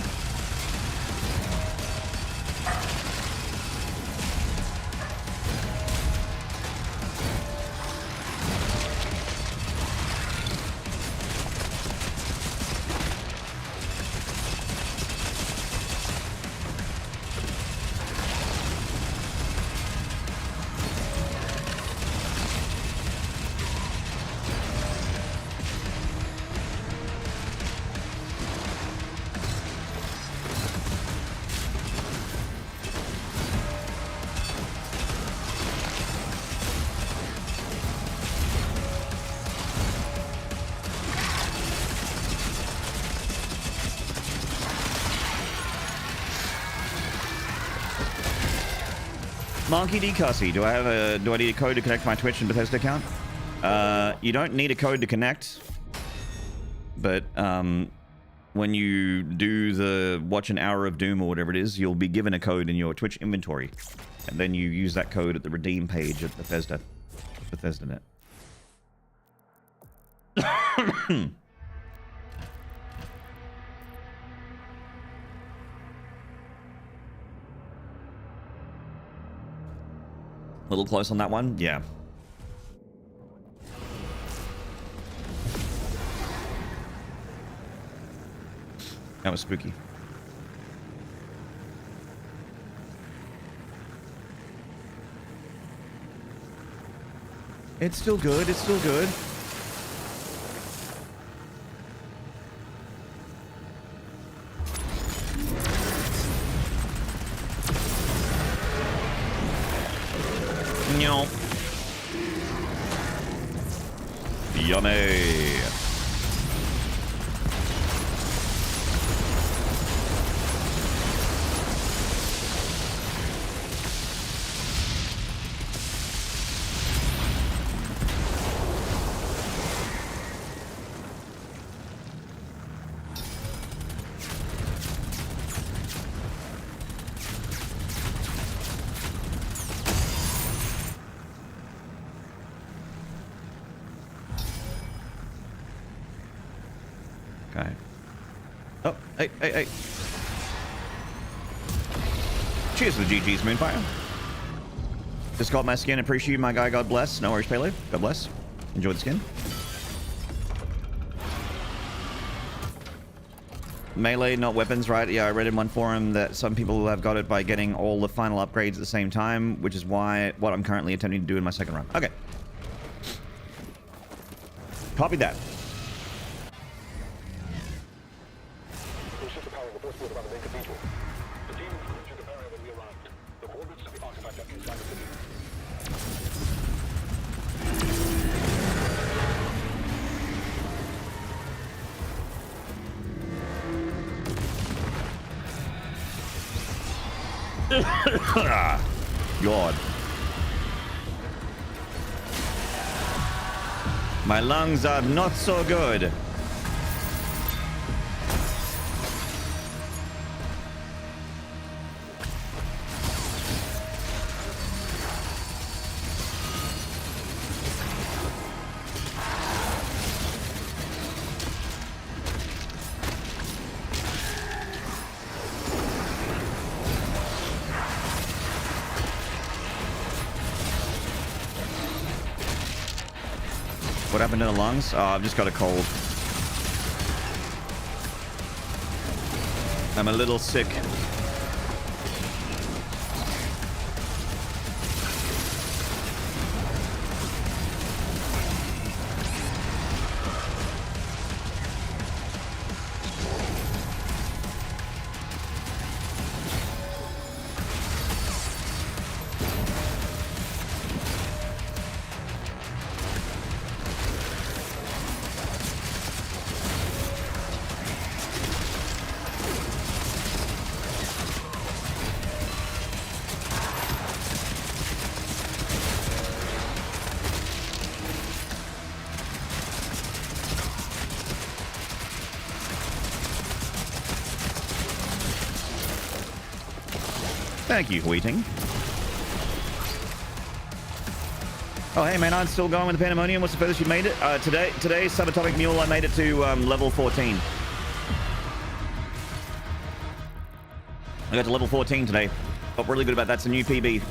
[SPEAKER 1] Monkey D. Cussy, do I need a code to connect my Twitch and Bethesda account? You don't need a code to connect, but when you do the watch an hour of Doom or whatever it is, you'll be given a code in your Twitch inventory, and then you use that code at the redeem page at Bethesda.net. Little close on that one, yeah. That was spooky. It's still good, it's still good. No. Yummy. Okay. Oh, hey. Cheers to the GG's, Moonfire. Just got my skin. Appreciate you, my guy. God bless. No worries, Pele. God bless. Enjoy the skin. Melee, not weapons, right? Yeah, I read in one forum that some people have got it by getting all the final upgrades at the same time, which is what I'm currently attempting to do in my second run. Okay. Copy that. God. My lungs are not so good. What happened to the lungs? Oh, I've just got a cold. I'm a little sick. Thank you, Wheating. Oh, hey, man, I'm still going with the Pandemonium. What's the furthest you made it? Today, Subatomic Mule, I made it to level 14. I got to level 14 today. Felt really good about that. It's a new PB.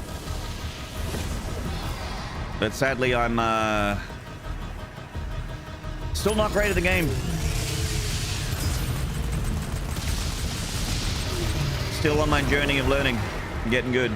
[SPEAKER 1] But sadly, I'm still not great at the game. Still on my journey of learning. Getting good.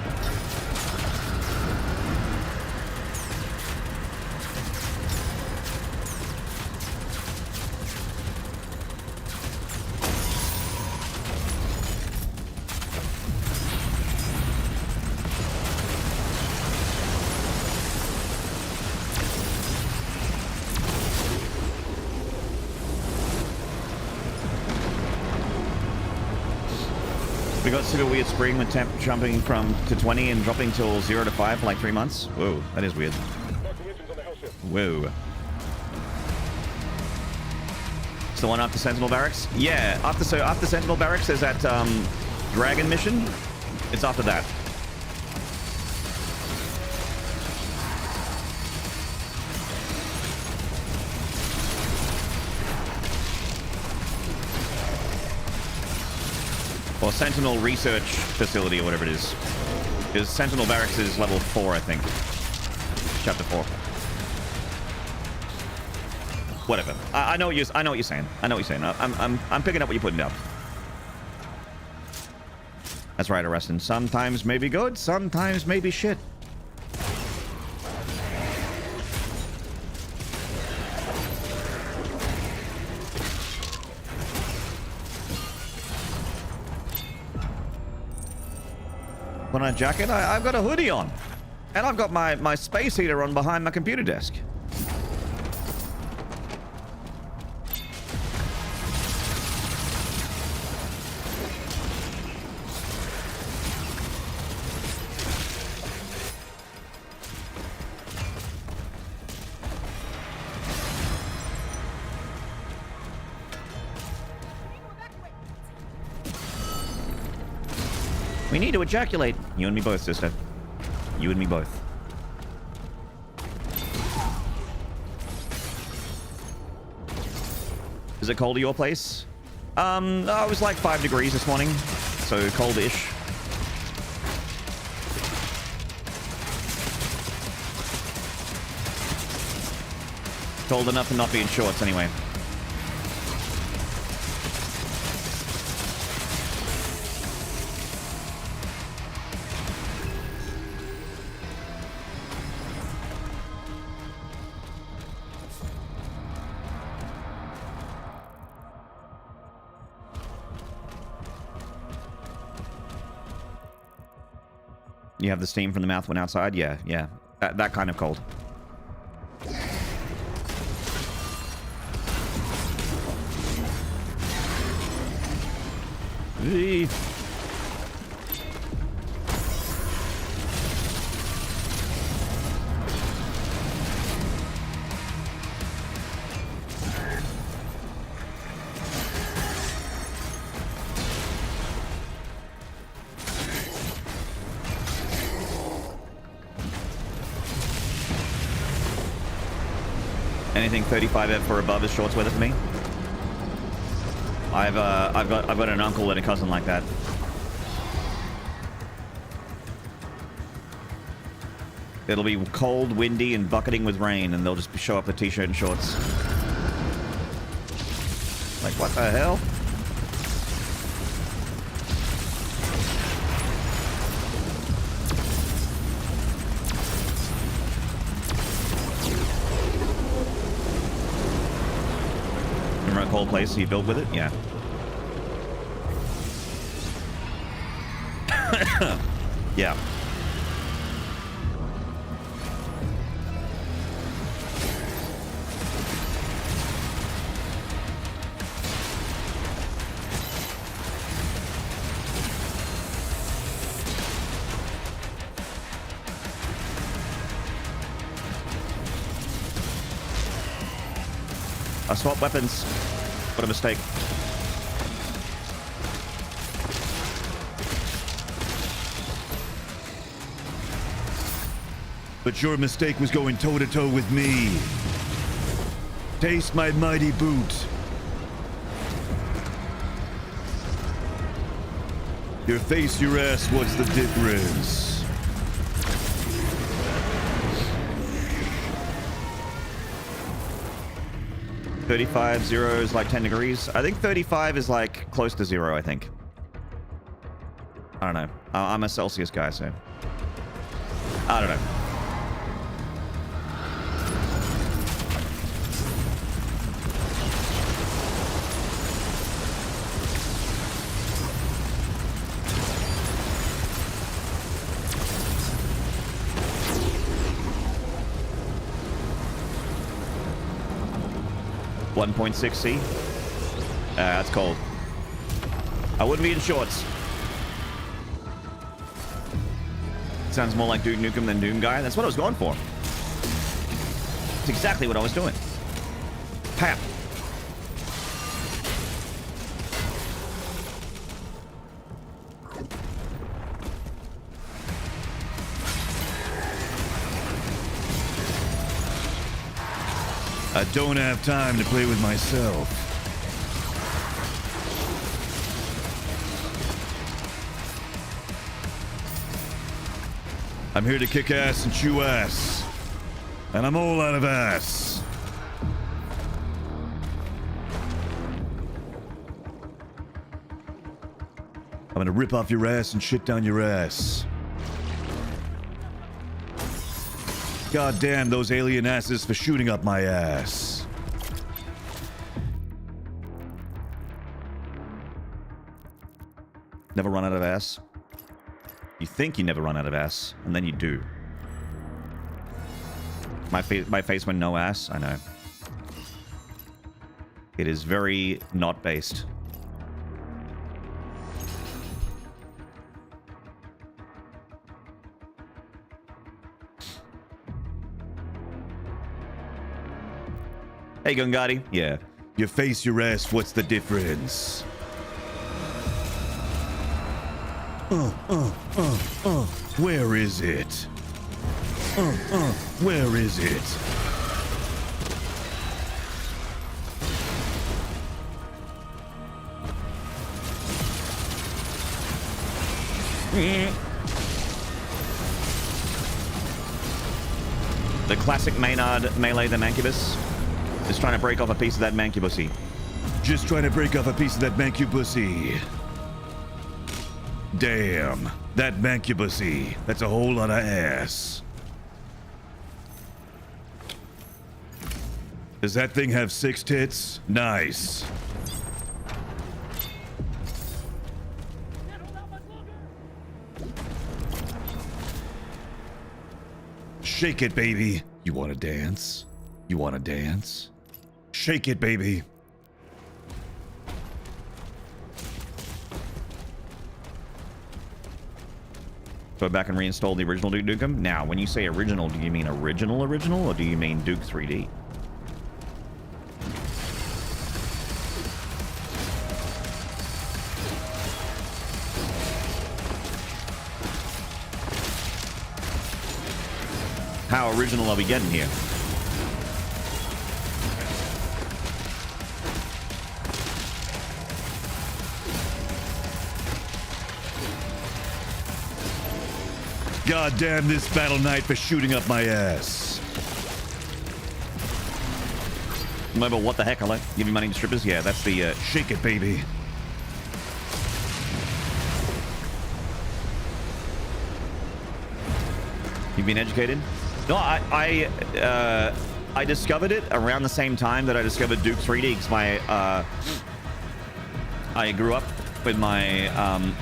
[SPEAKER 1] We got super weird spring with temp jumping from to 20 and dropping till 0 to 5 for like 3 months. Whoa, that is weird. Whoa. It's the one after Sentinel Barracks? Yeah, after Sentinel Barracks there's that Dragon mission. It's after that. Or Sentinel Research Facility, or whatever it is. Because Sentinel Barracks is level 4, I think. Chapter 4. Whatever. I know what you're saying. I know what you're saying. I'm picking up what you're putting down. That's right, Arrestin. Sometimes may be good, sometimes may be shit. Put on a jacket, I've got a hoodie on. And I've got my space heater on behind my computer desk. We need to ejaculate. You and me both, sister. You and me both. Is it cold at your place? It was like 5 degrees this morning, so cold-ish. Cold enough to not be in shorts anyway. You have the steam from the mouth when outside? Yeah, yeah. That kind of cold. Eee. Anything 35F or above is shorts weather for me. I've got an uncle and a cousin like that. It'll be cold, windy, and bucketing with rain, and they'll just show up with t-shirt and shorts. Like, what the hell? Remember a cold place you built with it? Yeah. Yeah. I swapped weapons. What a mistake. But your mistake was going toe-to-toe with me. Taste my mighty boot. Your face, your ass, what's the difference? .35, 0 is like 10 degrees. I think 35 is like close to 0, I think. I don't know. I'm a Celsius guy, so... I don't know. .6C. That's cold. I wouldn't be in shorts. Sounds more like Duke Nukem than Doom Guy. That's what I was going for. It's exactly what I was doing. Pap. I don't have time to play with myself. I'm here to kick ass and chew ass. And I'm all out of ass. I'm gonna rip off your ass and shit down your ass. God damn those alien asses for shooting up my ass. Never run out of ass? You think you never run out of ass, and then you do. My face went no ass? I know. It is very not based. Hey, Gungati. Yeah. Your face, your ass, what's the difference? Where is it? Where is it? The classic Maynarde melee the Mancubus is trying to break off a piece of that Mancubusy. Just trying to break off a piece of that Mancubusy. Damn, that Mancubusy. That's a whole lot of ass. Does that thing have 6 tits? Nice. Shake it, baby. You want to dance? You want to dance? Shake it, baby. Go back and reinstall the original Duke Nukem. Now, when you say original, do you mean original, or do you mean Duke 3D? How original are we getting here? God damn this Battle Knight for shooting up my ass. Remember what the heck? I like give you money to strippers. Yeah, that's the shake it, baby. You've been educated? No, I discovered it around the same time that I discovered Duke 3D because I grew up with my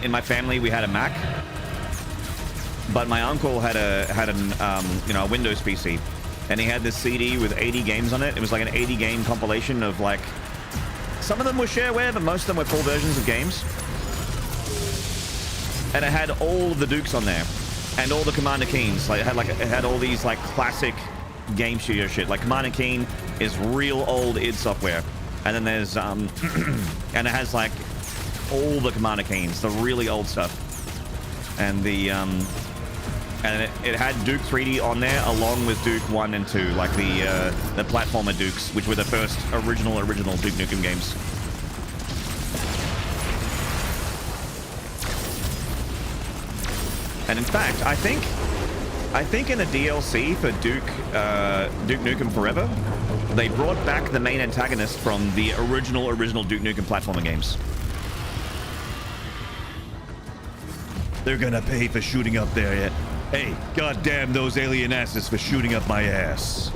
[SPEAKER 1] in my family we had a Mac. But my uncle had a Windows PC, and he had this CD with 80 games on it. It was like an 80 game compilation of like, some of them were shareware, but most of them were full versions of games. And it had all of the Dukes on there, and all the Commander Keens. Like it had all these like classic game studio shit. Like Commander Keen is real old id Software, and then there's and it has like all the Commander Keens, the really old stuff, and the and it had Duke 3D on there along with Duke 1 and 2, like the platformer Dukes, which were the first original Duke Nukem games. And in fact, I think in a DLC for Duke Nukem Forever, they brought back the main antagonist from the original Duke Nukem platformer games. They're gonna pay for shooting up there yet. Hey, goddamn those alien asses for shooting up my ass.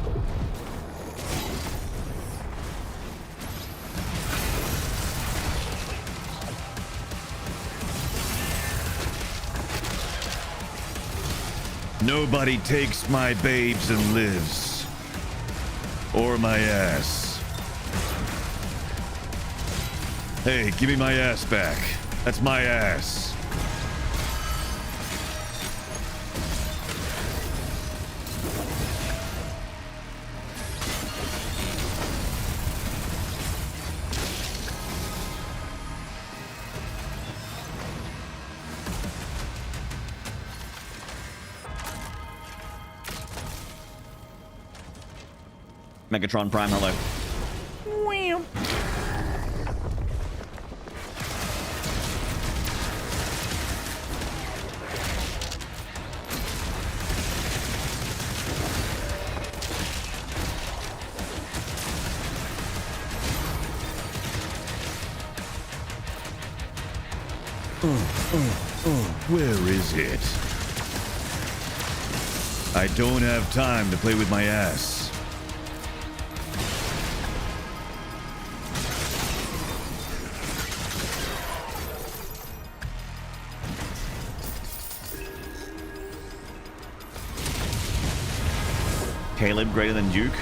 [SPEAKER 1] Nobody takes my babes and lives. Or my ass. Hey, give me my ass back. That's my ass. Megatron Prime, hello. Where is it? I don't have time to play with my ass. Caleb greater than Duke?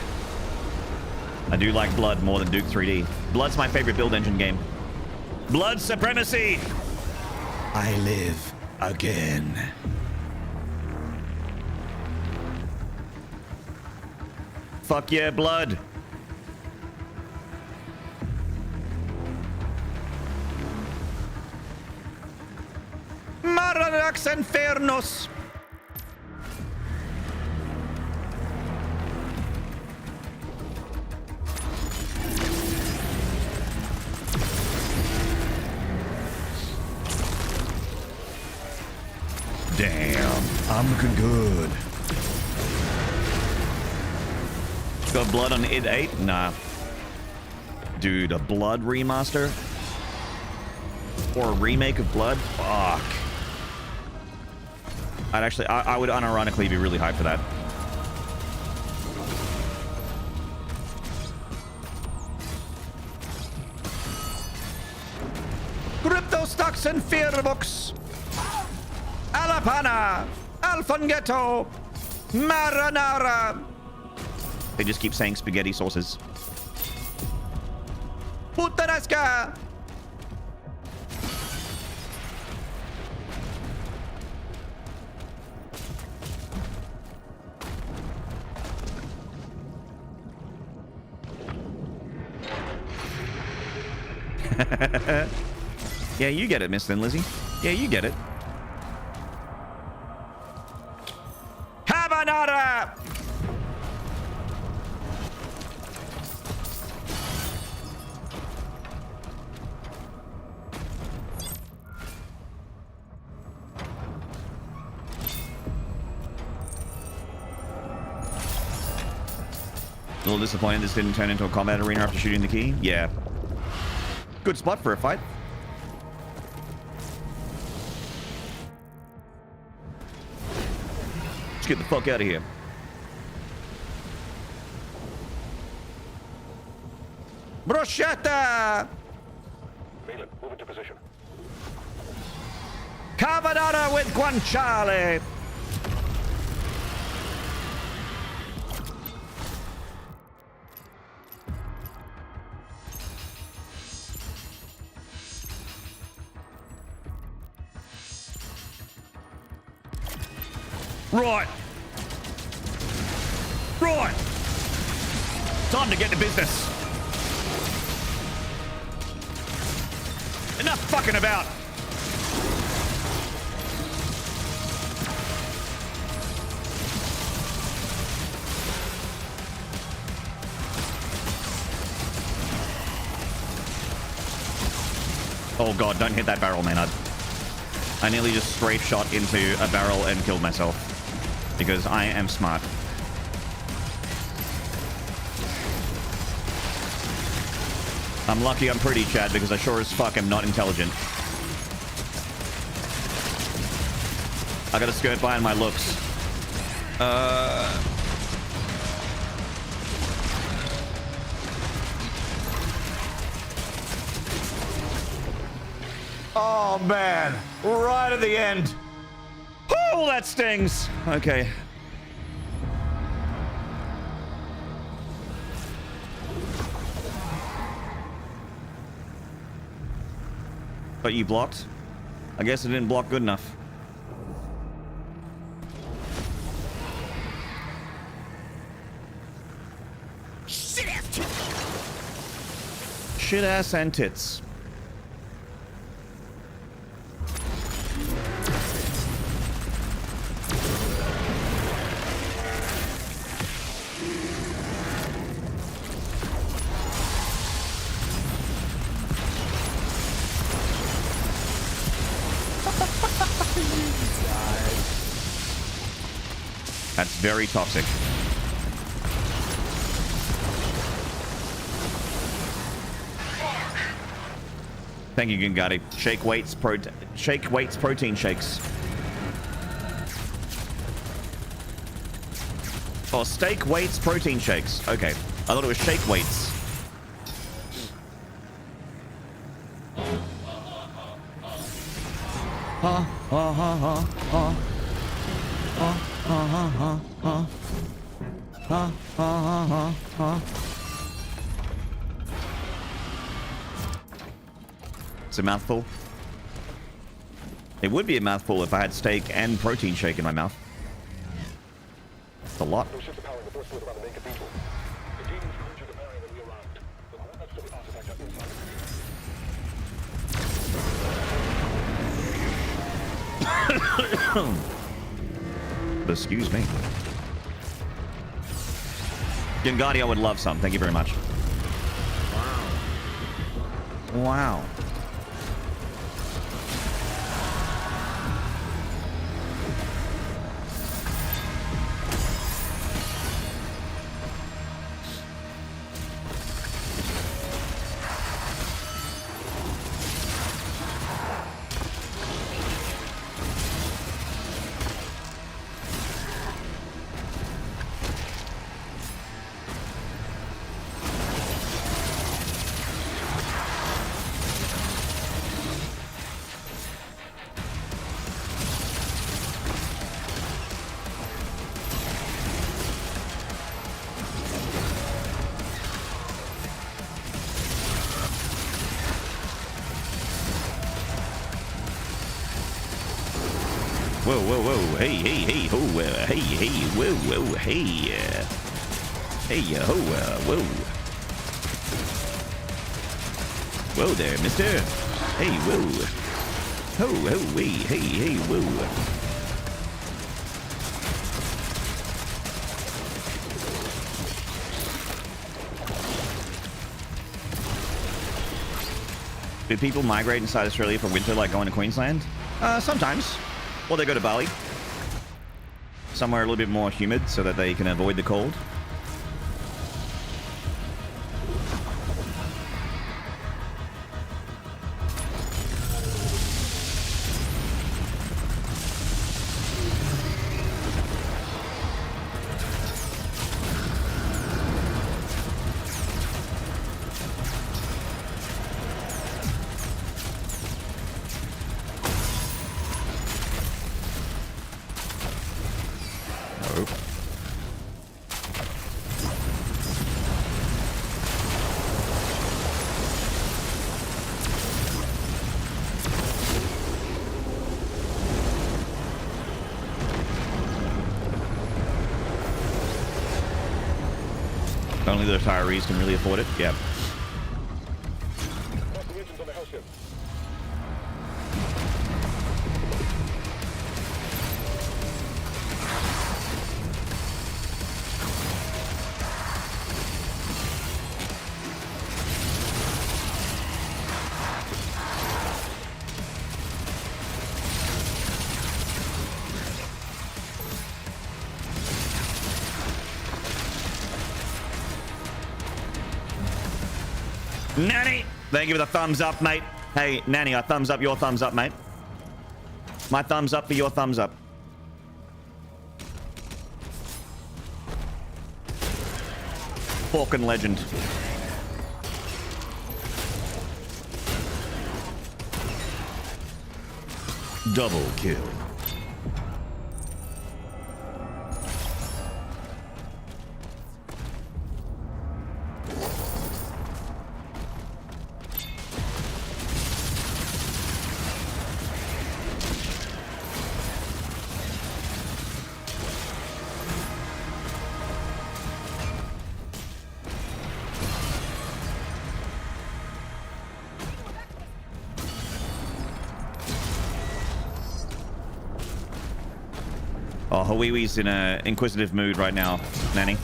[SPEAKER 1] I do like Blood more than Duke 3D. Blood's my favorite build engine game. Blood supremacy! I live again. Fuck yeah, Blood. Maranax Infernos. Damn, I'm looking good. Got Blood on id 8? Nah. Dude, a Blood remaster? Or a remake of Blood? Fuck. I would unironically be really hyped for that. Crypto stocks and fear books. Alapana, Alfangetto, Marinara. They just keep saying spaghetti sauces. Puttanesca. Yeah, you get it, Miss Thin Lizzy. Yeah, you get it. Habanara! A little disappointed this didn't turn into a combat arena after shooting the key. Yeah. Good spot for a fight. Let's get the fuck out of here. Bruschetta!
[SPEAKER 2] Malin, move into position.
[SPEAKER 1] Carbonara with guanciale! Right. Right. Time to get to business. Enough fucking about. Oh god, don't hit that barrel, Maynard. I nearly just straight shot into a barrel and killed myself. Because I am smart. I'm lucky I'm pretty, Chad, because I sure as fuck am not intelligent. I gotta skirt behind my looks. Oh, man. Right at the end. Oh, that stings. Okay. But you blocked? I guess it didn't block good enough. Shit-ass tits. Shit-ass and tits. That's very toxic. Thank you, Gingati. Shake weights protein shakes. Oh, steak weights protein shakes. Okay. I thought it was shake weights. Ha ha ha ha ha. Ha ha ha ha ha. Ha ha ha ha. It's a mouthful. It would be a mouthful if I had steak and protein shake in my mouth. It's a lot.
[SPEAKER 2] Those ships are powering the first floor around the main cathedral. The demons conjured the barrier when we arrived. The coordinates to the artifact are inside.
[SPEAKER 1] Excuse me. Gingati, I would love some. Thank you very much. Wow. Whoa, whoa, whoa. Hey, hey, hey, ho, hey, hey, whoa, whoa, hey. Hey, ho, whoa. Whoa there, mister. Hey, whoa. Ho, ho, hey, hey, hey, whoa. Do people migrate inside Australia for winter like going to Queensland? Sometimes. Or they go to Bali. Somewhere a little bit more humid so that they can avoid the cold. Only the retirees can really afford it. Yeah.
[SPEAKER 2] Cross the engines on the hell ship.
[SPEAKER 1] Nanny, thank you for the thumbs up, mate. Hey, Nanny, I thumbs up your thumbs up, mate. My thumbs up for your thumbs up. Falcon legend. Double kill. Oh, Hawiwi's in a inquisitive mood right now, Nanny.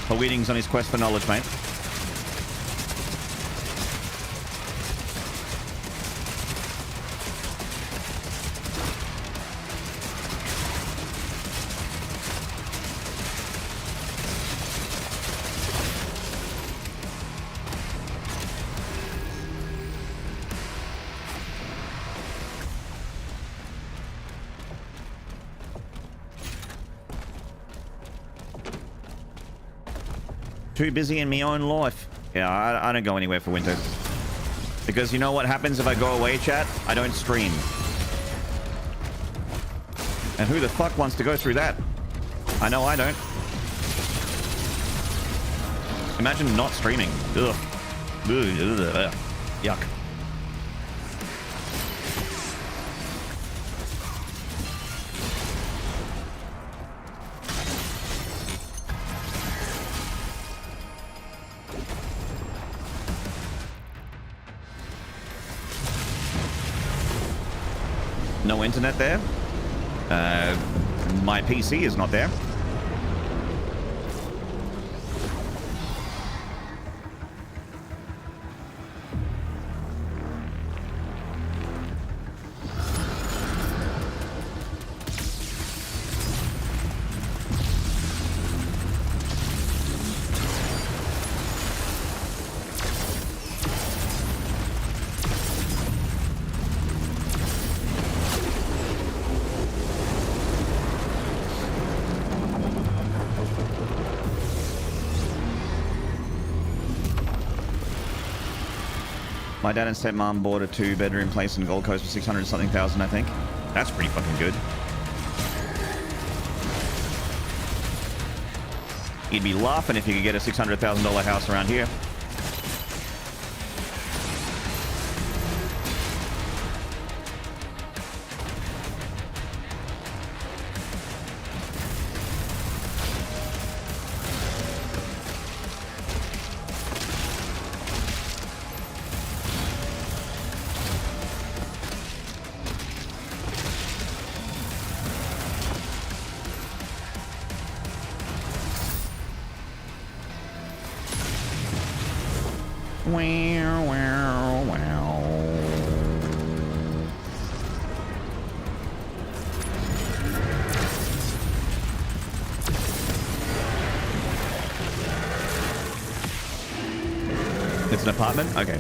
[SPEAKER 1] Hawiwi's on his quest for knowledge, mate. Too busy in my own life. Yeah, I don't go anywhere for winter. Because you know what happens if I go away, chat? I don't stream. And who the fuck wants to go through that? I know I don't. Imagine not streaming. Ugh. Ugh. Yuck. No internet there. My PC is not there. My dad and stepmom bought a 2-bedroom place in Gold Coast for 600 something thousand, I think. That's pretty fucking good. You'd be laughing if you could get a $600,000 house around here. It's an apartment? Okay.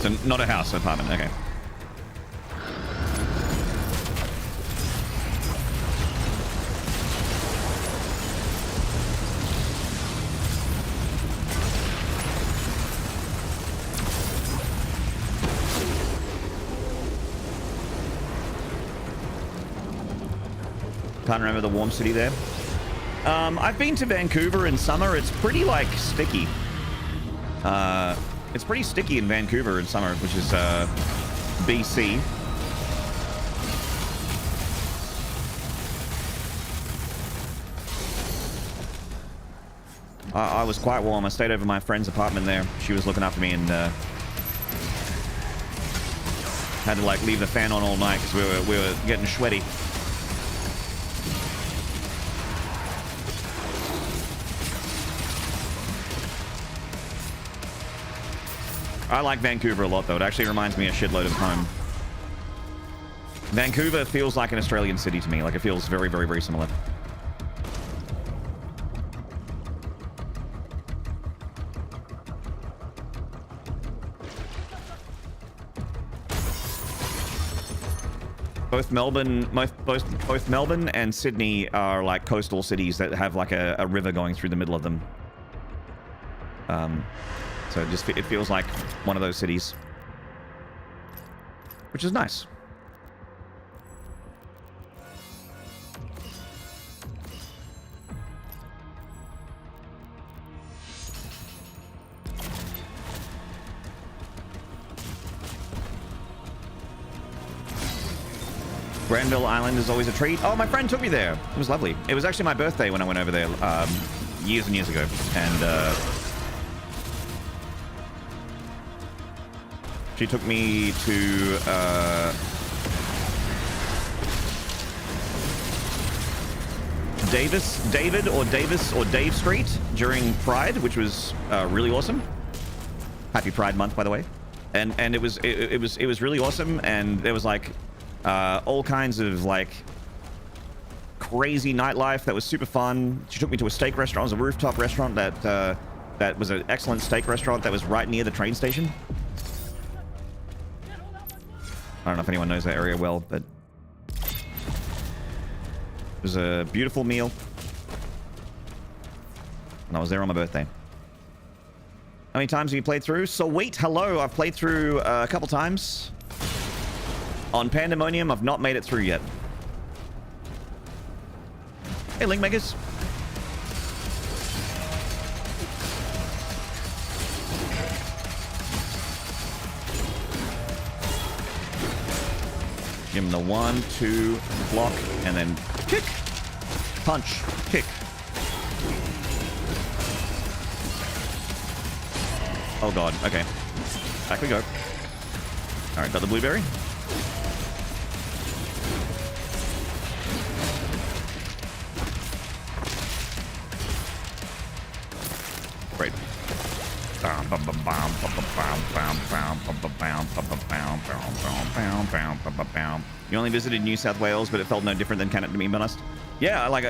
[SPEAKER 1] So not a house, an apartment. Okay. Can't remember the warm city there. I've been to Vancouver in summer. It's pretty, like, sticky. It's pretty sticky in Vancouver in summer, which is BC. I was quite warm. I stayed over my friend's apartment there. She was looking after me and had to like leave the fan on all night because we were getting sweaty. I like Vancouver a lot, though. It actually reminds me a shitload of home. Vancouver feels like an Australian city to me. Like, it feels very, very, very similar. Both Melbourne and Sydney are like coastal cities that have like a river going through the middle of them. So it feels like one of those cities, which is nice. Granville Island is always a treat. Oh, my friend took me there. It was lovely. It was actually my birthday when I went over there years and years ago, and she took me to Dave Street during Pride, which was really awesome. Happy Pride Month, by the way. And it was really awesome, and there was like all kinds of like crazy nightlife that was super fun. She took me to a steak restaurant. It was a rooftop restaurant that was an excellent steak restaurant that was right near the train station. I don't know if anyone knows that area well, but it was a beautiful meal. And I was there on my birthday. How many times have you played through? Sweet, hello. I've played through a couple times. On Pandemonium, I've not made it through yet. Hey, Link Makers. Give him the 1, 2, block, and then kick. Punch, kick. Oh god, okay. Back we go. Alright, got the blueberry. Great. You only visited New South Wales, but it felt no different than Canada, to be honest. Yeah, like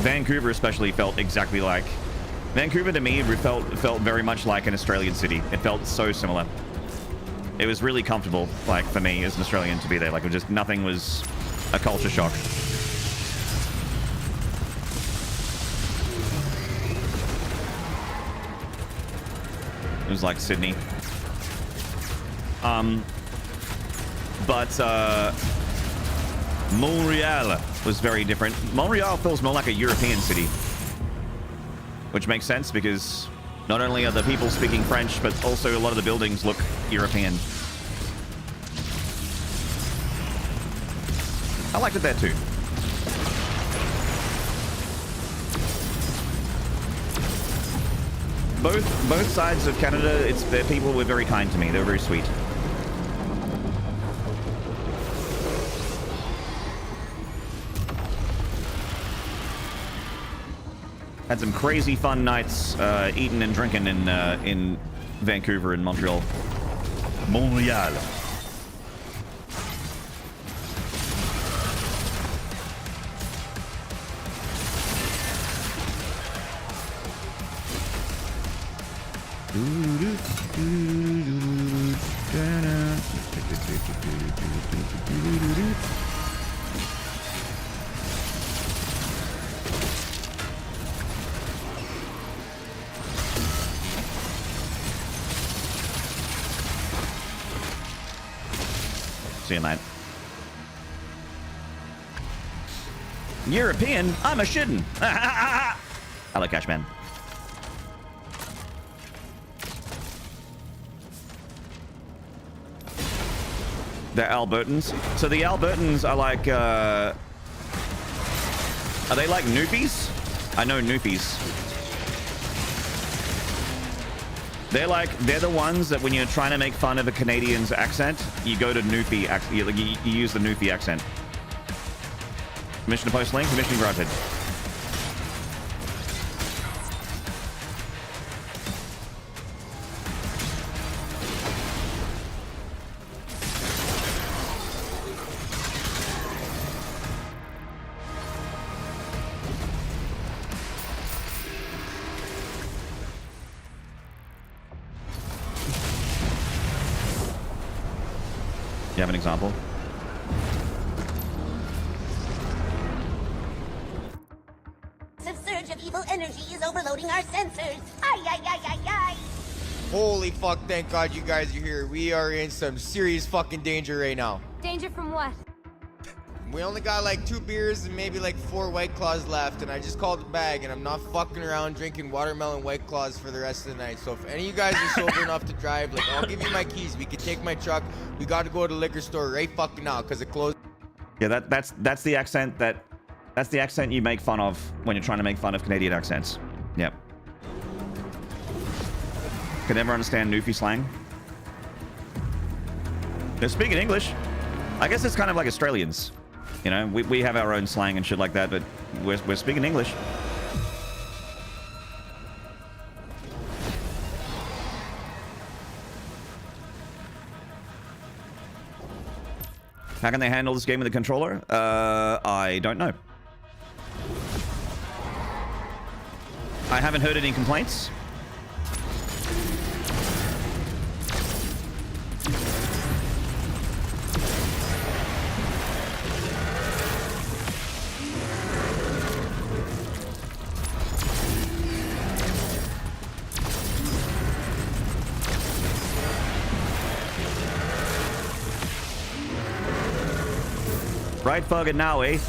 [SPEAKER 1] Vancouver especially felt exactly like... Vancouver to me felt very much like an Australian city. It felt so similar. It was really comfortable, like, for me as an Australian to be there. Like, it was just, nothing was a culture shock. It was like Sydney. But Montreal was very different. Montreal feels more like a European city. Which makes sense because not only are the people speaking French, but also a lot of the buildings look European. I liked it there too. Both sides of Canada, their people were very kind to me. They were very sweet. Had some crazy fun nights eating and drinking in Vancouver and Montreal. Montreal. See you, mate. European? I'm a shittin'. Hello, Cashman. They're Albertans. So the Albertans are like, are they like Noopies? I know Noopies. They're the ones that when you're trying to make fun of a Canadian's accent, you go to Noopy, you use the Noopy accent. Permission to post link, permission granted. You have an example?
[SPEAKER 8] A surge of evil energy is overloading our sensors. Ay, ay, ay, ay, ay.
[SPEAKER 9] Holy fuck, thank God you guys are here. We are in some serious fucking danger right now.
[SPEAKER 10] Danger from what?
[SPEAKER 9] We only got like 2 beers and maybe like 4 White Claws left, and I just called the bag, and I'm not fucking around drinking watermelon White Claws for the rest of the night. So if any of you guys are sober enough to drive, like, I'll give you my keys. We can take my truck. We got to go to the liquor store right fucking now because it closed.
[SPEAKER 1] Yeah, that's the accent that's the accent you make fun of when you're trying to make fun of Canadian accents. Yep. Can never understand Newfie slang. They're speaking English. I guess it's kind of like Australians. You know, we have our own slang and shit like that, but we're speaking English. How can they handle this game with a controller? I don't know. I haven't heard any complaints. Right fucking now, eh?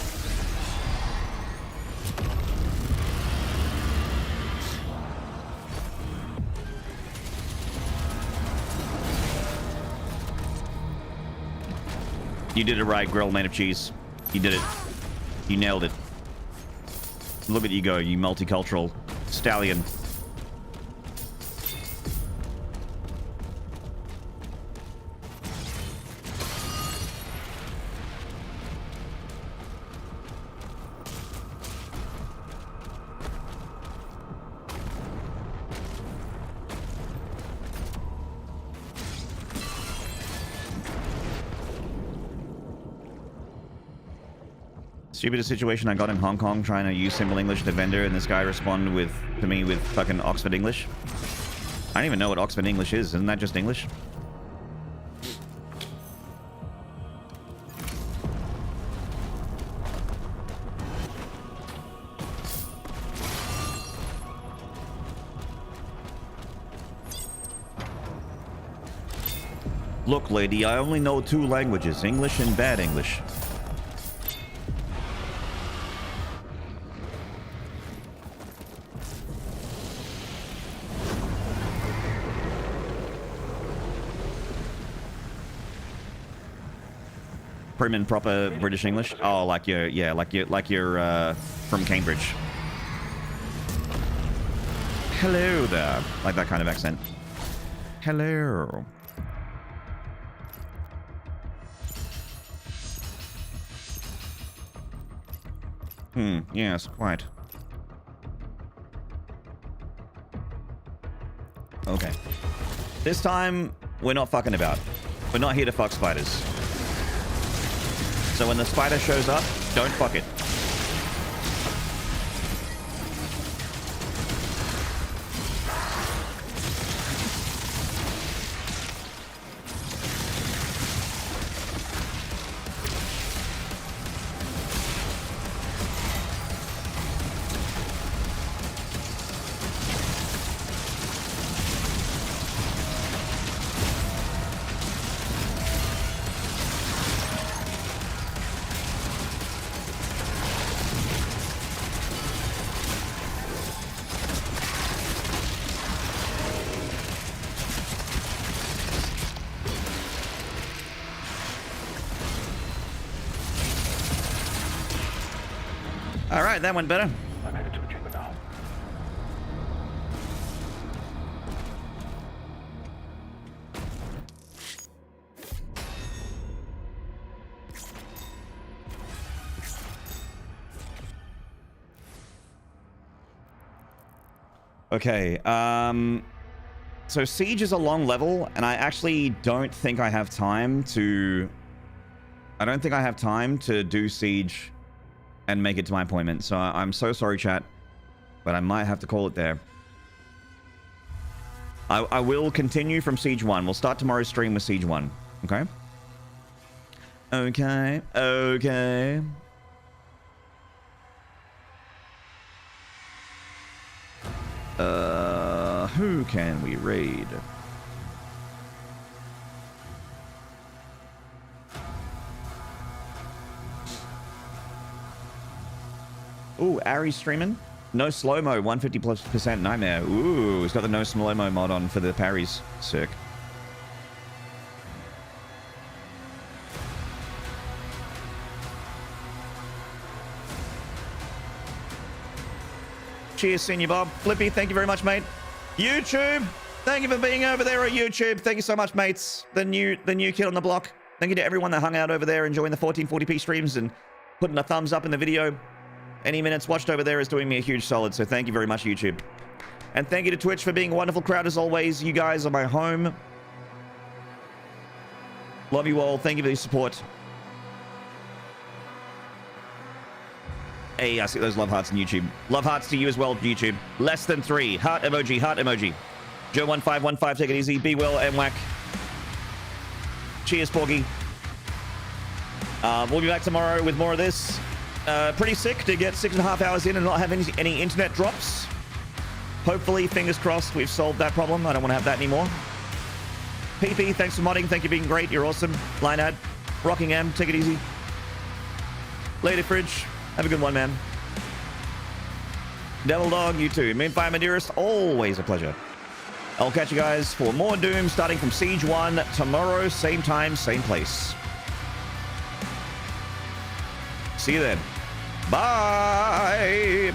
[SPEAKER 1] You did it right, grill made of cheese. You did it. You nailed it. Look at you go, you multicultural stallion. Stupidest situation I got in Hong Kong trying to use simple English to vendor, and this guy responded to me with fucking Oxford English. I don't even know what Oxford English is. Isn't that just English? Look, lady, I only know 2 languages, English and bad English. Prim and proper British English. Oh, like you're from Cambridge. Hello there. Like that kind of accent. Hello. Yes, quite. Okay. This time, we're not fucking about. We're not here to fuck spiders. So when the spider shows up, don't fuck it. All right, that went better.
[SPEAKER 2] I'm headed to the chamber now.
[SPEAKER 1] Okay, so Siege is a long level, and I actually don't think I have time to... I don't think I have time to do Siege and make it to my appointment. So I'm so sorry, chat, but I might have to call it there. I will continue from Siege 1. We'll start tomorrow's stream with Siege 1. Okay? Okay. Okay. Who can we raid? Ooh, Ari's streaming. No slow-mo, 150+% nightmare. Ooh, he's got the no slow-mo mod on for the parries. Sick. Cheers, Senior Bob. Flippy, thank you very much, mate. YouTube, thank you for being over there at YouTube. Thank you so much, mates. The new kid on the block. Thank you to everyone that hung out over there enjoying the 1440p streams and putting a thumbs up in the video. Any minutes watched over there is doing me a huge solid, so thank you very much, YouTube. And thank you to Twitch for being a wonderful crowd as always. You guys are my home. Love you all. Thank you for your support. Hey, I see those love hearts on YouTube. Love hearts to you as well, YouTube. Less than 3. Heart emoji, heart emoji. Joe1515, take it easy. Be well, MWAC. Cheers, Porgy. We'll be back tomorrow with more of this. Pretty sick to get 6.5 hours in and not have any internet drops. Hopefully, fingers crossed, we've solved that problem. I don't want to have that anymore. PP, thanks for modding. Thank you for being great. You're awesome. Linead, Rockingham, take it easy. Lady Fridge, have a good one, man. Devil Dog, you too. Moonfire, my dearest, always a pleasure. I'll catch you guys for more Doom starting from Siege 1 tomorrow, same time, same place. See you then. Bye.